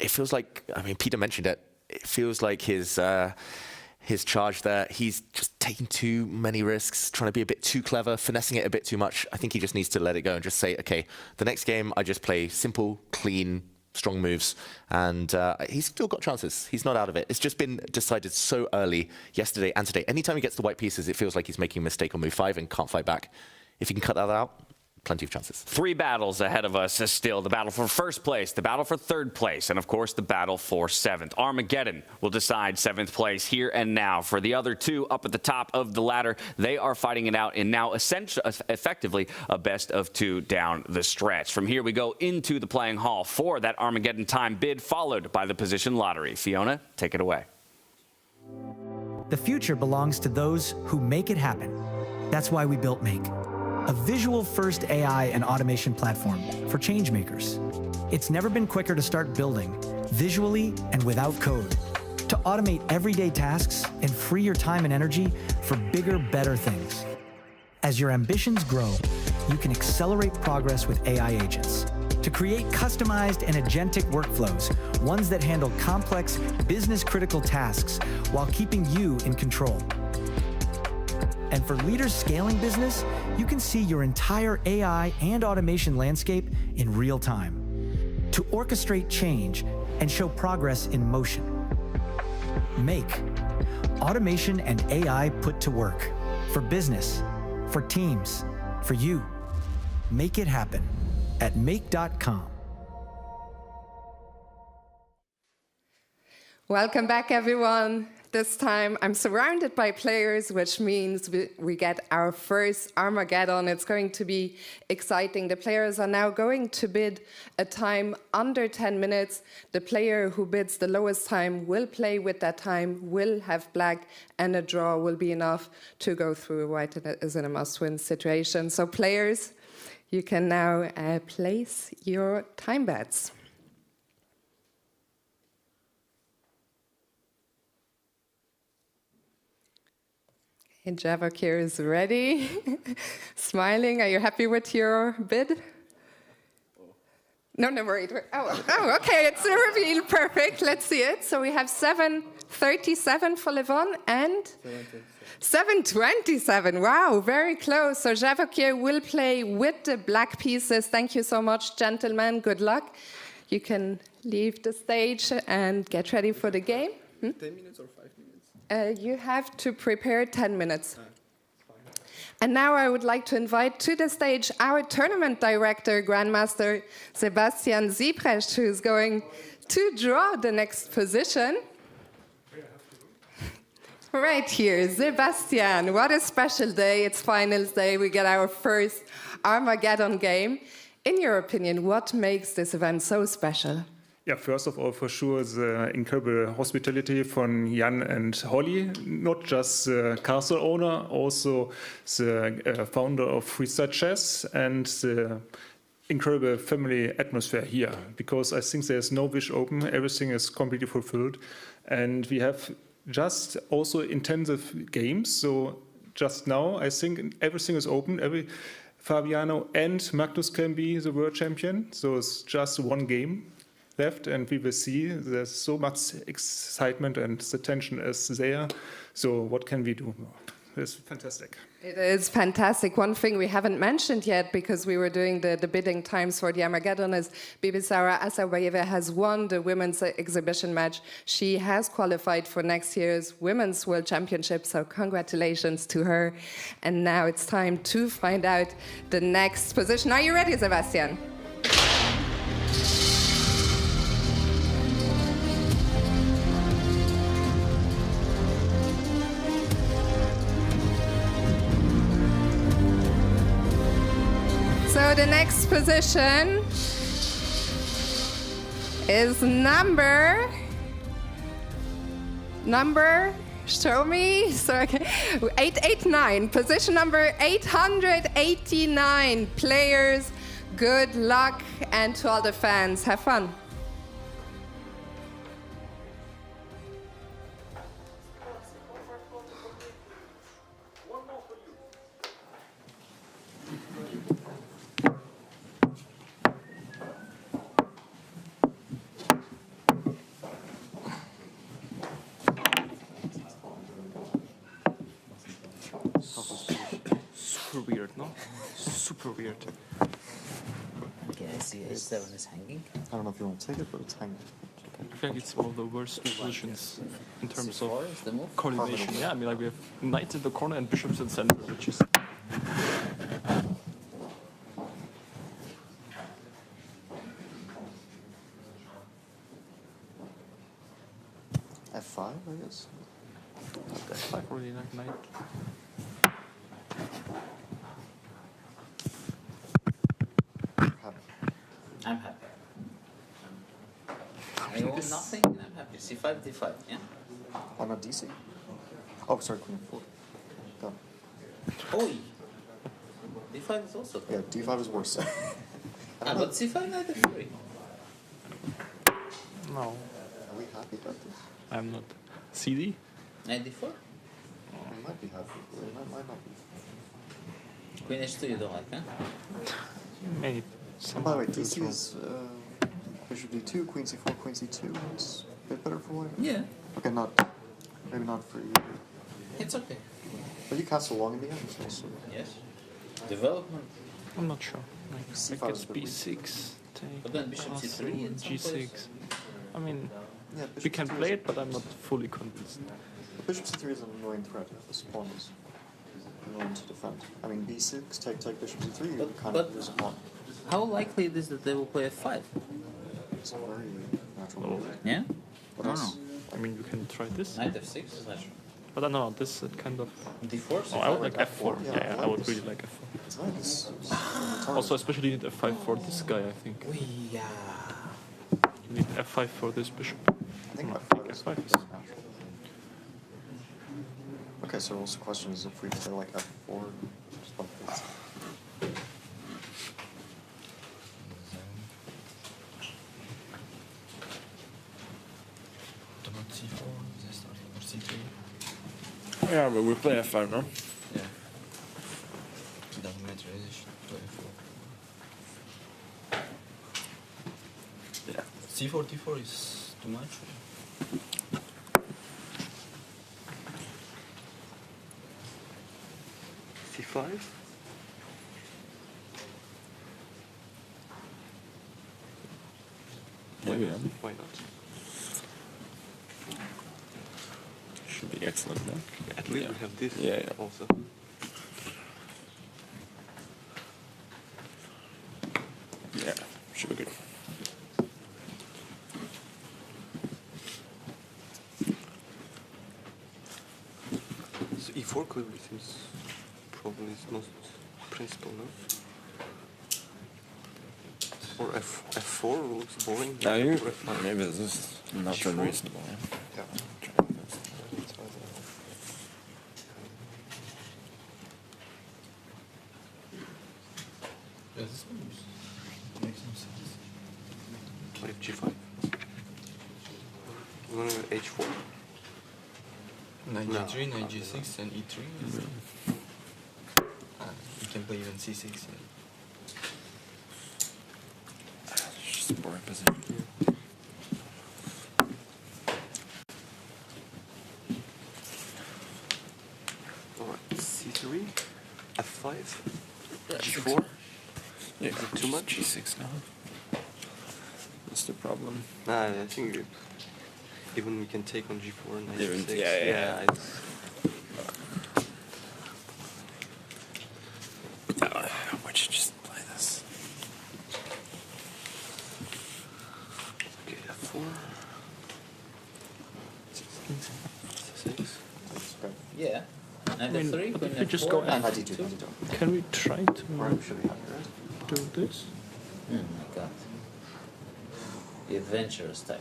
It feels like, Peter mentioned it, it feels like his charge there, he's just taking too many risks, trying to be a bit too clever, finessing it a bit too much. I think he just needs to let it go and just say, okay, the next game I just play simple, clean, strong moves, and he's still got chances. He's not out of it. It's just been decided so early yesterday and today. Anytime he gets the white pieces, it feels like he's making a mistake on move 5 and can't fight back. If he can cut that out, plenty of chances. 3 battles ahead of us still. The battle for 1st place, the battle for 3rd place, and of course the battle for 7th. Armageddon will decide 7th place here and now. For the other 2 up at the top of the ladder, they are fighting it out in now effectively a best of 2 down the stretch. From here we go into the playing hall for that Armageddon time bid, followed by the position lottery. Fiona, take it away. The future belongs to those who make it happen. That's why we built Make, a visual-first AI and automation platform for change makers. It's never been quicker to start building, visually and without code, to automate everyday tasks and free your time and energy for bigger, better things. As your ambitions grow, you can accelerate progress with AI agents to create customized and agentic workflows, ones that handle complex, business-critical tasks while keeping you in control. And for leaders scaling business, you can see your entire AI and automation landscape in real time to orchestrate change and show progress in motion. Make automation and AI put to work for business, for teams, for you. Make it happen at make.com. Welcome back, everyone. This time I'm surrounded by players, which means we get our first Armageddon. It's going to be exciting. The players are now going to bid a time under 10 minutes. The player who bids the lowest time will play with that time, will have black, and a draw will be enough to go through. White is in a must-win situation. So players, you can now place your time bets. And Vachier is ready, smiling. Are you happy with your bid? No, wait. Oh, okay, it's a reveal. Perfect. Let's see it. So we have 7.37 for Levon and 7.27. Wow, very close. So Vachier will play with the black pieces. Thank you so much, gentlemen. Good luck. You can leave the stage and get ready for the game. 10 minutes or 5 minutes? You have to prepare 10 minutes. And now I would like to invite to the stage our tournament director, Grandmaster Sebastian Siebrecht, who is going to draw the next position. Right here, Sebastian, what a special day. It's finals day. We get our first Armageddon game. In your opinion, what makes this event so special? Yeah, first of all, for sure, the incredible hospitality from Jan and Holly, not just the castle owner, also the founder of Freestyle Chess, and the incredible family atmosphere here, because I think there's no wish open, everything is completely fulfilled, and we have just also intensive games, so just now I think everything is open, Fabiano and Magnus can be the world champion, so it's just one game left, and we will see there's so much excitement and the tension is there. So what can we do? It's fantastic. It is fantastic. One thing we haven't mentioned yet, because we were doing the bidding times for the Armageddon, is Bibisara Asabayeva has won the women's exhibition match. She has qualified for next year's Women's World Championship, so congratulations to her. And now it's time to find out the next position. Are you ready, Sebastian? So the next position is number, show me, sorry, 889, position number 889. Players, good luck, and to all the fans, have fun. Super weird, no? Super weird. Okay, I see A7 is hanging. I don't know if you want to take it, but it's hanging. I think it's one of the worst positions in terms of C4 is the move? coordination. Yeah, I mean, like we have knights in the corner and bishops in the center, which is... F5, I guess. F5 already, like knight. I'm happy. I own nothing and I'm happy. C5, D5, yeah? Why not DC? Oh, sorry, Queen F4. Done. Oi! D5 is also Yeah, D5 is worse. but C5, knight F3. No. Are we happy about this? I'm not. CD? Knight D4? We might be happy. We might not be. Queen H2 you don't like, huh? Maybe. By the way, DC is bishop D2, Queen C4, Queen C2. It's a bit better for white. Yeah. Okay, maybe not for you. It's okay. But you castle long in the end, also. Yes. Development. I'm not sure. Like, C5 I is guess a bit weak. B6, take But then bishop castle, C3 in some G6. place. I mean, Yeah, we bishop can C3 play is- it, but I'm not fully convinced. Bishop C3 is an annoying threat. This pawn is annoying to defend. I mean, B6, take bishop C3, you kind but- of lose a pawn. How likely it is that they will play F5? It's a very natural move. Yeah? What I else? don't know. I mean, you can try this. Knight F6 is natural. But I don't know, this kind of... D4? Oh, I would like Like F4. F4, Yeah, yeah, I I like would this. really like F4. It's nice. Also, especially you need F5 for this guy, I think. Yeah. You need F5 for this bishop. I think No, F5 is F5 is... natural. Okay, so also the question is if we play like F4, just like this. Yeah, but we play F5 now. Yeah. It doesn't matter, I just play F4. Yeah. C4, D4 is too much. C5? Maybe, yeah. Why not? Should be excellent now. At least Yeah. we have this Yeah, yeah. also. Yeah, should be good. So E4 clearly seems probably its most principal, no? Or F4 looks boring. Now you, Or F5. maybe this is not G4? unreasonable. Yeah. Yeah, this one makes no sense. What if G5? You want to go H4? Knight No. G3, Knight G6, and E3. You can play even C6. Yeah. It's just a boring position. Alright, C3, F5, G4. Yeah, Is it too much? G6 now. That's the problem. Nah, I think even we can take on G4 and Knight Even- G6. yeah. It's, Why don't you just play this? okay, F4. 6. Yeah. Knight I mean, F3, but Queen if we just F4, go and Knight F2. D2. Can we try to Or should be happy, right? do this? Oh my god. The adventurous type.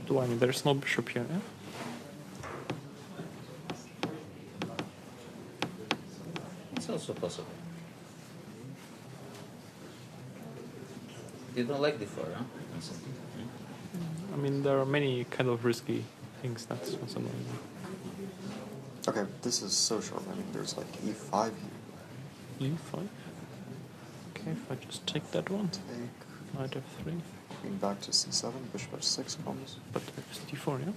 Do I mean there's no bishop here, yeah? It's also possible. You don't like D4, huh? I mean there are many kind of risky things, that's what's annoying. Okay, this is so short. I mean, there's like E5 here. E5? Okay, if I just take that one. Take. Knight F3. Queen back to C7, bishop H6 comes. But it's D4, yeah?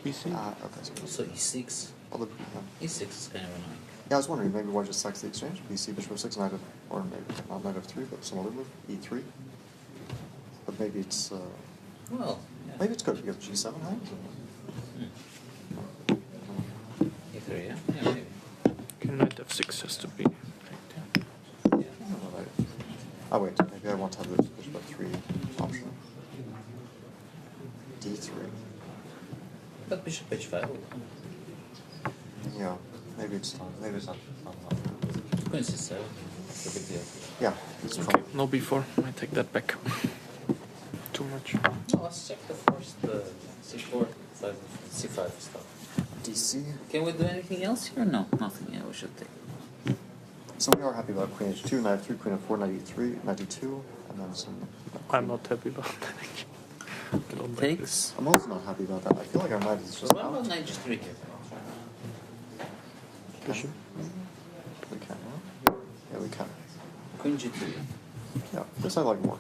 BC? Okay, so Also E6. Although, yeah. E6 is kind of annoying. Yeah, I was wondering, maybe why just sax the exchange? BC, bishop F6, knight F, or maybe not knight F3, but some other move, E3. But maybe it's, Well, yeah. maybe it's good because G7 hangs. E3, yeah? Yeah, maybe. Okay, Knight F6 has to be. Oh wait, maybe I want to have this bishop F3 option. D3. But bishop H5. Yeah, maybe it's not. Queen C7. It's a big deal. Yeah, it's Okay, no B4. I take that back. Too much. No, let's check the first C4, C5 stuff. DC. Can we do anything else here? No, nothing. Yeah, we should take. So we are happy about Queen H2, Knight F3, Queen F4, Knight E3, Knight E2, and then some. I'm not happy about that. I don't like Takes. this. I'm also not happy about that. I feel like our knight is So just what out. about Knight G3 here? Bishop. We can, huh? Yeah, we can. Queen G3. Yeah, this I like more.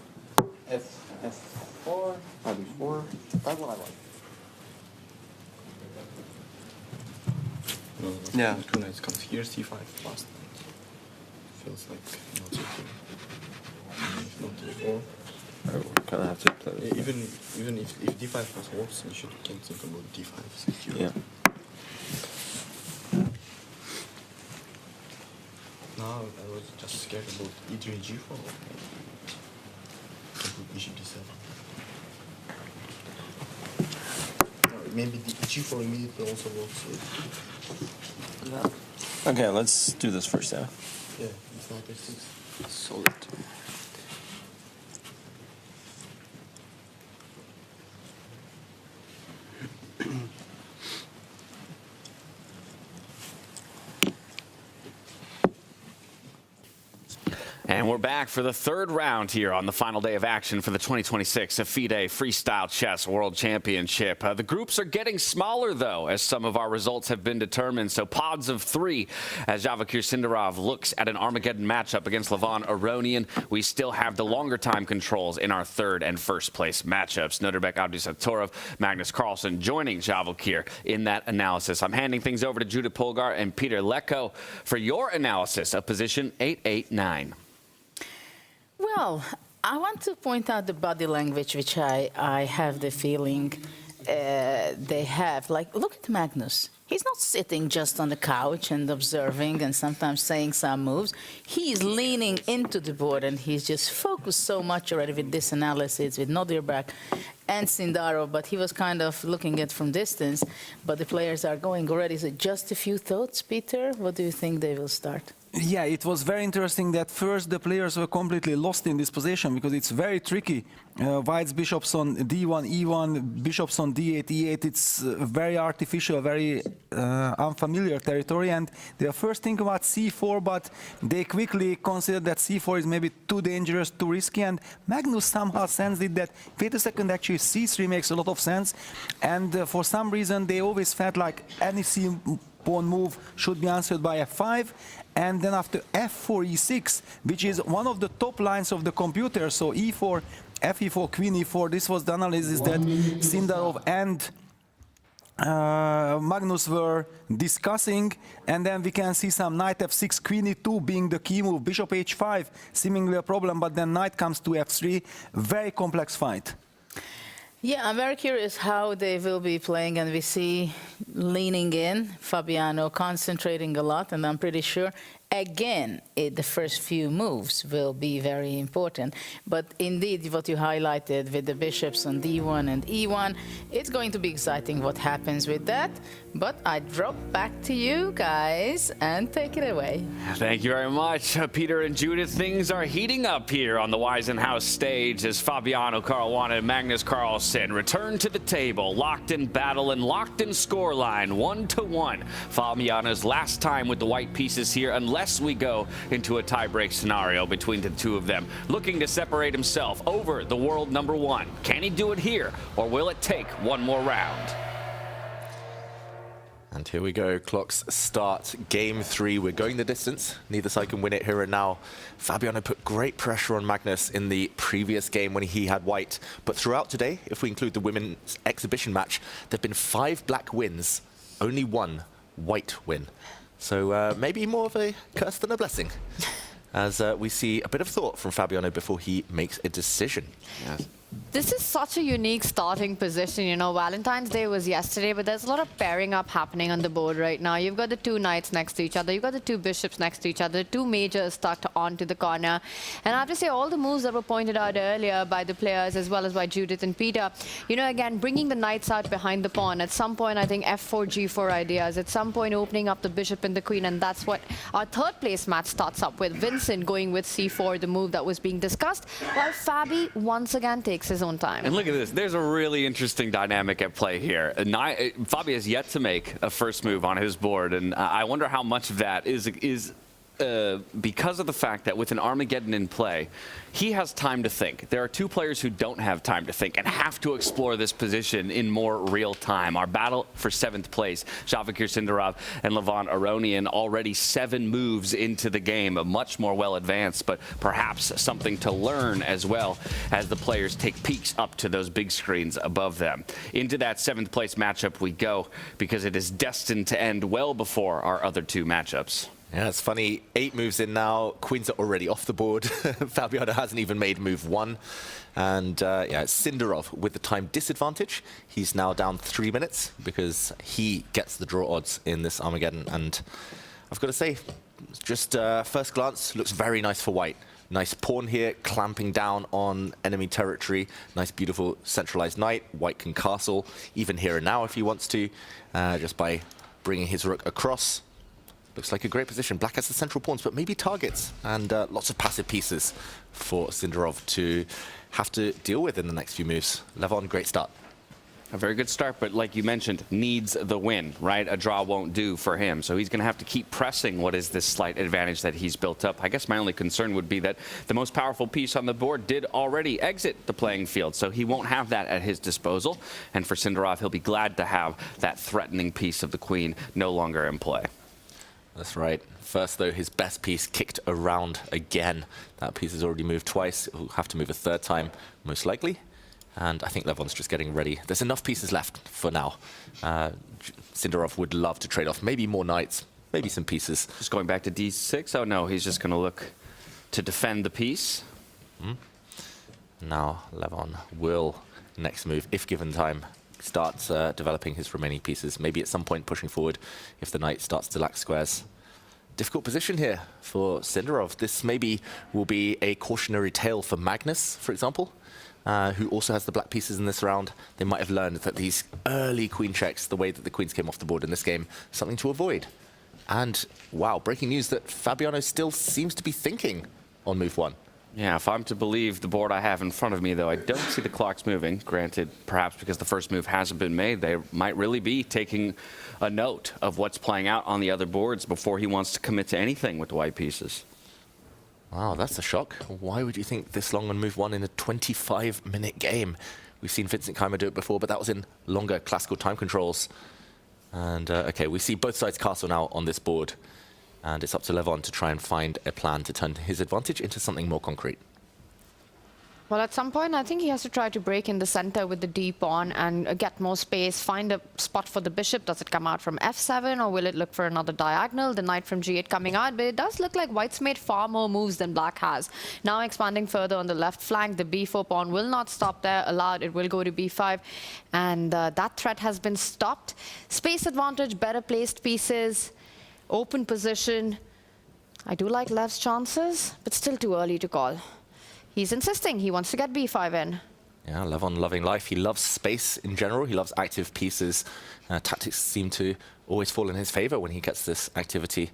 F4. Knight E4. That one I like. Yeah. Two knights comes here, c5 fast. Feels like not so good. If not d4. I kind of have to play with Even if d5 was worse, you can think about d5 secure. Yeah. Now I was just scared about e3 and g4. Can put bishop d7. Maybe the g4 immediately also works. Okay, let's do this first, yeah. Yeah, it's not a 6. Solid. And we're back for the third round here on the final day of action for the 2026 FIDE Freestyle Chess World Championship. The groups are getting smaller, though, as some of our results have been determined. So pods of 3 as Vachier-Lagrave looks at an Armageddon matchup against Levon Aronian. We still have the longer time controls in our third and first place matchups. Nurderbeck Abdusatorov, Magnus Carlsen joining Vachier in that analysis. I'm handing things over to Judith Polgar and Peter Lecko for your analysis of position 889. Well, I want to point out the body language, which I have the feeling they have. Like, look at Magnus. He's not sitting just on the couch and observing and sometimes saying some moves. He's leaning into the board, and he's just focused so much already with this analysis, with Nurderbeck and Sindaro, but he was kind of looking at from distance. But the players are going already. So just a few thoughts, Peter? What do you think they will start? Yeah, it was very interesting that first the players were completely lost in this position because it's very tricky. White's bishops on d1, e1, bishops on d8, e8. It's very artificial, very unfamiliar territory. And they were first thinking about c4, but they quickly considered that c4 is maybe too dangerous, too risky. And Magnus somehow sensed it that, wait a second, actually c3 makes a lot of sense. And for some reason, they always felt like any pawn move should be answered by f5, and then after f4, e6, which is one of the top lines of the computer, so e4, fe4, queen e4, this was the analysis that Sindarov and Magnus were discussing, and then we can see some knight f6, queen e2 being the key move, bishop h5, seemingly a problem, but then knight comes to f3, very complex fight. Yeah, I'm very curious how they will be playing, and we see leaning in, Fabiano concentrating a lot, and I'm pretty sure, again, the first few moves will be very important. But indeed, what you highlighted with the bishops on d1 and e1, it's going to be exciting what happens with that. But I drop back to you guys and take it away. Thank you very much, Peter and Judith. Things are heating up here on the Waisenhouse stage as Fabiano Caruana and Magnus Carlsen return to the table, locked in battle and locked in scoreline, 1-1. Fabiano's last time with the white pieces here, unless we go into a tie-break scenario between the two of them, looking to separate himself over the world #1. Can he do it here, or will it take one more round? And here we go, clocks start game 3. We're going the distance. Neither side can win it here and now. Fabiano put great pressure on Magnus in the previous game when he had white. But throughout today, if we include the women's exhibition match, there have been 5 black wins, only 1 white win. So maybe more of a curse than a blessing, as we see a bit of thought from Fabiano before he makes a decision. Yes. This is such a unique starting position. You know, Valentine's Day was yesterday, but there's a lot of pairing up happening on the board right now. You've got the 2 knights next to each other. You've got the 2 bishops next to each other. 2 majors tucked onto the corner. And I have to say, all the moves that were pointed out earlier by the players, as well as by Judith and Peter, you know, again, bringing the knights out behind the pawn. At some point, I think F4, G4 ideas. At some point, opening up the bishop and the queen. And that's what our third place match starts up with. Vincent going with C4, the move that was being discussed, while Fabi once again takes his own time. And look at this. There's a really interesting dynamic at play here. Fabi has yet to make a first move on his board, and I wonder how much of that is because of the fact that with an Armageddon in play, he has time to think. There are two players who don't have time to think and have to explore this position in more real time. Our battle for 7th place, Vachier Sindarov and Levon Aronian, already 7 moves into the game, much more well advanced, but perhaps something to learn as well as the players take peeks up to those big screens above them. Into that 7th place matchup we go, because it is destined to end well before our other 2 matchups. Yeah, it's funny. 8 moves in now. Queens are already off the board. Fabiano hasn't even made move 1. And yeah, it's Sindarov with the time disadvantage. He's now down 3 minutes because he gets the draw odds in this Armageddon. And I've got to say, just first glance, looks very nice for white. Nice pawn here, clamping down on enemy territory. Nice, beautiful centralized knight. White can castle, even here and now if he wants to, just by bringing his rook across. Looks like a great position. Black has the central pawns, but maybe targets and lots of passive pieces for Sindarov to have to deal with in the next few moves. Levon, great start. A very good start, but like you mentioned, needs the win, right? A draw won't do for him, so he's going to have to keep pressing what is this slight advantage that he's built up. I guess my only concern would be that the most powerful piece on the board did already exit the playing field, so he won't have that at his disposal. And for Sindarov, he'll be glad to have that threatening piece of the queen no longer in play. That's right. First, though, his best piece kicked around again. That piece has already moved twice. He'll have to move a 3rd time, most likely. And I think Levon's just getting ready. There's enough pieces left for now. Sindarov would love to trade off maybe more knights, maybe some pieces. Just going back to d6? Oh, no, he's just going to look to defend the piece. Now, Levon will, next move, if given time, starts developing his remaining pieces, maybe at some point pushing forward if the knight starts to lack squares. Difficult position here for Sindarov. This maybe will be a cautionary tale for Magnus, for example, who also has the black pieces in this round. They might have learned that these early queen checks, the way that the queens came off the board in this game, something to avoid. And wow, breaking news that Fabiano still seems to be thinking on move 1. Yeah, if I'm to believe the board I have in front of me, though, I don't see the clocks moving. Granted, perhaps because the first move hasn't been made, they might really be taking a note of what's playing out on the other boards before he wants to commit to anything with the white pieces. Wow, that's a shock. Why would you think this long on move 1 in a 25-minute game? We've seen Vincent Keimer do it before, but that was in longer classical time controls. And okay, we see both sides castle now on this board. And it's up to Levon to try and find a plan to turn his advantage into something more concrete. Well, at some point, I think he has to try to break in the center with the D pawn and get more space, find a spot for the bishop. Does it come out from f7, or will it look for another diagonal? The knight from g8 coming out, but it does look like white's made far more moves than black has. Now expanding further on the left flank, the b4 pawn will not stop there. Allowed, it will go to b5, and that threat has been stopped. Space advantage, better placed pieces, open position. I do like Lev's chances, but still too early to call. He's insisting he wants to get b5 in. Yeah, Levon loving life. He loves space in general. He loves active pieces. Tactics seem to always fall in his favor when he gets this activity.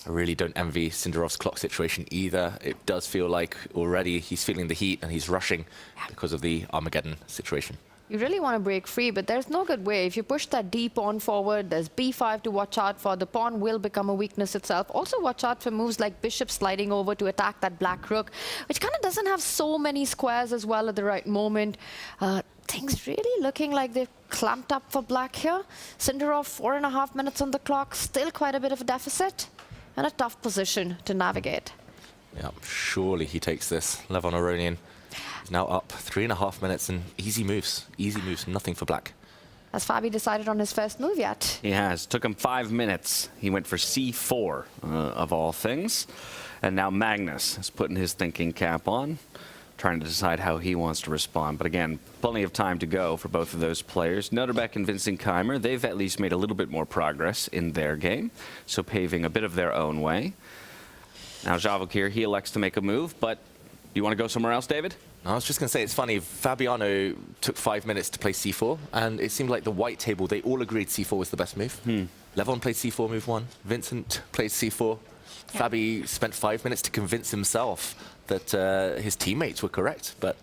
I really don't envy Sindarov's clock situation either. It does feel like already he's feeling the heat and he's rushing because of the Armageddon situation. You really want to break free, but there's no good way. If you push that d pawn forward, there's b5 to watch out for. The pawn will become a weakness itself. Also watch out for moves like bishop sliding over to attack that black rook, which kind of doesn't have so many squares as well at the right moment. Things really looking like they've clamped up for black here. Sindarov, 4.5 minutes on the clock, still quite a bit of a deficit and a tough position to navigate. Yeah, surely he takes this. Levon Aronian now up 3.5 minutes and easy moves, nothing for black. Has Fabi decided on his first move yet? He has. Took him 5 minutes. He went for c4 of all things. And now Magnus is putting his thinking cap on, trying to decide how he wants to respond. But again, plenty of time to go for both of those players. Noterbeck and Vincent Keimer, they've at least made a little bit more progress in their game, so paving a bit of their own way. Now Vachier, he elects to make a move, but do you want to go somewhere else, David? I was just going to say, it's funny, Fabiano took 5 minutes to play c4, and it seemed like the white table, they all agreed c4 was the best move. Levon played c4 move 1, Vincent played c4. Yeah. Fabi spent 5 minutes to convince himself that his teammates were correct, but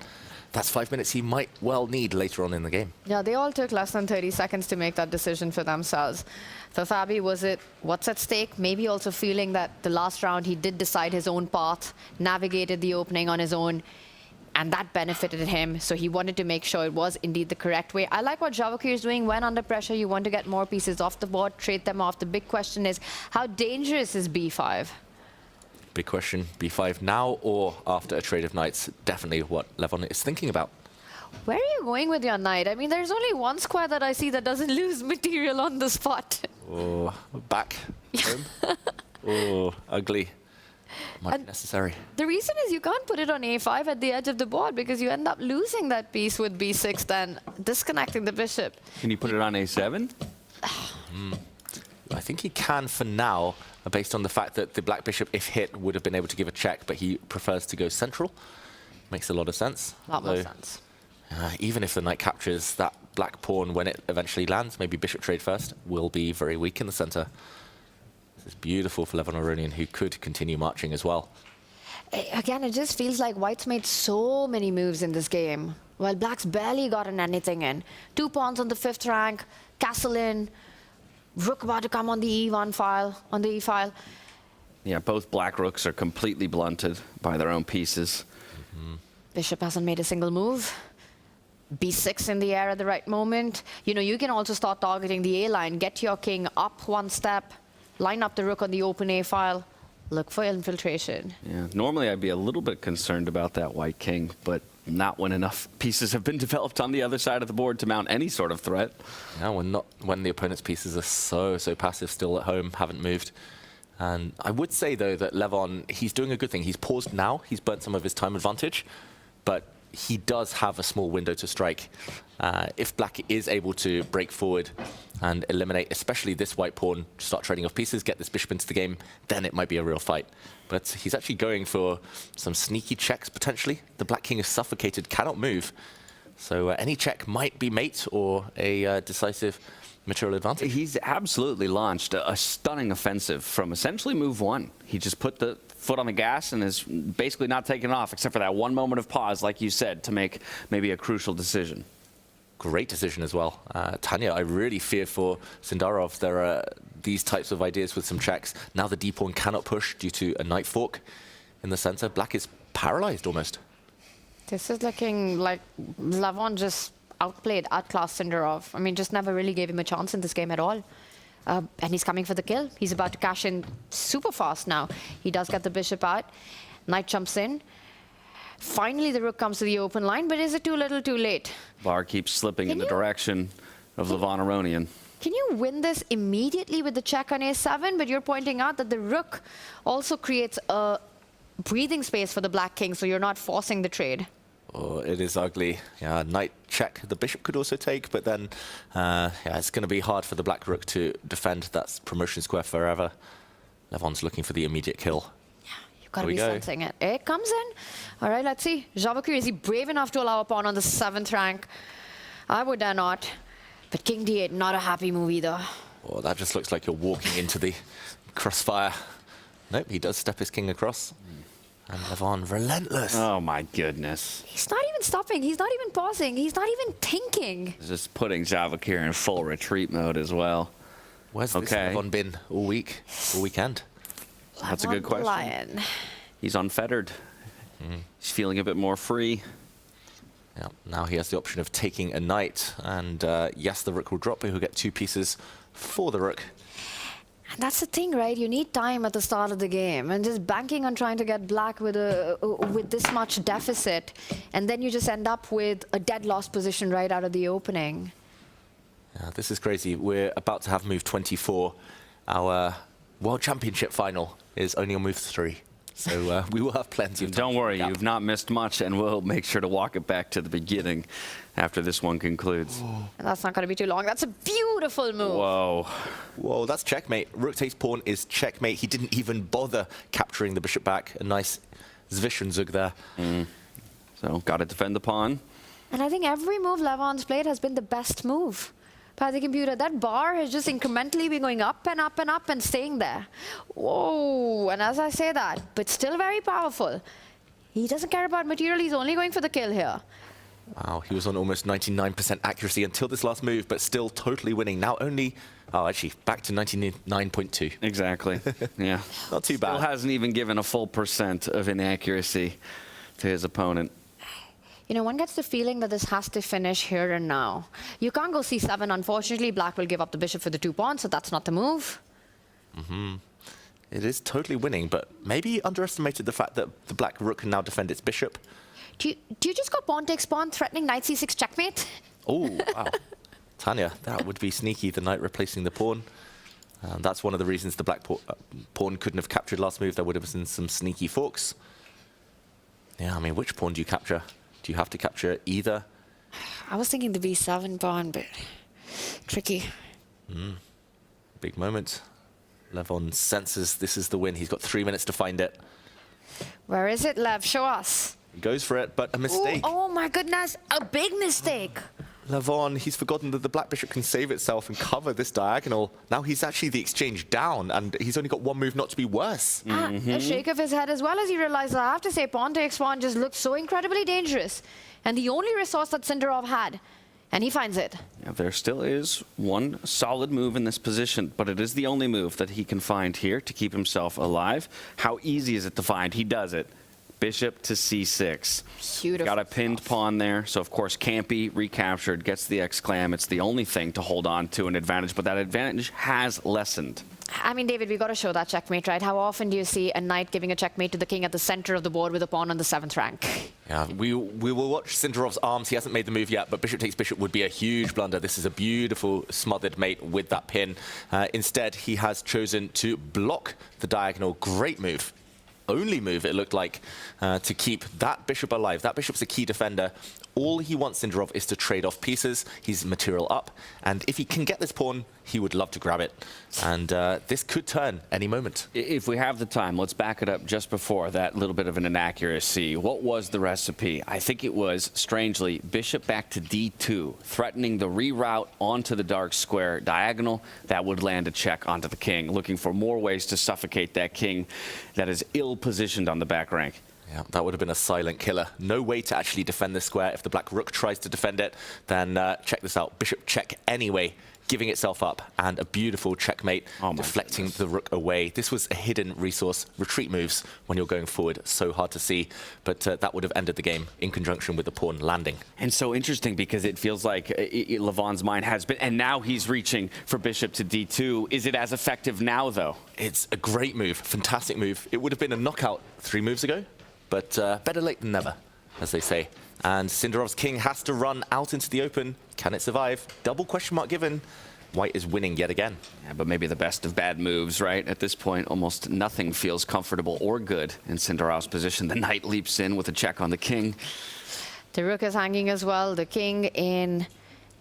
that's 5 minutes he might well need later on in the game. Yeah, they all took less than 30 seconds to make that decision for themselves. For Fabi, was it what's at stake? Maybe also feeling that the last round he did decide his own path, navigated the opening on his own, and that benefited him. So he wanted to make sure it was indeed the correct way. I like what Vachier is doing. When under pressure, you want to get more pieces off the board, trade them off. The big question is, how dangerous is B5? Big question, B5 now or after a trade of knights? Definitely what Levon is thinking about. Where are you going with your knight? I mean, there's only one square that I see that doesn't lose material on the spot. Oh, back home. Oh, ugly. Might be necessary. The reason is you can't put it on A5 at the edge of the board because you end up losing that piece with B6, then disconnecting the bishop. Can you put it on A7? I think he can for now, based on the fact that the black bishop, if hit, would have been able to give a check, but he prefers to go central. Makes a lot of sense. A lot more sense. Even if the knight captures, that black pawn, when it eventually lands, maybe bishop trade first, will be very weak in the center. This is beautiful for Levon Aronian, who could continue marching as well. Again, it just feels like White's made so many moves in this game, while Black's barely gotten anything in. 2 pawns on the 5th rank, castle in, rook about to come on the E1 file, on the E file. Yeah, both black rooks are completely blunted by their own pieces. Bishop hasn't made a single move. B6 in the air at the right moment. You know, you can also start targeting the A line, get your king up 1 step, line up the rook on the open A file, look for infiltration. Yeah, normally I'd be a little bit concerned about that white king, but not when enough pieces have been developed on the other side of the board to mount any sort of threat. No, when the opponent's pieces are so passive, still at home, haven't moved. And I would say, though, that Levon, he's doing a good thing. He's paused now. He's burnt some of his time advantage, but he does have a small window to strike. If black is able to break forward and eliminate, especially this white pawn, start trading off pieces, get this bishop into the game, then it might be a real fight. But he's actually going for some sneaky checks, potentially. The black king is suffocated, cannot move. So any check might be mate or a decisive material advantage. He's absolutely launched a stunning offensive from essentially move 1. He just put the foot on the gas and is basically not taking off, except for that 1 moment of pause, like you said, to make maybe a crucial decision. Great decision as well. Tanya, I really fear for Sindarov. There are these types of ideas with some checks. Now the d-pawn cannot push due to a knight fork in the center. Black is paralyzed almost. This is looking like Levon just outclassed Sindarov. I mean, just never really gave him a chance in this game at all. And he's coming for the kill. He's about to cash in super fast now. He does get the bishop out. Knight jumps in. Finally, the rook comes to the open line, but is it too little, too late? Bar keeps slipping in the direction of Levon Aronian. Can you win this immediately with the check on A7? But you're pointing out that the rook also creates a breathing space for the black king, so you're not forcing the trade. Oh, it is ugly. Yeah, knight check. The bishop could also take, but then yeah, it's going to be hard for the black rook to defend that promotion square forever. Levon's looking for the immediate kill. Yeah, you've got to be sensing it. It comes in. All right, let's see. Vachier, is he brave enough to allow a pawn on the 7th rank? I would dare not. But king d8, not a happy move either. Oh, that just looks like you're walking into the crossfire. Nope, he does step his king across. And Levon, relentless. Oh my goodness. He's not even stopping. He's not even pausing. He's not even thinking. Just putting Vachier in full retreat mode as well. Where's this Levon been all week, all weekend? That's a good question. Lion. He's unfettered. He's feeling a bit more free. Yeah, now he has the option of taking a knight. And yes, the rook will drop, but he'll get 2 pieces for the rook. And that's the thing, right? You need time at the start of the game, and just banking on trying to get black with this much deficit, and then you just end up with a dead lost position right out of the opening. Yeah, this is crazy. We're about to have move 24. Our World Championship final is only on move 3. So we will have plenty of time. Don't worry, you've not missed much, and we'll make sure to walk it back to the beginning after this one concludes. And that's not going to be too long. That's a beautiful move. Whoa. Whoa, that's checkmate. Rook takes pawn is checkmate. He didn't even bother capturing the bishop back. A nice Zwischenzug there. So, got to defend the pawn. And I think every move Levon's played has been the best move by the computer. That bar has just incrementally been going up and up and up and staying there. Whoa, and as I say that, but still very powerful. He doesn't care about material, he's only going for the kill here. Wow, he was on almost 99% accuracy until this last move, but still totally winning. Now only, oh, actually, back to 99.2. Exactly. Yeah. Not too bad. Still hasn't even given a full % of inaccuracy to his opponent. You know, one gets the feeling that this has to finish here and now. You can't go c7, unfortunately. Black will give up the bishop for the 2 pawns, so that's not the move. It is totally winning, but maybe he underestimated the fact that the black rook can now defend its bishop. Do you just go pawn takes pawn, threatening knight c6 checkmate? Oh, wow. Tanya, that would be sneaky, the knight replacing the pawn. That's one of the reasons the black pawn couldn't have captured last move. There would have been some sneaky forks. Yeah, I mean, which pawn do you capture? Do you have to capture either? I was thinking the b7 pawn, but tricky. Big moment. Levon senses this is the win. He's got 3 minutes to find it. Where is it, Lev? Show us. He goes for it, but a mistake. Ooh, oh my goodness, a big mistake. Levon, he's forgotten that the black bishop can save itself and cover this diagonal. Now he's actually the exchange down, and he's only got one move not to be worse. A shake of his head as well as he realized, I have to say, pawn takes pawn just looked so incredibly dangerous. And the only resource that Sindarov had. And he finds it. Yeah, there still is one solid move in this position, but it is the only move that he can find here to keep himself alive. How easy is it to find? He does it. Bishop to c6. Beautiful. Got a pinned pawn there, so of course can't be recaptured, gets the exclam. It's the only thing to hold on to an advantage, but that advantage has lessened. I mean, David, we got to show that checkmate, right? How often do you see a knight giving a checkmate to the king at the center of the board with a pawn on the 7th rank? Yeah, we will watch Sindarov's arms. He hasn't made the move yet, but bishop takes bishop would be a huge blunder. This is a beautiful smothered mate with that pin. Instead, he has chosen to block the diagonal. Great move. Only move, it looked like, to keep that bishop alive. That bishop's a key defender. All he wants Sindarov is to trade off pieces. He's material up. And if he can get this pawn, he would love to grab it. And this could turn any moment. If we have the time, let's back it up just before that little bit of an inaccuracy. What was the recipe? I think it was, strangely, bishop back to d2, threatening the reroute onto the dark square diagonal. That would land a check onto the king, looking for more ways to suffocate that king that is ill-positioned on the back rank. Yeah, that would have been a silent killer. No way to actually defend this square. If the black rook tries to defend it, then check this out. Bishop check anyway, giving itself up, and a beautiful checkmate, deflecting the rook away. This was a hidden resource. Retreat moves when you're going forward, so hard to see, but that would have ended the game in conjunction with the pawn landing. And so interesting because it feels like Levon's mind has been, and now he's reaching for bishop to d2. Is it as effective now, though? It's a great move, fantastic move. It would have been a knockout 3 moves ago, but better late than never, as they say. And Sindarov's king has to run out into the open. Can it survive? Double question mark given. White is winning yet again. Yeah, but maybe the best of bad moves, right? At this point, almost nothing feels comfortable or good in Sindarov's position. The knight leaps in with a check on the king. The rook is hanging as well. The king in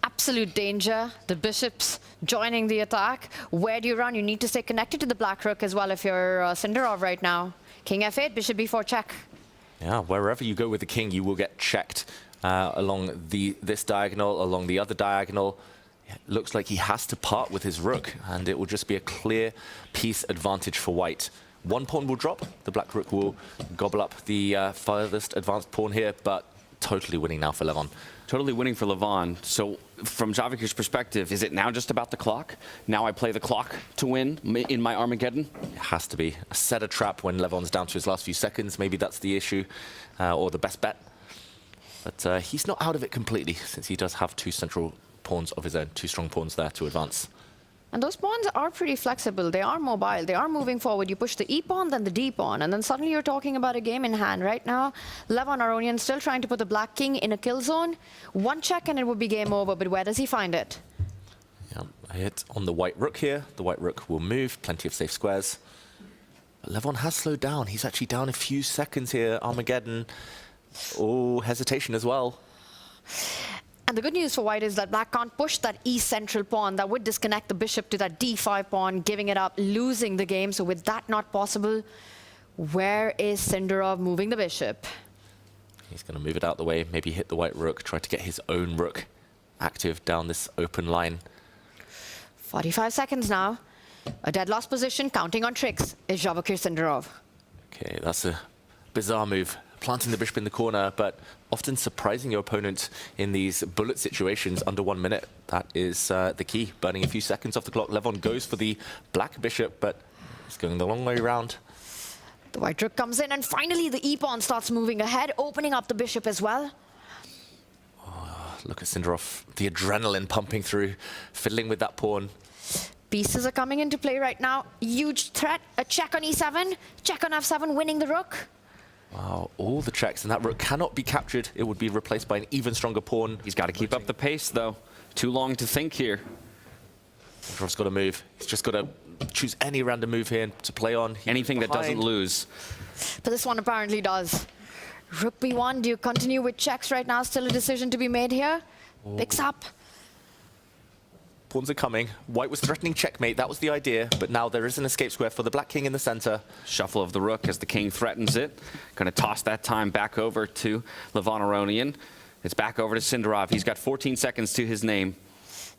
absolute danger. The bishop's joining the attack. Where do you run? You need to stay connected to the black rook as well if you're Sindarov right now. King f8, bishop b4 check. Yeah, wherever you go with the king, you will get checked along this diagonal, along the other diagonal. It looks like he has to part with his rook, and it will just be a clear piece advantage for white. One pawn will drop. The black rook will gobble up the farthest advanced pawn here, but totally winning now for Levon. Totally winning for Levon. So from Javakir's perspective, is it now just about the clock? Now I play the clock to win in my Armageddon? It has to be. Set a trap when Levon's down to his last few seconds. Maybe that's the issue, or the best bet. But he's not out of it completely, since he does have 2 central pawns of his own, 2 strong pawns there to advance. And those pawns are pretty flexible. They are mobile. They are moving forward. You push the E pawn, then the D pawn, and then suddenly you're talking about a game in hand. Right now, Levon Aronian still trying to put the black king in a kill zone. One check and it would be game over, but where does he find it? Yeah, a hit on the white rook here. The white rook will move, plenty of safe squares. But Levon has slowed down. He's actually down a few seconds here. Armageddon. Oh, hesitation as well. And the good news for white is that black can't push that E central pawn. That would disconnect the bishop to that D5 pawn, giving it up, losing the game. So with that not possible, where is Sindarov moving the bishop? He's going to move it out the way, maybe hit the white rook, try to get his own rook active down this open line. 45 seconds now. A dead lost position, counting on tricks, is Javakir Sindarov. Okay, that's a bizarre move. planting the bishop in the corner, but often surprising your opponent in these bullet situations under 1 minute. That is the key. Burning a few seconds off the clock. Levon goes for the black bishop, but it's going the long way around. The white rook comes in, and finally the e-pawn starts moving ahead, opening up the bishop as well. Look at Sindarov, the adrenaline pumping through, fiddling with that pawn. Pieces are coming into play right now. Huge threat. A check on e7, check on f7, winning the rook. Wow, all the checks, and that rook cannot be captured. It would be replaced by an even stronger pawn. He's got to keep up the pace, though. Too long to think here. Sindarov's got to move. He's just got to choose any random move here to play on. Anything that doesn't lose. But this one apparently does. Rook b1, do you continue with checks right now? Still a decision to be made here. Picks up. Pawns are coming. White was threatening checkmate. That was the idea. But now there is an escape square for the black king in the center. Shuffle of the rook as the king threatens it. Going to toss that time back over to Levon Aronian. It's back over to Sindarov. He's got 14 seconds to his name.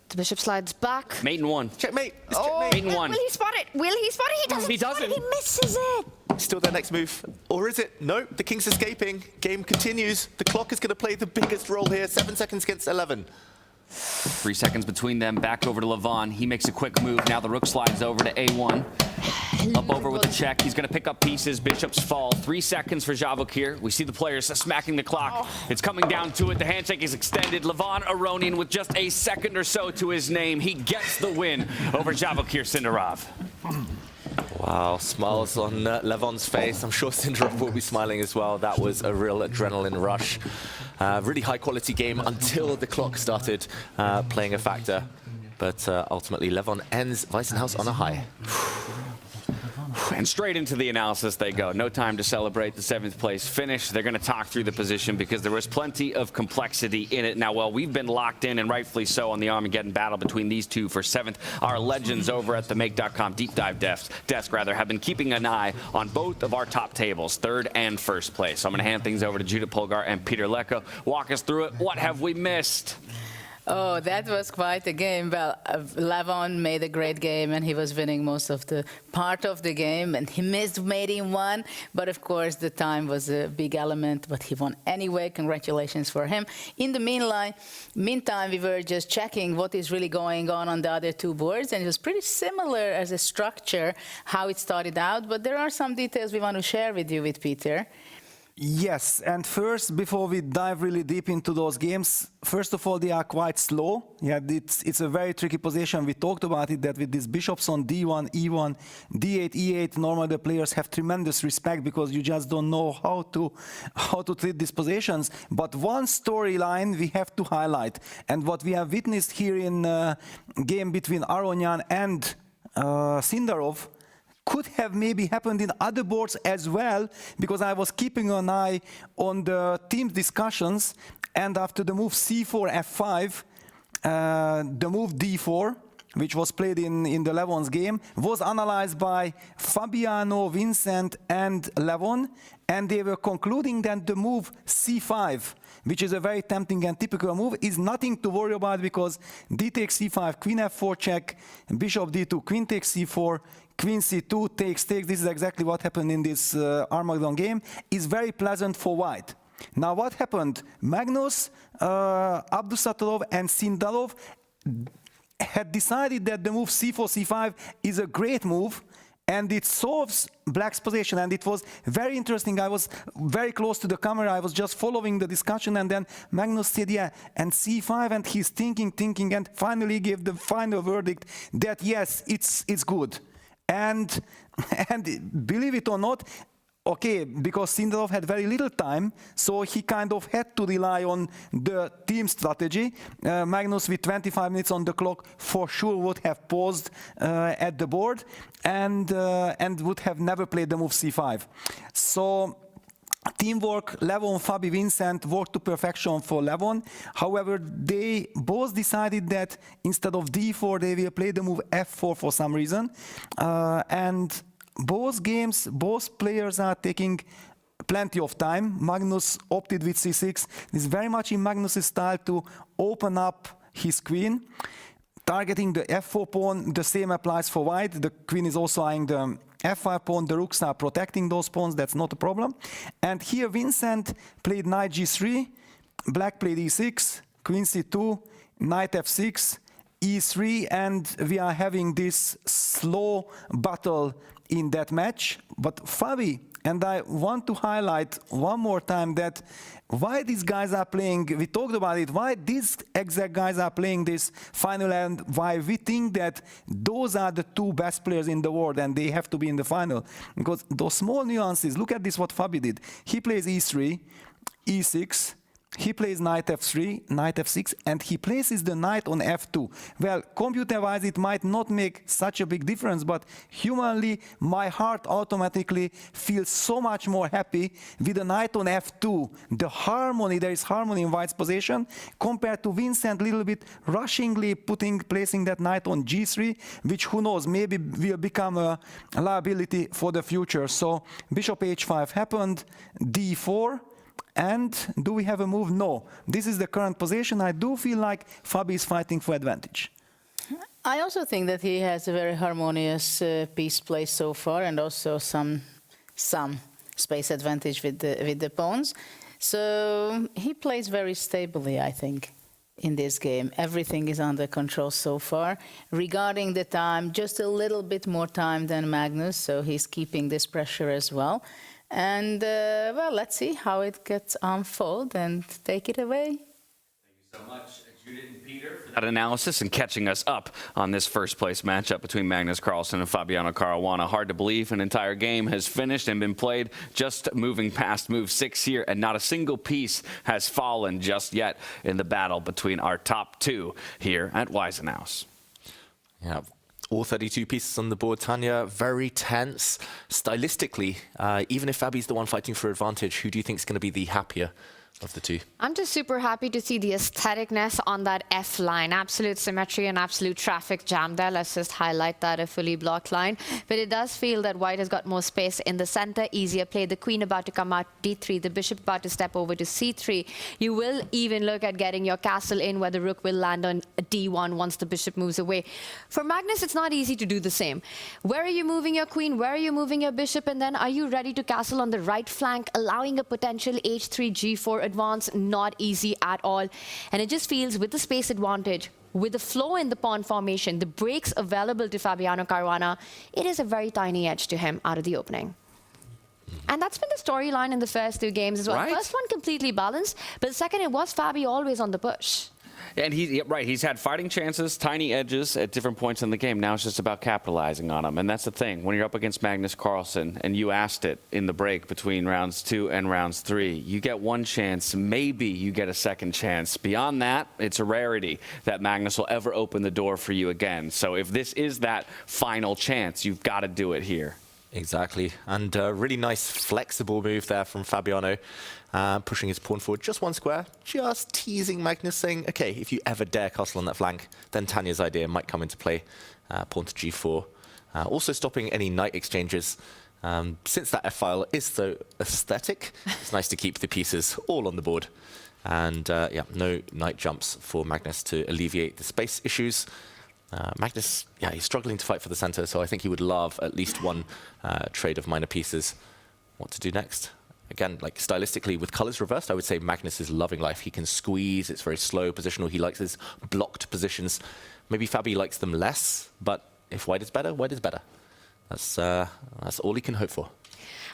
The bishop slides back. Mate in one. Checkmate. Oh, Mate in one. will he spot it? Will he spot it? He doesn't. He misses it. Still their next move. Or is it? No, the king's escaping. Game continues. The clock is going to play the biggest role here. 7 seconds against 11. 3 seconds between them. Back over to Levon. He makes a quick move. Now the rook slides over to a1. Up over with a check. He's going to pick up pieces. Bishops fall. 3 seconds for Vachier. We see the players smacking the clock. It's coming down to it. The handshake is extended. Levon Aronian with just a second or so to his name. He gets the win over Vachier Sindarov. Wow, smiles on Levon's face. I'm sure Sindarov will be smiling as well. That was a real adrenaline rush. Really high quality game until the clock started playing a factor. But ultimately, Levon ends Weissenhaus on a high. And straight into the analysis they go. No time to celebrate the 7th place finish. They're going to talk through the position because there was plenty of complexity in it. Now, while we've been locked in, and rightfully so, on the Armageddon battle between these two for 7th, our legends over at the Make.com Deep Dive desk have been keeping an eye on both of our top tables, 3rd and 1st place. So I'm going to hand things over to Judith Polgar and Peter Lecko. Walk us through it. What have we missed? Oh, that was quite a game. Well, Levon made a great game, and he was winning most of the part of the game, and he missed mate in one. But of course, the time was a big element, but he won anyway. Congratulations for him. In the meantime, we were just checking what is really going on the other two boards, and it was pretty similar as a structure, how it started out. But there are some details we want to share with you, with Peter. Yes, and first, before we dive really deep into those games, first of all, they are quite slow. Yeah, it's a very tricky position. We talked about it, that with these bishops on d1, e1, d8, e8, normally the players have tremendous respect because you just don't know how to treat these positions. But one storyline we have to highlight, and what we have witnessed here in game between Aronian and Sindarov, could have maybe happened in other boards as well, because I was keeping an eye on the team discussions, and after the move c4, f5, the move d4, which was played in the Levon's game, was analyzed by Fabiano, Vincent, and Levon, and they were concluding that the move c5, which is a very tempting and typical move, is nothing to worry about, because d takes c5, queen f4 check, bishop d2, queen takes c4, queen c2 takes. This is exactly what happened in this Armageddon game. Is very pleasant for white. Now what happened? Magnus, Abdusattorov and Sindarov had decided that the move c4, c5 is a great move, and it solves black's position. And it was very interesting. I was very close to the camera. I was just following the discussion, and then Magnus said, yeah, and c5, and he's thinking, and finally gave the final verdict that yes, it's good. And believe it or not, okay, because Sindarov had very little time, so he kind of had to rely on the team strategy. Magnus, with 25 minutes on the clock, for sure would have paused at the board and would have never played the move c5. So teamwork, Levon, Fabi, Vincent worked to perfection for Levon. However, they both decided that instead of d4, they will play the move f4 for some reason. And both games, both players are taking plenty of time. Magnus opted with c6. It's very much in Magnus's style to open up his queen. Targeting the f4 pawn, the same applies for white. The queen is also eyeing the F5 pawn, the rooks are protecting those pawns, that's not a problem. And here Vincent played knight g3, black played e6, queen c2, knight f6, e3, and we are having this slow battle in that match. But Fabi, and I want to highlight one more time that why these guys are playing, we talked about it, why these exact guys are playing this final, and why we think that those are the two best players in the world and they have to be in the final. Because those small nuances, look at this what Fabi did. He plays e3, e6, he plays knight f3, knight f6, and he places the knight on f2. Well, computer-wise, it might not make such a big difference, but humanly, my heart automatically feels so much more happy with the knight on f2. The harmony, there is harmony in White's position, compared to Vincent a little bit rushingly placing that knight on g3, which, who knows, maybe will become a liability for the future. So bishop h5 happened, d4, and do we have a move? No. This is the current position. I do feel like Fabi is fighting for advantage. I also think that he has a very harmonious piece play so far, and also some space advantage with the pawns. So he plays very stably, I think, in this game. Everything is under control so far. Regarding the time, just a little bit more time than Magnus, so he's keeping this pressure as well. And, well, let's see how it gets unfold and take it away. Thank you so much, Judith and Peter, for that analysis and catching us up on this first-place matchup between Magnus Carlsen and Fabiano Caruana. Hard to believe an entire game has finished and been played, just moving past move 6 here, and not a single piece has fallen just yet in the battle between our top two here at Weisenhaus. Yeah. All 32 pieces on the board, Tanya, very tense. Stylistically, even if Fabi's the one fighting for advantage, who do you think is going to be the happier of the two? I'm just super happy to see the aestheticness on that F line. Absolute symmetry and absolute traffic jam there. Let's just highlight that, a fully blocked line. But it does feel that White has got more space in the center, easier play. The queen about to come out d3, the bishop about to step over to c3. You will even look at getting your castle in where the rook will land on d1 once the bishop moves away. For Magnus, it's not easy to do the same. Where are you moving your queen? Where are you moving your bishop? And then are you ready to castle on the right flank, allowing a potential h3, g4 advance? Not easy at all. And it just feels with the space advantage, with the flow in the pawn formation, the breaks available to Fabiano Caruana, it is a very tiny edge to him out of the opening. And that's been the storyline in the first two games as well. Right. First one completely balanced, but the second it was Fabi always on the push. And he's had fighting chances, tiny edges at different points in the game. Now it's just about capitalizing on them. And that's the thing. When you're up against Magnus Carlsen, and you asked it in the break between rounds 2 and rounds 3, you get one chance, maybe you get a second chance. Beyond that, it's a rarity that Magnus will ever open the door for you again. So if this is that final chance, you've got to do it here. Exactly. And a really nice flexible move there from Fabiano, pushing his pawn forward just one square, just teasing Magnus, saying, okay, if you ever dare castle on that flank, then Tanya's idea might come into play. Pawn to g4. Also stopping any knight exchanges. Since that f-file is so aesthetic, it's nice to keep the pieces all on the board. And yeah, no knight jumps for Magnus to alleviate the space issues. Magnus, yeah, he's struggling to fight for the center, so I think he would love at least one trade of minor pieces. What to do next? Again, like stylistically, with colors reversed, I would say Magnus is loving life. He can squeeze, it's very slow positional. He likes his blocked positions. Maybe Fabi likes them less, but if White is better, White is better. That's all he can hope for.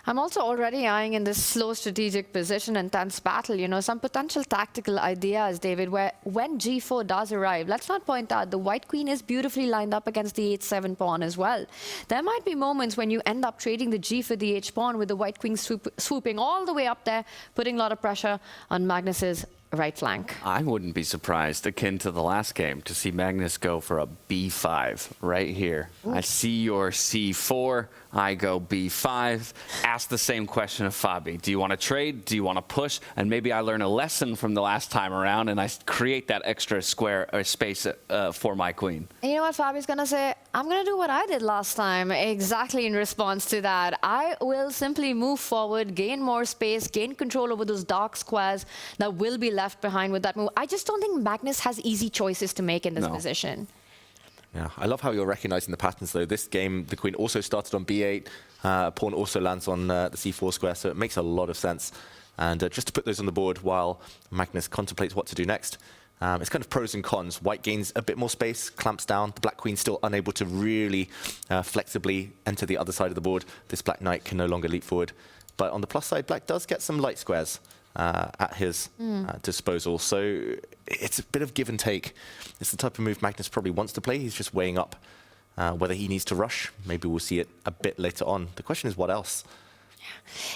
I'm also already eyeing in this slow strategic position and tense battle, you know, some potential tactical ideas, David, where when g4 does arrive, let's not point out the white queen is beautifully lined up against the h7 pawn as well. There might be moments when you end up trading the g for the h pawn with the white queen swooping all the way up there, putting a lot of pressure on Magnus's right flank. I wouldn't be surprised, akin to the last game, to see Magnus go for a b5 right here. Ooh. I see your c4, I go b5. Ask the same question of Fabi. Do you want to trade? Do you want to push? And maybe I learn a lesson from the last time around and I create that extra square or space for my queen. And you know what Fabi's going to say? I'm going to do what I did last time, exactly in response to that. I will simply move forward, gain more space, gain control over those dark squares that will be left behind with that move. I just don't think Magnus has easy choices to make in this position. Yeah, I love how you're recognizing the patterns, though. This game, the queen also started on b8. Pawn also lands on the c4 square, so it makes a lot of sense. And just to put those on the board while Magnus contemplates what to do next, it's kind of pros and cons. White gains a bit more space, clamps down. The black queen's still unable to really flexibly enter the other side of the board. This black knight can no longer leap forward. But on the plus side, black does get some light squares at his disposal. So it's a bit of give and take. It's the type of move Magnus probably wants to play. He's just weighing up whether he needs to rush. Maybe we'll see it a bit later on. The question is, what else?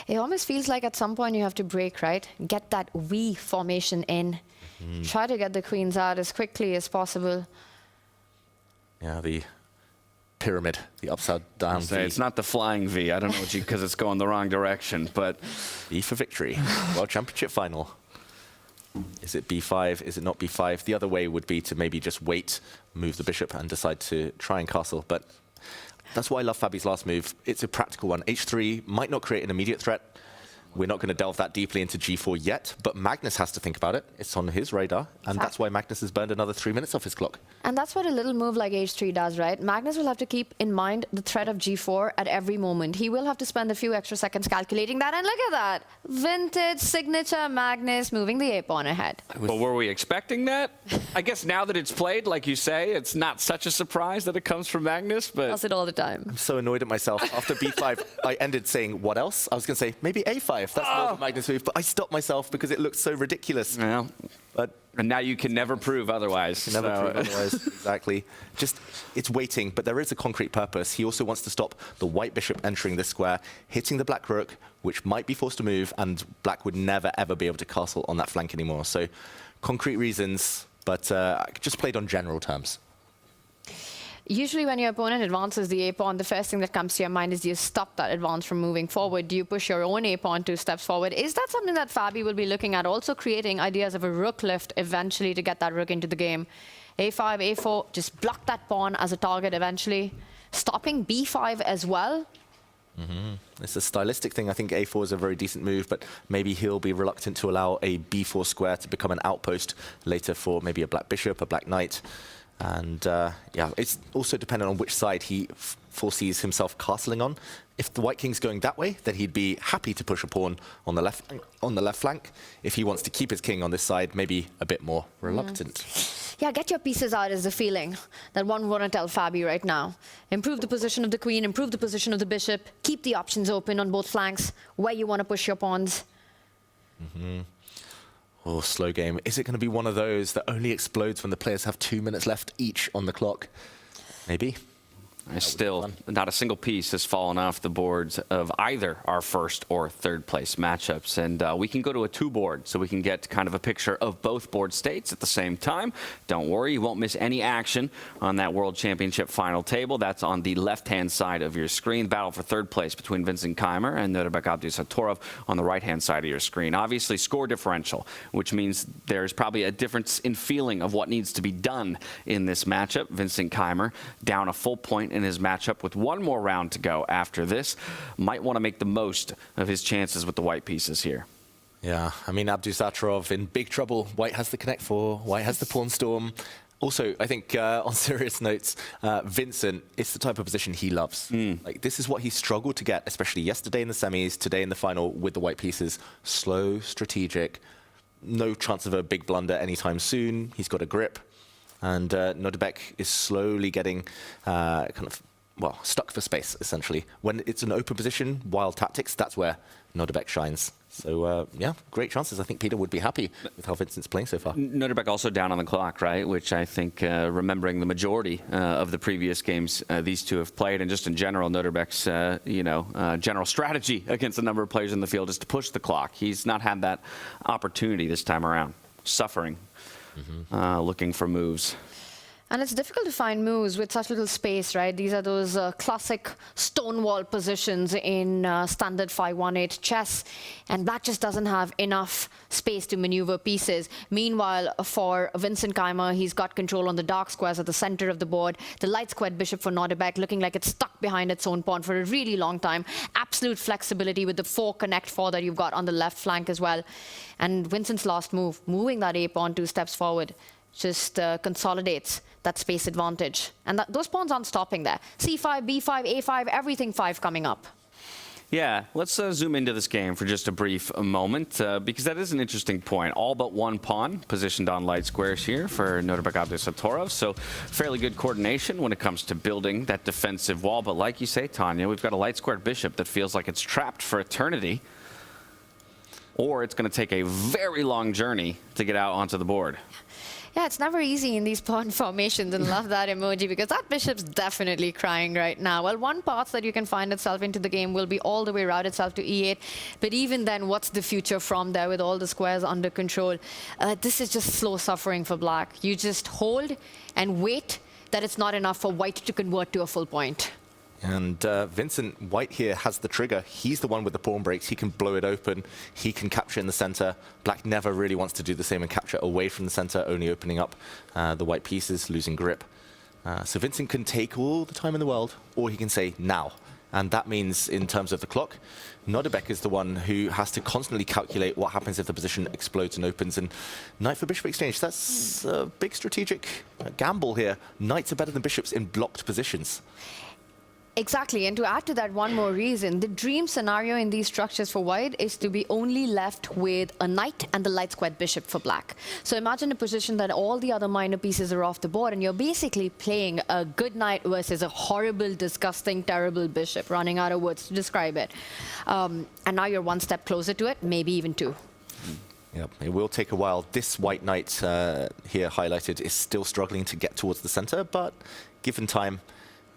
It almost feels like at some point you have to break, right? Get that V formation in. Try to get the queens out as quickly as possible. Yeah, the pyramid, the upside down V. It's not the flying V. I don't know what you, because it's going the wrong direction, but V for victory. World Championship final. Is it b5? Is it not b5? The other way would be to maybe just wait, move the bishop, and decide to try and castle. But that's why I love Fabi's last move. It's a practical one. h3 might not create an immediate threat. We're not going to delve that deeply into g4 yet, but Magnus has to think about it. It's on his radar, and that's why Magnus has burned another 3 minutes off his clock. And that's what a little move like h3 does, right? Magnus will have to keep in mind the threat of g4 at every moment. He will have to spend a few extra seconds calculating that, and look at that. Vintage signature Magnus moving the a-pawn ahead. But were we expecting that? I guess now that it's played, like you say, it's not such a surprise that it comes from Magnus, but... Does it all the time. I'm so annoyed at myself. After b5, I ended saying, what else? I was going to say, maybe a5. That's more of a Magnus move, but I stopped myself because it looked so ridiculous. Yeah. But and now you can never prove otherwise. Never prove otherwise, exactly. Just, it's waiting, but there is a concrete purpose. He also wants to stop the white bishop entering this square, hitting the black rook, which might be forced to move, and black would never, ever be able to castle on that flank anymore. So, concrete reasons, but just played on general terms. Usually when your opponent advances the a-pawn, the first thing that comes to your mind is, do you stop that advance from moving forward? Do you push your own a-pawn 2 steps forward? Is that something that Fabi will be looking at? Also creating ideas of a rook lift eventually to get that rook into the game. a5, a4, just block that pawn as a target eventually. Stopping b5 as well. It's a stylistic thing. I think a4 is a very decent move, but maybe he'll be reluctant to allow a b4 square to become an outpost later for maybe a black bishop, a black knight. And yeah, it's also dependent on which side he foresees himself castling on. If the white king's going that way, then he'd be happy to push a pawn on the left flank. If he wants to keep his king on this side, maybe a bit more reluctant. Yeah, get your pieces out is the feeling that one want to tell Fabi right now. Improve the position of the queen, improve the position of the bishop, keep the options open on both flanks, where you want to push your pawns. Oh, slow game. Is it going to be one of those that only explodes when the players have 2 minutes left each on the clock? Maybe. Still, not a single piece has fallen off the boards of either our first or third place matchups. And we can go to a 2-board so we can get kind of a picture of both board states at the same time. Don't worry, you won't miss any action on that World Championship final table. That's on the left-hand side of your screen. Battle for third place between Vincent Keimer and Nurbek Abdusatorov on the right-hand side of your screen. Obviously, score differential, which means there's probably a difference in feeling of what needs to be done in this matchup. Vincent Keimer down a full point in his matchup with one more round to go after this. Might want to make the most of his chances with the white pieces here. Yeah, I mean, Abdusatorov in big trouble. White has the connect 4, white has the pawn storm. Also, I think on serious notes, Vincent, it's the type of position he loves. Like, this is what he struggled to get, especially yesterday in the semis, today in the final with the white pieces. Slow, strategic, no chance of a big blunder anytime soon. He's got a grip. And Nurbek is slowly getting stuck for space, essentially. When it's an open position, wild tactics, that's where Nurbek shines. So, yeah, great chances. I think Peter would be happy with how Vincent's playing so far. Nurbek also down on the clock, right? Which I think, remembering the majority of the previous games these two have played, and just in general, Nurbek's, general strategy against a number of players in the field is to push the clock. He's not had that opportunity this time around. Suffering. Looking for moves. And it's difficult to find moves with such little space, right? These are those classic stonewall positions in standard 5-1-8 chess, and black just doesn't have enough space to maneuver pieces. Meanwhile, for Vincent Keimer, he's got control on the dark squares at the center of the board. The light squared bishop for Nurbek looking like it's stuck behind its own pawn for a really long time. Absolute flexibility with the 4 connect 4 that you've got on the left flank as well. And Vincent's last move, moving that a-pawn 2 steps forward. just consolidates that space advantage. And those pawns aren't stopping there. C5, B5, A5, everything 5 coming up. Yeah, let's zoom into this game for just a brief moment, because that is an interesting point. All but one pawn positioned on light squares here for Nordebek Abdesatorov, so fairly good coordination when it comes to building that defensive wall. But like you say, Tanya, we've got a light squared bishop that feels like it's trapped for eternity, or it's going to take a very long journey to get out onto the board. Yeah, it's never easy in these pawn formations, and love that emoji because that bishop's definitely crying right now. Well, one path that you can find itself into the game will be all the way route itself to E8, but even then, what's the future from there with all the squares under control? This is just slow suffering for black. You just hold and wait that it's not enough for white to convert to a full point. And Vincent, white here has the trigger. He's the one with the pawn breaks. He can blow it open. He can capture in the center. Black never really wants to do the same and capture away from the center, only opening up the white pieces, losing grip. So Vincent can take all the time in the world, or he can say now. And that means, in terms of the clock, Nordebek is the one who has to constantly calculate what happens if the position explodes and opens. And knight for bishop exchange, that's a big strategic gamble here. Knights are better than bishops in blocked positions. Exactly, and to add to that one more reason, the dream scenario in these structures for white is to be only left with a knight and the light squared bishop for black. So imagine a position that all the other minor pieces are off the board and you're basically playing a good knight versus a horrible, disgusting, terrible bishop, running out of words to describe it. And now you're one step closer to it, maybe even two. Yep, it will take a while. This white knight here highlighted is still struggling to get towards the center, but given time,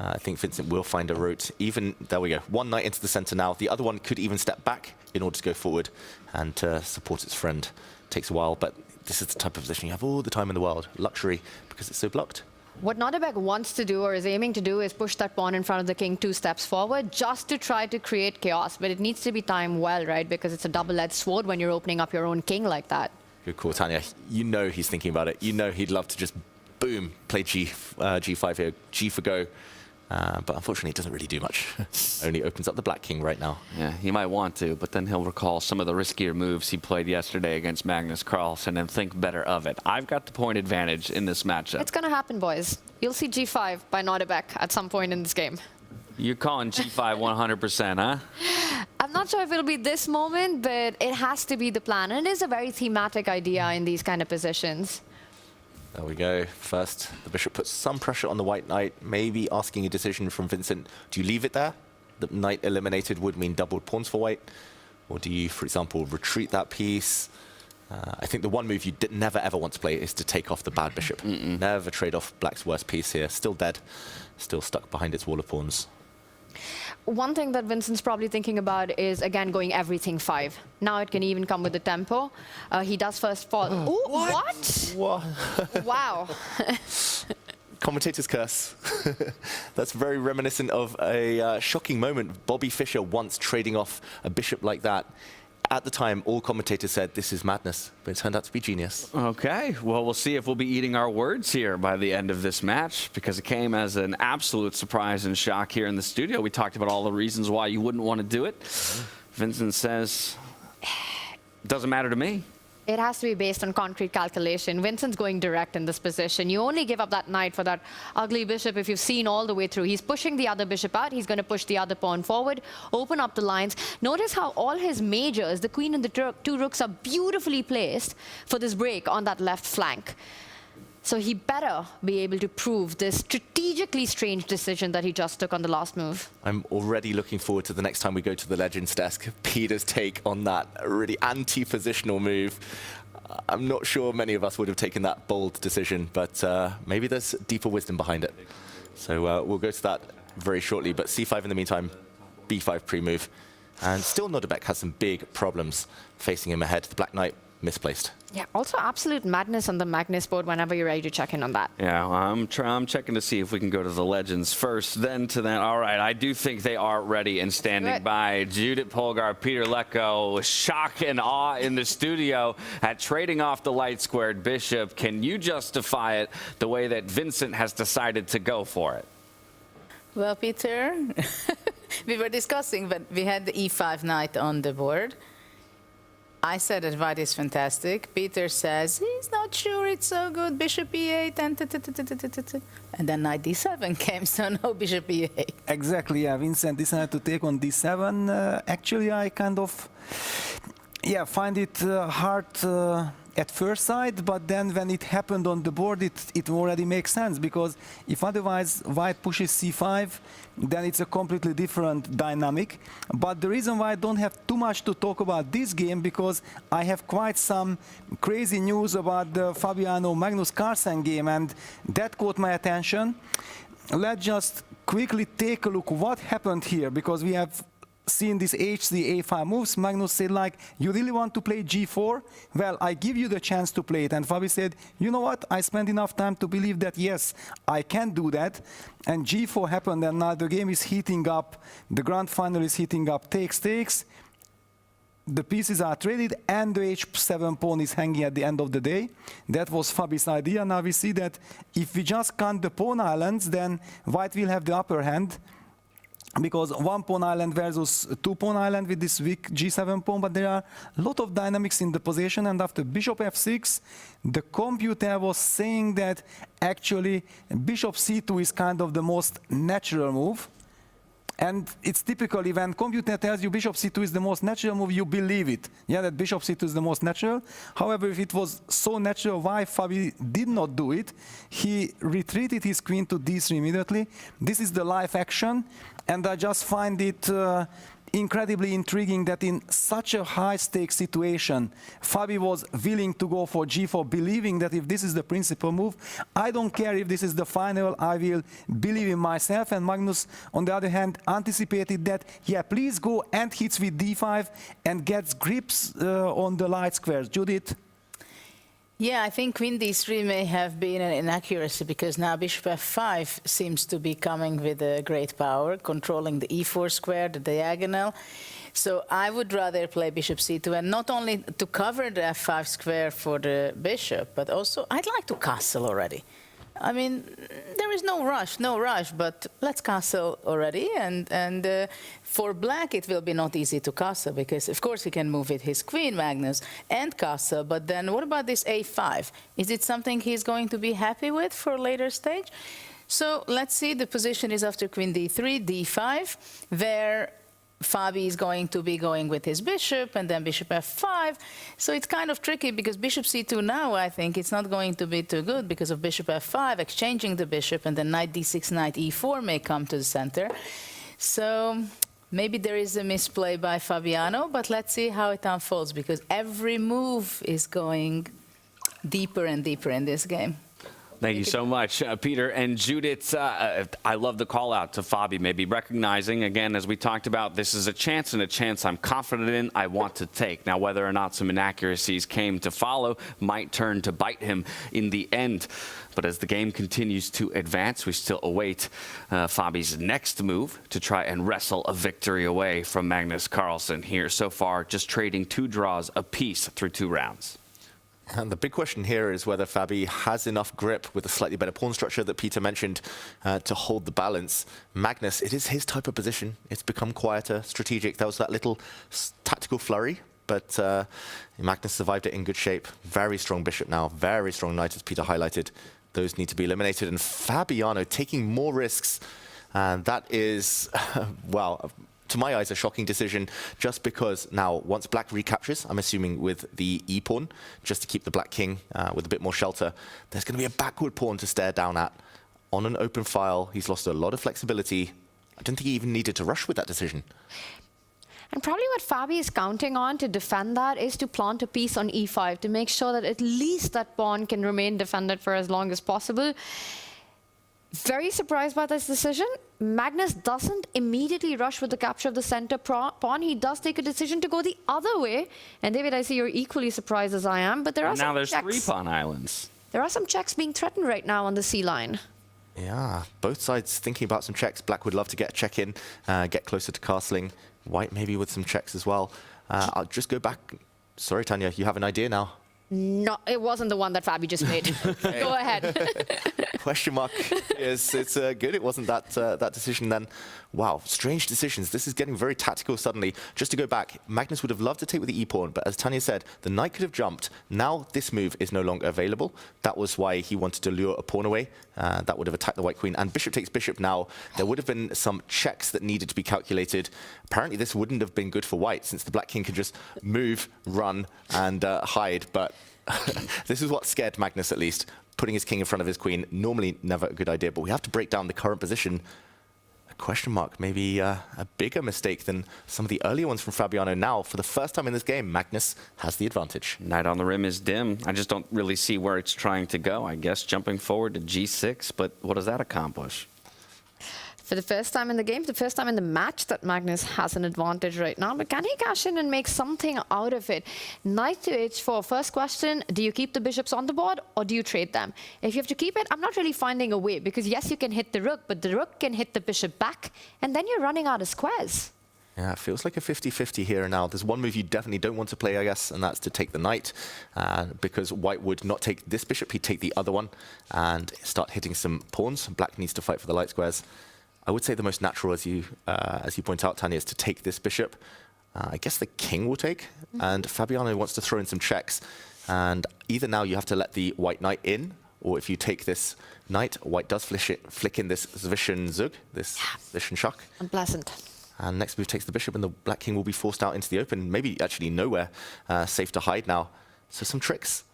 I think Vincent will find a route. Even, there we go, one knight into the center now. The other one could even step back in order to go forward and support its friend. Takes a while, but this is the type of position you have all the time in the world. Luxury, because it's so blocked. What Nordebek wants to do or is aiming to do is push that pawn in front of the king 2 steps forward just to try to create chaos. But it needs to be timed well, right? Because it's a double-edged sword when you're opening up your own king like that. Good call, Tanya. You know he's thinking about it. You know he'd love to just, boom, play G5 here, G for go. But unfortunately, it doesn't really do much. Only opens up the black king right now. Yeah, he might want to, but then he'll recall some of the riskier moves he played yesterday against Magnus Carlsen and think better of it. I've got the point advantage in this matchup. It's going to happen, boys. You'll see G5 by Nordebek at some point in this game. You're calling G5 100%, huh? I'm not sure if it'll be this moment, but it has to be the plan. And it is a very thematic idea in these kind of positions. There we go. First, the bishop puts some pressure on the white knight, maybe asking a decision from Vincent. Do you leave it there? The knight eliminated would mean doubled pawns for white. Or do you, for example, retreat that piece? I think the one move you never ever want to play is to take off the bad bishop. Never trade off black's worst piece here. Still dead, still stuck behind its wall of pawns. One thing that Vincent's probably thinking about is, again, going everything 5. Now it can even come with the tempo. He does first fall. Ooh, what? Wow. Commentator's curse. That's very reminiscent of a shocking moment. Bobby Fischer once trading off a bishop like that. At the time, all commentators said this is madness, but it turned out to be genius. Okay, well, we'll see if we'll be eating our words here by the end of this match, because it came as an absolute surprise and shock here in the studio. We talked about all the reasons why you wouldn't want to do it. Vincent says, doesn't matter to me. It has to be based on concrete calculation. Vincent's going direct in this position. You only give up that knight for that ugly bishop if you've seen all the way through. He's pushing the other bishop out. He's going to push the other pawn forward, open up the lines. Notice how all his majors, the queen and the 2 rooks, are beautifully placed for this break on that left flank. So he better be able to prove this strategically strange decision that he just took on the last move. I'm already looking forward to the next time we go to the Legends desk. Peter's take on that really anti-positional move. I'm not sure many of us would have taken that bold decision, but maybe there's deeper wisdom behind it. So we'll go to that very shortly, but C5 in the meantime, B5 pre-move. And still Nordebek has some big problems facing him ahead. The Black Knight misplaced. Yeah, also absolute madness on the Magnus board whenever you're ready to check in on that. Yeah, I'm checking to see if we can go to the Legends first, then to that. All right, I do think they are ready and standing by. Judith Polgar, Peter Lecko, shock and awe in the studio at trading off the light squared bishop. Can you justify it the way that Vincent has decided to go for it? Well, Peter, we were discussing, but we had the E5 knight on the board. I said that FIDE is fantastic. Peter says he's not sure it's so good. Bishop e8 and then knight d7 came, so no bishop e8. Exactly, yeah. Vincent decided to take on d7. Actually, I kind of find it hard at first sight, but then when it happened on the board, it already makes sense, because if otherwise white pushes c5, then it's a completely different dynamic. But the reason why I don't have too much to talk about this game, because I have quite some crazy news about the Fabiano Magnus Carlsen game, and that caught my attention. Let's just quickly take a look what happened here, because we have seen this HC A5 moves. Magnus said, like, you really want to play G4? Well, I give you the chance to play it. And Fabi said, you know what? I spent enough time to believe that, yes, I can do that. And G4 happened, and now the game is heating up. The grand final is heating up. Takes. The pieces are traded, and the H7 pawn is hanging at the end of the day. That was Fabi's idea. Now we see that if we just count the pawn islands, then white will have the upper hand, because one pawn island versus two pawn island with this weak g7 pawn, but there are a lot of dynamics in the position, and after bishop f6, the computer was saying that actually bishop c2 is kind of the most natural move. And it's typically when computer tells you bishop c2 is the most natural move, you believe it. Yeah, that bishop c2 is the most natural. However, if it was so natural, why Fabi did not do it? He retreated his queen to d3 immediately. This is the live action, and I just find it incredibly intriguing that in such a high-stakes situation, Fabi was willing to go for g4, believing that if this is the principal move, I don't care if this is the final, I will believe in myself. And Magnus, on the other hand, anticipated that, yeah, please go, and hits with d5 and gets grips on the light squares. Judith? Yeah, I think queen d3 may have been an inaccuracy, because now bishop f5 seems to be coming with a great power, controlling the e4 square, the diagonal. So I would rather play bishop c2, and not only to cover the f5 square for the bishop, but also I'd like to castle already. I mean, there is no rush, but let's castle already. And for black, it will be not easy to castle, because, of course, he can move with his queen, Magnus, and castle. But then what about this a5? Is it something he's going to be happy with for a later stage? So let's see. The position is after queen d3, d5, where Fabi is going to be going with his bishop, and then bishop f5. So it's kind of tricky, because bishop c2 now, I think it's not going to be too good because of bishop f5, exchanging the bishop, and then knight d6, knight e4 may come to the center. So maybe there is a misplay by Fabiano, but let's see how it unfolds, because every move is going deeper and deeper in this game. Thank you so much, Peter and Judith. I love the call out to Fabi, maybe recognizing, again, as we talked about, this is a chance, and a chance I'm confident in, I want to take. Now, whether or not some inaccuracies came to follow might turn to bite him in the end. But as the game continues to advance, we still await Fabi's next move to try and wrestle a victory away from Magnus Carlsen here. So far, just trading 2 draws apiece through 2 rounds. And the big question here is whether Fabi has enough grip with a slightly better pawn structure that Peter mentioned to hold the balance. Magnus, it is his type of position. It's become quieter, strategic. There was that little tactical flurry, but Magnus survived it in good shape. Very strong bishop now, very strong knight, as Peter highlighted. Those need to be eliminated. And Fabiano taking more risks. And that is, well, to my eyes, a shocking decision, just because now, once black recaptures, I'm assuming with the e-pawn, just to keep the black king with a bit more shelter, there's going to be a backward pawn to stare down at. On an open file, he's lost a lot of flexibility. I don't think he even needed to rush with that decision. And probably what Fabi is counting on to defend that is to plant a piece on e5 to make sure that at least that pawn can remain defended for as long as possible. Very surprised by this decision. Magnus doesn't immediately rush with the capture of the center pawn. He does take a decision to go the other way. And David, I see you're equally surprised as I am, but there are some checks. Now there's 3 pawn islands. There are some checks being threatened right now on the C line. Yeah, both sides thinking about some checks. Black would love to get a check in, get closer to castling. White maybe with some checks as well. I'll just go back. Sorry, Tanya, you have an idea now. No, it wasn't the one that Fabi just made. Go ahead. Question mark is it's good. It wasn't that decision then. Wow, strange decisions. This is getting very tactical suddenly. Just to go back, Magnus would have loved to take with the e-pawn, but as Tanya said, the knight could have jumped. Now this move is no longer available. That was why he wanted to lure a pawn away. That would have attacked the white queen. And bishop takes bishop now. There would have been some checks that needed to be calculated. Apparently this wouldn't have been good for white, since the black king could just move, run, and hide. But this is what scared Magnus, at least. Putting his king in front of his queen, normally never a good idea, but we have to break down the current position. A question mark, maybe a bigger mistake than some of the earlier ones from Fabiano. Now, for the first time in this game, Magnus has the advantage. Knight on the rim is dim. I just don't really see where it's trying to go. I guess jumping forward to g6, but what does that accomplish? For the first time in the game, the first time in the match that Magnus has an advantage right now. But can he cash in and make something out of it? Knight to h4. First question, do you keep the bishops on the board or do you trade them? If you have to keep it, I'm not really finding a way, because yes, you can hit the rook, but the rook can hit the bishop back, and then you're running out of squares. Yeah, it feels like a 50-50 here and now. There's one move you definitely don't want to play, I guess, and that's to take the knight, because white would not take this bishop, he'd take the other one and start hitting some pawns. Black needs to fight for the light squares. I would say the most natural, as you point out, Tanya, is to take this bishop. I guess the king will take, and Fabiano wants to throw in some checks. And either now you have to let the white knight in, or if you take this knight, white does flick in this Zwischen Zug, this Zwischen Schach. Unpleasant. And next move takes the bishop, and the black king will be forced out into the open, maybe actually nowhere safe to hide now. So some tricks.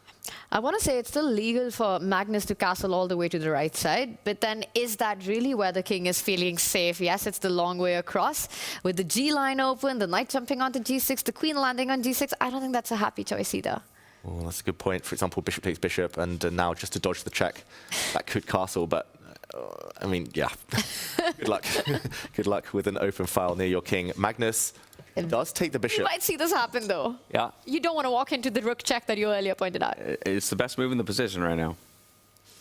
I want to say it's still legal for Magnus to castle all the way to the right side, but then is that really where the king is feeling safe? Yes, it's the long way across. With the G line open, the knight jumping onto G6, the queen landing on G6, I don't think that's a happy choice either. Oh, that's a good point. For example, bishop takes bishop, and now just to dodge the check, that could castle, but I mean, yeah. Good luck. Good luck with an open file near your king. Magnus does take the bishop. You might see this happen, though. Yeah. You don't want to walk into the rook check that you earlier pointed out. It's the best move in the position right now.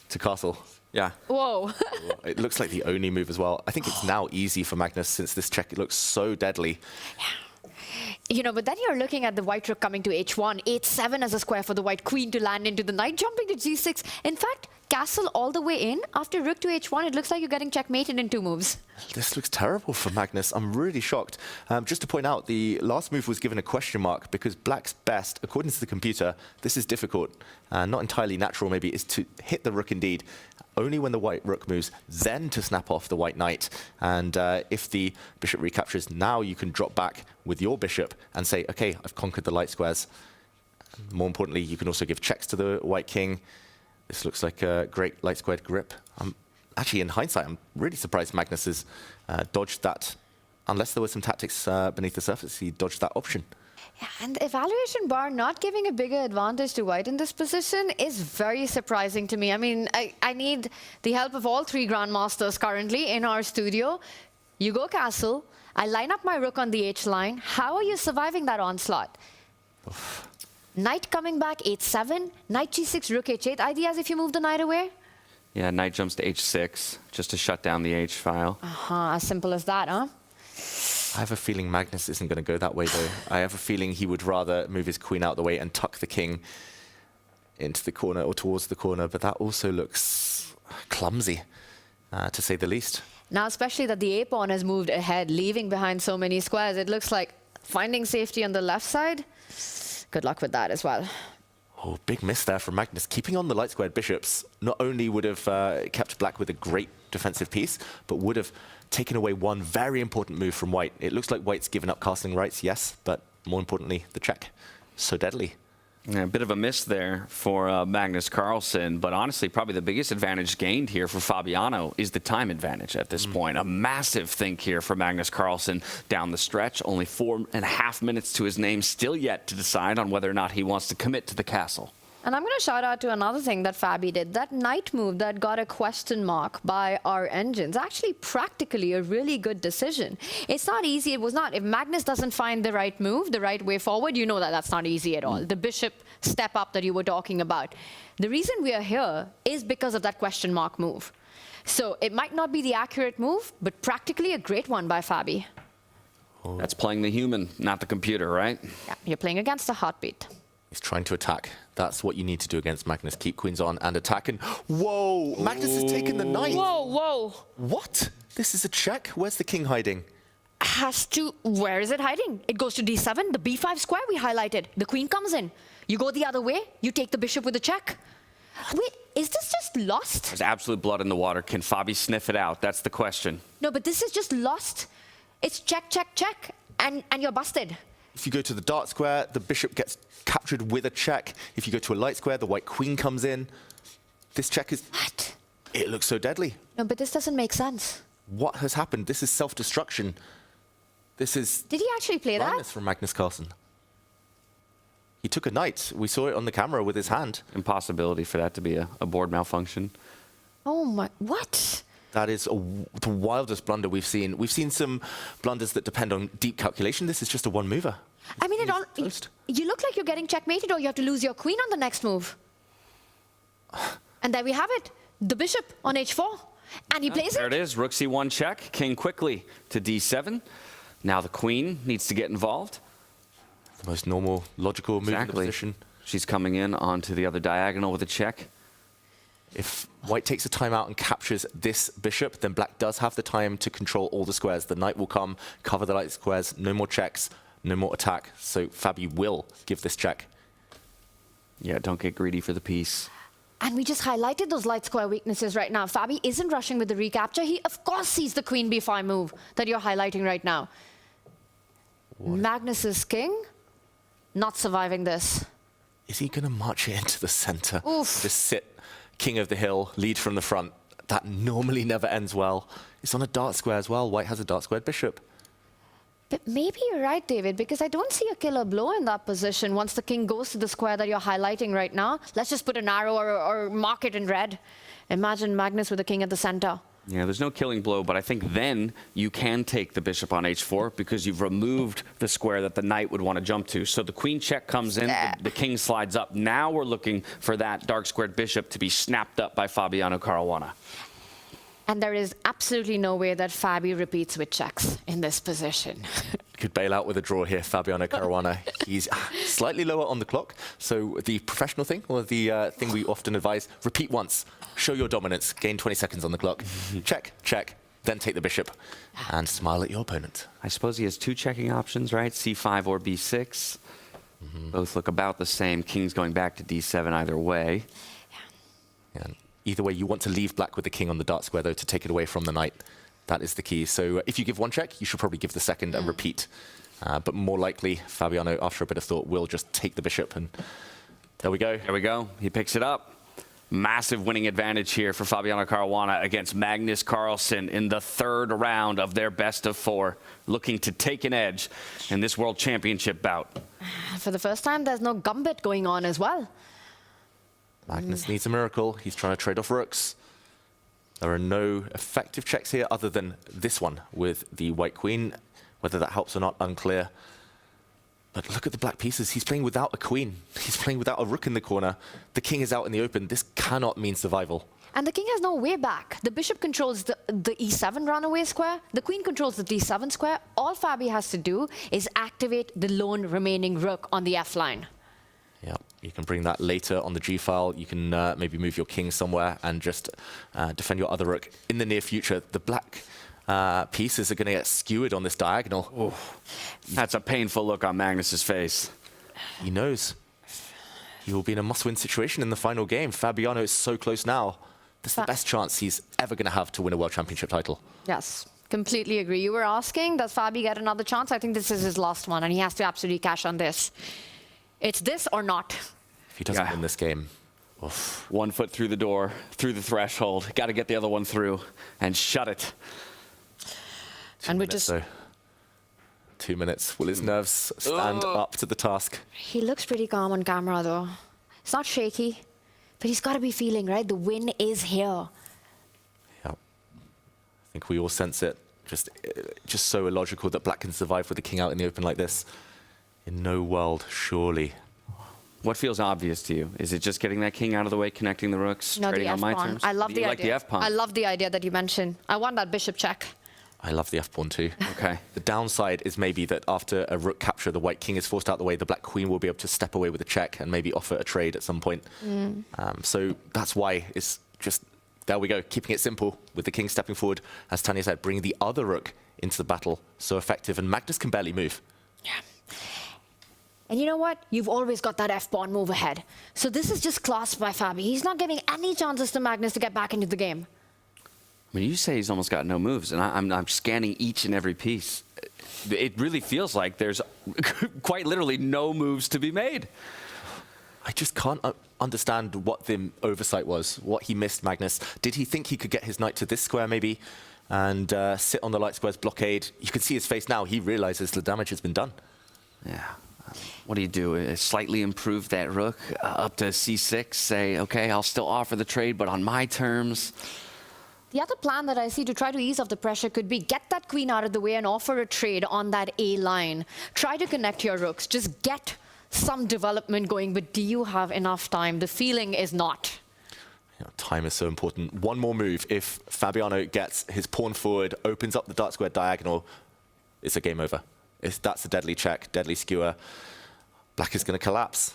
To castle. Yeah. Whoa. It looks like the only move as well. I think it's now easy for Magnus, since this check, it looks so deadly. Yeah. You know, but then you're looking at the white rook coming to h1, h7 as a square for the white queen to land into the knight, jumping to g6. In fact, castle all the way in. After rook to h1, it looks like you're getting checkmated in 2 moves. This looks terrible for Magnus. I'm really shocked. Just to point out, the last move was given a question mark because black's best, according to the computer, this is difficult, not entirely natural maybe, is to hit the rook indeed. Only when the white rook moves, then to snap off the white knight. And if the bishop recaptures, now you can drop back with your bishop and say, okay, I've conquered the light squares. More importantly, you can also give checks to the white king. This looks like a great light squared grip. Actually, in hindsight, I'm really surprised Magnus has dodged that. Unless there were some tactics beneath the surface, he dodged that option. Yeah, and the evaluation bar not giving a bigger advantage to white in this position is very surprising to me. I mean, I need the help of all 3 grandmasters currently in our studio. You go castle, I line up my rook on the H line. How are you surviving that onslaught? Oof. Knight coming back, h7, knight g6, rook h8. Ideas if you move the knight away? Yeah, knight jumps to h6 just to shut down the h file. As simple as that, huh? I have a feeling Magnus isn't going to go that way, though. I have a feeling he would rather move his queen out the way and tuck the king into the corner or towards the corner, but that also looks clumsy, to say the least. Now, especially that the a-pawn has moved ahead, leaving behind so many squares, it looks like finding safety on the left side. Good luck with that as well. Oh, big miss there from Magnus. Keeping on the light squared bishops not only would have kept black with a great defensive piece, but would have taken away one very important move from white. It looks like white's given up castling rights, yes, but more importantly, the check. So deadly. Yeah, a bit of a miss there for Magnus Carlsen, but honestly, probably the biggest advantage gained here for Fabiano is the time advantage at this point. A massive think here for Magnus Carlsen down the stretch. Only 4.5 minutes to his name, still yet to decide on whether or not he wants to commit to the castle. And I'm going to shout out to another thing that Fabi did. That knight move that got a question mark by our engines. Actually, practically a really good decision. It's not easy. It was not. If Magnus doesn't find the right move, the right way forward, you know that that's not easy at all. The bishop step up that you were talking about. The reason we are here is because of that question mark move. So it might not be the accurate move, but practically a great one by Fabi. That's playing the human, not the computer, right? Yeah, you're playing against a heartbeat. He's trying to attack That's what you need to do against Magnus. Keep queens on and attack. And whoa, Magnus has taken the knight. Whoa, whoa. What? This is a check? Where's the king hiding? Has to, where is it hiding? It goes to d7, the b5 square we highlighted. The queen comes in. You go the other way, you take the bishop with a check. Wait, is this just lost? There's absolute blood in the water. Can Fabi sniff it out? That's the question. No, but this is just lost. It's check, check, check, and you're busted. If you go to the dark square, the bishop gets captured with a check. If you go to a light square, the white queen comes in. This check is... What? It looks so deadly. No, but this doesn't make sense. What has happened? This is self-destruction. This is... Did he actually play madness from Magnus Carlsen. He took a knight. We saw it on the camera with his hand. Impossibility for that to be a board malfunction. Oh my, what? That is the wildest blunder we've seen. We've seen some blunders that depend on deep calculation. This is just a one mover. I mean, you look like you're getting checkmated or you have to lose your queen on the next move. And there we have it. The bishop on h4. And he plays There it is. Rook c1 check. King quickly to d7. Now the queen needs to get involved. The most normal, logical move in the position. She's coming in onto the other diagonal with a check. If white takes a timeout and captures this bishop, then black does have the time to control all the squares. The knight will come, cover the light squares, no more checks, no more attack. So Fabi will give this check. Yeah, don't get greedy for the piece. And we just highlighted those light square weaknesses right now. Fabi isn't rushing with the recapture. He, of course, sees the queen b5 move that you're highlighting right now. Magnus's king, not surviving this. Is he going to march it into the center? Oof. Just sit, king of the hill, lead from the front. That normally never ends well. It's on a dark square as well. White has a dark squared bishop. But maybe you're right, David, because I don't see a killer blow in that position once the king goes to the square that you're highlighting right now. Let's just put an arrow or mark it in red. Imagine Magnus with the king at the center. Yeah, there's no killing blow, but I think then you can take the bishop on h4 because you've removed the square that the knight would want to jump to. So the queen check comes in, the king slides up. Now we're looking for that dark squared bishop to be snapped up by Fabiano Caruana. And there is absolutely no way that Fabi repeats with checks in this position. Could bail out with a draw here, Fabiano Caruana. He's slightly lower on the clock. So the professional thing, or the thing we often advise, repeat once. Show your dominance. Gain 20 seconds on the clock. Check, check, then take the bishop and smile at your opponent. I suppose he has two checking options, right? c5 or b6. Both look about the same. King's going back to d7 either way. Yeah. Either way, you want to leave black with the king on the dark square, though, to take it away from the knight. That is the key. So if you give one check, you should probably give the second and repeat. But more likely, Fabiano, after a bit of thought, will just take the bishop. And there we go. There we go. He picks it up. Massive winning advantage here for Fabiano Caruana against Magnus Carlsen in the third round of their best of four, looking to take an edge in this World Championship bout. For the first time, there's no gambit going on as well. Magnus needs a miracle. He's trying to trade off rooks. There are no effective checks here other than this one with the white queen. Whether that helps or not, unclear. But look at the black pieces. He's playing without a queen. He's playing without a rook in the corner. The king is out in the open. This cannot mean survival. And the king has no way back. The bishop controls the e7 runaway square. The queen controls the d7 square. All Fabi has to do is activate the lone remaining rook on the f line. Yeah, you can bring that later on the G file. You can maybe move your king somewhere and just defend your other rook. In the near future, the black pieces are going to get skewered on this diagonal. Oh, that's a painful look on Magnus's face. He knows. He will be in a must-win situation in the final game. Fabiano is so close now. This is the best chance he's ever going to have to win a World Championship title. Yes, completely agree. You were asking, does Fabi get another chance? I think this is his last one, and he has to absolutely cash on this. It's this or not. If he doesn't win this game. Oof. 1 foot through the door, through the threshold. Got to get the other one through and shut it. And we're just... 2 minutes. Will his nerves stand up to the task? He looks pretty calm on camera, though. It's not shaky, but he's got to be feeling, right? The win is here. Yeah. I think we all sense it. Just so illogical that black can survive with the king out in the open like this. In no world, surely. What feels obvious to you? Is it just getting that king out of the way, connecting the rooks, No, trading the on my F-pawn. terms? I love the idea. Like the F-pawn. I love the idea that you mentioned. I want that bishop check. I love the f-pawn too. Okay. The downside is maybe that after a rook capture, the white king is forced out the way, the black queen will be able to step away with a check and maybe offer a trade at some point. So that's why it's just, there we go, keeping it simple with the king stepping forward, as Tanya said, bringing the other rook into the battle. So effective, and Magnus can barely move. And you know what? You've always got that f-pawn move ahead. So this is just classed by Fabi. He's not giving any chances to Magnus to get back into the game. I mean, you say he's almost got no moves, and I'm scanning each and every piece. It really feels like there's quite literally no moves to be made. I just can't understand what the oversight was, what he missed, Magnus. Did he think he could get his knight to this square, maybe, and sit on the light square's blockade? You can see his face now. He realizes the damage has been done. Yeah. What do you do? Slightly improve that rook up to c6, say, okay, I'll still offer the trade, but on my terms. The other plan that I see to try to ease off the pressure could be get that queen out of the way and offer a trade on that A line. Try to connect your rooks. Just get some development going, but do you have enough time? The feeling is not. Time is so important. One more move. If Fabiano gets his pawn forward, opens up the dark square diagonal, it's a game over. That's a deadly check, deadly skewer. Black is going to collapse.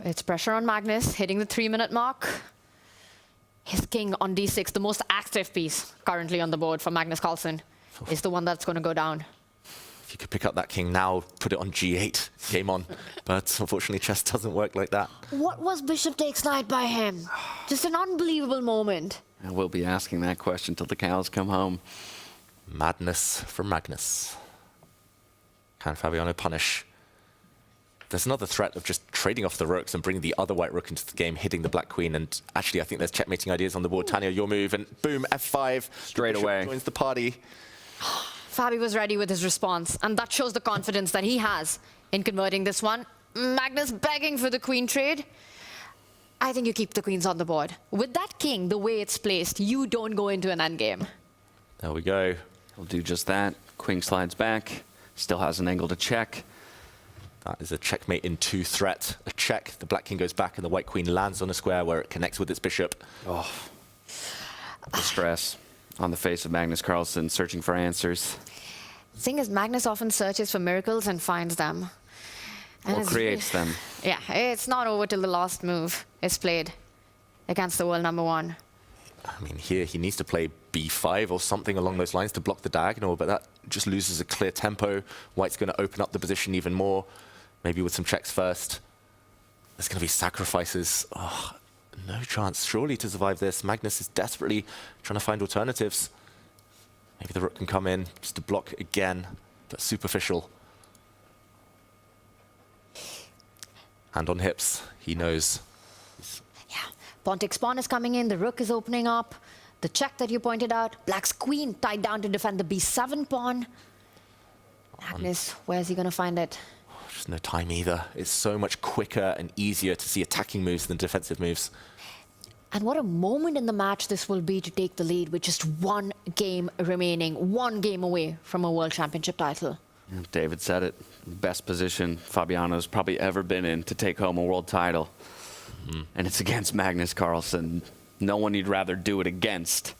It's pressure on Magnus, hitting the 3-minute mark. His king on d6, the most active piece currently on the board for Magnus Carlsen, is the one that's going to go down. If you could pick up that king now, put it on g8, game on. But unfortunately, chess doesn't work like that. What was bishop takes knight by him? Just an unbelievable moment. And we'll be asking that question till the cows come home. Madness from Magnus. Can Fabiano punish? There's another threat of just trading off the rooks and bringing the other white rook into the game, hitting the black queen. And actually, I think there's checkmating ideas on the board. Tanya, your move, and boom, f5. Straight away. Joins the party. Fabi was ready with his response, and that shows the confidence that he has in converting this one. Magnus begging for the queen trade. I think you keep the queens on the board. With that king, the way it's placed, you don't go into an endgame. There we go. He'll do just that. Queen slides back. Still has an angle to check. That is a checkmate in 2 threat. A check, the black king goes back, and the white queen lands on a square where it connects with its bishop. Oh, the stress on the face of Magnus Carlsen, searching for answers. The thing is, Magnus often searches for miracles and finds them. And Or creates them. Yeah, it's not over till the last move is played against the world #1. I mean, here he needs to play b5 or something along those lines to block the diagonal, but that just loses a clear tempo. White's going to open up the position even more, maybe with some checks first. There's going to be sacrifices. Oh, no chance, surely, to survive this. Magnus is desperately trying to find alternatives. Maybe the rook can come in just to block again, but superficial. Hand on hips, he knows. Pawn takes pawn is coming in, the rook is opening up. The check that you pointed out, black's queen tied down to defend the b7 pawn. Magnus, where's he going to find it? There's no time either. It's so much quicker and easier to see attacking moves than defensive moves. And what a moment in the match this will be to take the lead with just 1 game remaining, 1 game away from a World Championship title. David said it. Best position Fabiano's probably ever been in to take home a world title. And it's against Magnus Carlsen. No one you'd rather do it against.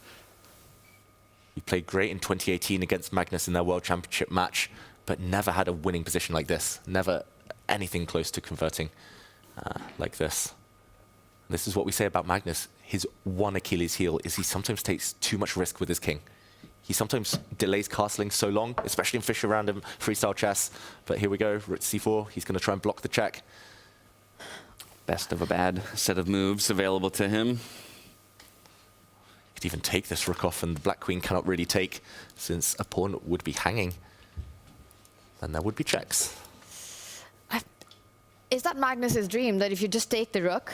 He played great in 2018 against Magnus in their World Championship match, but never had a winning position like this. Never anything close to converting like this. This is what we say about Magnus. His one Achilles heel is he sometimes takes too much risk with his king. He sometimes delays castling so long, especially in Fischer random freestyle chess. But here we go, rook c4. He's going to try and block the check. Best of a bad set of moves available to him. He could even take this rook off, and the black queen cannot really take, since a pawn would be hanging. And there would be checks. Is that Magnus's dream, that if you just take the rook,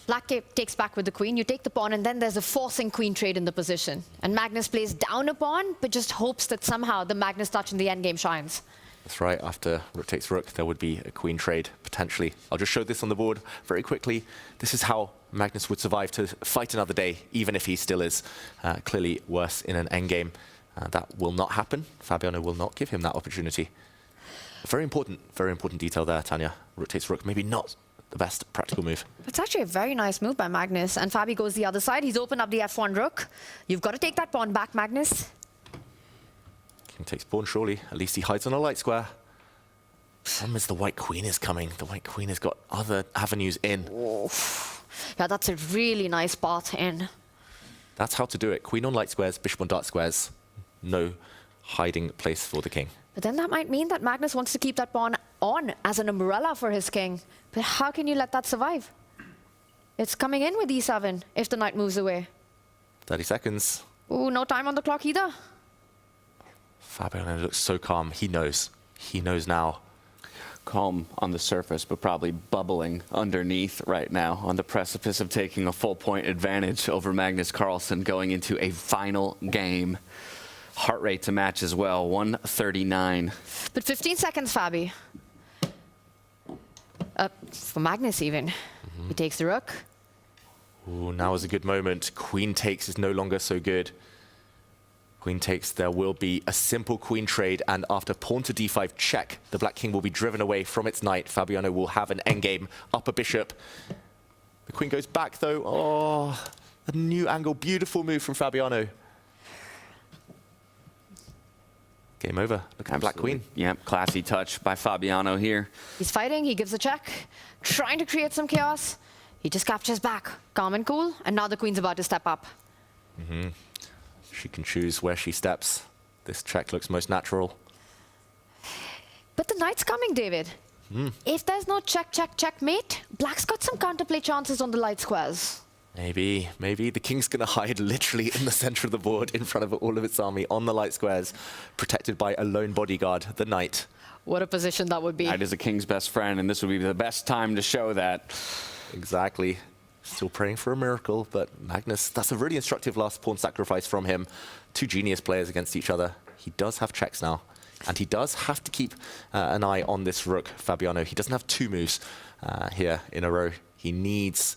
black takes back with the queen, you take the pawn, and then there's a forcing queen trade in the position. And Magnus plays down a pawn, but just hopes that somehow the Magnus touch in the endgame shines. That's right, after rook takes rook, there would be a queen trade, potentially. I'll just show this on the board very quickly. This is how Magnus would survive to fight another day, even if he still is clearly worse in an endgame. That will not happen. Fabiano will not give him that opportunity. Very important detail there, Tanya. Rook takes rook, maybe not the best practical move. It's actually a very nice move by Magnus. And Fabi goes the other side. He's opened up the f1 rook. You've got to take that pawn back, Magnus. King takes pawn, surely. At least he hides on a light square. Problem is the white queen is coming. The white queen has got other avenues in. Oof. Yeah, that's a really nice path in. That's how to do it. Queen on light squares, bishop on dark squares. No hiding place for the king. But then that might mean that Magnus wants to keep that pawn on as an umbrella for his king. But how can you let that survive? It's coming in with e7 if the knight moves away. 30 seconds. Ooh, no time on the clock either. Fabiano looks so calm. He knows. He knows now. Calm on the surface, but probably bubbling underneath right now on the precipice of taking a full point advantage over Magnus Carlsen going into a final game. Heart rate to match as well, 139. But 15 seconds, Fabi. For Magnus even. He takes the rook. Ooh, now is a good moment. Queen takes is no longer so good. Queen takes, there will be a simple queen trade, and after pawn to d5 check, the black king will be driven away from its knight. Fabiano will have an endgame, up a bishop. The queen goes back though. Oh, a new angle, beautiful move from Fabiano. Game over. Look at the black queen. Yep, classy touch by Fabiano here. He's fighting, he gives a check, trying to create some chaos. He just captures back, calm and cool, and now the queen's about to step up. She can choose where she steps. This check looks most natural. But the knight's coming, David. If there's no check, check, checkmate, black's got some counterplay chances on the light squares. Maybe the king's gonna hide literally in the center of the board in front of all of its army on the light squares, protected by a lone bodyguard, the knight. What a position that would be. Knight is a king's best friend, and this would be the best time to show that. Exactly. Still praying for a miracle, but Magnus, that's a really instructive last pawn sacrifice from him. Two genius players against each other. He does have checks now, and he does have to keep an eye on this rook, Fabiano. He doesn't have two moves here in a row. He needs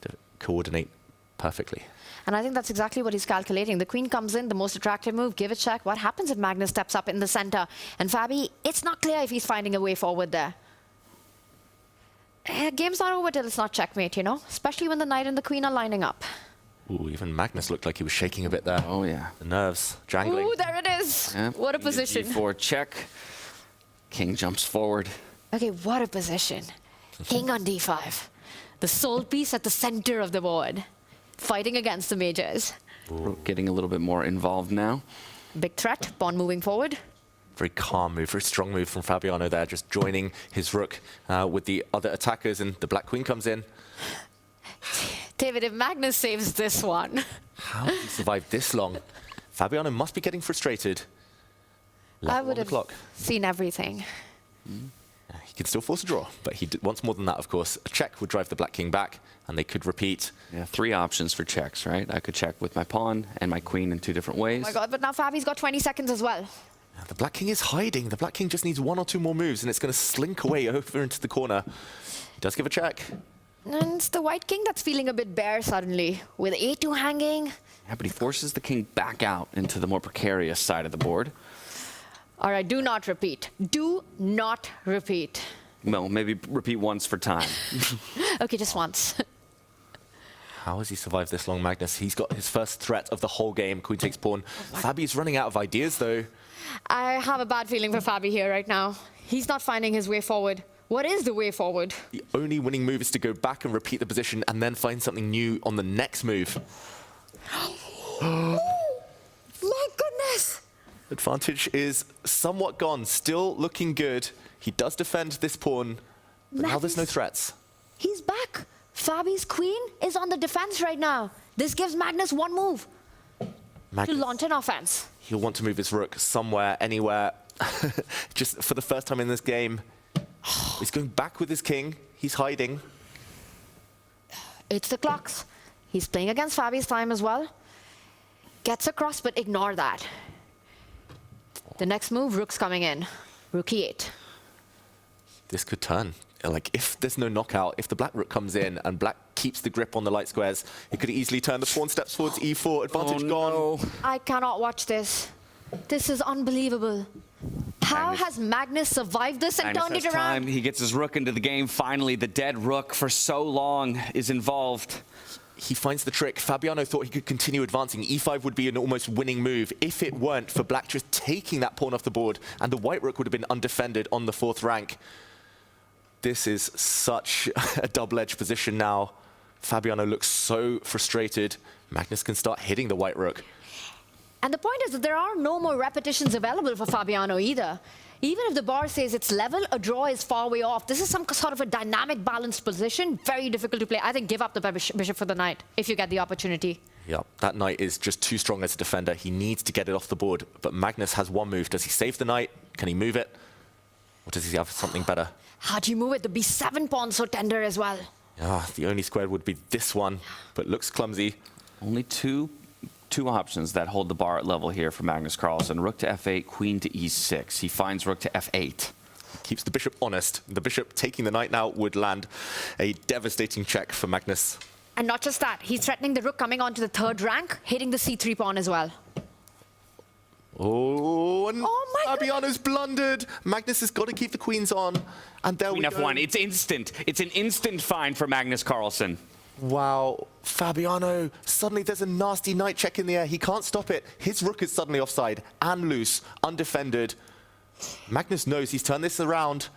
to coordinate perfectly. And I think that's exactly what he's calculating. The queen comes in, the most attractive move, give a check. What happens if Magnus steps up in the center? And Fabi, it's not clear if he's finding a way forward there. Game's not over till it's not checkmate, you know? Especially when the knight and the queen are lining up. Ooh, even Magnus looked like he was shaking a bit there. Oh, yeah. The nerves jangling. Ooh, there it is. Yep. What a position. D4 check. King jumps forward. Okay, what a position. King on d5. The sole piece at the center of the board. Fighting against the majors. Ooh. Getting a little bit more involved now. Big threat, pawn moving forward. Very calm move, very strong move from Fabiano there, just joining his rook with the other attackers, and the black queen comes in. David, if Magnus saves this one. How did he survive this long? Fabiano must be getting frustrated. I would have seen everything. He can still force a draw, but he wants more than that, of course. A check would drive the black king back, and they could repeat. Yeah, 3 options for checks, right? I could check with my pawn and my queen in 2 different ways. Oh my God, but now Fabi's got 20 seconds as well. The black king is hiding. The black king just needs 1 or 2 more moves, and it's going to slink away over into the corner. He does give a check. And it's the white king that's feeling a bit bare suddenly, with a2 hanging. Yeah, but he forces the king back out into the more precarious side of the board. All right, do not repeat. Do not repeat. Well, maybe repeat once for time. Okay, just once. How has he survived this long, Magnus? He's got his first threat of the whole game. Queen takes pawn. Fabi's running out of ideas, though. I have a bad feeling for Fabi here right now. He's not finding his way forward. What is the way forward? The only winning move is to go back and repeat the position and then find something new on the next move. My goodness! Advantage is somewhat gone. Still looking good. He does defend this pawn, but now there's no threats. He's back. Fabi's queen is on the defense right now. This gives Magnus 1 move to launch an offense. He'll want to move his rook somewhere, anywhere. Just for the first time in this game. He's going back with his king. He's hiding. It's the clocks. He's playing against Fabi's time as well. Gets across, but ignore that. The next move, rook's coming in. Rook e8. This could turn. Like, if there's no knockout, if the black rook comes in and black keeps the grip on the light squares, it could easily turn. The pawn steps towards e4. Advantage gone. I cannot watch this. This is unbelievable. How has Magnus survived this and turned it around? He gets his rook into the game. Finally, the dead rook for so long is involved. He finds the trick. Fabiano thought he could continue advancing. E5 would be an almost winning move if it weren't for black just taking that pawn off the board, and the white rook would have been undefended on the 4th rank. This is such a double-edged position now. Fabiano looks so frustrated. Magnus can start hitting the white rook. And the point is that there are no more repetitions available for Fabiano either. Even if the bar says it's level, a draw is far way off. This is some sort of a dynamic, balanced position. Very difficult to play. I think give up the bishop for the knight if you get the opportunity. Yeah, that knight is just too strong as a defender. He needs to get it off the board. But Magnus has one move. Does he save the knight? Can he move it? Or does he have something better? How do you move it? The b7 pawn so tender as well. Ah, the only square would be this one, but looks clumsy. Only two options that hold the bar at level here for Magnus Carlsen. Rook to f8, queen to e6. He finds rook to f8. Keeps the bishop honest. The bishop taking the knight now would land a devastating check for Magnus. And not just that, he's threatening the rook coming onto the 3rd rank, hitting the c3 pawn as well. Oh, and Fabiano's blundered. Magnus has got to keep the queens on. And there we go. Queen f1. It's instant. It's an instant find for Magnus Carlsen. Wow, Fabiano, suddenly there's a nasty knight check in the air. He can't stop it. His rook is suddenly offside and loose, undefended. Magnus knows he's turned this around.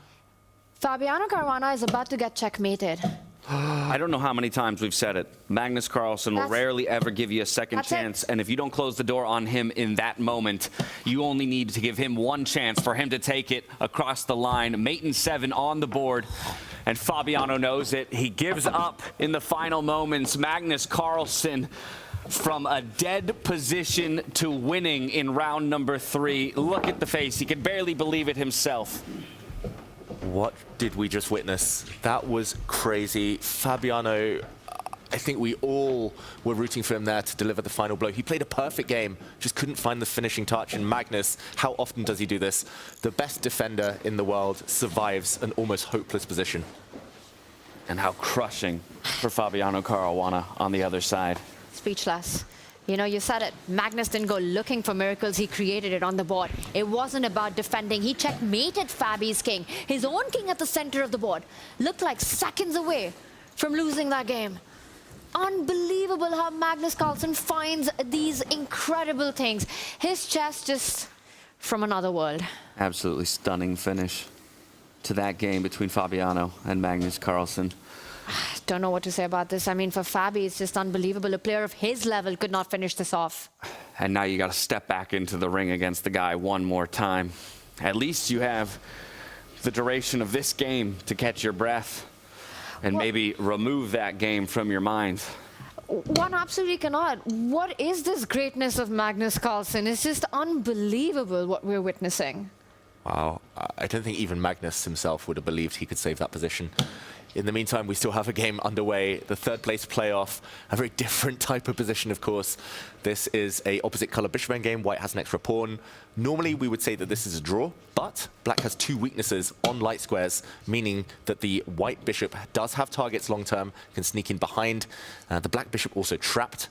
Fabiano Caruana is about to get checkmated. I don't know how many times we've said it. Magnus Carlsen will rarely ever give you a second chance. And if you don't close the door on him in that moment, you only need to give him one chance for him to take it across the line. Mate and 7 on the board. And Fabiano knows it. He gives up in the final moments. Magnus Carlsen from a dead position to winning in round number 3. Look at the face. He can barely believe it himself. What did we just witness? That was crazy. Fabiano, I think we all were rooting for him there to deliver the final blow. He played a perfect game, just couldn't find the finishing touch. And Magnus, how often does he do this? The best defender in the world survives an almost hopeless position. And how crushing for Fabiano Caruana on the other side. Speechless. You know, you said it. Magnus didn't go looking for miracles. He created it on the board. It wasn't about defending. He checkmated Fabi's king. His own king at the center of the board. Looked like seconds away from losing that game. Unbelievable how Magnus Carlsen finds these incredible things. His chess just from another world. Absolutely stunning finish to that game between Fabiano and Magnus Carlsen. Don't know what to say about this. I mean, for Fabi, it's just unbelievable. A player of his level could not finish this off. And now you got to step back into the ring against the guy one more time. At least you have the duration of this game to catch your breath and maybe remove that game from your mind. One absolutely cannot. What is this greatness of Magnus Carlsen? It's just unbelievable what we're witnessing. Wow, I don't think even Magnus himself would have believed he could save that position. In the meantime, we still have a game underway, the 3rd place playoff, a very different type of position, of course. This is a opposite color bishop endgame. White has an extra pawn. Normally, we would say that this is a draw, but black has 2 weaknesses on light squares, meaning that the white bishop does have targets long-term, can sneak in behind. The black bishop also trapped,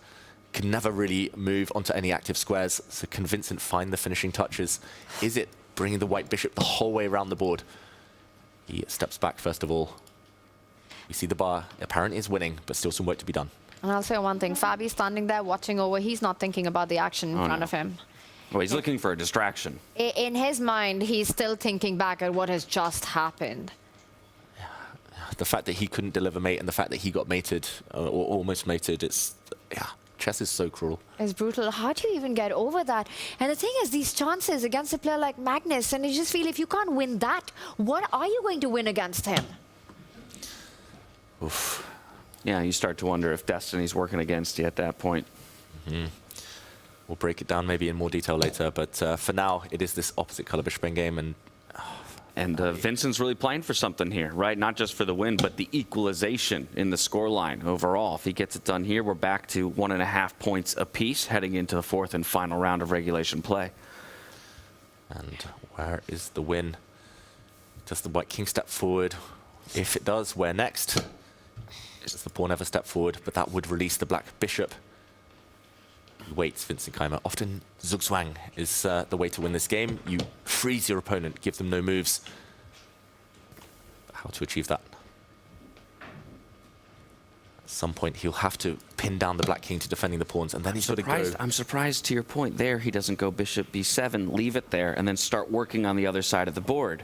can never really move onto any active squares, so can Vincent find the finishing touches? Is it bringing the white bishop the whole way around the board? He steps back, first of all. We see the bar apparently is winning, but still some work to be done. And I'll say one thing. Fabi's standing there watching over. He's not thinking about the action in front of him. Well, he's looking for a distraction. In his mind, he's still thinking back at what has just happened. The fact that he couldn't deliver mate and the fact that he got mated, or almost mated, it's, yeah, chess is so cruel. It's brutal. How do you even get over that? And the thing is, these chances against a player like Magnus, and you just feel if you can't win that, what are you going to win against him? Oof. Yeah, you start to wonder if destiny's working against you at that point. Mm-hmm. We'll break it down maybe in more detail later, but for now, it is this opposite color bishop endgame, and Vincent's really playing for something here, right? Not just for the win, but the equalization in the scoreline overall. If he gets it done here, we're back to 1.5 points apiece, heading into the 4th and final round of regulation play. And where is the win? Does the white king step forward? If it does, where next? Does the pawn ever step forward? But that would release the black bishop. He waits, Vincent Keimer. Often Zugzwang is the way to win this game. You freeze your opponent, give them no moves. How to achieve that? At some point, he'll have to pin down the Black King to defending the pawns, and then he's got to go. I'm surprised to your point there he doesn't go bishop b7, leave it there, and then start working on the other side of the board.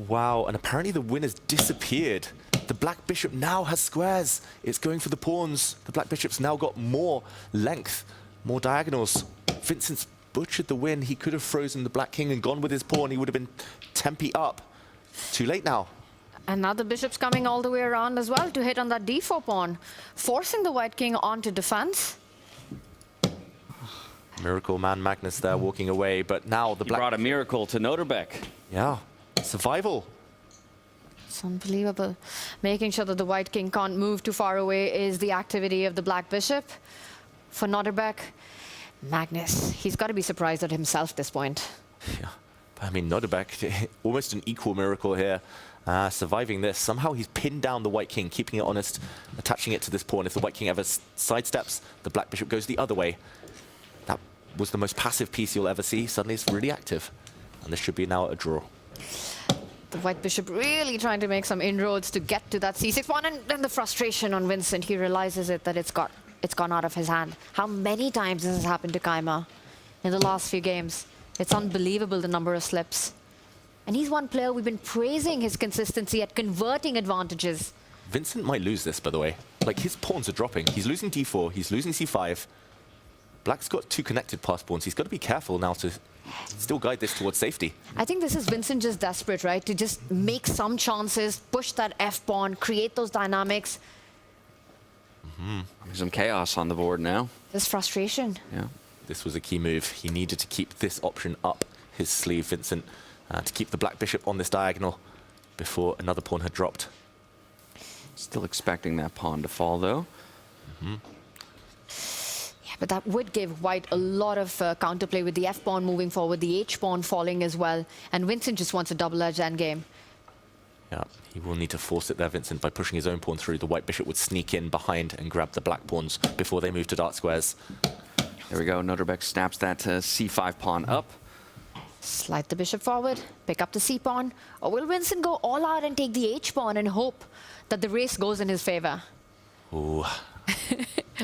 Wow, and apparently the win has disappeared. The Black Bishop now has squares. It's going for the pawns. The Black Bishop's now got more length, more diagonals. Vincent's butchered the win. He could have frozen the Black King and gone with his pawn. He would have been tempi up. Too late now. And now the bishop's coming all the way around as well to hit on that d4 pawn, forcing the White King onto defense. Miracle Man Magnus there walking away, but now the Black... brought a miracle to Noterbeck. Yeah, survival. It's unbelievable. Making sure that the White King can't move too far away is the activity of the Black Bishop. For Noterbeck, Magnus, he's got to be surprised at himself at this point. Yeah, I mean, Noterbeck, almost an equal miracle here. Surviving this. Somehow he's pinned down the White King, keeping it honest, attaching it to this pawn. If the White King ever sidesteps, the Black Bishop goes the other way. That was the most passive piece you'll ever see. Suddenly it's really active. And this should be now a draw. The White Bishop really trying to make some inroads to get to that c6 pawn, and then the frustration on Vincent. He realizes that it's gone out of his hand. How many times this has happened to Keimer in the last few games? It's unbelievable, the number of slips. And he's one player we've been praising his consistency at converting advantages. Vincent might lose this, by the way. Like, his pawns are dropping. He's losing d4, he's losing c5. Black's got two connected pass pawns. He's got to be careful now to still guide this towards safety. I think this is Vincent just desperate, right? To just make some chances, push that f-pawn, create those dynamics. There's some chaos on the board now. There's frustration. Yeah. This was a key move. He needed to keep this option up his sleeve, Vincent, to keep the Black Bishop on this diagonal before another pawn had dropped. Still expecting that pawn to fall, though. Yeah, but that would give White a lot of counterplay with the f-pawn moving forward, the h-pawn falling as well, and Vincent just wants a double-edged endgame. Yeah, he will need to force it there, Vincent, by pushing his own pawn through. The White Bishop would sneak in behind and grab the Black pawns before they move to dark squares. There we go. Noterbeck snaps that c5 pawn up. Slide the bishop forward, pick up the c-pawn, or will Vincent go all out and take the h-pawn and hope that the race goes in his favor? Ooh.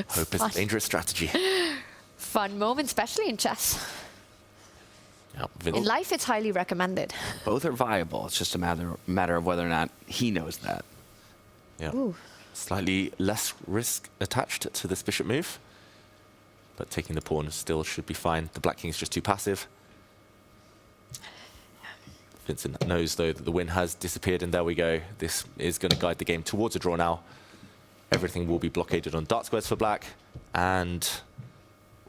Hope is a dangerous strategy. Fun moment, especially in chess. Yeah, in life, it's highly recommended. Both are viable. It's just a matter of whether or not he knows that. Yeah. Ooh. Slightly less risk attached to this bishop move, but taking the pawn still should be fine. The Black King is just too passive. Vincent knows, though, that the win has disappeared, and there we go. This is going to guide the game towards a draw now. Everything will be blockaded on dark squares for Black, and...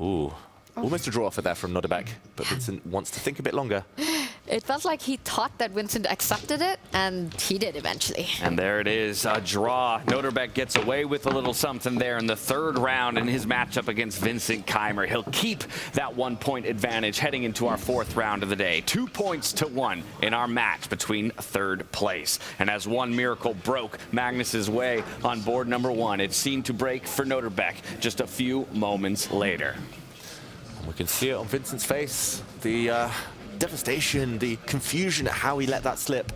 Ooh, almost a draw offer there from Noterbeck, but Vincent wants to think a bit longer. It felt like he thought that Vincent accepted it, and he did eventually. And there it is, a draw. Noterbeck gets away with a little something there in the third round in his matchup against Vincent Keimer. He'll keep that 1 point advantage heading into our fourth round of the day. 2 points to 1 in our match between third place. And as one miracle broke Magnus's way on board number 1, it seemed to break for Noterbeck just a few moments later. And we can see it on Vincent's face. The devastation, the confusion at how he let that slip.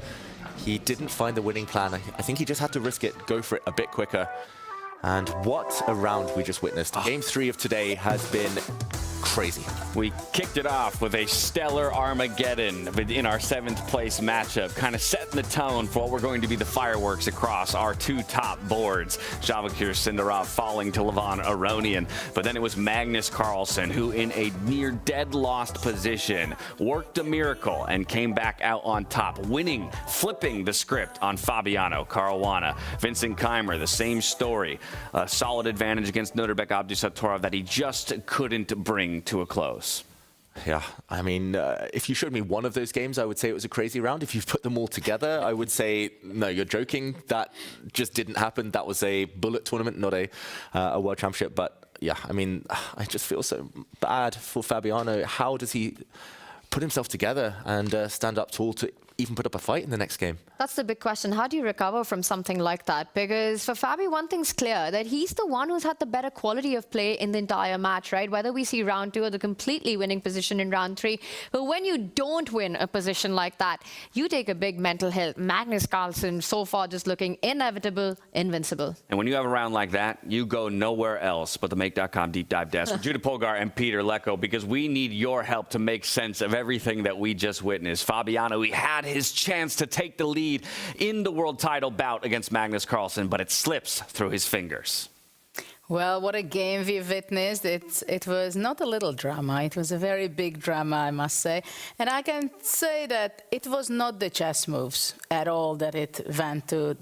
He didn't find the winning plan. I think he just had to risk it, go for it a bit quicker. And what a round we just witnessed. Game 3 of today has been crazy. We kicked it off with a stellar Armageddon in our 7th place matchup, kind of setting the tone for what we're going to be the fireworks across our 2 top boards. Vachier-Lagrave falling to Levon Aronian. But then it was Magnus Carlsen, who in a near dead lost position worked a miracle and came back out on top, winning, flipping the script on Fabiano, Caruana. Vincent Keimer, the same story. A solid advantage against Noterbeck Abdusatorov that he just couldn't bring to a close. Yeah, I mean, if you showed me one of those games, I would say it was a crazy round. If you've put them all together, I would say, no, you're joking. That just didn't happen. That was a bullet tournament, not a world championship. But yeah, I mean, I just feel so bad for Fabiano. How does he put himself together and stand up tall to even put up a fight in the next game. That's the big question. How do you recover from something like that? Because for Fabi, one thing's clear, that he's the one who's had the better quality of play in the entire match, right? Whether we see round 2 or the completely winning position in round 3. But when you don't win a position like that, you take a big mental hit. Magnus Carlsen, so far, just looking inevitable, invincible. And when you have a round like that, you go nowhere else but the Make.com Deep Dive desk with Judah Polgar and Peter Lecko, because we need your help to make sense of everything that we just witnessed. Fabiano, he had his chance to take the lead in the world title bout against Magnus Carlsen, but it slips through his fingers. Well, what a game we witnessed. It was not a little drama. It was a very big drama, I must say. And I can say that it was not the chess moves at all that it went to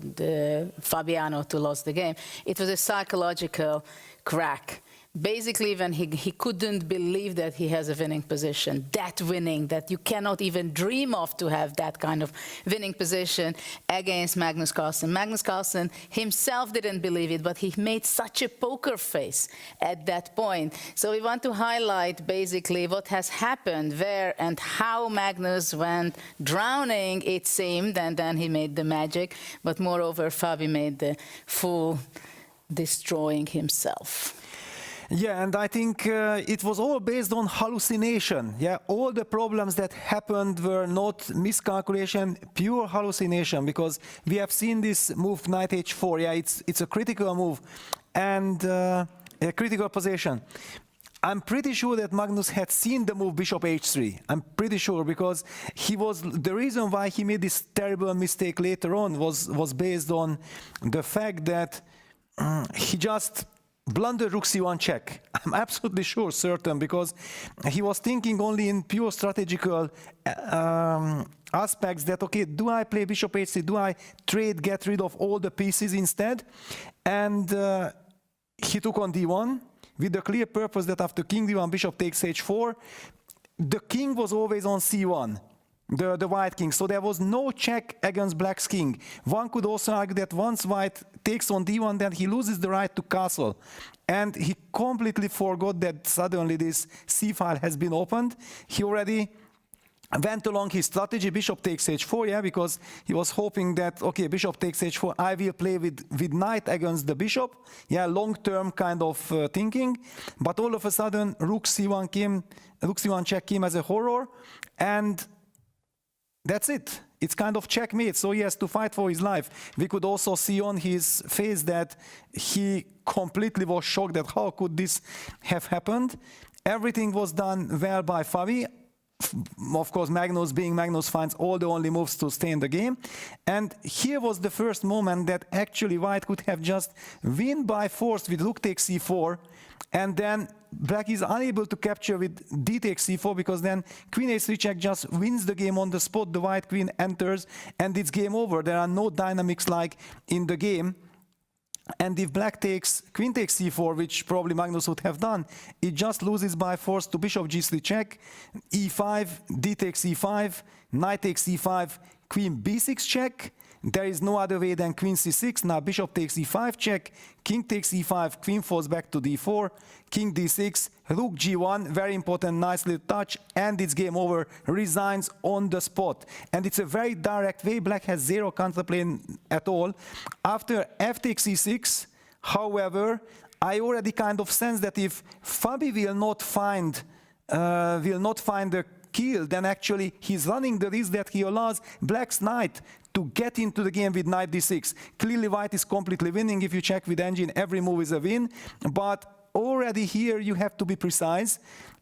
Fabiano to lose the game. It was a psychological crack. Basically, when he couldn't believe that he has a winning position, that winning, that you cannot even dream of to have that kind of winning position against Magnus Carlsen. Magnus Carlsen himself didn't believe it, but he made such a poker face at that point. So we want to highlight basically what has happened, where and how Magnus went drowning, it seemed, and then he made the magic. But moreover, Fabi made the full destroying himself. Yeah, and I think it was all based on hallucination. Yeah, all the problems that happened were not miscalculation, pure hallucination, because we have seen this move knight h4. Yeah, it's a critical move and a critical position. I'm pretty sure that Magnus had seen the move bishop h3. I'm pretty sure, because the reason why he made this terrible mistake later on was based on the fact that he just blundered rook c1 check. I'm absolutely sure, certain, because he was thinking only in pure strategical aspects that, okay, do I play bishop h3? Do I get rid of all the pieces instead? And he took on d1 with the clear purpose that after king d1, bishop takes h4, the king was always on c1. The white king, so there was no check against black's king. One could also argue that once white takes on d1, then he loses the right to castle. And he completely forgot that suddenly this c file has been opened. He already went along his strategy, bishop takes h4, yeah, because he was hoping that, okay, bishop takes h4, I will play with knight against the bishop. Yeah, long-term kind of thinking. But all of a sudden, rook c1 check came as a horror, and that's it. It's kind of checkmate, so he has to fight for his life. We could also see on his face that he completely was shocked that how could this have happened. Everything was done well by Fabi. Of course, Magnus, being Magnus, finds all the only moves to stay in the game. And here was the first moment that actually white could have just win by force with rook takes c4, and then black is unable to capture with d takes c4, because then queen h3 check just wins the game on the spot. The white queen enters and it's game over. There are no dynamics like in the game. And if black takes queen takes c4, which probably Magnus would have done, it just loses by force to bishop g3 check, e5, d takes e5, knight takes e5, queen b6 check. There is no other way than queen c6. Now bishop takes e5 check, king takes e5, queen falls back to d4, king d6, rook g1, very important, nice little touch, and it's game over, resigns on the spot. And it's a very direct way. Black has zero counterplay at all. After f takes e6, however, I already kind of sense that if Fabi will not find the kill, then actually he's running the risk that he allows black's knight to get into the game with knight d6. Clearly white is completely winning. If you check with engine, every move is a win. But already here you have to be precise.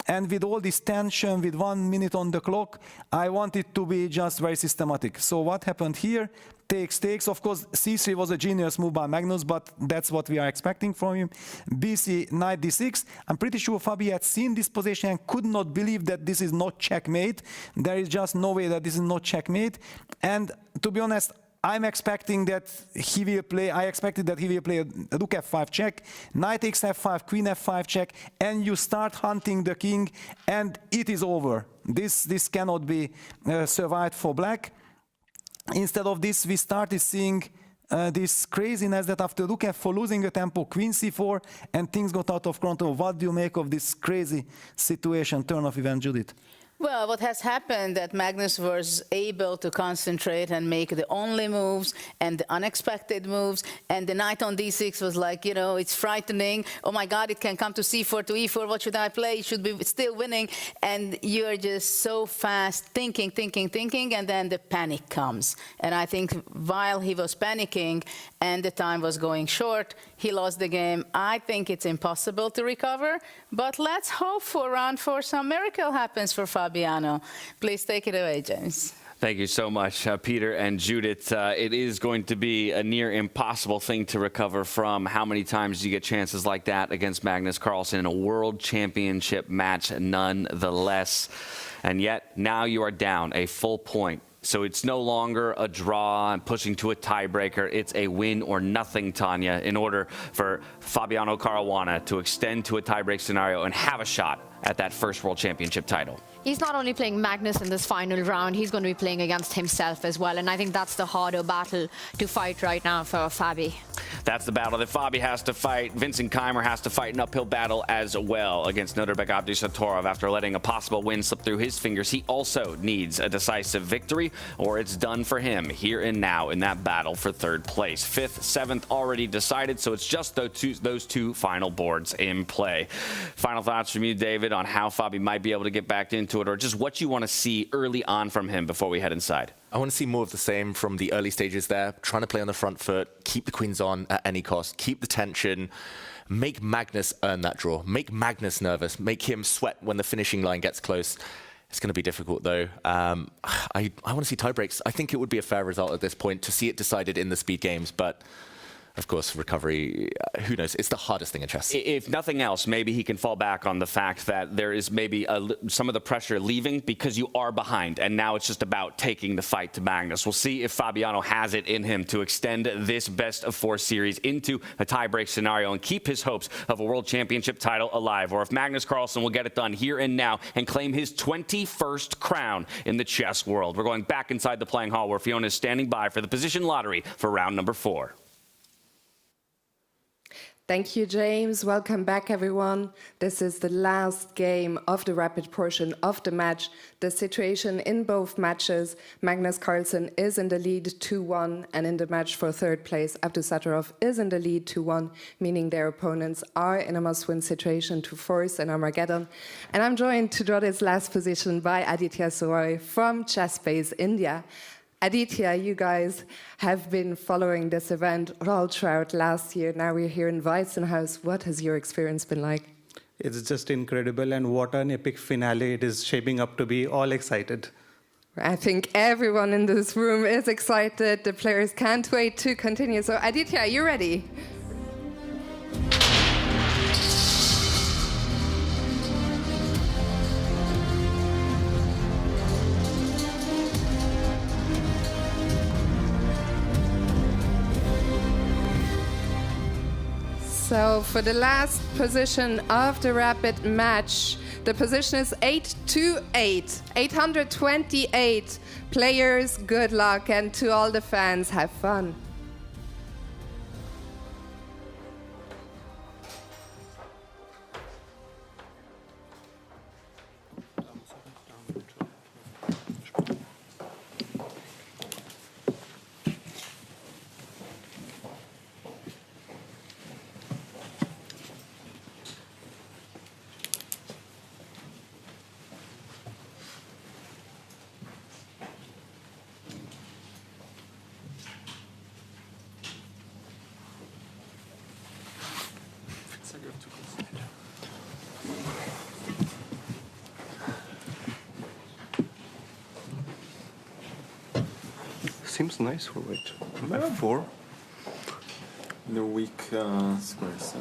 And with all this tension, with 1 minute on the clock, I want it to be just very systematic. So what happened here? Takes. Of course, c3 was a genius move by Magnus, but that's what we are expecting from him. bc, knight d6. I'm pretty sure Fabi had seen this position and could not believe that this is not checkmate. There is just no way that this is not checkmate. And to be honest, I'm expecting that he will play, I expected that he will play a rook f5 check, knight takes f5, queen f5 check, and you start hunting the king, and it is over. This cannot be survived for black. Instead of this, we started seeing this craziness that after rook f4, losing a tempo, queen c4, and things got out of control. What do you make of this crazy situation? Turn of event, Judith. Well, what has happened that Magnus was able to concentrate and make the only moves and the unexpected moves, and the knight on d6 was like, you know, it's frightening. Oh my God, it can come to c4 to e4. What should I play? It should be still winning. And you're just so fast thinking, and then the panic comes. And I think while he was panicking and the time was going short, he lost the game. I think it's impossible to recover, but let's hope for round 4 some miracle happens for Fabiano. Please take it away, James. Thank you so much, Peter and Judith. It is going to be a near impossible thing to recover from. How many times do you get chances like that against Magnus Carlsen in a world championship match nonetheless? And yet, now you are down a full point. So it's no longer a draw and pushing to a tiebreaker. It's a win or nothing, Tanya, in order for Fabiano Caruana to extend to a tiebreak scenario and have a shot at that first world championship title. He's not only playing Magnus in this final round, he's going to be playing against himself as well. And I think that's the harder battle to fight right now for Fabi. That's the battle that Fabi has to fight. Vincent Keimer has to fight an uphill battle as well against Nodirbek Abdusatorov after letting a possible win slip through his fingers. He also needs a decisive victory, or it's done for him here and now in that battle for third place. 5th, 7th already decided, so it's just those two final boards in play. Final thoughts from you, David, on how Fabi might be able to get back into it, or just what you want to see early on from him before we head inside? I want to see more of the same from the early stages there, trying to play on the front foot, keep the queens on at any cost, keep the tension, make Magnus earn that draw, make Magnus nervous, make him sweat when the finishing line gets close. It's going to be difficult, though. I want to see tie breaks. I think it would be a fair result at this point to see it decided in the speed games, but of course, recovery, who knows? It's the hardest thing in chess. If nothing else, maybe he can fall back on the fact that there is maybe some of the pressure leaving because you are behind, and now it's just about taking the fight to Magnus. We'll see if Fabiano has it in him to extend this best-of-4 series into a tie-break scenario and keep his hopes of a world championship title alive, or if Magnus Carlsen will get it done here and now and claim his 21st crown in the chess world. We're going back inside the playing hall where Fiona is standing by for the position lottery for round number 4. Thank you, James. Welcome back, everyone. This is the last game of the rapid portion of the match. The situation in both matches, Magnus Carlsen is in the lead 2-1, and in the match for third place, Abdusatorov is in the lead 2-1, meaning their opponents are in a must-win situation to force an Armageddon. And I'm joined to draw this last position by Aditya Soy from ChessBase India. Aditya, you guys have been following this event all throughout last year. Now we're here in Weissenhaus. What has your experience been like? It's just incredible, and what an epic finale it is shaping up to be. All excited. I think everyone in this room is excited. The players can't wait to continue. So Aditya, you ready? So for the last position of the rapid match, the position is 828, 828. Players, good luck, and to all the fans, have fun. Seems nice for white. F4. The weak squares.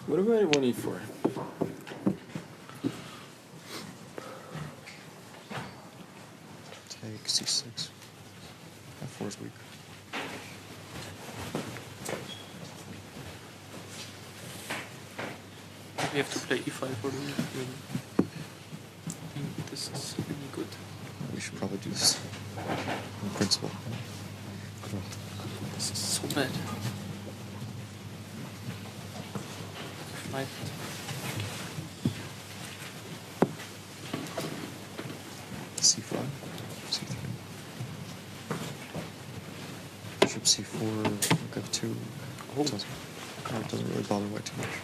What about 1e4? Take c6. F4 is weak. We have to play e5 or I think this is really good. We should probably do this. in principle. This is so bad. Flight. C5, C3. Bishop C4, rook F2. Doesn't really bother white too much.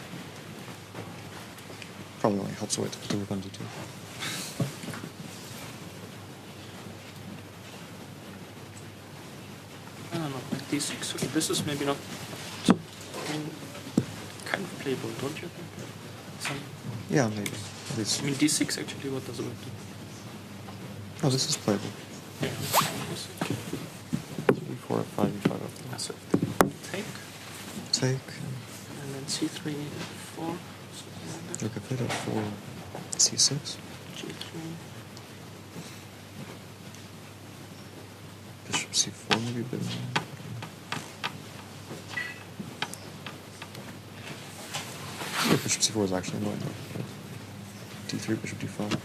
Probably only helps white to put the rook on D2. I don't know, like D6. Okay, this is maybe not. I mean, kind of playable, don't you think? Some. Yeah, maybe. At least. I mean, D6 actually. What does it do? Oh, this is playable. Yeah. B4, F5, B5, F3. So take. Take. And then C3, F4. Rook F8, F4, C6. G3. Bishop C4 maybe a bit more. Yeah, Bishop C4 is actually annoying though. D3, Bishop D5.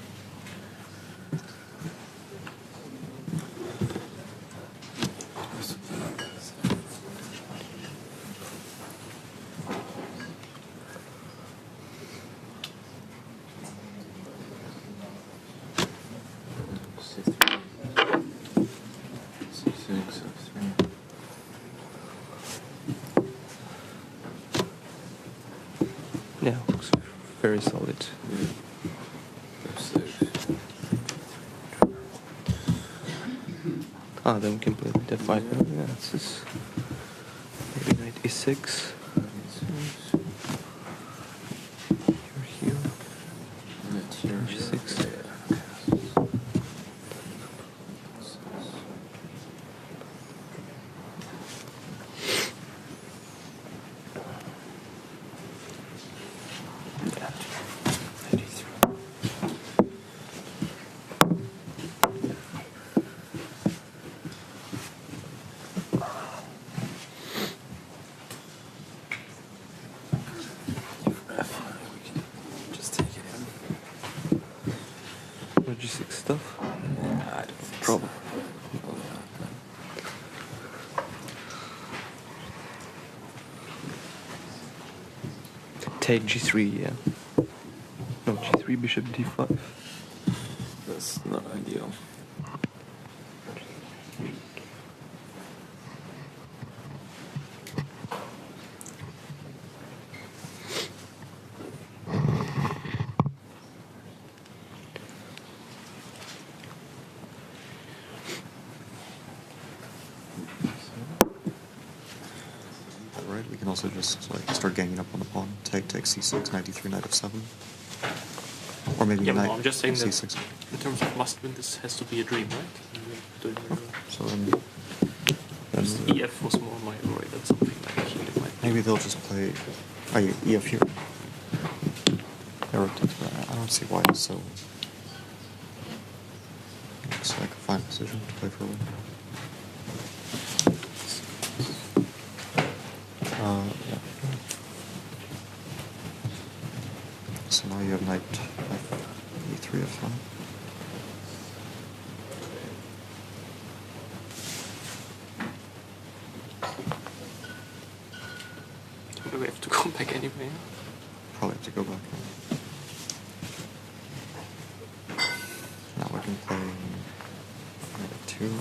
Yeah, looks very solid. Ah, then we can play the F5. Yeah, this is maybe knight E6. You're here. G6. G6 stuff? Yeah, I don't think Probably. Take G3, yeah. No, G3, Bishop D5. That's not ideal. Right, we can also just like start ganging up on the pawn. Take C6, knight D3, knight F7. Or maybe Yeah, knight no, I'm just saying that C6. in terms of must win, this has to be a dream, right? Doing very well. So then EF was more my worry. That's something like he might. maybe they'll just play EF here. I don't see why it's so. Looks like a fine position to play for a win. Yeah. So now you have knight E3, F1. Do we have to go back anyway? Probably have to go back. Now we can play knight 2.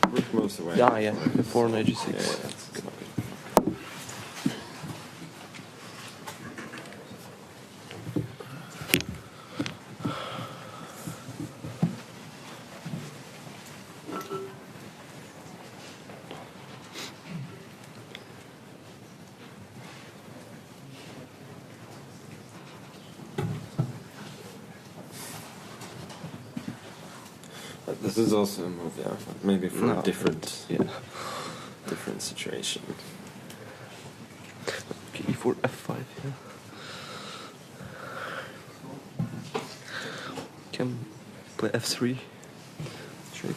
Rook moves away. Yeah, before knight G6. Yeah, that's good. This is also a move, yeah, maybe for a different situation. Okay, E4, F5, yeah. Can play F3. Trick.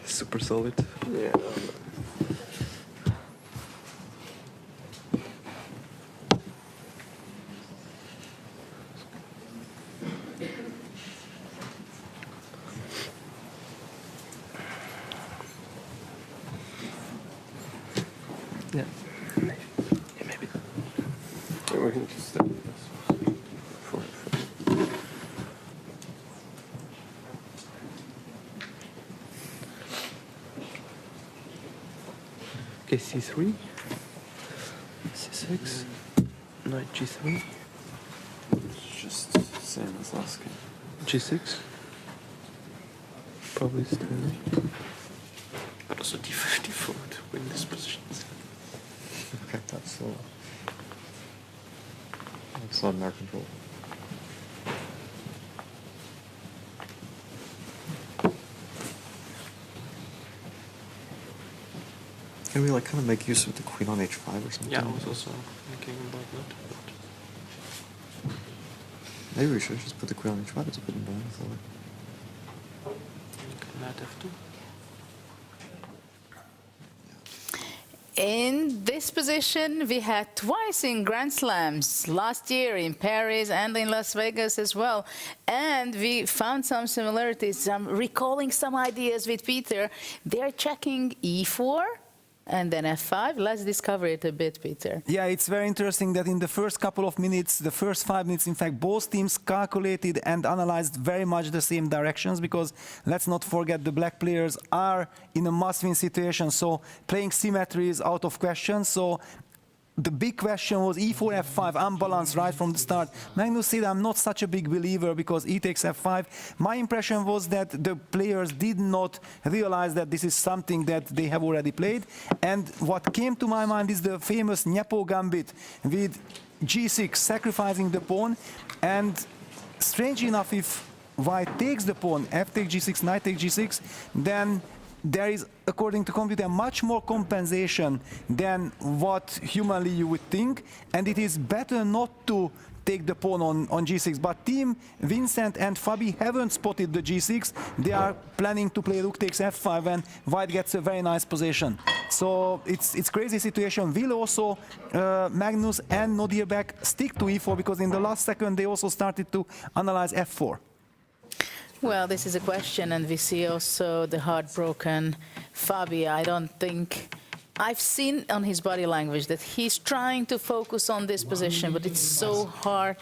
Super solid. Yeah. Yeah. Maybe. We can just stay with this. Okay, c3, c6, knight g3. It's just the same as last game. g6. Probably still. But also d5, d4 to win this position. Okay, that's not in our control. Can we like kind of make use of the queen on h5 or something? Yeah, I was also thinking about that. Maybe we should just put the queen on h5. It's a bit annoying, I thought. Knight f2. In this position, we had twice in Grand Slams, last year in Paris and in Las Vegas as well. And we found some similarities. I'm recalling some ideas with Peter. They're checking e4 and then f5. Let's discover it a bit, Peter. Yeah, it's very interesting that in the first couple of minutes, the first 5 minutes, in fact, both teams calculated and analyzed very much the same directions, because let's not forget the black players are in a must-win situation, so playing symmetry is out of question. So the big question was e4, f5, unbalanced right from the start. Magnus said, I'm not such a big believer because e takes f5. My impression was that the players did not realize that this is something that they have already played. And what came to my mind is the famous Nepo gambit with g6, sacrificing the pawn. And strange enough, if white takes the pawn, f takes g6, knight takes g6, then there is, according to computer, much more compensation than what humanly you would think, and it is better not to take the pawn on g6. But team Vincent and Fabi haven't spotted the g6. They are planning to play rook takes f5, and white gets a very nice position. So it's crazy situation. Will also Magnus and Nodirbek stick to e4, because in the last second they also started to analyze f4. Well, this is a question, and we see also the heartbroken Fabi. I don't think I've seen on his body language that he's trying to focus on this position, but it's so hard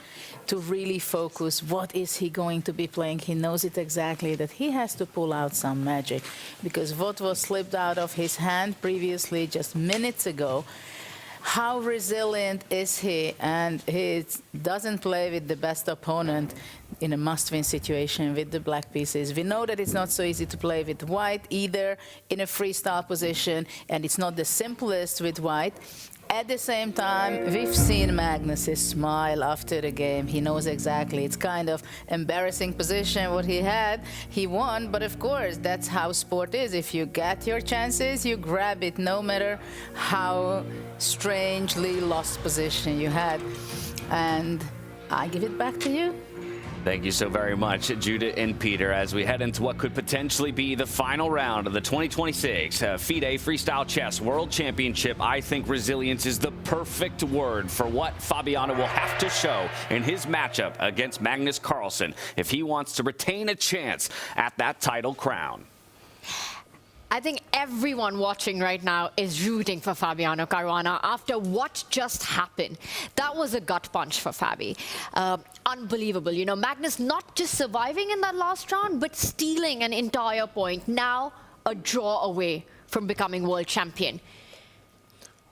to really focus. What is he going to be playing? He knows it exactly, that he has to pull out some magic, because what was slipped out of his hand previously, just minutes ago, how resilient is he? And he doesn't play with the best opponent in a must-win situation with the black pieces. We know that it's not so easy to play with white either in a freestyle position, and it's not the simplest with white. At the same time, we've seen Magnus' smile after the game. He knows exactly. It's kind of embarrassing position what he had. He won, but of course, that's how sport is. If you get your chances, you grab it, no matter how strangely lost position you had. And I give it back to you. Thank you so very much, Judith and Peter, as we head into what could potentially be the final round of the 2026 FIDE Freestyle Chess World Championship. I think resilience is the perfect word for what Fabiano will have to show in his matchup against Magnus Carlsen if he wants to retain a chance at that title crown. I think everyone watching right now is rooting for Fabiano Caruana after what just happened. That was a gut punch for Fabi. Unbelievable. You know, Magnus not just surviving in that last round, but stealing an entire point. Now a draw away from becoming world champion.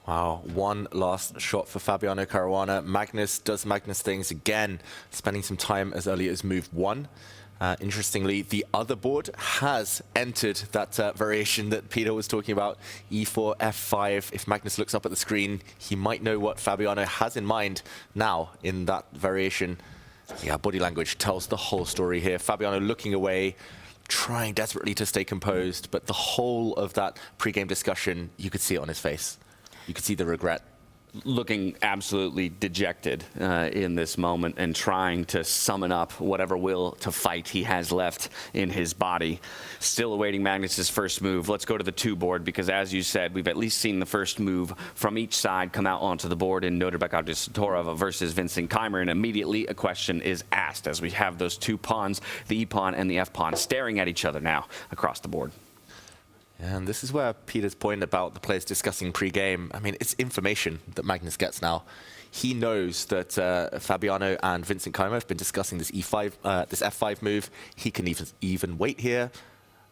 Wow, one last shot for Fabiano Caruana. Magnus does Magnus things again, spending some time as early as move 1. Interestingly, the other board has entered that variation that Peter was talking about, e4, f5. If Magnus looks up at the screen, he might know what Fabiano has in mind now in that variation. Yeah, body language tells the whole story here. Fabiano looking away, trying desperately to stay composed, but the whole of that pre-game discussion, you could see it on his face. You could see the regret. Looking absolutely dejected in this moment and trying to summon up whatever will to fight he has left in his body. Still awaiting Magnus's first move. Let's go to the 2 board, because as you said, we've at least seen the first move from each side come out onto the board in Nodirbek Auditorov versus Vincent Keimer, and immediately a question is asked as we have those 2 pawns, the e-pawn and the f-pawn, staring at each other now across the board. And this is where Peter's point about the players discussing pre-game, I mean, it's information that Magnus gets now. He knows that Fabiano and Vincent Keimer have been discussing this this F5 move. He can even wait here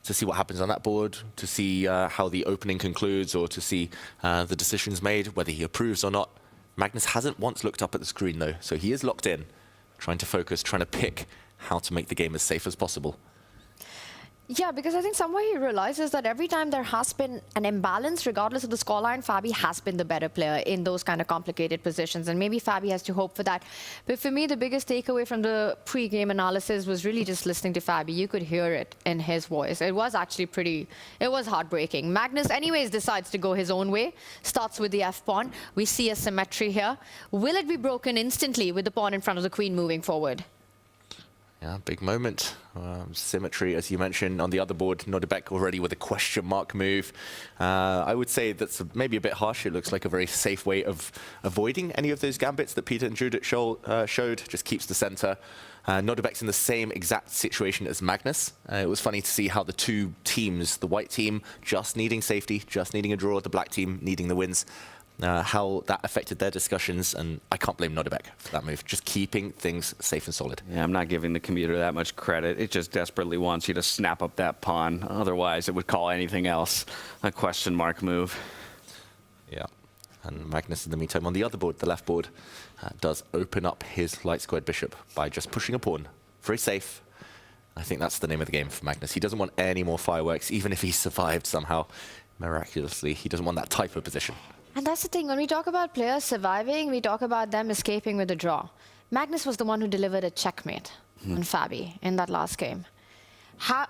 to see what happens on that board, to see how the opening concludes, or to see the decisions made, whether he approves or not. Magnus hasn't once looked up at the screen, though, so he is locked in, trying to focus, trying to pick how to make the game as safe as possible. Yeah, because I think somewhere he realizes that every time there has been an imbalance, regardless of the scoreline, Fabi has been the better player in those kind of complicated positions. And maybe Fabi has to hope for that. But for me, the biggest takeaway from the pre-game analysis was really just listening to Fabi. You could hear it in his voice. It was actually it was heartbreaking. Magnus anyways decides to go his own way, starts with the F-pawn. We see a symmetry here. Will it be broken instantly with the pawn in front of the queen moving forward? Yeah, big moment. Symmetry, as you mentioned, on the other board. Nodebek already with a question mark move. I would say that's maybe a bit harsh. It looks like a very safe way of avoiding any of those gambits that Peter and Judith showed. Just keeps the center. Nodebek's in the same exact situation as Magnus. It was funny to see how the two teams, the white team just needing safety, just needing a draw, the black team needing the wins, how that affected their discussions, and I can't blame Nodebek for that move. Just keeping things safe and solid. Yeah, I'm not giving the computer that much credit. It just desperately wants you to snap up that pawn. Otherwise, it would call anything else a question mark move. Yeah, and Magnus, in the meantime, on the other board, the left board, does open up his light squared bishop by just pushing a pawn. Very safe. I think that's the name of the game for Magnus. He doesn't want any more fireworks, even if he survived somehow miraculously. He doesn't want that type of position. And that's the thing, when we talk about players surviving, we talk about them escaping with a draw. Magnus was the one who delivered a checkmate on Fabi in that last game.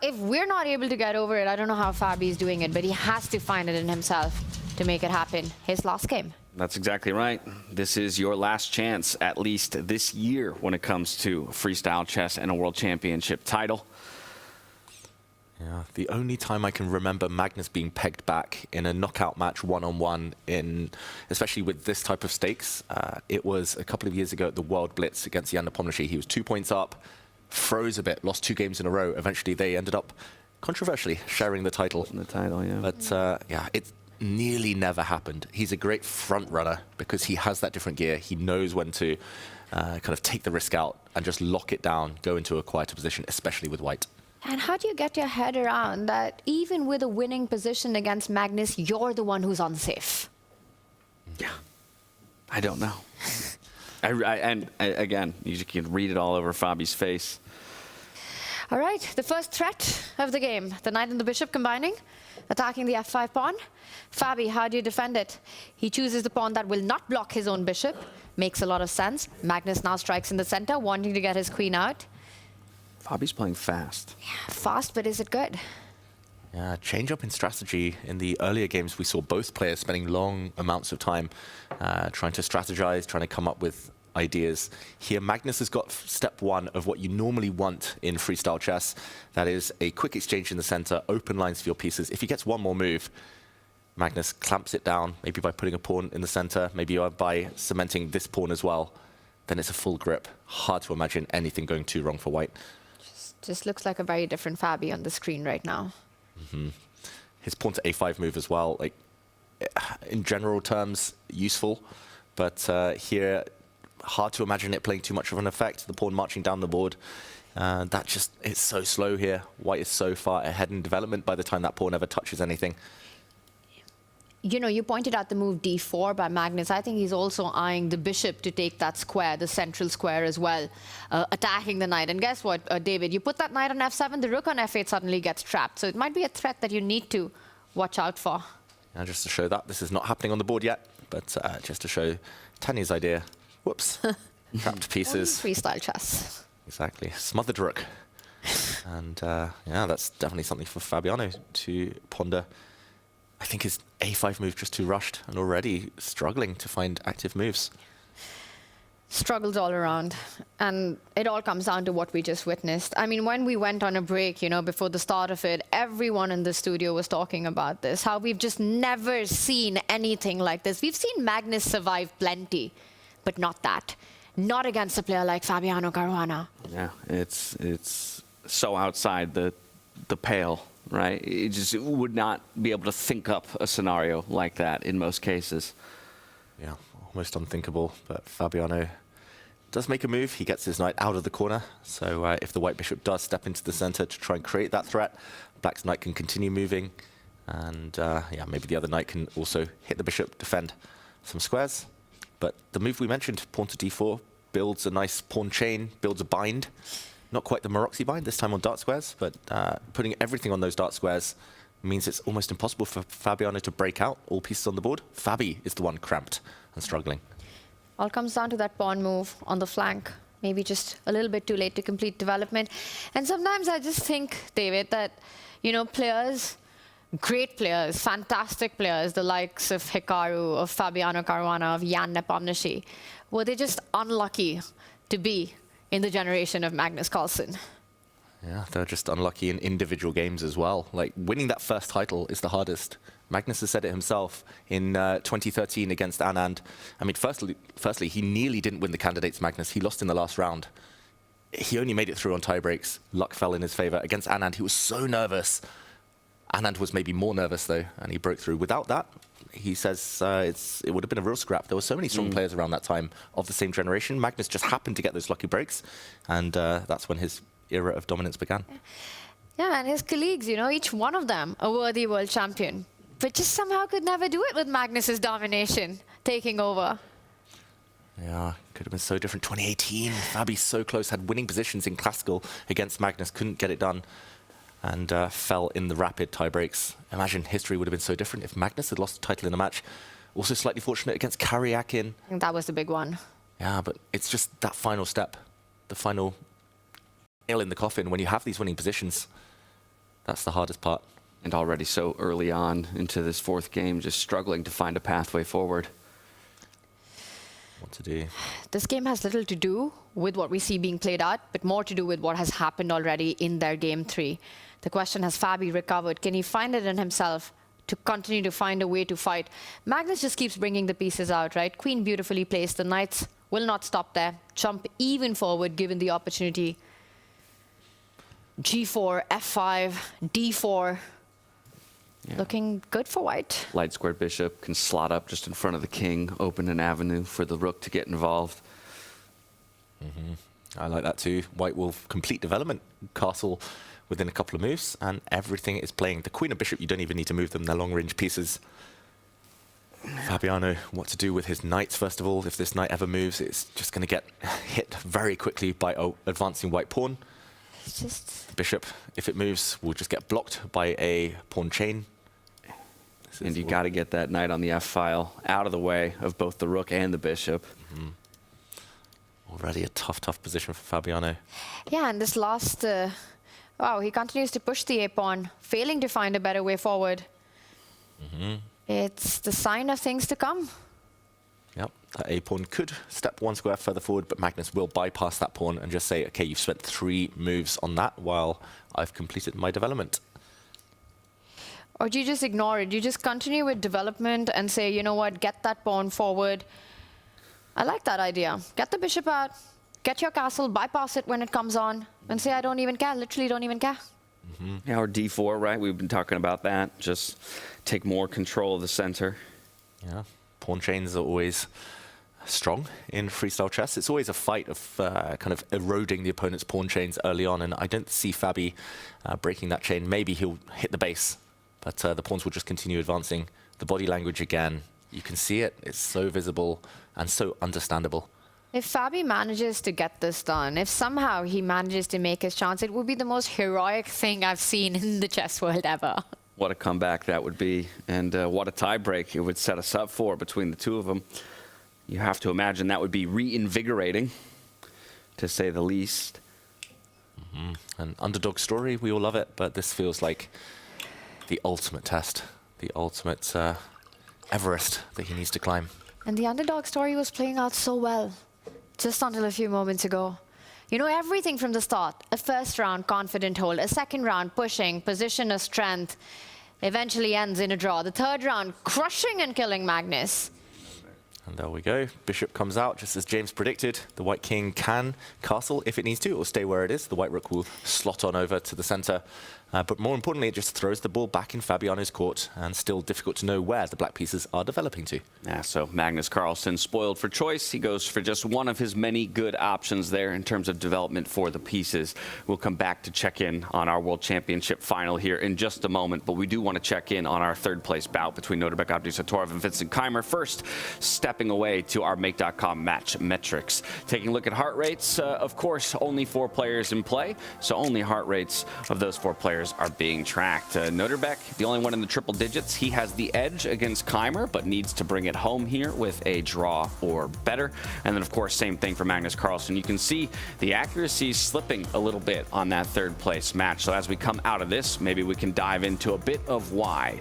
If we're not able to get over it, I don't know how Fabi is doing it, but he has to find it in himself to make it happen. His last game. That's exactly right. This is your last chance, at least this year, when it comes to freestyle chess and a world championship title. Yeah, the only time I can remember Magnus being pegged back in a knockout match one-on-one, especially with this type of stakes, it was a couple of years ago at the World Blitz against Jan Nepomniachtchi. He was 2 points up, froze a bit, lost 2 games in a row. Eventually, they ended up controversially sharing the title. Yeah. But yeah, it nearly never happened. He's a great front runner because he has that different gear. He knows when to kind of take the risk out and just lock it down, go into a quieter position, especially with white. And how do you get your head around that even with a winning position against Magnus, you're the one who's unsafe? Yeah, I don't know. Again, you can read it all over Fabi's face. All right, the first threat of the game, the knight and the bishop combining, attacking the f5 pawn. Fabi, how do you defend it? He chooses the pawn that will not block his own bishop. Makes a lot of sense. Magnus now strikes in the center, wanting to get his queen out. Fabi's playing fast. Yeah, fast, but is it good? Yeah, change up in strategy. In the earlier games, we saw both players spending long amounts of time trying to strategize, trying to come up with ideas. Here, Magnus has got step one of what you normally want in freestyle chess. That is a quick exchange in the center, open lines for your pieces. If he gets one more move, Magnus clamps it down, maybe by putting a pawn in the center, maybe by cementing this pawn as well. Then it's a full grip. Hard to imagine anything going too wrong for white. Just looks like a very different Fabi on the screen right now. His pawn to a5 move as well, like in general terms, useful, but here, hard to imagine it playing too much of an effect. The pawn marching down the board, it's so slow here. White is so far ahead in development by the time that pawn ever touches anything. You know, you pointed out the move d4 by Magnus. I think he's also eyeing the bishop to take that square, the central square as well, attacking the knight. And guess what, David? You put that knight on f7, the rook on f8 suddenly gets trapped. So it might be a threat that you need to watch out for. And just to show that, this is not happening on the board yet, but just to show Tanya's idea. Whoops. Trapped pieces. Freestyle chess. Exactly. Smothered rook. And yeah, that's definitely something for Fabiano to ponder. I think his a5 move just too rushed and already struggling to find active moves. Struggles all around. And it all comes down to what we just witnessed. I mean, when we went on a break, you know, before the start of it, everyone in the studio was talking about this, how we've just never seen anything like this. We've seen Magnus survive plenty, but not that. Not against a player like Fabiano Caruana. Yeah, it's so outside the pale right? It just would not be able to think up a scenario like that in most cases. Yeah, almost unthinkable, but Fabiano does make a move. He gets his knight out of the corner, so if the white bishop does step into the center to try and create that threat, black's knight can continue moving, and yeah, maybe the other knight can also hit the bishop, defend some squares. But the move we mentioned, pawn to d4, builds a nice pawn chain, builds a bind. Not quite the Maroczy bind, this time on dark squares, but putting everything on those dark squares means it's almost impossible for Fabiano to break out all pieces on the board. Fabi is the one cramped and struggling. All comes down to that pawn move on the flank. Maybe just a little bit too late to complete development. And sometimes I just think, David, that, you know, players, great players, fantastic players, the likes of Hikaru, of Fabiano Caruana, of Jan Nepomniachtchi, were they just unlucky to be in the generation of Magnus Carlsen? Yeah, they're just unlucky in individual games as well. Like, winning that first title is the hardest. Magnus has said it himself in 2013 against Anand. I mean, firstly, he nearly didn't win the candidates Magnus. He lost in the last round. He only made it through on tie breaks. Luck fell in his favor. Against Anand, he was so nervous. Anand was maybe more nervous, though, and he broke through. Without that, he says it would have been a real scrap. There were so many strong players around that time of the same generation. Magnus just happened to get those lucky breaks, and that's when his era of dominance began. Yeah, and his colleagues, you know, each one of them a worthy world champion, but just somehow could never do it with Magnus's domination taking over. Yeah, could have been so different. 2018, Fabi so close, had winning positions in classical against Magnus, couldn't get it done, and fell in the rapid tie breaks. Imagine history would have been so different if Magnus had lost the title in a match. Also slightly fortunate against Karyakin. I think that was the big one. Yeah, but it's just that final step, the final nail in the coffin. When you have these winning positions, that's the hardest part. And already so early on into this fourth game, just struggling to find a pathway forward. What to do? This game has little to do with what we see being played out, but more to do with what has happened already in their game 3. The question, has Fabi recovered? Can he find it in himself to continue to find a way to fight? Magnus just keeps bringing the pieces out, right? Queen beautifully placed. The knights will not stop there. Jump even forward given the opportunity. G4, F5, D4. Yeah. Looking good for white. Light squared bishop can slot up just in front of the king, open an avenue for the rook to get involved. I like that too. White will complete development. Castle within a couple of moves, and everything is playing. The queen and bishop, you don't even need to move them. They're long-range pieces. Fabiano, what to do with his knights, first of all. If this knight ever moves, it's just going to get hit very quickly by advancing white pawn. It's just... Bishop, if it moves, will just get blocked by a pawn chain. And you got to get that knight on the f-file out of the way of both the rook and the bishop. Already a tough position for Fabiano. Yeah, and this last... wow, he continues to push the a-pawn, failing to find a better way forward. It's the sign of things to come. Yep, that a-pawn could step one square further forward, but Magnus will bypass that pawn and just say, okay, you've spent 3 moves on that while I've completed my development. Or do you just ignore it? You just continue with development and say, you know what, get that pawn forward. I like that idea. Get the bishop out, get your castle, bypass it when it comes on, and say, I don't even care, literally don't even care. Yeah, or d4, right? We've been talking about that. Just take more control of the center. Yeah, pawn chains are always strong in freestyle chess. It's always a fight of kind of eroding the opponent's pawn chains early on, and I don't see Fabi breaking that chain. Maybe he'll hit the base, but the pawns will just continue advancing. The body language again, you can see it. It's so visible and so understandable. If Fabi manages to get this done, if somehow he manages to make his chance, it would be the most heroic thing I've seen in the chess world ever. What a comeback that would be, and what a tiebreak it would set us up for between the two of them. You have to imagine that would be reinvigorating, to say the least. An underdog story, we all love it, but this feels like the ultimate test, the ultimate Everest that he needs to climb. And the underdog story was playing out so well, just until a few moments ago. You know, everything from the start. A first round confident hold, a second round pushing, position of strength, eventually ends in a draw. The third round crushing and killing Magnus. And there we go. Bishop comes out, just as James predicted. The white king can castle if it needs to, or stay where it is. The white rook will slot on over to the center. But more importantly, it just throws the ball back in Fabiano's court, and still difficult to know where the black pieces are developing to. Yeah, so Magnus Carlsen spoiled for choice. He goes for just one of his many good options there in terms of development for the pieces. We'll come back to check in on our World Championship final here in just a moment, but we do want to check in on our third place bout between Nodirbek Abdusatorov and Vincent Keimer. First, stepping away to our Make.com match metrics. Taking a look at heart rates, of course, only 4 players in play, so only heart rates of those 4 players are being tracked. Nodirbek, the only one in the triple digits. He has the edge against Keimer, but needs to bring it home here with a draw or better. And then, of course, same thing for Magnus Carlsen. You can see the accuracy slipping a little bit on that third place match. So as we come out of this, maybe we can dive into a bit of why.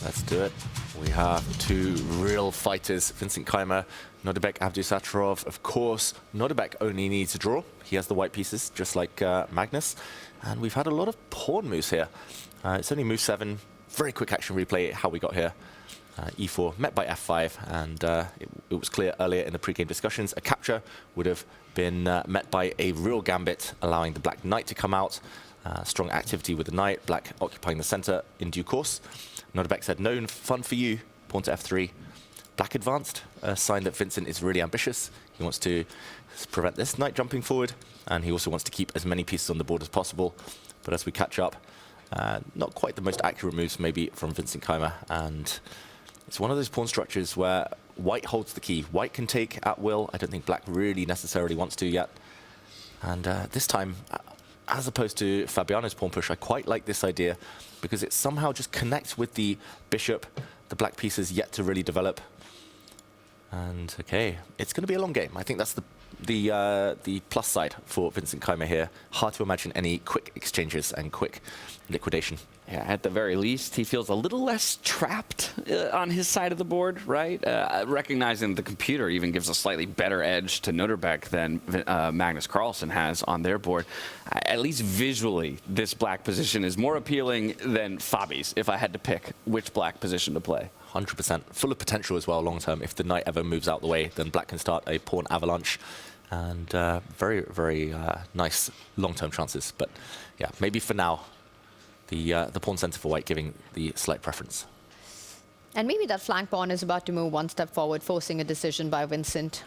Let's do it. We have 2 real fighters, Vincent Keimer, Nodirbek Abdusatorov. Of course, Nodirbek only needs a draw. He has the white pieces, just like Magnus. And we've had a lot of pawn moves here. It's only move 7. Very quick action replay, how we got here. E4 met by F5, and it was clear earlier in the pre-game discussions, a capture would have been met by a real gambit, allowing the black knight to come out. Strong activity with the knight, black occupying the center in due course. Nodirbek said, no fun for you, pawn to F3. Black advanced, a sign that Vincent is really ambitious. He wants to prevent this knight jumping forward, and he also wants to keep as many pieces on the board as possible. But as we catch up, not quite the most accurate moves maybe from Vincent Keimer, and it's one of those pawn structures where white holds the key. White can take at will. I don't think black really necessarily wants to yet. And this time, as opposed to Fabiano's pawn push, I quite like this idea because it somehow just connects with the bishop. The black piece is yet to really develop. And okay, it's going to be a long game. I think that's the plus side for Vincent Keimer here. Hard to imagine any quick exchanges and quick liquidation. Yeah, at the very least, he feels a little less trapped on his side of the board, right? Recognizing the computer even gives a slightly better edge to Nodirbek than Magnus Carlsen has on their board. At least visually, this black position is more appealing than Fabi's, if I had to pick which black position to play. 100%. Full of potential as well long term. If the knight ever moves out the way, then black can start a pawn avalanche. And very, very nice long-term chances. But yeah, maybe for now, the pawn center for white giving the slight preference. And maybe that flank pawn is about to move one step forward, forcing a decision by Vincent,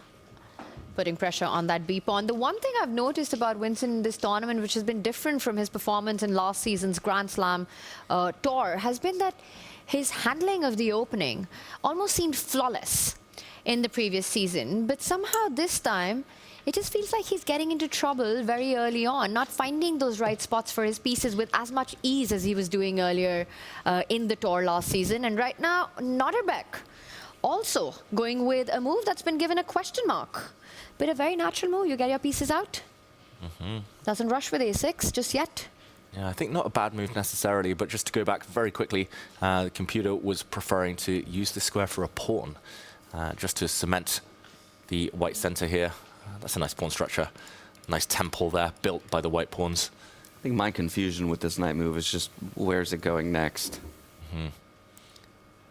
putting pressure on that B pawn. The one thing I've noticed about Vincent in this tournament, which has been different from his performance in last season's Grand Slam tour, has been that his handling of the opening almost seemed flawless in the previous season. But somehow this time, it just feels like he's getting into trouble very early on, not finding those right spots for his pieces with as much ease as he was doing earlier in the tour last season. And right now, Nodirbek also going with a move that's been given a question mark. But a very natural move. You get your pieces out. Doesn't rush with A6 just yet. Yeah, I think not a bad move necessarily, but just to go back very quickly, the computer was preferring to use the square for a pawn, just to cement the white center here. That's a nice pawn structure. Nice temple there, built by the white pawns. I think my confusion with this knight move is just, where's it going next?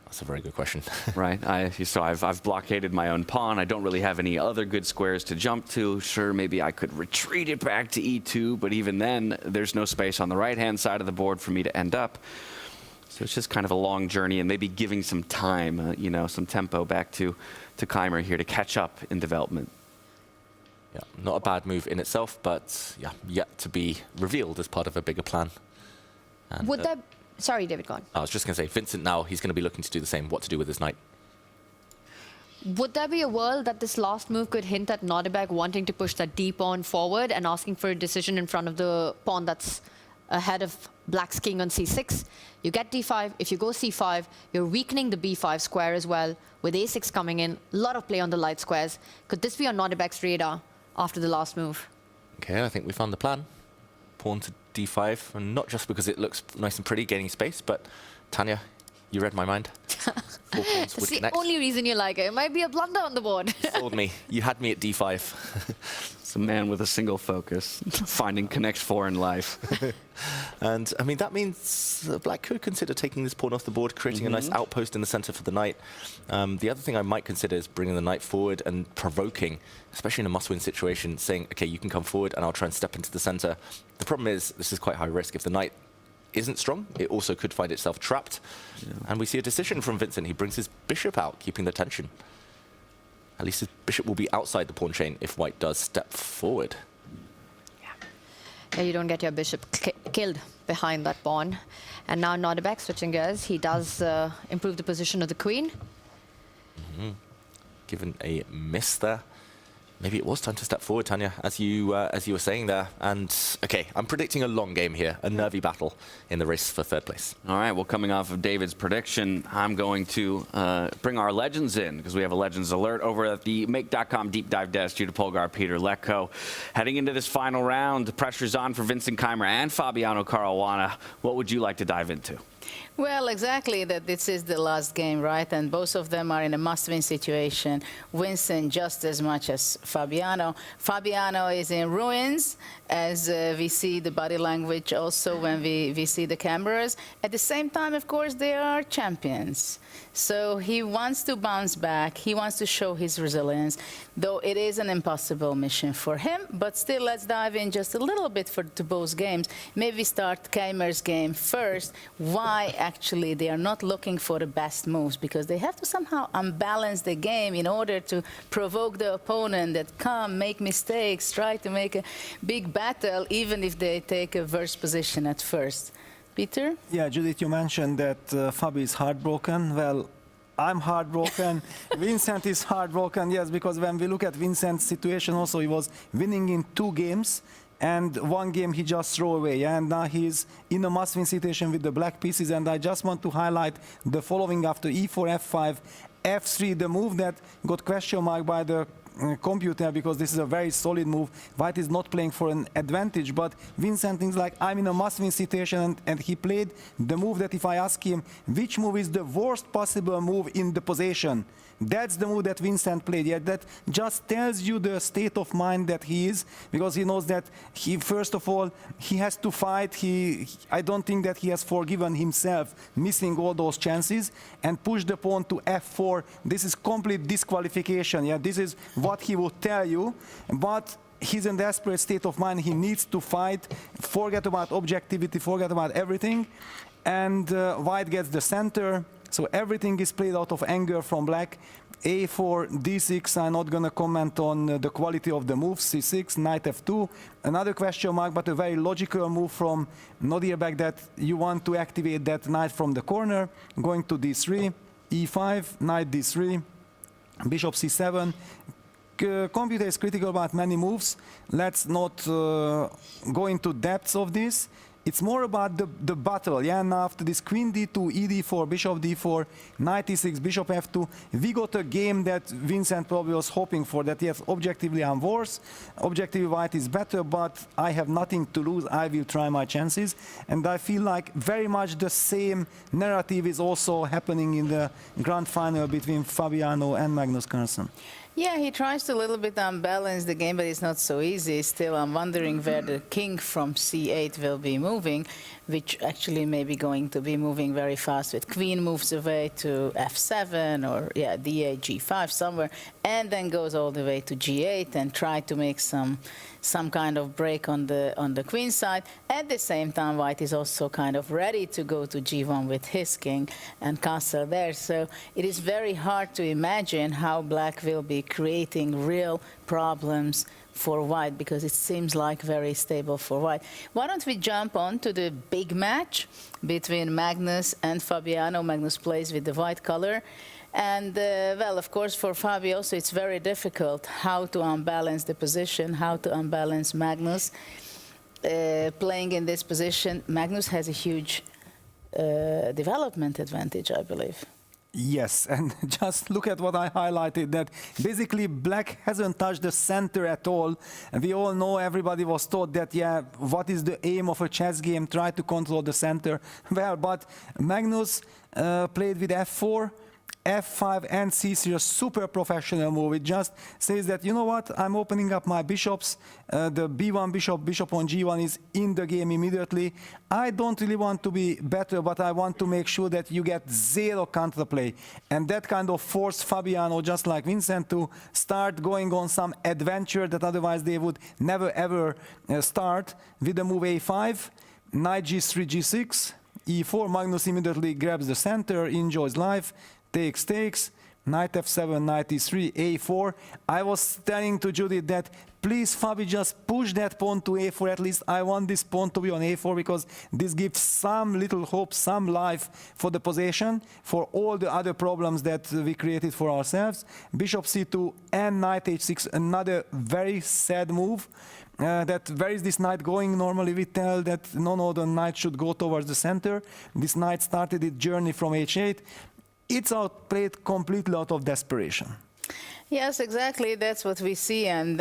That's a very good question. Right. So I've blockaded my own pawn. I don't really have any other good squares to jump to. Sure, maybe I could retreat it back to E2, but even then, there's no space on the right-hand side of the board for me to end up. So it's just kind of a long journey, and maybe giving some time, you know, some tempo back to Keimer here to catch up in development. Yeah, not a bad move in itself, but yeah, yet to be revealed as part of a bigger plan. And, Would that... Sorry, David, go on. I was just going to say, Vincent now, he's going to be looking to do the same, what to do with his knight. Would there be a world that this last move could hint at Nodirbek wanting to push that D pawn forward and asking for a decision in front of the pawn that's ahead of black's king on C6? You get D5. If you go C5, you're weakening the B5 square as well, with A6 coming in. A lot of play on the light squares. Could this be on Nodirbek's radar after the last move? Okay, I think we found the plan. Pawn to D5, and not just because it looks nice and pretty, gaining space, but Tanya, you read my mind. It's the only reason you like it. It might be a blunder on the board. You sold me. You had me at D5. It's a man with a single focus, finding Connect 4 in life. And I mean, that means black could consider taking this pawn off the board, creating a nice outpost in the center for the knight. The other thing I might consider is bringing the knight forward and provoking, especially in a must-win situation, saying, okay, you can come forward and I'll try and step into the center. The problem is, this is quite high risk. If the knight isn't strong, it also could find itself trapped. Yeah. And we see a decision from Vincent. He brings his bishop out, keeping the tension. At least his bishop will be outside the pawn chain if white does step forward. Yeah, you don't get your bishop killed behind that pawn. And now Nordebek, switching gears, he does improve the position of the queen. Given a miss there. Maybe it was time to step forward, Tanya, as you were saying there. And, okay, I'm predicting a long game here, a nervy battle in the race for third place. All right, well, coming off of David's prediction, I'm going to bring our legends in, because we have a Legends Alert over at the Make.com Deep Dive Desk. Judah Polgar, Peter Letko. Heading into this final round, the pressure's on for Vincent Keimer and Fabiano Caruana. What would you like to dive into? Well, exactly, that this is the last game, right? And both of them are in a must-win situation. Vincent just as much as Fabiano. Fabiano is in ruins, as we see the body language also when we see the cameras. At the same time, of course, they are champions. So he wants to bounce back. He wants to show his resilience, though it is an impossible mission for him. But still, let's dive in just a little bit to both games. Maybe start Keimer's game first. Why actually they are not looking for the best moves? Because they have to somehow unbalance the game in order to provoke the opponent that come, make mistakes, try to make a big battle, even if they take a worse position at first. Peter? Yeah, Judith, you mentioned that Fabi is heartbroken. Well, I'm heartbroken. Vincent is heartbroken, yes, because when we look at Vincent's situation also, he was winning in 2 games, and 1 game he just threw away. And now he's in a must-win situation with the black pieces, and I just want to highlight the following after e4, f5, f3, the move that got question mark by the computer, because this is a very solid move. White is not playing for an advantage, but Vincent thinks like, I'm in a must-win situation, and he played the move that if I ask him which move is the worst possible move in the position, that's the move that Vincent played. Yeah, that just tells you the state of mind that he is, because he knows that he, first of all, he has to fight. I don't think that he has forgiven himself missing all those chances and push the pawn to f4. This is complete disqualification. Yeah, this is what he will tell you, but he's in desperate state of mind. He needs to fight, forget about objectivity, forget about everything, and white gets the center. So everything is played out of anger from black. a4, d6, I'm not going to comment on the quality of the moves. c6, knight f2. Another question mark, but a very logical move from Nordebek that you want to activate that knight from the corner. Going to d3, e5, knight d3, bishop c7. Computer is critical about many moves. Let's not go into depths of this. It's more about the battle, yeah, and after this queen d2, ed4, bishop d4, knight e6, bishop f2, we got a game that Vincent probably was hoping for, that yes, objectively I'm worse, objectively white is better, but I have nothing to lose, I will try my chances. And I feel like very much the same narrative is also happening in the grand final between Fabiano and Magnus Carlsen. Yeah, he tries to a little bit unbalance the game, but it's not so easy. Still, I'm wondering where the king from c8 will be moving, which actually may be going to be moving very fast with queen moves away to f7 or, yeah, d8, g5 somewhere, and then goes all the way to g8 and try to make some kind of break on the queen side. At the same time, white is also kind of ready to go to g1 with his king and castle there. So it is very hard to imagine how black will be creating real problems for white, because it seems like very stable for white. Why don't we jump on to the big match between Magnus and Fabiano. Magnus plays with the white color. And, well, of course, for Fabio also it's very difficult how to unbalance the position, how to unbalance Magnus. Playing in this position, Magnus has a huge development advantage, I believe. Yes, and just look at what I highlighted, that basically black hasn't touched the center at all. And we all know, everybody was taught that, yeah, what is the aim of a chess game? Try to control the center. Well, but Magnus played with f4, F5 and C3, a super professional move. It just says that, you know what, I'm opening up my bishops. The B1 bishop on G1 is in the game immediately. I don't really want to be better, but I want to make sure that you get zero counterplay. And that kind of forced Fabiano, just like Vincent, to start going on some adventure that otherwise they would never ever start with the move A5, knight G3, G6, E4. Magnus immediately grabs the center, enjoys life. Takes, knight f7, knight e3, a4. I was telling to Judith that please, Fabi, just push that pawn to a4. At least I want this pawn to be on a4 because this gives some little hope, some life for the position, for all the other problems that we created for ourselves. Bishop c2 and knight h6, another very sad move. That where is this knight going? Normally we tell that no, the knight should go towards the center. This knight started its journey from h8. It's outplayed completely out of desperation. Yes, exactly. That's what we see, and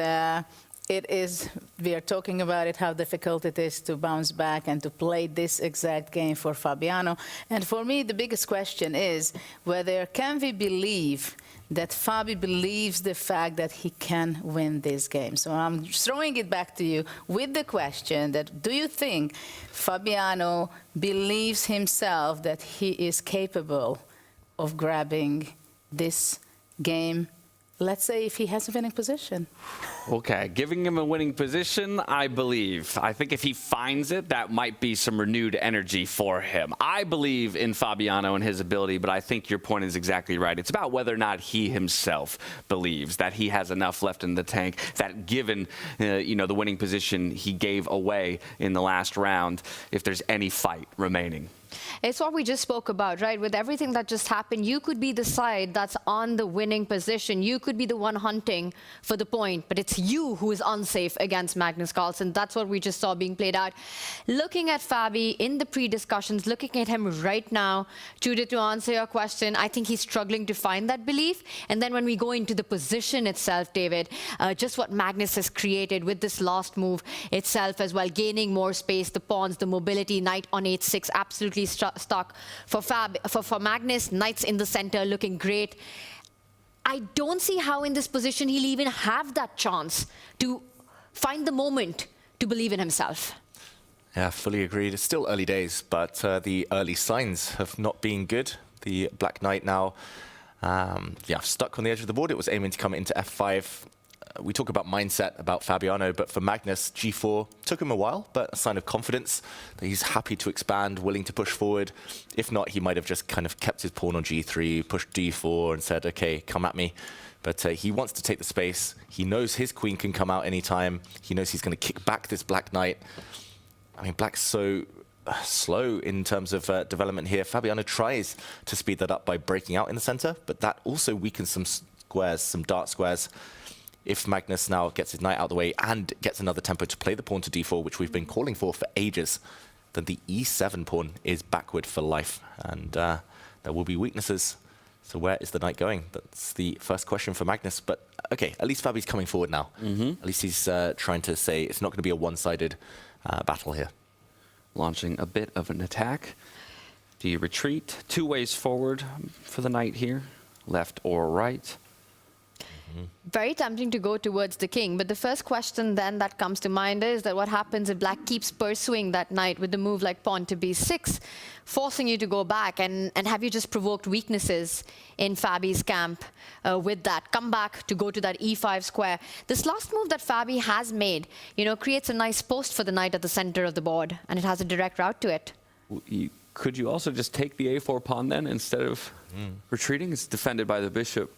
it is. We are talking about it, how difficult it is to bounce back and to play this exact game for Fabiano. And for me, the biggest question is whether can we believe that Fabi believes the fact that he can win this game. So I'm throwing it back to you with the question that do you think Fabiano believes himself that he is capable of grabbing this game, let's say if he has a winning position? Okay, giving him a winning position, I believe. I think if he finds it, that might be some renewed energy for him. I believe in Fabiano and his ability, but I think your point is exactly right. It's about whether or not he himself believes that he has enough left in the tank, that given the winning position he gave away in the last round, if there's any fight remaining. It's what we just spoke about, right? With everything that just happened, you could be the side that's on the winning position. You could be the one hunting for the point, but it's you who is unsafe against Magnus Carlsen. That's what we just saw being played out. Looking at Fabi in the pre-discussions, looking at him right now, Judith, to answer your question, I think he's struggling to find that belief. And then when we go into the position itself, David, just what Magnus has created with this last move itself as well, gaining more space, the pawns, the mobility, knight on h6, absolutely stuck for Magnus. Knights in the center looking great. I don't see how in this position he'll even have that chance to find the moment to believe in himself. Yeah, fully agreed. It's still early days, but the early signs have not been good. The Black Knight now, stuck on the edge of the board. It was aiming to come into f5. We talk about mindset, about Fabiano, but for Magnus, g4 took him a while, but a sign of confidence that he's happy to expand, willing to push forward. If not, he might have just kind of kept his pawn on g3, pushed d4 and said, okay, come at me. But he wants to take the space. He knows his queen can come out anytime. He knows he's going to kick back this Black Knight. I mean, Black's so slow in terms of development here. Fabiano tries to speed that up by breaking out in the center, but that also weakens some squares, some dark squares. If Magnus now gets his knight out of the way and gets another tempo to play the pawn to d4, which we've been calling for ages, then the e7 pawn is backward for life. And there will be weaknesses. So where is the knight going? That's the first question for Magnus. But okay, at least Fabi's coming forward now. At least he's trying to say it's not going to be a one-sided battle here. Launching a bit of an attack. Do you retreat? Two ways forward for the knight here, left or right. Very tempting to go towards the king, but the first question then that comes to mind is that what happens if Black keeps pursuing that knight with the move like pawn to b6, forcing you to go back, and have you just provoked weaknesses in Fabi's camp with that? Come back to go to that e5 square. This last move that Fabi has made, creates a nice post for the knight at the center of the board, and it has a direct route to it. Could you also just take the a4 pawn then instead of retreating? It's defended by the bishop.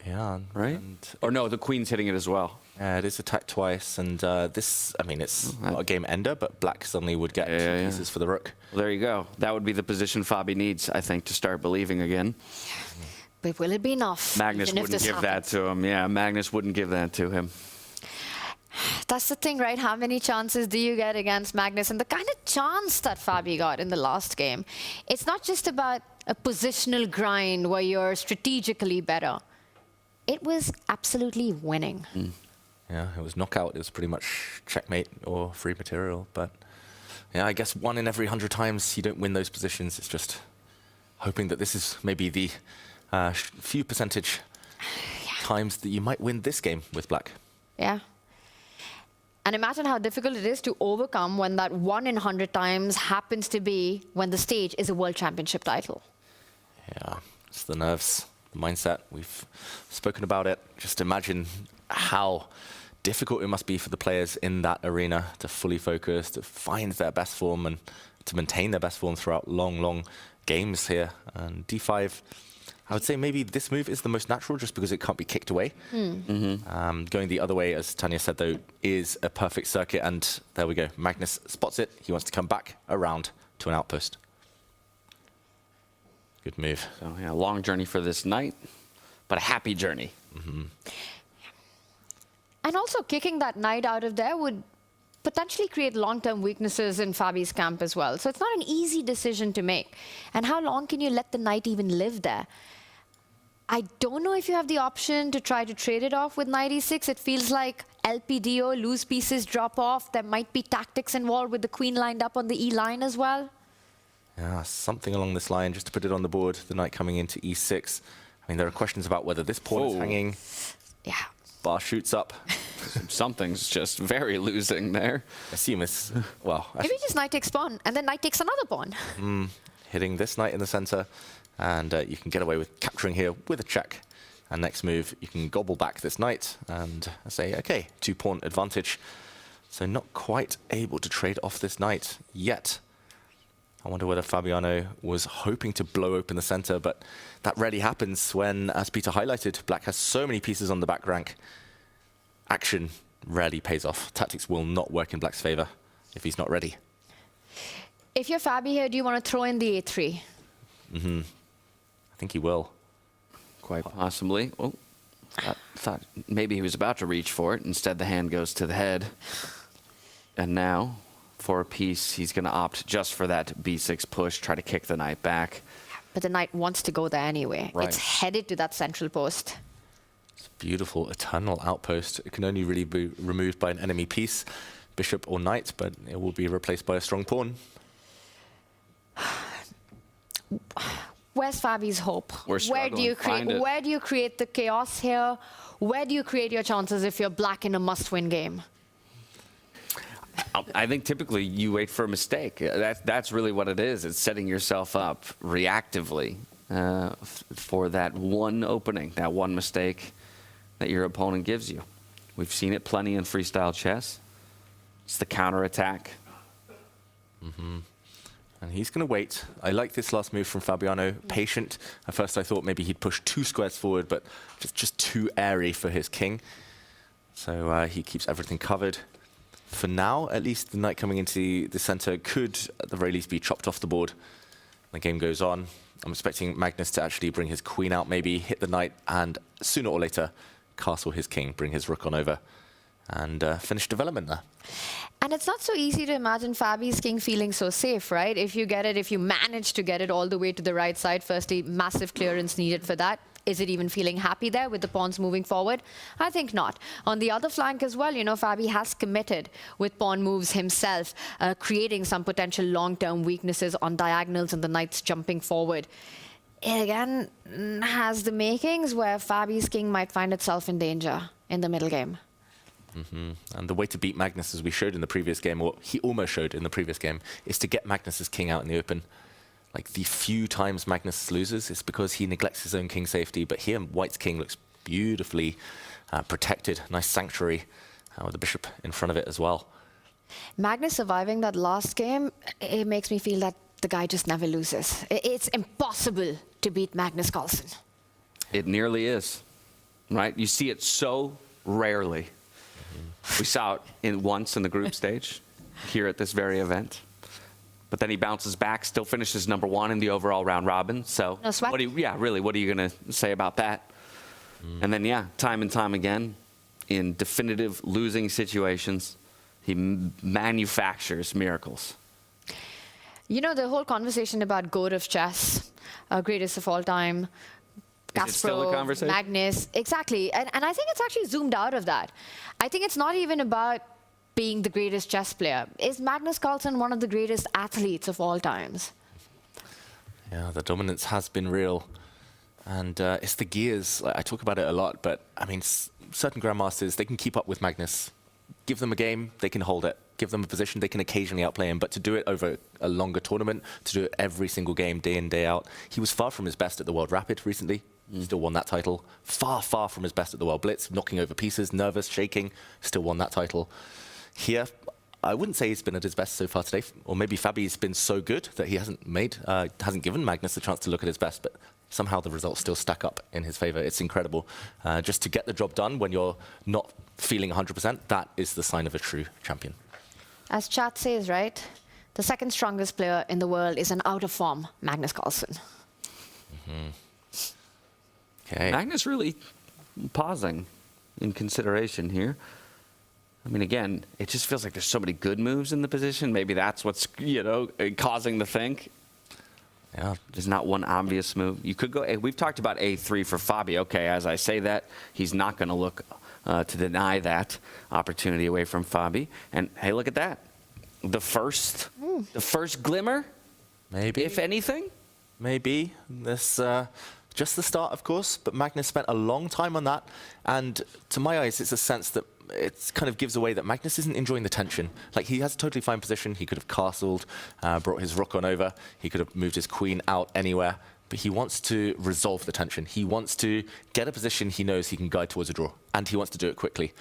Yeah. Right? Or no, the queen's hitting it as well. Yeah, it is attacked twice, and this, I mean, it's not a game ender, but Black suddenly would get two pieces for the rook. Well, there you go. That would be the position Fabi needs, I think, to start believing again. But will it be enough? Magnus wouldn't give that to him. Yeah, Magnus wouldn't give that to him. That's the thing, right? How many chances do you get against Magnus? And the kind of chance that Fabi got in the last game, it's not just about a positional grind where you're strategically better. It was absolutely winning. Yeah, it was knockout. It was pretty much checkmate or free material. But yeah, I guess 1 in every 100 times you don't win those positions. It's just hoping that this is maybe the few percentage times that you might win this game with black. Yeah. And imagine how difficult it is to overcome when that 1 in 100 times happens to be when the stage is a world championship title. Yeah, it's the nerves, the mindset. We've spoken about it. Just imagine how difficult it must be for the players in that arena to fully focus, to find their best form and to maintain their best form throughout long, long games here. And D5, I would say maybe this move is the most natural just because it can't be kicked away. Going the other way, as Tanya said, though, is a perfect circuit. And there we go. Magnus spots it. He wants to come back around to an outpost. Good move. So, yeah, long journey for this knight, but a happy journey. And also kicking that knight out of there would potentially create long-term weaknesses in Fabi's camp as well. So it's not an easy decision to make. And how long can you let the knight even live there? I don't know if you have the option to try to trade it off with knight e6. It feels like LPDO, loose pieces drop off. There might be tactics involved with the queen lined up on the E line as well. Yeah, something along this line, just to put it on the board, the knight coming into e6. I mean, there are questions about whether this pawn is hanging. Yeah. Bar shoots up. Something's just very losing there. I assume it's, well... Maybe just knight takes pawn, and then knight takes another pawn. Hitting this knight in the center, and you can get away with capturing here with a check. And next move, you can gobble back this knight and say, okay, 2-pawn advantage. So not quite able to trade off this knight yet. I wonder whether Fabiano was hoping to blow open the center, but that rarely happens when, as Peter highlighted, black has so many pieces on the back rank. Action rarely pays off. Tactics will not work in black's favor if he's not ready. If you're Fabi here, do you want to throw in the a3? I think he will. Quite possibly. Oh, I thought maybe he was about to reach for it. Instead, the hand goes to the head. And now, for a piece, he's going to opt just for that b6 push, try to kick the knight back. But the knight wants to go there anyway. Right. It's headed to that central post. It's a beautiful eternal outpost. It can only really be removed by an enemy piece, bishop or knight, but it will be replaced by a strong pawn. Where's Fabi's hope? We're Where do you find it. where do you create the chaos here? Where do you create your chances if you're black in a must-win game? I think typically you wait for a mistake. That's really what it is. It's setting yourself up reactively for that one opening, that one mistake that your opponent gives you. We've seen it plenty in freestyle chess. It's the counterattack. And he's going to wait. I like this last move from Fabiano. Patient. At first I thought maybe he'd push 2 squares forward, but just too airy for his king. So he keeps everything covered. For now, at least the knight coming into the center could, at the very least, be chopped off the board. The game goes on. I'm expecting Magnus to actually bring his queen out, maybe hit the knight, and sooner or later, castle his king, bring his rook on over, and finish development there. And it's not so easy to imagine Fabi's king feeling so safe, right? If you get it, if you manage to get it all the way to the right side, firstly, massive clearance needed for that. Is it even feeling happy there with the pawns moving forward? I think not. On the other flank as well, you know, Fabi has committed with pawn moves himself, creating some potential long-term weaknesses on diagonals and the knights jumping forward. It again has the makings where Fabi's king might find itself in danger in the middle game. And the way to beat Magnus, as we showed in the previous game, or he almost showed in the previous game, is to get Magnus's king out in the open. Like the few times Magnus loses, it's because he neglects his own king safety. But here, White's king looks beautifully protected, nice sanctuary with the bishop in front of it as well. Magnus surviving that last game, it makes me feel that the guy just never loses. It's impossible to beat Magnus Carlsen. It nearly is, right? You see it so rarely. We saw it once in the group stage here at this very event. But then he bounces back, still finishes #1 in the overall round robin. So, no sweat. what are you going to say about that? And then, yeah, time and time again, in definitive losing situations, he manufactures miracles. You know, the whole conversation about GOAT of chess, greatest of all time, Is it still a conversation? Magnus, exactly. And I think it's actually zoomed out of that. I think it's not even about being the greatest chess player. Is Magnus Carlsen one of the greatest athletes of all times? Yeah, the dominance has been real. And it's the gears. Like, I talk about it a lot, but I mean, certain Grandmasters, they can keep up with Magnus. Give them a game, they can hold it. Give them a position, they can occasionally outplay him. But to do it over a longer tournament, to do it every single game, day in, day out, he was far from his best at the World Rapid recently. Still won that title. Far, far from his best at the World Blitz, knocking over pieces, nervous, shaking, still won that title. Here, I wouldn't say he's been at his best so far today. Or maybe Fabi's been so good that he hasn't given Magnus the chance to look at his best, but somehow the results still stack up in his favor. It's incredible. Just to get the job done when you're not feeling 100%, that is the sign of a true champion. As chat says, right? The second strongest player in the world is an out-of-form Magnus Carlsen. Okay. Magnus really pausing in consideration here. I mean, again, it just feels like there's so many good moves in the position. Maybe that's what's, causing the think. Yeah. There's not one obvious move. You could go, we've talked about A3 for Fabi. Okay, as I say that, he's not going to look to deny that opportunity away from Fabi. And hey, look at that. The first glimmer, maybe, if anything. Maybe. This just the start, of course, but Magnus spent a long time on that. And to my eyes, it's a sense that it kind of gives away that Magnus isn't enjoying the tension. Like, he has a totally fine position. He could have castled, brought his rook on over. He could have moved his queen out anywhere. But he wants to resolve the tension. He wants to get a position he knows he can guide towards a draw. And he wants to do it quickly.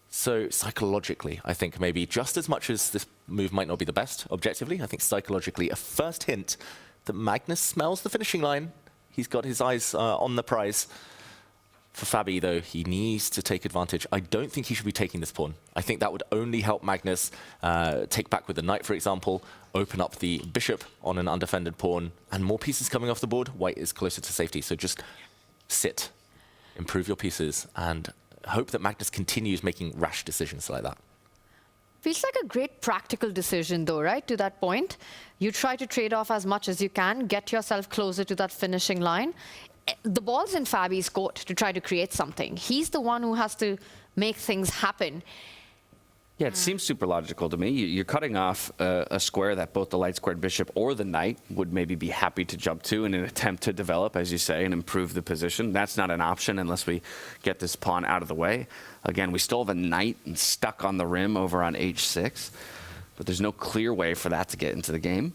So psychologically, I think maybe just as much as this move might not be the best objectively, I think psychologically a first hint that Magnus smells the finishing line. He's got his eyes on the prize. For Fabi, though, he needs to take advantage. I don't think he should be taking this pawn. I think that would only help Magnus take back with the knight, for example, open up the bishop on an undefended pawn, and more pieces coming off the board. White is closer to safety, so just sit, improve your pieces, and hope that Magnus continues making rash decisions like that. Feels like a great practical decision, though, right? To that point, you try to trade off as much as you can, get yourself closer to that finishing line. The ball's in Fabi's court to try to create something. He's the one who has to make things happen. Yeah, it seems super logical to me. You're cutting off a square that both the light-squared bishop or the knight would maybe be happy to jump to in an attempt to develop, as you say, and improve the position. That's not an option unless we get this pawn out of the way. Again, we still have a knight stuck on the rim over on h6, but there's no clear way for that to get into the game.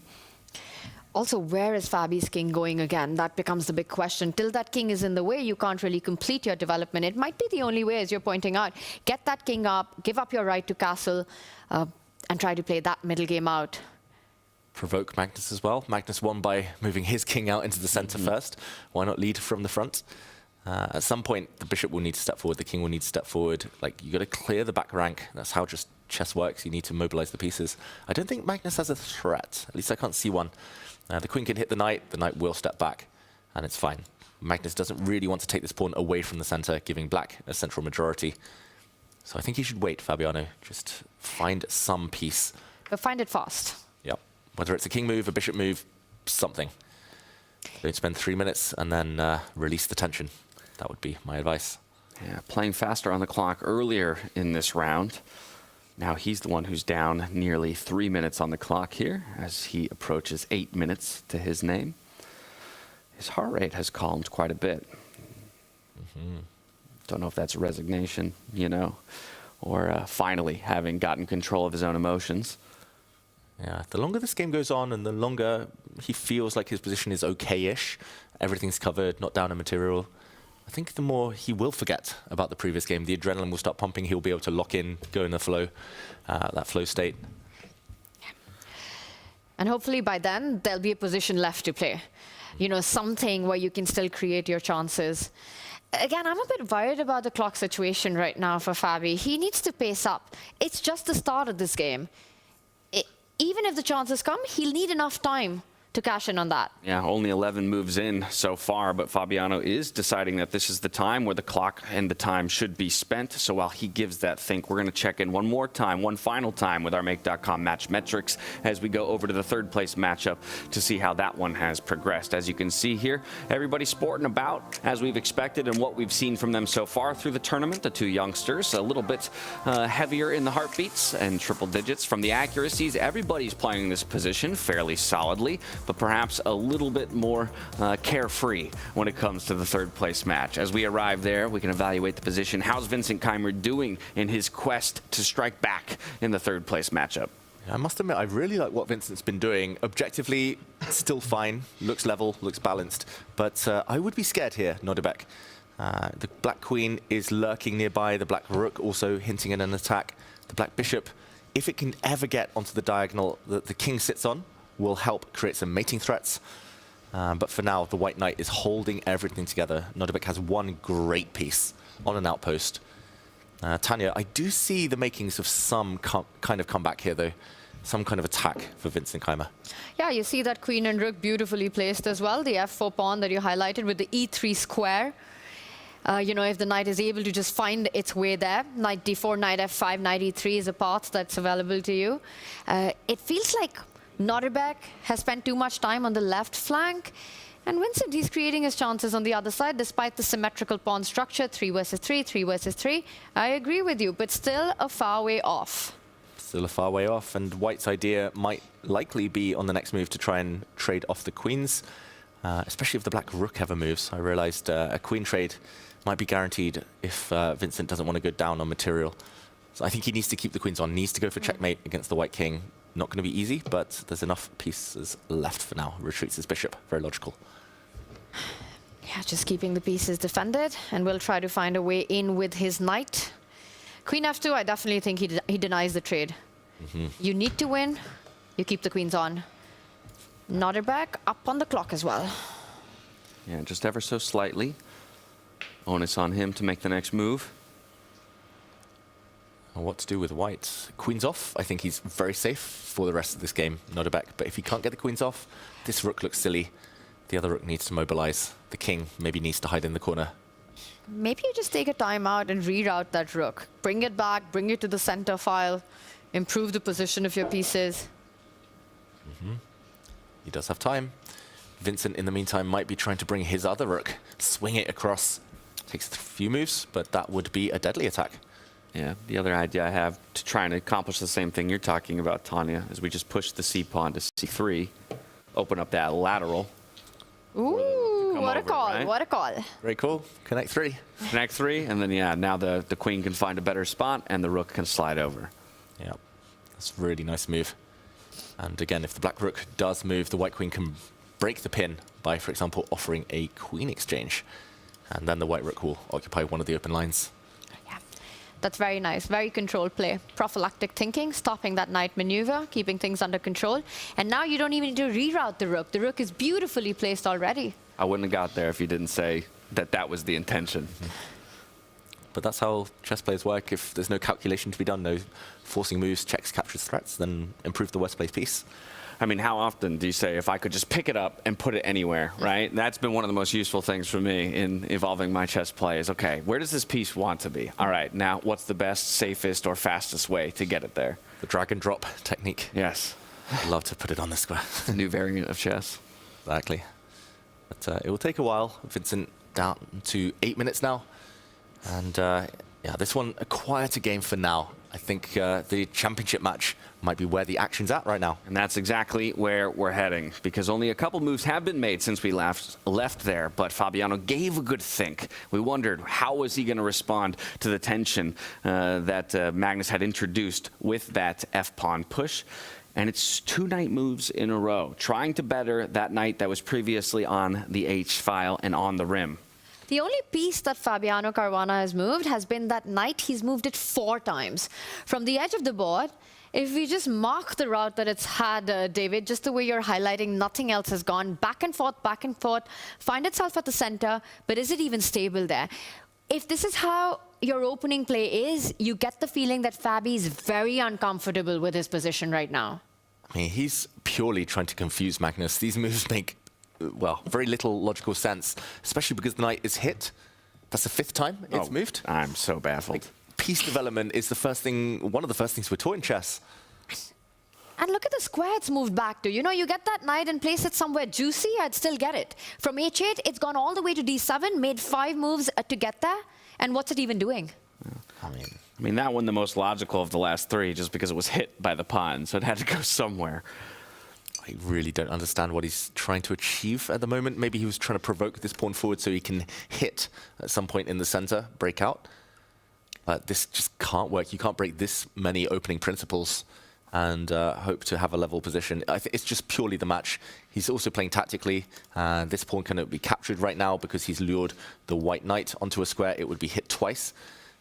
Also, where is Fabi's king going again? That becomes the big question. Till that king is in the way, you can't really complete your development. It might be the only way, as you're pointing out. Get that king up, give up your right to castle, and try to play that middle game out. Provoke Magnus as well. Magnus won by moving his king out into the center first. Why not lead from the front? At some point, the bishop will need to step forward, the king will need to step forward. Like, you got to clear the back rank. That's how just chess works. You need to mobilize the pieces. I don't think Magnus has a threat. At least I can't see one. The queen can hit the knight will step back, and it's fine. Magnus doesn't really want to take this pawn away from the center, giving black a central majority. So I think he should wait, Fabiano. Just find some piece. But find it fast. Yep. Whether it's a king move, a bishop move, something. Don't spend 3 minutes and then release the tension. That would be my advice. Yeah, playing faster on the clock earlier in this round. Now he's the one who's down nearly 3 minutes on the clock here as he approaches 8 minutes to his name. His heart rate has calmed quite a bit. Don't know if that's resignation, or finally having gotten control of his own emotions. Yeah, the longer this game goes on and the longer he feels like his position is okay-ish, everything's covered, not down in material, I think the more he will forget about the previous game. The adrenaline will start pumping. He'll be able to lock in, go in the flow, that flow state. And hopefully by then, there'll be a position left to play. Something where you can still create your chances. Again, I'm a bit worried about the clock situation right now for Fabi. He needs to pace up. It's just the start of this game. Even if the chances come, he'll need enough time to cash in on that. Yeah, only 11 moves in so far, but Fabiano is deciding that this is the time where the clock and the time should be spent. So while he gives that think, we're going to check in one more time, one final time with our Make.com match metrics as we go over to the third place matchup to see how that one has progressed. As you can see here, everybody's sporting about as we've expected and what we've seen from them so far through the tournament. The two youngsters a little bit heavier in the heartbeats and triple digits from the accuracies. Everybody's playing this position fairly solidly. but perhaps a little bit more carefree when it comes to the third place match. As we arrive there, we can evaluate the position. How's Vincent Keimer doing in his quest to strike back in the third place matchup? I must admit, I really like what Vincent's been doing. Objectively, still fine, looks level, looks balanced, but I would be scared here, Nodebek. The Black Queen is lurking nearby, the Black Rook also hinting at an attack. The Black Bishop, if it can ever get onto the diagonal that the King sits on, will help create some mating threats. But for now, the White Knight is holding everything together. Nodebek has one great piece on an outpost. Tanya, I do see the makings of some kind of comeback here, though. Some kind of attack for Vincent Keimer. Yeah, you see that queen and rook beautifully placed as well. The f4 pawn that you highlighted with the e3 square. You know, if the knight is able to just find its way there, knight d4, knight f5, knight e3 is a path that's available to you. It feels like Nodebek has spent too much time on the left flank. And Vincent, he's creating his chances on the other side, despite the symmetrical pawn structure, 3 versus 3, 3 versus 3. I agree with you, but still a far way off. Still a far way off, and White's idea might likely be on the next move to try and trade off the queens, especially if the Black Rook ever moves. I realized a queen trade might be guaranteed if Vincent doesn't want to go down on material. So I think he needs to keep the queens on, needs to go for checkmate against the White King. Not going to be easy, but there's enough pieces left for now. Retreats his bishop, very logical. Yeah, just keeping the pieces defended, and we'll try to find a way in with his knight. Queen f2, I definitely think he denies the trade. You need to win, you keep the queens on. Nodebek up on the clock as well. Yeah, just ever so slightly. Onus on him to make the next move. What to do with White? Queens off, I think he's very safe for the rest of this game, Nodebek. But if he can't get the queens off, this rook looks silly. The other rook needs to mobilize. The king maybe needs to hide in the corner. Maybe you just take a timeout and reroute that rook. Bring it back, bring it to the center file, improve the position of your pieces. He does have time. Vincent, in the meantime, might be trying to bring his other rook, swing it across. Takes a few moves, but that would be a deadly attack. Yeah, the other idea I have to try and accomplish the same thing you're talking about, Tanya, is we just push the c-pawn to c3, open up that lateral. Ooh, what a call, right? what a call. Very cool. Connect 3. Connect 3, and then, yeah, now the queen can find a better spot, and the rook can slide over. Yeah, that's a really nice move. And again, if the Black Rook does move, the White Queen can break the pin by, for example, offering a queen exchange. And then the White Rook will occupy one of the open lines. That's very nice, very controlled play. Prophylactic thinking, stopping that knight maneuver, keeping things under control. And now you don't even need to reroute the rook. The rook is beautifully placed already. I wouldn't have got there if you didn't say that that was the intention. But that's how chess players work. If there's no calculation to be done, no forcing moves, checks, captures, threats, then improve the worst place piece. I mean, how often do you say, if I could just pick it up and put it anywhere, right? That's been one of the most useful things for me in evolving my chess play is, okay, where does this piece want to be? All right, now what's the best, safest, or fastest way to get it there? The drag and drop technique. Yes. I'd love to put it on the square. It's a new variant of chess. Exactly. But it will take a while. Vincent down to 8 minutes now. And yeah, this one, a quieter game for now. I think the championship match might be where the action's at right now. And that's exactly where we're heading, because only a couple moves have been made since we left there, but Fabiano gave a good think. We wondered, how was he going to respond to the tension that Magnus had introduced with that f-pawn push? And it's 2 knight moves in a row, trying to better that knight that was previously on the h-file and on the rim. The only piece that Fabiano Caruana has moved has been that knight. He's moved it 4 times. From the edge of the board, if we just mark the route that it's had, David, just the way you're highlighting, nothing else has gone back and forth, find itself at the center, but is it even stable there? If this is how your opening play is, you get the feeling that Fabi is very uncomfortable with his position right now. I mean, he's purely trying to confuse Magnus. These moves make, well, very little logical sense, especially because the knight is hit. That's the 5th time it's moved. I'm so baffled. Like, piece development is the first thing, one of the first things we're taught in chess. And look at the square it's moved back to. You know, you get that knight and place it somewhere juicy, I'd still get it. From h8, it's gone all the way to d7, made 5 moves to get there. And what's it even doing? I mean, that one the most logical of the last 3, just because it was hit by the pawn, so it had to go somewhere. I really don't understand what he's trying to achieve at the moment. Maybe he was trying to provoke this pawn forward so he can hit at some point in the center, break out. But this just can't work. You can't break this many opening principles and hope to have a level position. I think it's just purely the match. He's also playing tactically. This pawn cannot be captured right now because he's lured the white knight onto a square. It would be hit twice.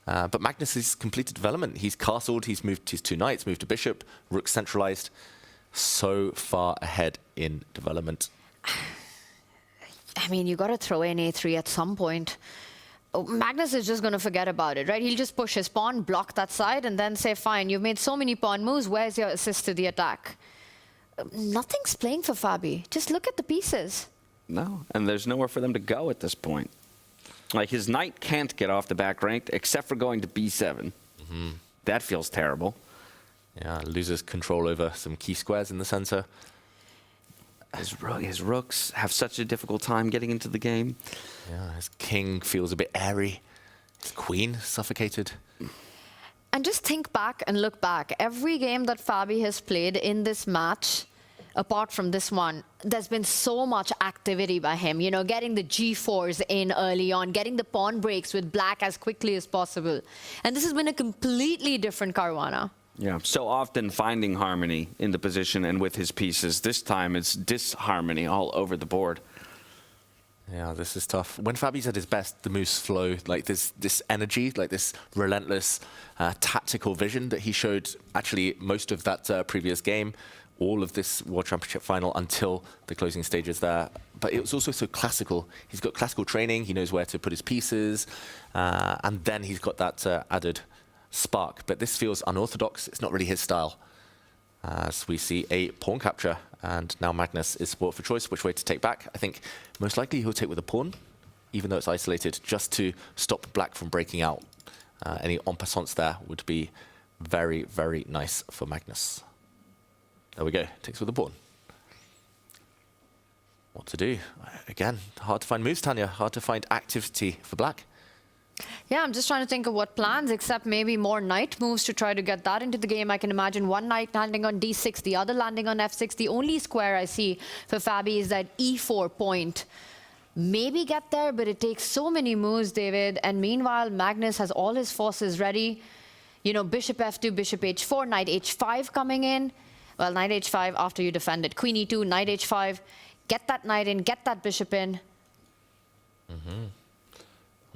But Magnus has completed development. He's castled, he's moved his 2 knights, moved to bishop, rook centralized. So far ahead in development. I mean, you got to throw in a3 at some point. Magnus is just going to forget about it, right? He'll just push his pawn, block that side, and then say, fine, you've made so many pawn moves, where's your assist to the attack? Nothing's playing for Fabi. Just look at the pieces. No, and there's nowhere for them to go at this point. Like, his knight can't get off the back rank except for going to b7. That feels terrible. Yeah, loses control over some key squares in the center. His rooks have such a difficult time getting into the game. Yeah, his king feels a bit airy. His queen suffocated. And just think back and look back. Every game that Fabi has played in this match, apart from this one, there's been so much activity by him. You know, getting the g4s in early on, getting the pawn breaks with black as quickly as possible. And this has been a completely different Caruana. Yeah, so often finding harmony in the position and with his pieces. This time it's disharmony all over the board. Yeah, this is tough. When Fabi's at his best, the moves flow. Like this energy, like this relentless tactical vision that he showed actually most of that previous game, all of this World Championship final until the closing stages there. But it was also so classical. He's got classical training. He knows where to put his pieces. And then he's got that added spark. But this feels unorthodox. It's not really his style. As we see a pawn capture. And now Magnus is sport for choice, which way to take back. I think most likely he'll take with a pawn, even though it's isolated, just to stop black from breaking out. Any en passants there would be very, very nice for Magnus. There we go, takes with a pawn. What to do? Again, hard to find moves, Tanya. Hard to find activity for black. Yeah, I'm just trying to think of what plans, except maybe more knight moves to try to get that into the game. I can imagine one knight landing on d6, the other landing on f6. The only square I see for Fabi is that e4 point. Maybe get there, but it takes so many moves, David. And meanwhile, Magnus has all his forces ready. You know, bishop f2, bishop h4, knight h5 coming in. Well, knight h5 after you defend it. Queen e2, knight h5. Get that knight in, get that bishop in.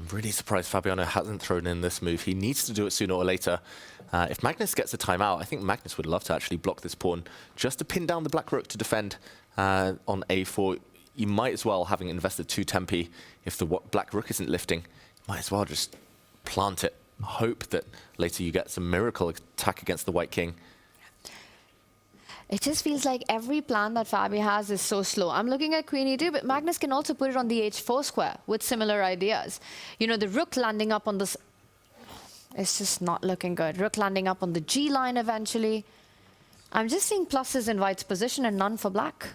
I'm really surprised Fabiano hasn't thrown in this move. He needs to do it sooner or later. If Magnus gets a timeout, I think Magnus would love to actually block this pawn just to pin down the black rook to defend on a4. You might as well, having invested 2 tempi, if the black rook isn't lifting, might as well just plant it. Hope that later you get some miracle attack against the white king. It just feels like every plan that Fabi has is so slow. I'm looking at queen e2, but Magnus can also put it on the h4 square with similar ideas. You know, the rook landing up on this... It's just not looking good. Rook landing up on the g line eventually. I'm just seeing pluses in white's position and none for black.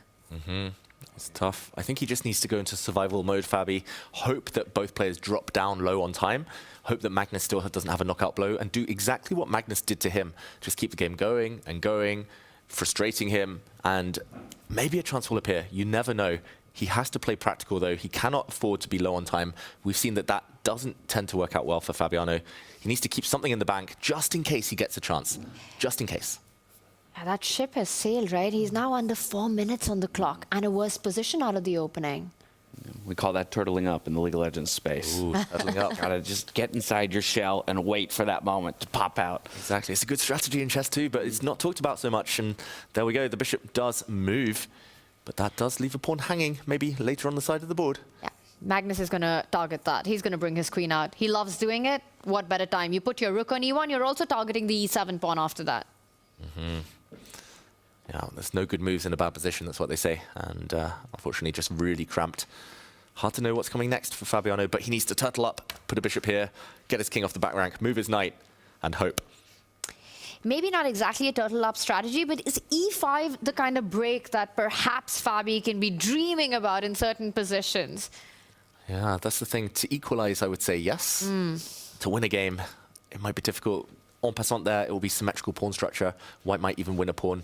It's tough. I think he just needs to go into survival mode, Fabi. Hope that both players drop down low on time. Hope that Magnus still doesn't have a knockout blow and do exactly what Magnus did to him. Just keep the game going and going, frustrating him, and maybe a chance will appear. You never know. He has to play practical, though. He cannot afford to be low on time. We've seen that that doesn't tend to work out well for Fabiano. He needs to keep something in the bank just in case he gets a chance. Just in case. Yeah, that ship has sailed, right? He's now under 4 minutes on the clock and a worse position out of the opening. We call that turtling up in the League of Legends space. Ooh, turtling up. Gotta just get inside your shell and wait for that moment to pop out. Exactly. It's a good strategy in chess too, but it's not talked about so much. And there we go. The bishop does move, but that does leave a pawn hanging, maybe later on the side of the board. Yeah, Magnus is going to target that. He's going to bring his queen out. He loves doing it. What better time? You put your rook on e1, you're also targeting the e7 pawn after that. Yeah, there's no good moves in a bad position, that's what they say. And unfortunately, just really cramped. Hard to know what's coming next for Fabiano, but he needs to turtle up, put a bishop here, get his king off the back rank, move his knight, and hope. Maybe not exactly a turtle up strategy, but is e5 the kind of break that perhaps Fabi can be dreaming about in certain positions? Yeah, that's the thing. To equalize, I would say yes. To win a game, it might be difficult. En passant there, it will be symmetrical pawn structure. White might even win a pawn.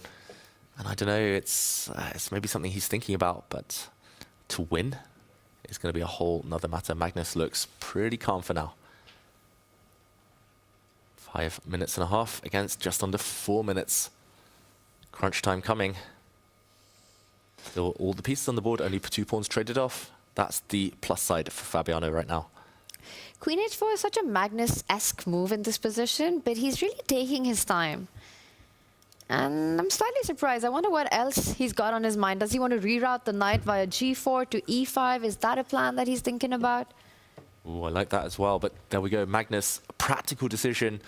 And I don't know, it's maybe something he's thinking about, but to win is going to be a whole nother matter. Magnus looks pretty calm for now. 5 minutes and a half against just under 4 minutes. Crunch time coming. Still all the pieces on the board, only 2 pawns traded off. That's the plus side for Fabiano right now. Queen h4 is such a Magnus-esque move in this position, but he's really taking his time. And I'm slightly surprised. I wonder what else he's got on his mind. Does he want to reroute the knight via g4 to e5? Is that a plan that he's thinking about? Ooh, I like that as well, but there we go. Magnus, a practical decision.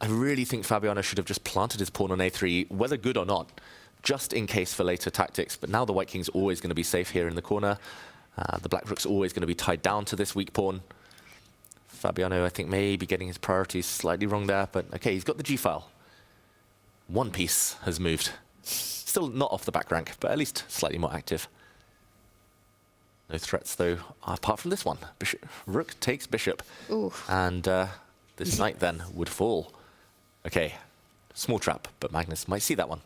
I really think Fabiano should have just planted his pawn on a3, whether good or not, just in case for later tactics. But now the white king's always going to be safe here in the corner. The black rook's always going to be tied down to this weak pawn. Fabiano, I think, may be getting his priorities slightly wrong there, but okay, he's got the g-file. One piece has moved. Still not off the back rank, but at least slightly more active. No threats, though, apart from this one. Rook takes bishop. Ooh. And this knight then would fall. Okay, small trap, but Magnus might see that one.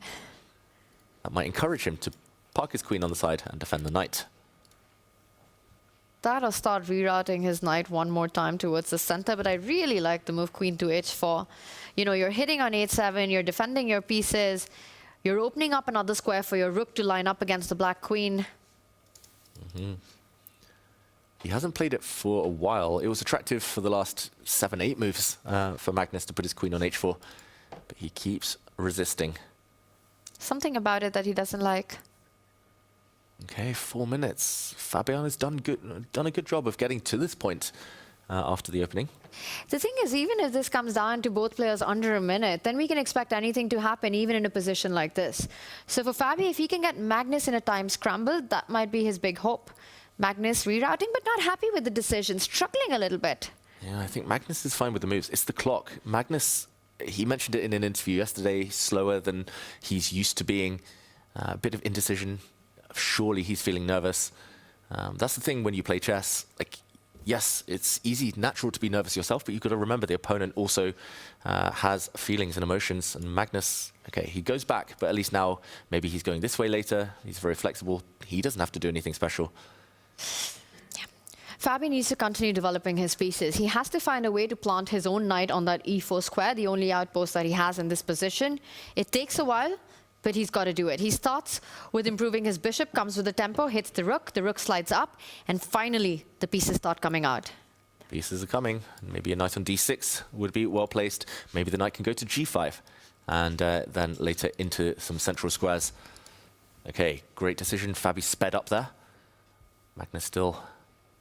That might encourage him to park his queen on the side and defend the knight. That'll start rerouting his knight one more time towards the center, but I really like the move queen to h4. You know, you're hitting on h7, you're defending your pieces, you're opening up another square for your rook to line up against the black queen. Mm-hmm. He hasn't played it for a while. It was attractive for the last 7-8 moves for Magnus to put his queen on h4, but he keeps resisting. Something about it that he doesn't like. Okay, 4 minutes. Fabiano's done a good job of getting to this point after the opening. The thing is, even if this comes down to both players under a minute, then we can expect anything to happen even in a position like this. So for Fabi, if he can get Magnus in a time scramble, that might be his big hope. Magnus rerouting, but not happy with the decision, struggling a little bit. Yeah, I think Magnus is fine with the moves. It's the clock. Magnus, he mentioned it in an interview yesterday, slower than he's used to being. A bit of indecision. Surely he's feeling nervous. That's the thing when you play chess. Like, yes, it's easy, natural to be nervous yourself, but you've got to remember the opponent also has feelings and emotions. And Magnus, okay, he goes back, but at least now maybe he's going this way later. He's very flexible. He doesn't have to do anything special. Yeah. Fabi needs to continue developing his pieces. He has to find a way to plant his own knight on that e4 square, the only outpost that he has in this position. It takes a while, but he's got to do it. He starts with improving his bishop, comes with the tempo, hits the rook slides up, and finally the pieces start coming out. Pieces are coming. Maybe a knight on d6 would be well placed. Maybe the knight can go to g5 and then later into some central squares. Okay, great decision. Fabi sped up there. Magnus still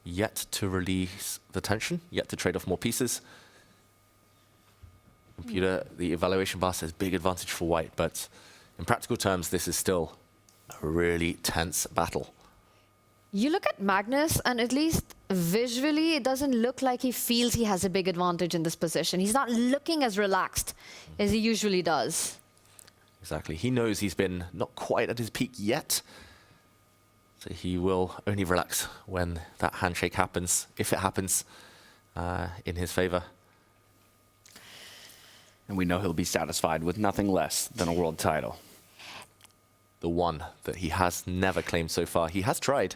yet to release the tension, yet to trade off more pieces. Computer, the evaluation bar says big advantage for white, but in practical terms, this is still a really tense battle. You look at Magnus, and at least visually, it doesn't look like he feels he has a big advantage in this position. He's not looking as relaxed as he usually does. Exactly. He knows he's been not quite at his peak yet. So he will only relax when that handshake happens, if it happens, in his favor. And we know he'll be satisfied with nothing less than a world title. The one that he has never claimed so far. He has tried.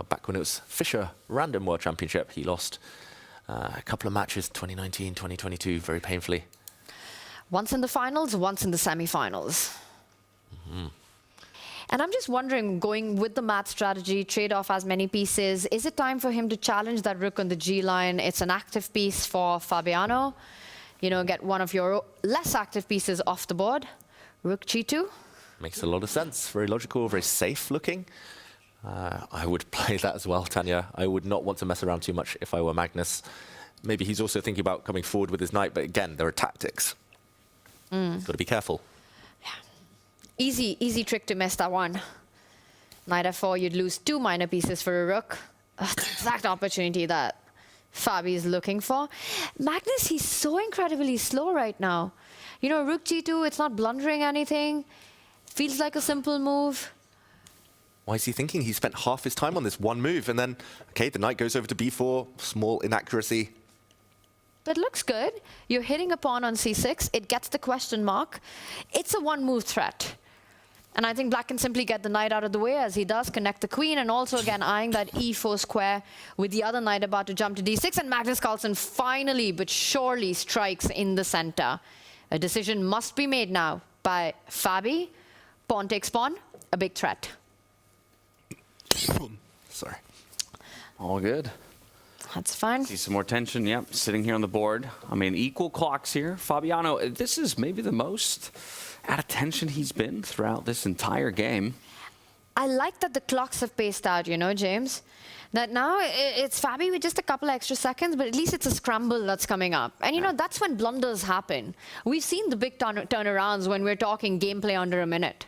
Back when it was Fischer Random World Championship, he lost a couple of matches, 2019, 2022, very painfully. Once in the finals, once in the semi-finals. Mm-hmm. And I'm just wondering, going with the mat strategy, trade off as many pieces, is it time for him to challenge that rook on the G line? It's an active piece for Fabiano. You know, get one of your less active pieces off the board. Rook G2. Makes a lot of sense. Very logical, very safe looking. I would play that as well, Tanya. I would not want to mess around too much if I were Magnus. Maybe he's also thinking about coming forward with his knight, but again, there are tactics. Got to be careful. Easy trick to miss that one. Knight f4, you'd lose 2 minor pieces for a rook. The exact opportunity that Fabi is looking for. Magnus, he's so incredibly slow right now. You know, rook g2, it's not blundering anything. Feels like a simple move. Why is he thinking? He spent half his time on this one move, and then, okay, the knight goes over to b4, small inaccuracy. But looks good. You're hitting a pawn on c6. It gets the question mark. It's a one-move threat. And I think black can simply get the knight out of the way, as he does, connect the queen, and also again eyeing that e4 square with the other knight about to jump to d6. And Magnus Carlsen finally but surely strikes in the center. A decision must be made now by Fabi. Pawn takes pawn, a big threat. Sorry. All good. That's fine. See some more tension, yep, sitting here on the board. I mean, equal clocks here. Fabiano, this is maybe the most out of tension he's been throughout this entire game. I like that the clocks have paced out, you know, James. That now it's Fabi with just a couple extra seconds, but at least it's a scramble that's coming up. And, you know, that's when blunders happen. We've seen the big turnarounds when we're talking gameplay under a minute.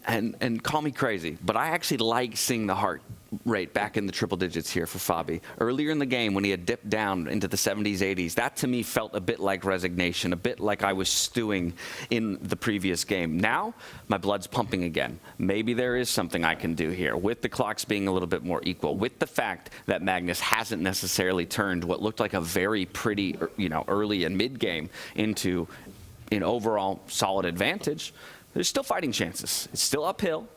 And call me crazy, but I actually like seeing the heart rate back in the triple digits here for Fabi. Earlier in the game, when he had dipped down into the 70s, 80s, that to me felt a bit like resignation, a bit like I was stewing in the previous game. Now, my blood's pumping again. Maybe there is something I can do here, with the clocks being a little bit more equal, with the fact that Magnus hasn't necessarily turned what looked like a very pretty, you know, early and mid-game into an overall solid advantage. There's still fighting chances. It's still uphill.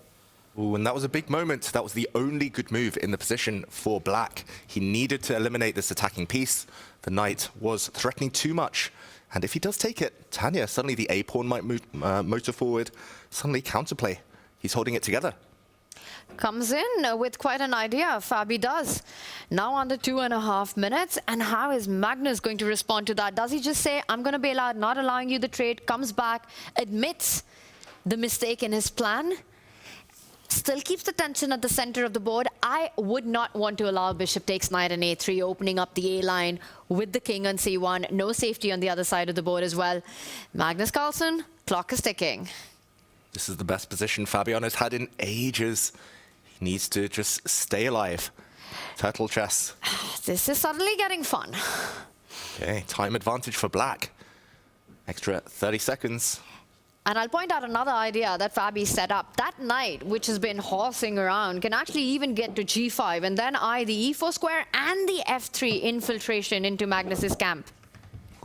Ooh, and that was a big moment. That was the only good move in the position for black. He needed to eliminate this attacking piece. The knight was threatening too much. And if he does take it, Tanya, suddenly the A-pawn might motor forward, suddenly counterplay. He's holding it together. Comes in with quite an idea, Fabi does. Now under 2.5 minutes, and how is Magnus going to respond to that? Does he just say, I'm going to bail out, not allowing you the trade, comes back, admits the mistake in his plan, still keeps the tension at the center of the board? I would not want to allow bishop takes knight and a3, opening up the A line with the king on c1. No safety on the other side of the board as well. Magnus Carlsen, clock is ticking. This is the best position Fabiano's had in ages. He needs to just stay alive. Turtle chess. This is suddenly getting fun. Okay, time advantage for black. Extra 30 seconds. And I'll point out another idea that Fabi set up. That knight, which has been horsing around, can actually even get to g5 and then eye the e4 square and the f3 infiltration into Magnus's camp.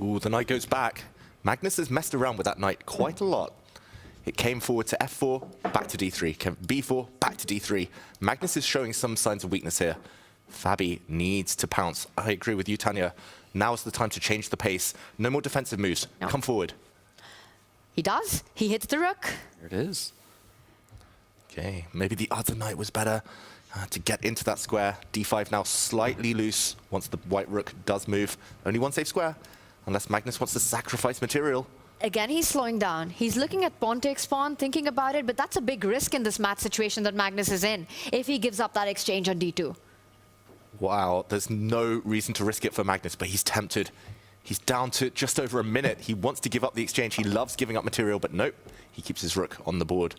Ooh, the knight goes back. Magnus has messed around with that knight quite a lot. It came forward to f4, back to d3, b4, back to d3. Magnus is showing some signs of weakness here. Fabi needs to pounce. I agree with you, Tanya. Now is the time to change the pace. No more defensive moves. No. Come forward. He does. He hits the rook. There it is. Okay, maybe the other knight was better to get into that square. d5 now slightly loose once the white rook does move. Only one safe square, unless Magnus wants to sacrifice material. Again, he's slowing down. He's looking at pawn takes pawn, thinking about it, but that's a big risk in this match situation that Magnus is in, if he gives up that exchange on d2. Wow, there's no reason to risk it for Magnus, but he's tempted. He's down to just over a minute. He wants to give up the exchange. He loves giving up material, but nope. He keeps his rook on the board.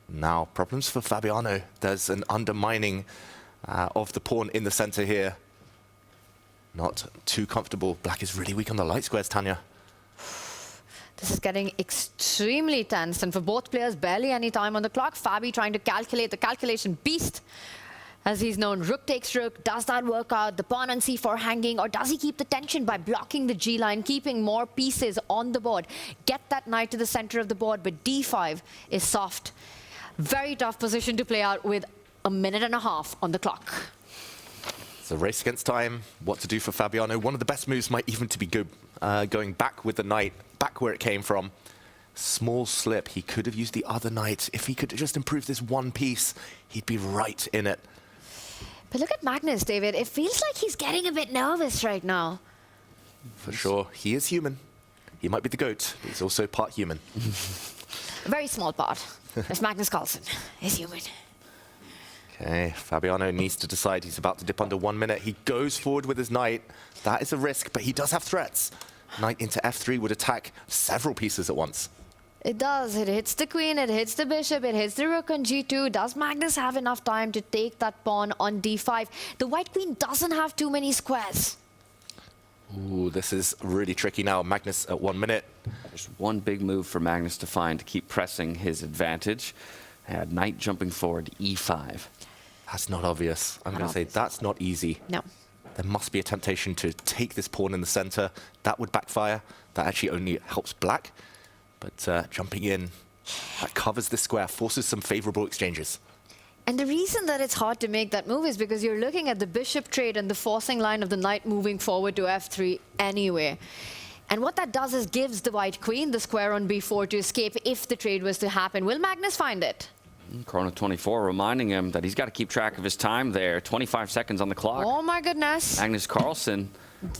Now, problems for Fabiano. There's an undermining of the pawn in the center here. Not too comfortable. Black is really weak on the light squares, Tanya. This is getting extremely tense, and for both players, barely any time on the clock. Fabi trying to calculate, the calculation beast, as he's known. Rook takes rook. Does that work out? The pawn on c4 hanging, or does he keep the tension by blocking the g line, keeping more pieces on the board? Get that knight to the center of the board, but d5 is soft. Very tough position to play out with 1.5 minutes on the clock. It's a race against time. What to do for Fabiano? One of the best moves might even to be good, going back with the knight, back where it came from. Small slip. He could have used the other knight. If he could just improve this one piece, he'd be right in it. But look at Magnus, David. It feels like he's getting a bit nervous right now. For sure. He is human. He might be the GOAT, but he's also part human. A very small part of Magnus Carlsen is human. Okay, Fabiano needs to decide. He's about to dip under 1 minute. He goes forward with his knight. That is a risk, but he does have threats. Knight into f3 would attack several pieces at once. It does. It hits the queen, it hits the bishop, it hits the rook on g2. Does Magnus have enough time to take that pawn on d5? The white queen doesn't have too many squares. Ooh, this is really tricky now. Magnus at 1 minute. There's one big move for Magnus to find to keep pressing his advantage. Had knight jumping forward, e5. That's not obvious. I'm going to say that's not easy. No. There must be a temptation to take this pawn in the center. That would backfire. That actually only helps black. But jumping in, That covers this square, forces some favorable exchanges. And the reason that it's hard to make that move is because you're looking at the bishop trade and the forcing line of the knight moving forward to f3 anyway. And what that does is gives the white queen the square on b4 to escape if the trade was to happen. Will Magnus find it? Caruana 24 reminding him that he's got to keep track of his time there. 25 seconds on the clock. Oh my goodness. Magnus Carlsen,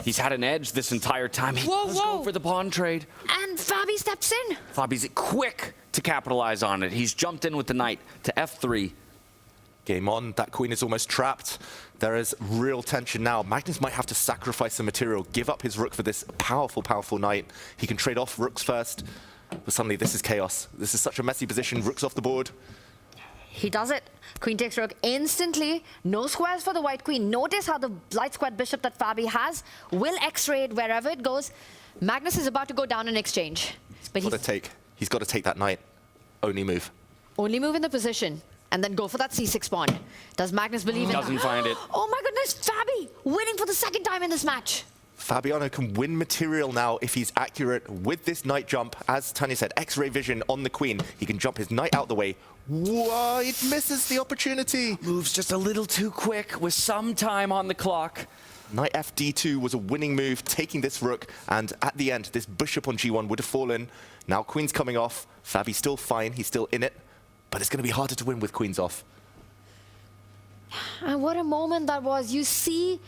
he's had an edge this entire time. He does go for the pawn trade. And Fabi steps in. Fabi's quick to capitalize on it. He's jumped in with the knight to f3. Game on, that queen is almost trapped. There is real tension now. Magnus might have to sacrifice some material, give up his rook for this powerful, powerful knight. He can trade off rooks first, but suddenly this is chaos. This is such a messy position. Rook's off the board. He does it. Queen takes rook instantly. No squares for the white queen. Notice how the light squared bishop that Fabi has will x-rayed wherever it goes. Magnus is about to go down in exchange. But he's got to take that knight. Only move. Only move in the position. And then go for that c6 pawn. Does Magnus believe in that? Doesn't find it. Oh my goodness, Fabi winning for the second time in this match. Fabiano can win material now if he's accurate with this knight jump. As Tanya said, X-ray vision on the queen. He can jump his knight out the way. Wide misses the opportunity. Moves just a little too quick with some time on the clock. Knight fd2 was a winning move, taking this rook. And at the end, this bishop on g1 would have fallen. Now queen's coming off. Fabi's still fine. He's still in it. But it's going to be harder to win with queens off. And what a moment that was. You see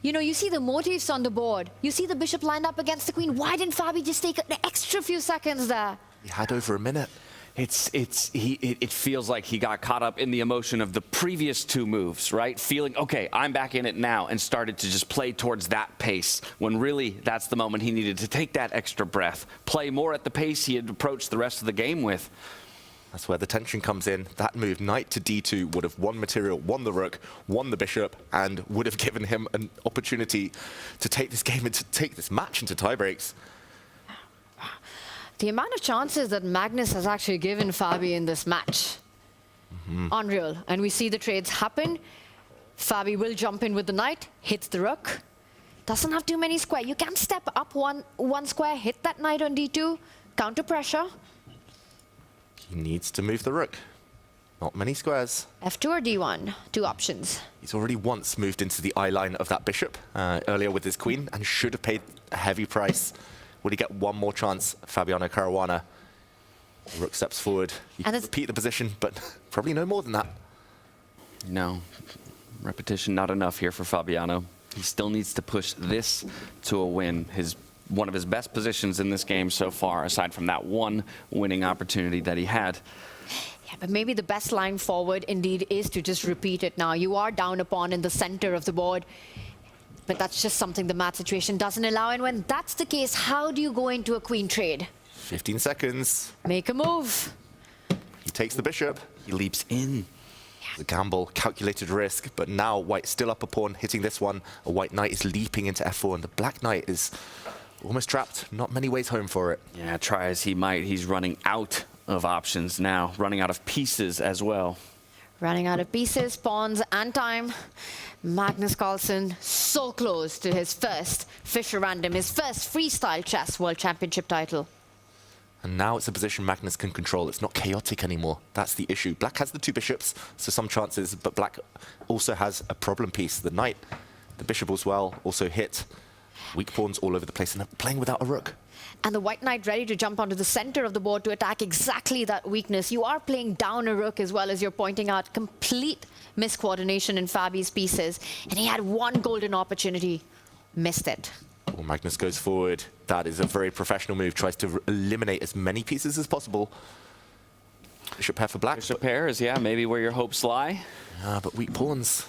the motifs on the board. You see the bishop lined up against the queen. Why didn't Fabi just take an extra few seconds there? He had over a minute. It feels like he got caught up in the emotion of the previous two moves, right? Feeling, okay, I'm back in it now, and started to just play towards that pace, when really that's the moment he needed to take that extra breath, play more at the pace he had approached the rest of the game with. That's where the tension comes in. That move, knight to d2, would have won material, won the rook, won the bishop, and would have given him an opportunity to take this game and to take this match into tiebreaks. The amount of chances that Magnus has actually given Fabi in this match, unreal. And we see the trades happen. Fabi will jump in with the knight, hits the rook. Doesn't have too many squares. You can step up one square, hit that knight on d2, counter pressure. He needs to move the rook. Not many squares. f2 or d1, two options. He's already once moved into the eye line of that bishop earlier with his queen, and should have paid a heavy price. Will he get one more chance? Fabiano Caruana. The rook steps forward. He can repeat the position, but probably no more than that. No, repetition not enough here for Fabiano. He still needs to push this to a win. One of his best positions in this game so far, aside from that one winning opportunity that he had. Yeah, but maybe the best line forward indeed is to just repeat it now. You are down a pawn in the center of the board, but that's just something the mat situation doesn't allow. And when that's the case, how do you go into a queen trade? 15 seconds. Make a move. He takes the bishop. He leaps in. The gamble, calculated risk, but now white still up a pawn, hitting this one. A white knight is leaping into f4, and the black knight is almost trapped. Not many ways home for it. Yeah, try as he might, he's running out of options now, running out of pieces as well. Running out of pieces, pawns, and time. Magnus Carlsen so close to his first Fischer Random, his first freestyle chess world championship title. And now it's a position Magnus can control. It's not chaotic anymore. That's the issue. Black has the two bishops, so some chances, but black also has a problem piece. The knight, the bishop as well, also hit. Weak pawns all over the place, and they're playing without a rook. And the white knight ready to jump onto the center of the board to attack exactly that weakness. You are playing down a rook as well, as you're pointing out. Complete miscoordination in Fabi's pieces. And he had one golden opportunity. Missed it. Well, Magnus goes forward. That is a very professional move. Tries to eliminate as many pieces as possible. Bishop pair for black. Bishop pair is, yeah, maybe where your hopes lie. But weak pawns.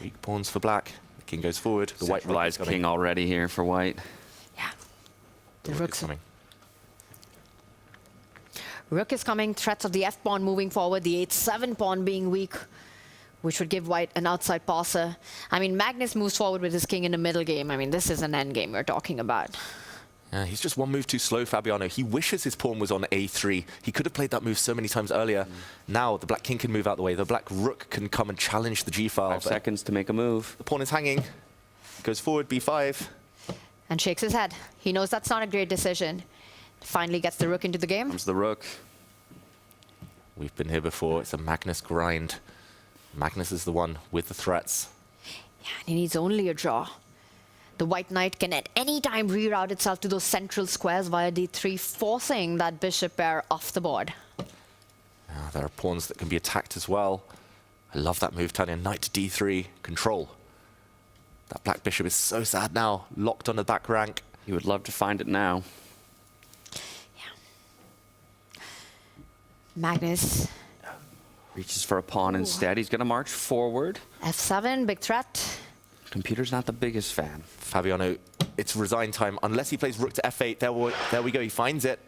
Weak pawns for black. The king goes forward. The white centralized king already here for white. Yeah. The rook is coming. Rook is coming. Threats of the f-pawn moving forward. The 8-7 pawn being weak, which would give white an outside passer. I mean, Magnus moves forward with his king in the middle game. I mean, this is an end game we're talking about. Yeah, he's just one move too slow, Fabiano. He wishes his pawn was on a3. He could have played that move so many times earlier. Now the black king can move out the way. The black rook can come and challenge the g-file. 5 seconds to make a move. The pawn is hanging. Goes forward, b5. And shakes his head. He knows that's not a great decision. Finally gets the rook into the game. Comes the rook. We've been here before. It's a Magnus grind. Magnus is the one with the threats. Yeah, and he needs only a draw. The white knight can at any time reroute itself to those central squares via d3, forcing that bishop pair off the board. There are pawns that can be attacked as well. I love that move, Tanya. Knight to d3, control. That black bishop is so sad now, locked on the back rank. You would love to find it now. Yeah. Magnus reaches for a pawn instead. He's going to march forward. f7, big threat. Computer's not the biggest fan. Fabiano, it's resign time. Unless he plays rook to f8, there we go, he finds it.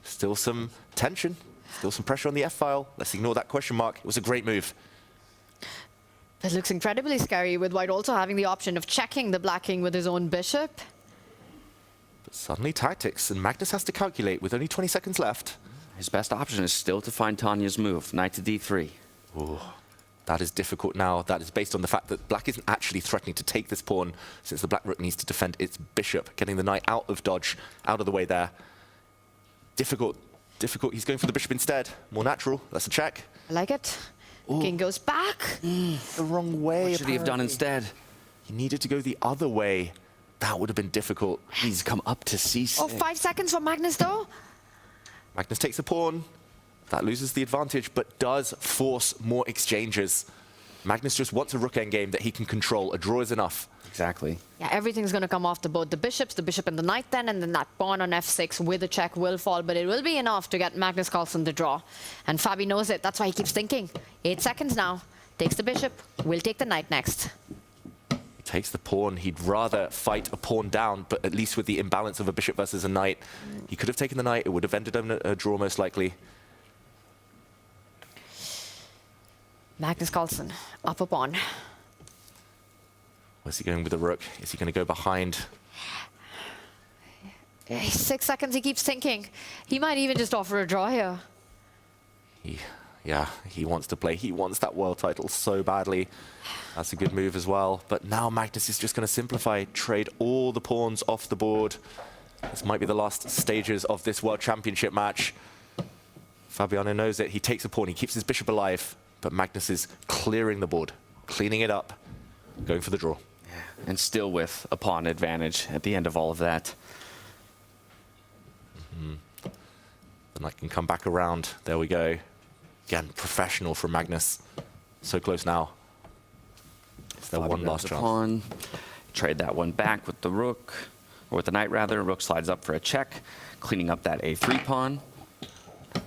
Still some tension, still some pressure on the f-file. Let's ignore that question mark. It was a great move. It looks incredibly scary, with white also having the option of checking the black king with his own bishop. But suddenly tactics, and Magnus has to calculate with only 20 seconds left. His best option is still to find Tanya's move, knight to d3. Ooh. That is difficult now. That is based on the fact that black isn't actually threatening to take this pawn, since the black rook needs to defend its bishop, getting the knight out of dodge, out of the way there. Difficult, difficult. He's going for the bishop instead. More natural. That's a check. I like it. King goes back. The wrong way. What should he have done instead? He needed to go the other way. That would have been difficult. He's come up to c6. Oh, 5 seconds for Magnus, though. Magnus takes a pawn. That loses the advantage, but does force more exchanges. Magnus just wants a rook endgame that he can control. A draw is enough. Exactly. Yeah, everything's going to come off the board. The bishop and the knight then, and then that pawn on f6 with a check will fall, but it will be enough to get Magnus Carlsen the draw. And Fabi knows it. That's why he keeps thinking. 8 seconds now. Takes the bishop. Will take the knight next. He takes the pawn. He'd rather fight a pawn down, but at least with the imbalance of a bishop versus a knight. He could have taken the knight. It would have ended in a draw most likely. Magnus Carlsen, up a pawn. Where's he going with the rook? Is he going to go behind? 6 seconds, he keeps thinking. He might even just offer a draw here. Yeah, he wants to play. He wants that world title so badly. That's a good move as well. But now Magnus is just going to simplify, trade all the pawns off the board. This might be the last stages of this World Championship match. Fabiano knows it. He takes a pawn. He keeps his bishop alive. But Magnus is clearing the board, cleaning it up, going for the draw. Yeah. And still with a pawn advantage at the end of all of that. The knight can come back around. There we go. Again, professional from Magnus. So close now. Is there one last chance? Pawn. Trade that one back with the rook, or with the knight rather. Rook slides up for a check, cleaning up that a3 pawn.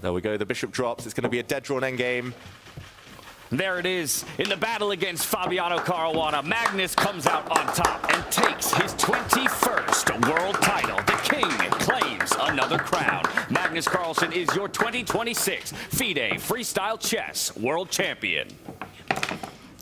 There we go. The bishop drops. It's going to be a dead drawn endgame. There it is. In the battle against Fabiano Caruana, Magnus comes out on top and takes his 21st world title. The king claims another crown. Magnus Carlsen is your 2026 FIDE Freestyle Chess World Champion.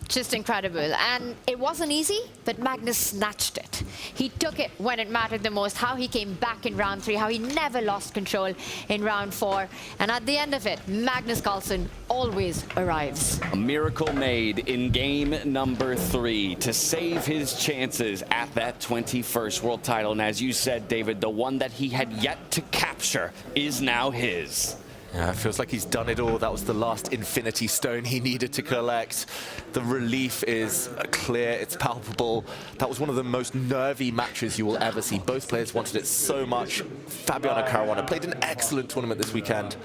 Just incredible. And it wasn't easy, but Magnus snatched it. He took it when it mattered the most, how he came back in round 3, how he never lost control in round 4. And at the end of it, Magnus Carlsen always arrives. A miracle made in game number 3 to save his chances at that 21st world title. And as you said, David, the one that he had yet to capture is now his. Yeah, it feels like he's done it all. That was the last infinity stone he needed to collect. The relief is clear, it's palpable. That was one of the most nervy matches you will ever see. Both players wanted it so much. Fabiano Caruana played an excellent tournament this weekend,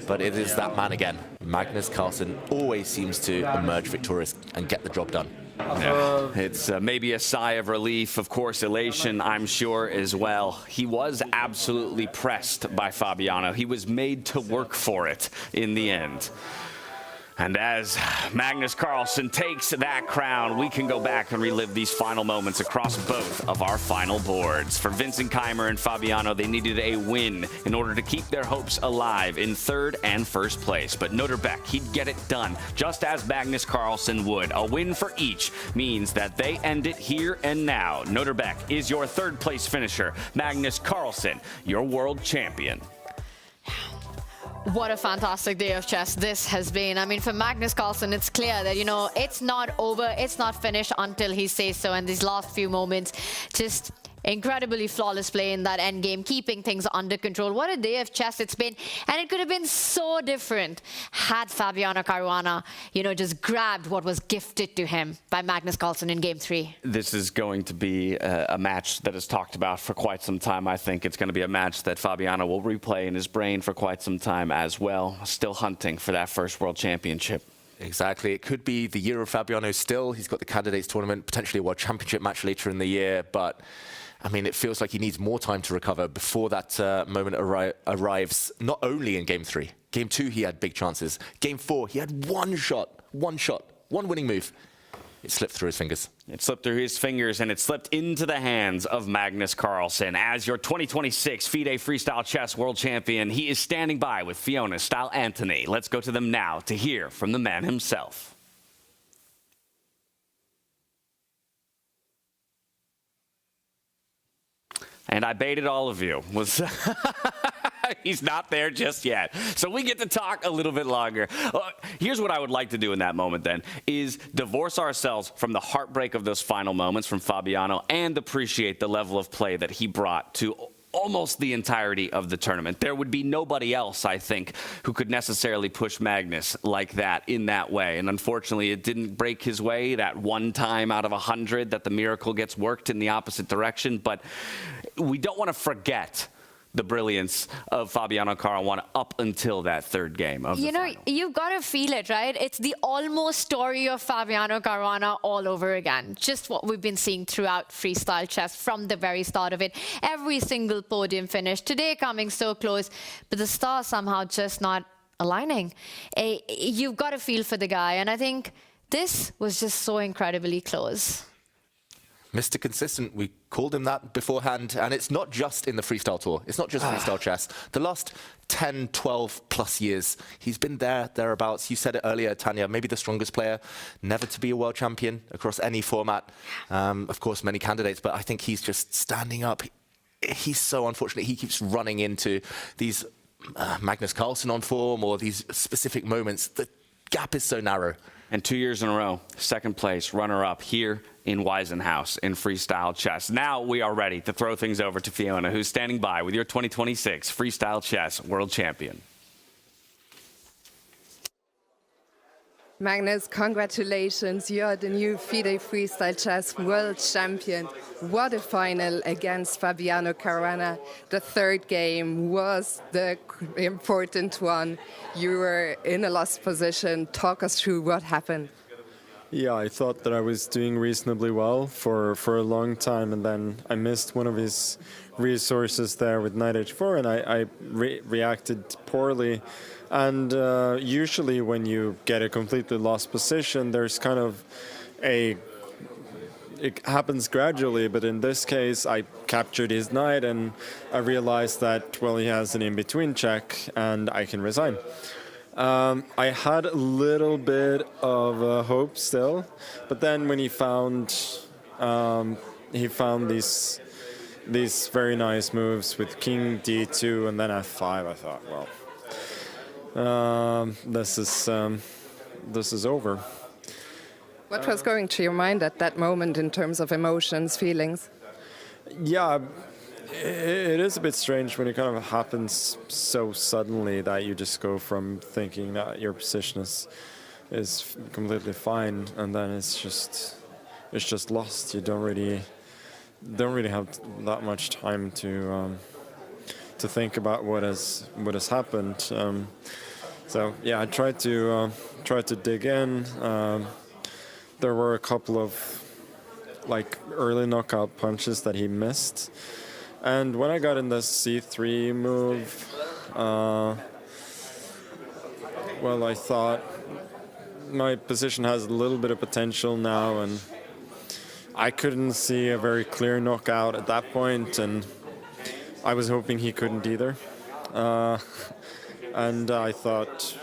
but it is that man again. Magnus Carlsen always seems to emerge victorious and get the job done. Yeah. It's maybe a sigh of relief, of course, elation, I'm sure, as well. He was absolutely pressed by Fabiano. He was made to work for it in the end. And as Magnus Carlsen takes that crown, we can go back and relive these final moments across both of our final boards. For Vincent Keimer and Fabiano, they needed a win in order to keep their hopes alive in 3rd and 1st place. But Noterbeck, he'd get it done, just as Magnus Carlsen would. A win for each means that they end it here and now. Noterbeck is your 3rd place finisher. Magnus Carlsen, your world champion. What a fantastic day of chess this has been. I mean, for Magnus Carlsen, it's clear that, you know, it's not over, it's not finished until he says so. And these last few moments, just incredibly flawless play in that end game, keeping things under control. What a day of chess it's been, and it could have been so different had Fabiano Caruana, just grabbed what was gifted to him by Magnus Carlsen in Game 3. This is going to be a match that is talked about for quite some time. I think it's going to be a match that Fabiano will replay in his brain for quite some time as well. Still hunting for that first World Championship. Exactly. It could be the year of Fabiano still. He's got the candidates tournament, potentially a World Championship match later in the year. But, I mean, it feels like he needs more time to recover before that moment arrives, not only in Game 3. Game 2, he had big chances. Game 4, he had one winning move. It slipped through his fingers. It slipped through his fingers, and it slipped into the hands of Magnus Carlsen. As your 2026 FIDE Freestyle Chess World Champion, he is standing by with Fiona Style-Antony. Let's go to them now to hear from the man himself. And I baited all of you. He's not there just yet. So we get to talk a little bit longer. Here's what I would like to do in that moment then, is divorce ourselves from the heartbreak of those final moments from Fabiano and appreciate the level of play that he brought to almost the entirety of the tournament. There would be nobody else, I think, who could necessarily push Magnus like that in that way. And unfortunately, it didn't break his way that one time out of 100 that the miracle gets worked in the opposite direction. But we don't want to forget the brilliance of Fabiano Caruana up until that third game of the final. You've got to feel it, right? It's the almost story of Fabiano Caruana all over again. Just what we've been seeing throughout freestyle chess from the very start of it. Every single podium finish. Today coming so close, but the stars somehow just not aligning. You've got to feel for the guy, and I think this was just so incredibly close. Mr. Consistent, we called him that beforehand, and it's not just in the freestyle tour. It's not just freestyle chess. The last 10, 12 plus years, he's been thereabouts. You said it earlier, Tanya, maybe the strongest player, never to be a world champion across any format. Of course, many candidates, but I think he's just standing up. He's so unfortunate. He keeps running into these Magnus Carlsen on form or these specific moments. The gap is so narrow. And 2 years in a row, second place, runner-up here in Weisenhaus in freestyle chess. Now we are ready to throw things over to Fiona, who's standing by with your 2026 Freestyle Chess World Champion. Magnus, congratulations. You are the new FIDE Freestyle Chess World Champion. What a final against Fabiano Caruana. The third game was the important one. You were in a lost position. Talk us through what happened. Yeah, I thought that I was doing reasonably well for a long time, and then I missed one of his resources there with knight h4, and I reacted poorly. And usually when you get a completely lost position, there's kind of it happens gradually, but in this case I captured his knight and I realized that, well, he has an in-between check and I can resign. I had a little bit of hope still, but then when he found these very nice moves with king d2 and then f5, I thought, well, this is over. What was going through your mind at that moment in terms of emotions, feelings? Yeah, it is a bit strange when it kind of happens so suddenly that you just go from thinking that your position is completely fine, and then it's just lost. You don't really have that much time to think about what has happened. So yeah, I tried to dig in. There were a couple of early knockout punches that he missed, and when I got in the c3 move, well, I thought my position has a little bit of potential now, and I couldn't see a very clear knockout at that point, and I was hoping he couldn't either. And I thought,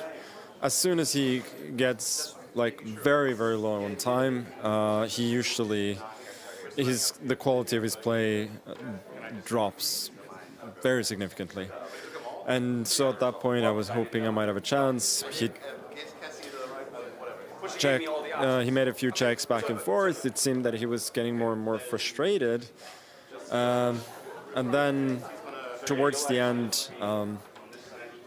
as soon as he gets very, very low on time, the quality of his play drops very significantly. And so at that point, I was hoping I might have a chance. He made a few checks back and forth. It seemed that he was getting more and more frustrated. And then towards the end,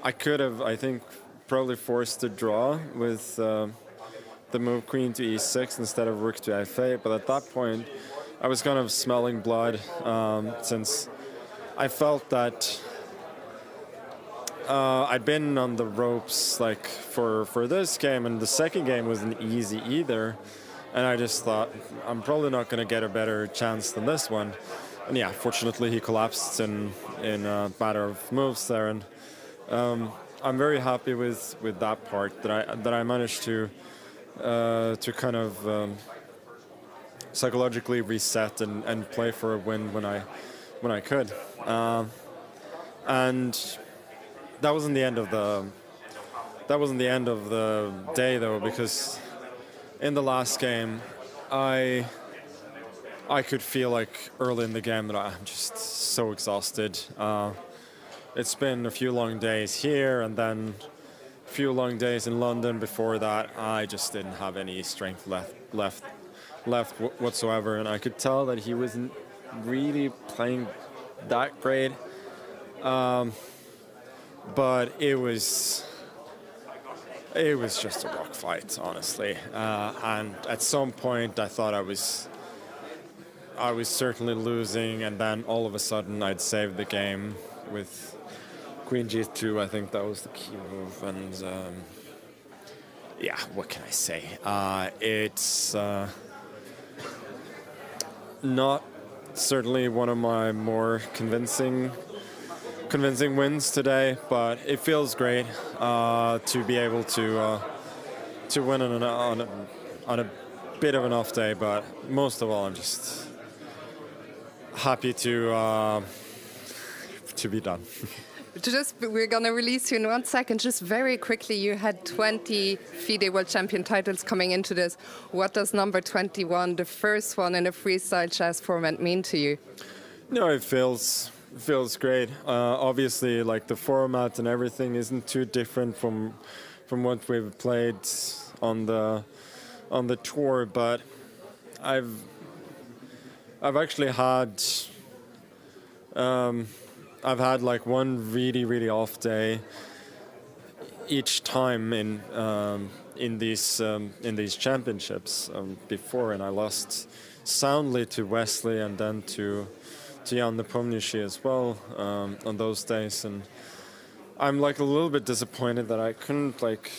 I could have, I think, probably forced a draw with the move queen to e6 instead of rook to f8. But at that point, I was kind of smelling blood since I felt that I'd been on the ropes like for this game, and the second game wasn't easy either. And I just thought, I'm probably not going to get a better chance than this one. And yeah, fortunately he collapsed in a matter of moves there, and I'm very happy with that part that I managed to kind of psychologically reset and play for a win when I could, and that wasn't the end of the day though, because in the last game I could feel like early in the game that I'm just so exhausted. It's been a few long days here and then a few long days in London before that. I just didn't have any strength left whatsoever, and I could tell that he wasn't really playing that great. But it was just a rock fight, honestly. And at some point, I thought I was certainly losing, and then all of a sudden, I'd saved the game with Queen G2. I think that was the key move, and yeah, what can I say? It's not certainly one of my more convincing wins today, but it feels great to be able to win on a bit of an off day. But most of all, I'm just happy to be done. We're gonna release you in 1 second. Just very quickly, you had 20 FIDE World Champion titles coming into this. What does number 21, the first one in a freestyle chess format, mean to you? No, it feels great. Obviously, like the format and everything isn't too different from what we've played on the tour, but I've actually had I've had like one really off day each time in these championships before, and I lost soundly to Wesley and then to Jan Nepomniachtchi as well on those days, and I'm like a little bit disappointed that I couldn't like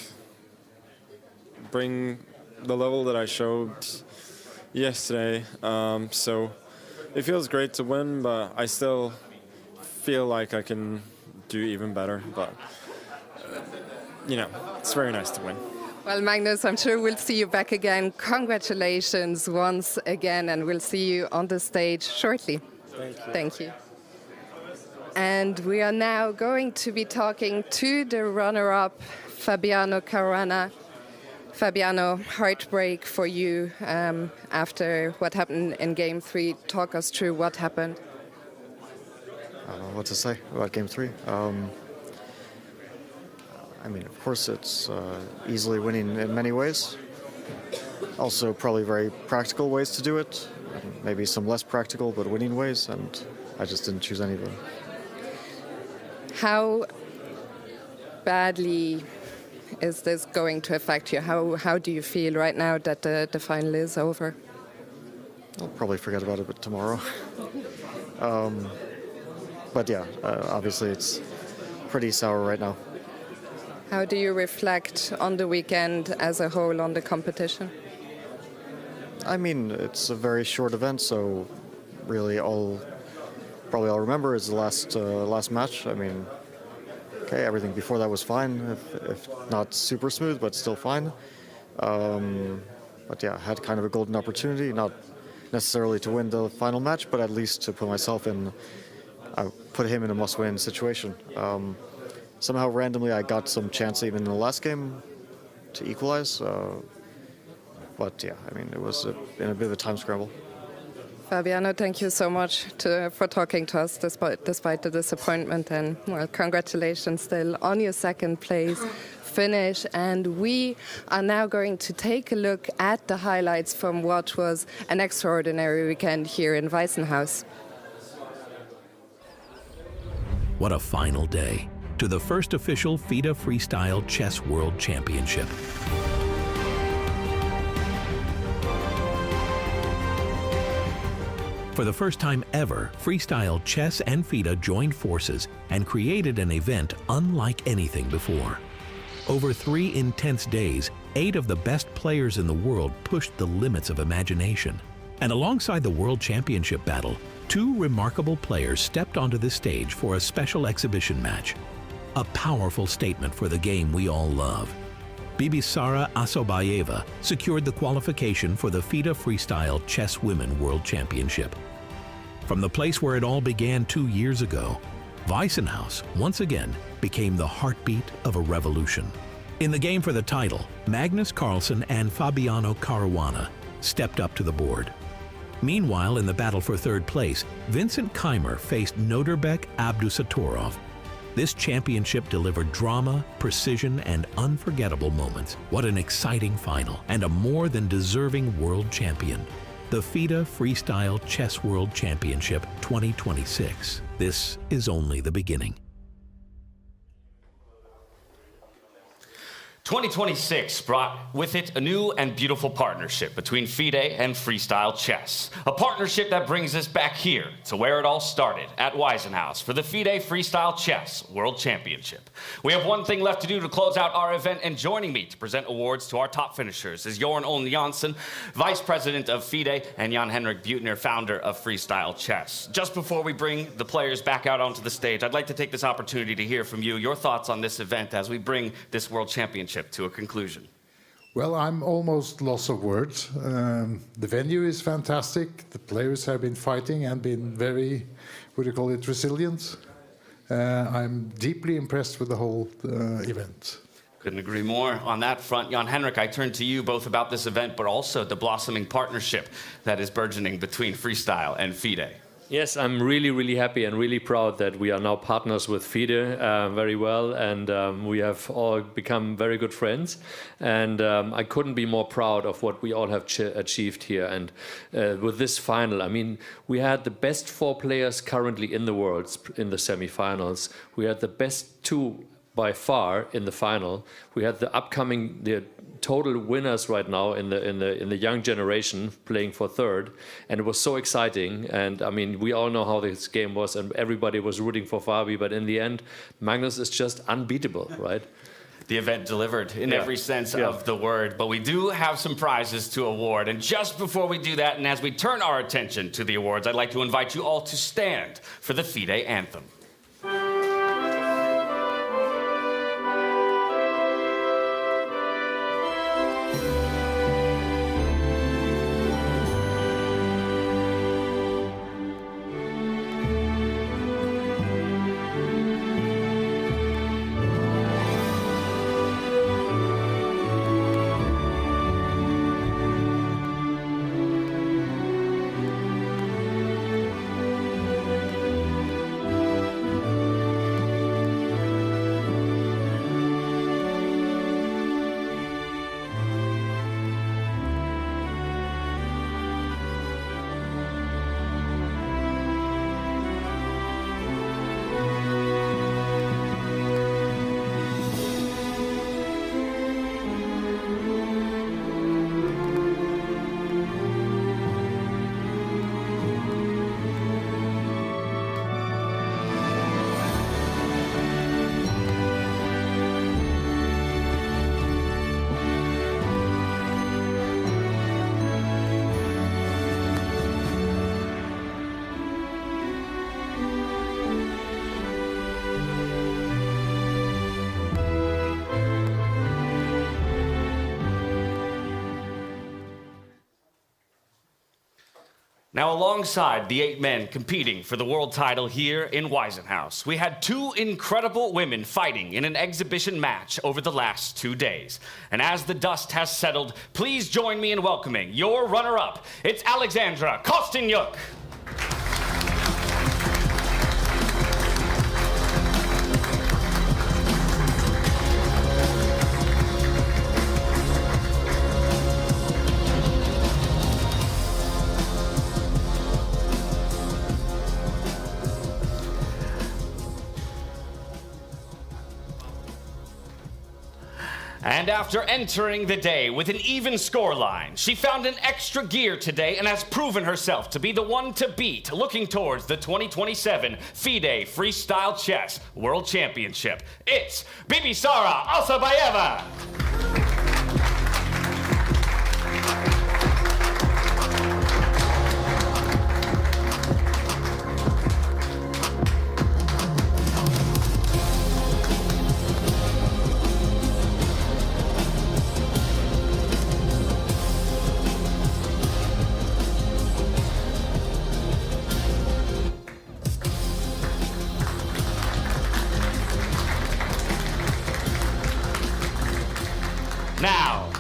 bring the level that I showed yesterday. So it feels great to win, but I still feel like I can do even better. But you know, it's very nice to win. Well, Magnus, I'm sure we'll see you back again. Congratulations once again, and we'll see you on the stage shortly. Thank you. And we are now going to be talking to the runner-up, Fabiano Caruana. Fabiano, heartbreak for you after what happened in Game 3. Talk us through what happened. I don't know what to say about Game 3. I mean, of course, it's easily winning in many ways. Also, probably very practical ways to do it. Maybe some less practical but winning ways, and I just didn't choose any of them. How badly is this going to affect you? How do you feel right now that the final is over? I'll probably forget about it tomorrow. But yeah, obviously it's pretty sour right now. How do you reflect on the weekend as a whole on the competition? I mean, it's a very short event, so really all I'll remember is the last match. I mean, okay, everything before that was fine, if not super smooth, but still fine. But yeah, had kind of a golden opportunity, not necessarily to win the final match, but at least to put myself in, put him in a must-win situation. Somehow randomly I got some chance even in the last game to equalize. But yeah, I mean, it was in a bit of a time scramble. Fabiano, thank you so much for talking to us despite the disappointment, and well, congratulations still on your second place finish. And we are now going to take a look at the highlights from what was an extraordinary weekend here in Weissenhaus. What a final day to the first official FIDE Freestyle Chess World Championship. For the first time ever, Freestyle Chess and FIDE joined forces and created an event unlike anything before. Over 3 intense days, 8 of the best players in the world pushed the limits of imagination. And alongside the World Championship battle, 2 remarkable players stepped onto the stage for a special exhibition match. A powerful statement for the game we all love. Bibisara Asobayeva secured the qualification for the FIDE Freestyle Chess Women World Championship. From the place where it all began 2 years ago, Weissenhaus once again became the heartbeat of a revolution. In the game for the title, Magnus Carlsen and Fabiano Caruana stepped up to the board. Meanwhile, in the battle for 3rd place, Vincent Keimer faced Noderbek Abdusatorov. This championship delivered drama, precision, and unforgettable moments. What an exciting final, and a more than deserving world champion. The FIDE Freestyle Chess World Championship 2026. This is only the beginning. 2026 brought with it a new and beautiful partnership between FIDE and Freestyle Chess. A partnership that brings us back here to where it all started, at Weissenhaus, for the FIDE Freestyle Chess World Championship. We have one thing left to do to close out our event, and joining me to present awards to our top finishers is Jorn Oln Janssen, Vice President of FIDE, and Jan-Henrik Butner, founder of Freestyle Chess. Just before we bring the players back out onto the stage, I'd like to take this opportunity to hear from you, your thoughts on this event as we bring this World Championship to a conclusion. Well, I'm almost lost of words. The venue is fantastic. The players have been fighting and been very, resilient. I'm deeply impressed with the whole event. Couldn't agree more on that front. Jan-Henrik, I turn to you both about this event, but also the blossoming partnership that is burgeoning between Freestyle and FIDE. Yes, I'm really, really happy and really proud that we are now partners with FIDE very well, and we have all become very good friends. And I couldn't be more proud of what we all have achieved here. And with this final, I mean, we had the best 4 players currently in the world in the semifinals. We had the best 2 by far in the final. We had the total winners right now in the young generation playing for 3rd, and it was so exciting. And I mean, we all know how this game was, and everybody was rooting for Fabi, but in the end, Magnus is just unbeatable, right? The event delivered in every sense of the word, but we do have some prizes to award. And just before we do that, and as we turn our attention to the awards, I'd like to invite you all to stand for the FIDE anthem. Now, alongside the 8 men competing for the world title here in Weissenhaus, we had 2 incredible women fighting in an exhibition match over the last 2 days. And as the dust has settled, please join me in welcoming your runner-up. It's Alexandra Kostyniuk. And after entering the day with an even scoreline, she found an extra gear today and has proven herself to be the one to beat, looking towards the 2027 FIDE Freestyle Chess World Championship. It's Bibisara Alsabayeva! Now,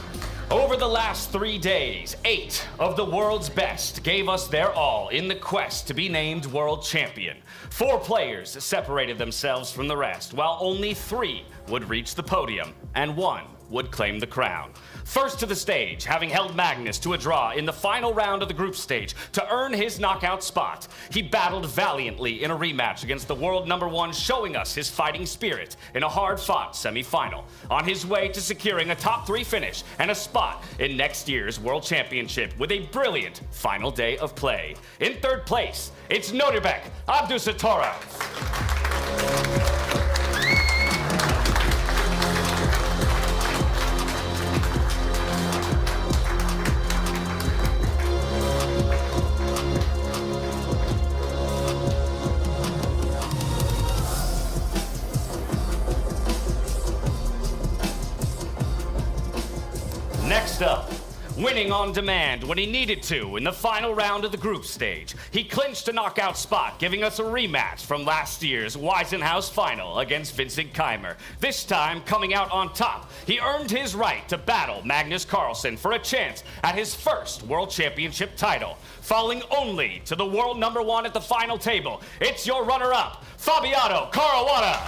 over the last 3 days, 8 of the world's best gave us their all in the quest to be named world champion. 4 players separated themselves from the rest, while only 3 would reach the podium, and 1 would claim the crown. First to the stage, having held Magnus to a draw in the final round of the group stage to earn his knockout spot, he battled valiantly in a rematch against the world #1, showing us his fighting spirit in a hard-fought semi-final, on his way to securing a top 3 finish and a spot in next year's World Championship with a brilliant final day of play. In 3rd place, it's Nodirbek Abdusatorov. Next up, winning on demand when he needed to in the final round of the group stage, he clinched a knockout spot, giving us a rematch from last year's Weisenhaus final against Vincent Keimer. This time, coming out on top, he earned his right to battle Magnus Carlsen for a chance at his first World Championship title, falling only to the world #1 at the final table. It's your runner-up, Fabiano Caruana.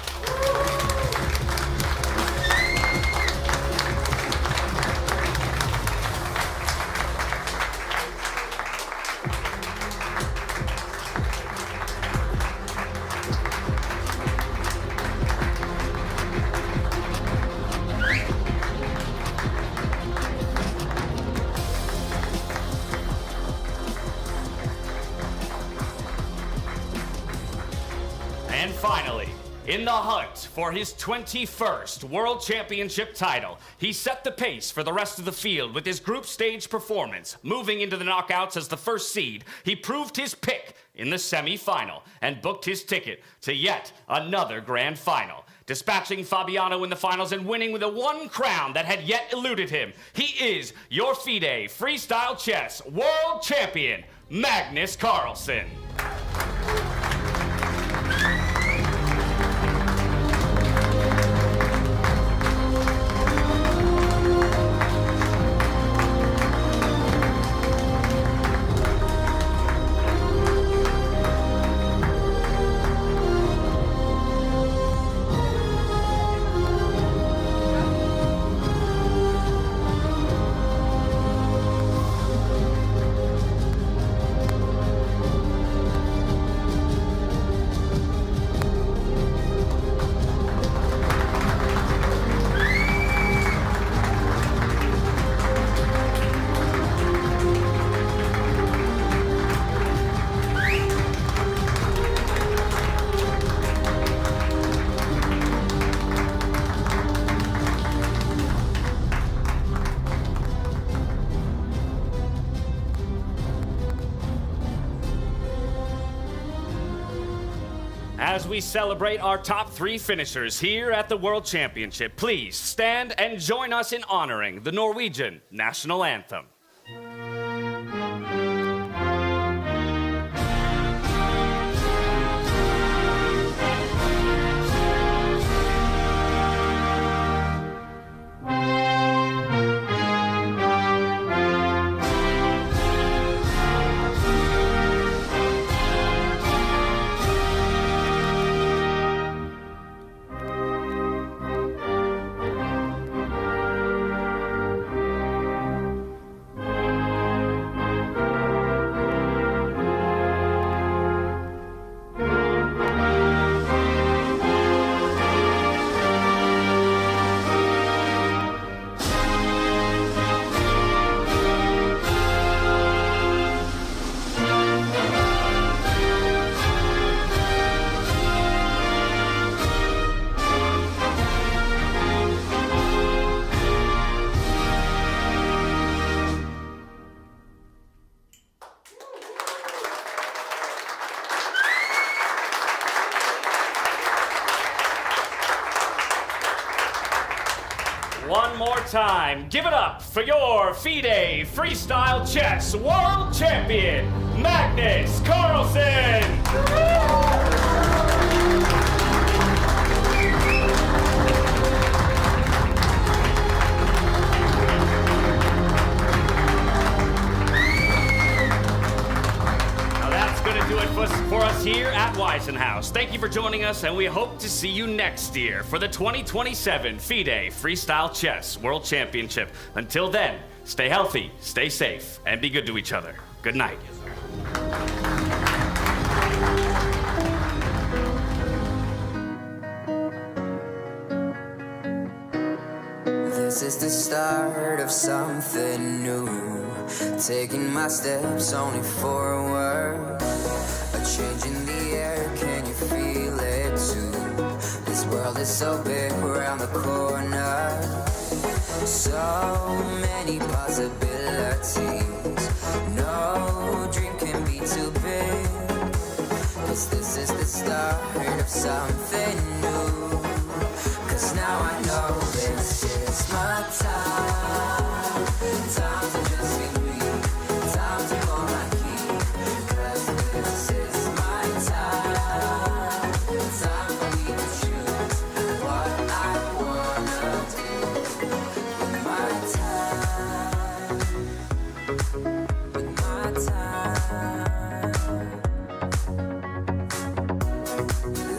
And finally, in the hunt for his 21st World Championship title, he set the pace for the rest of the field with his group stage performance. Moving into the knockouts as the first seed, he proved his pick in the semi-final and booked his ticket to yet another grand final, dispatching Fabiano in the finals and winning with the one crown that had yet eluded him. He is your FIDE Freestyle Chess World Champion, Magnus Carlsen. As we celebrate our top 3 finishers here at the World Championship, please stand and join us in honoring the Norwegian national anthem. One more time, give it up for your FIDE Freestyle Chess World Champion, Magnus Carlsen! Do it for us here at Weisenhaus. Thank you for joining us, and we hope to see you next year for the 2027 FIDE Freestyle Chess World Championship. Until then, stay healthy, stay safe, and be good to each other. Good night. This is the start of something new. Taking my steps only forward. A change in the air, can you feel it too? This world is so big around the corner. So many possibilities. No dream can be too big. 'Cause this is the start of something new. 'Cause now I know this is my time. Time to just be me. Time to go my key. 'Cause this is my time. Time for me to choose what I wanna do with my time. With my time.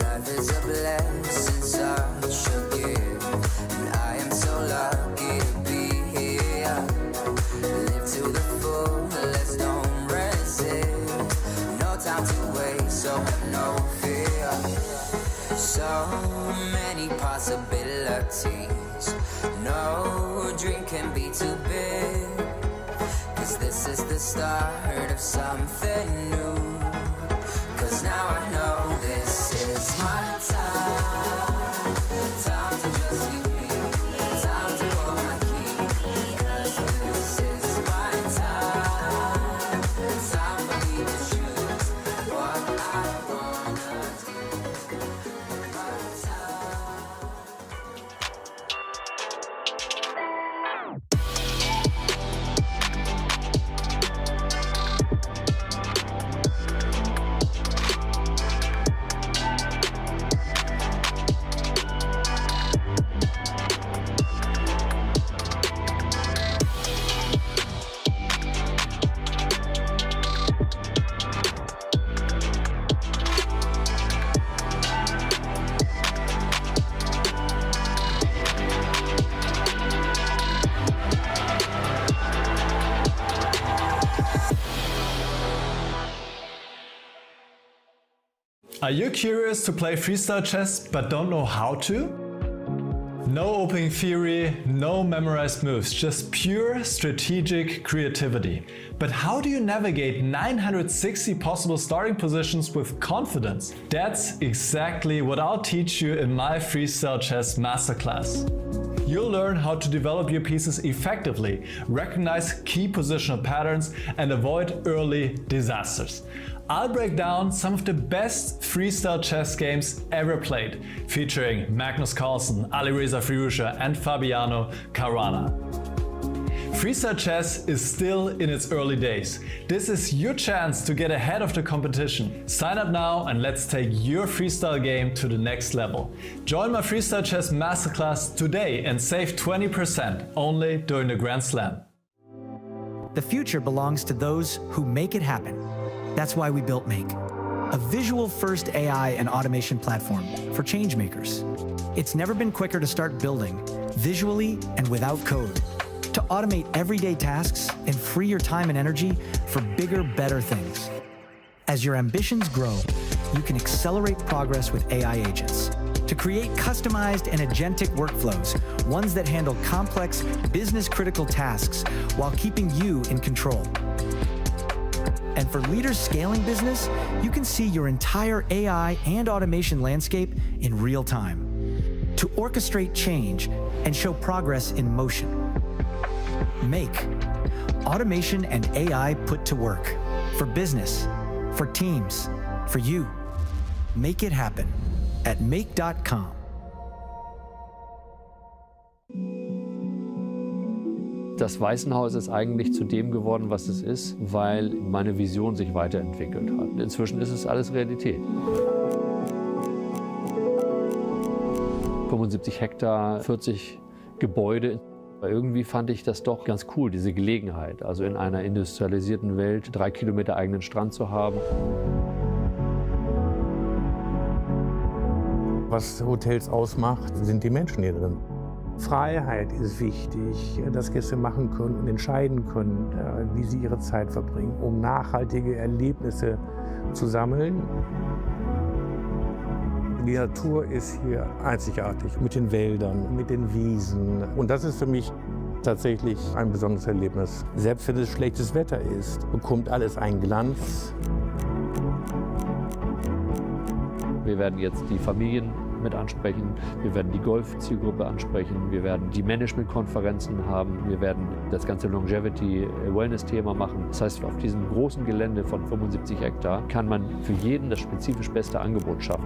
Life is a blessing, such a gift, and I am so lucky to be here. Live to the full, let's don't resist. No time to waste, so have no fear. So many possibilities. No dream can be too big. 'Cause this is the start of something new. 'Cause now I know this is my time. Time to just be me. Time to hold my key. 'Cause this is my time. Time for me to choose what I wanna do with my time. Are you curious to play freestyle chess but don't know how to? No opening theory, no memorized moves, just pure strategic creativity. But how do you navigate 960 possible starting positions with confidence? That's exactly what I'll teach you in my Freestyle Chess Masterclass. You'll learn how to develop your pieces effectively, recognize key positional patterns, and avoid early disasters. I'll break down some of the best freestyle chess games ever played, featuring Magnus Carlsen, Alireza Firouzja, and Fabiano Caruana. Freestyle chess is still in its early days. This is your chance to get ahead of the competition. Sign up now and let's take your freestyle game to the next level. Join my Freestyle Chess Masterclass today and save 20% only during the Grand Slam. The future belongs to those who make it happen. That's why we built Make, a visual-first AI and automation platform for change makers. It's never been quicker to start building, visually and without code, to automate everyday tasks and free your time and energy for bigger, better things. As your ambitions grow, you can accelerate progress with AI agents to create customized and agentic workflows, ones that handle complex, business-critical tasks while keeping you in control. And for leaders scaling business, you can see your entire AI and automation landscape in real time to orchestrate change and show progress in motion. Make automation and AI put to work for business, for teams, for you. Make it happen at make.com. Das Waisenhaus ist eigentlich zu dem geworden, was es ist, weil meine Vision sich weiterentwickelt hat. Inzwischen ist es alles Realität. 75 Hektar, 40 Gebäude. Irgendwie fand ich das doch ganz cool, diese Gelegenheit, also in einer industrialisierten Welt 3 Kilometer eigenen Strand zu haben. Was Hotels ausmacht, sind die Menschen hier drin. Freiheit ist wichtig, dass Gäste machen können und entscheiden können, wie sie ihre Zeit verbringen, um nachhaltige Erlebnisse zu sammeln. Die Natur ist hier einzigartig, mit den Wäldern, mit den Wiesen. Und das ist für mich tatsächlich ein besonderes Erlebnis. Selbst wenn es schlechtes Wetter ist, bekommt alles einen Glanz. Wir werden jetzt die Familien mit ansprechen, wir werden die Golf-Zielgruppe ansprechen, wir werden die Management-Konferenzen haben, wir werden das ganze Longevity-Wellness-Thema machen. Das heißt, auf diesem großen Gelände von 75 Hektar kann man für jeden das spezifisch beste Angebot schaffen.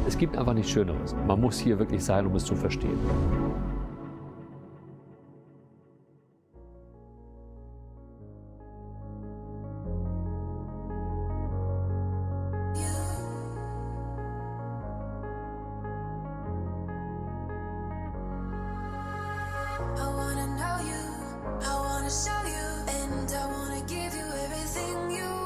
Es gibt einfach nichts Schöneres. Man muss hier wirklich sein, um es zu verstehen. I wanna know you, I wanna show you, and I wanna give you everything you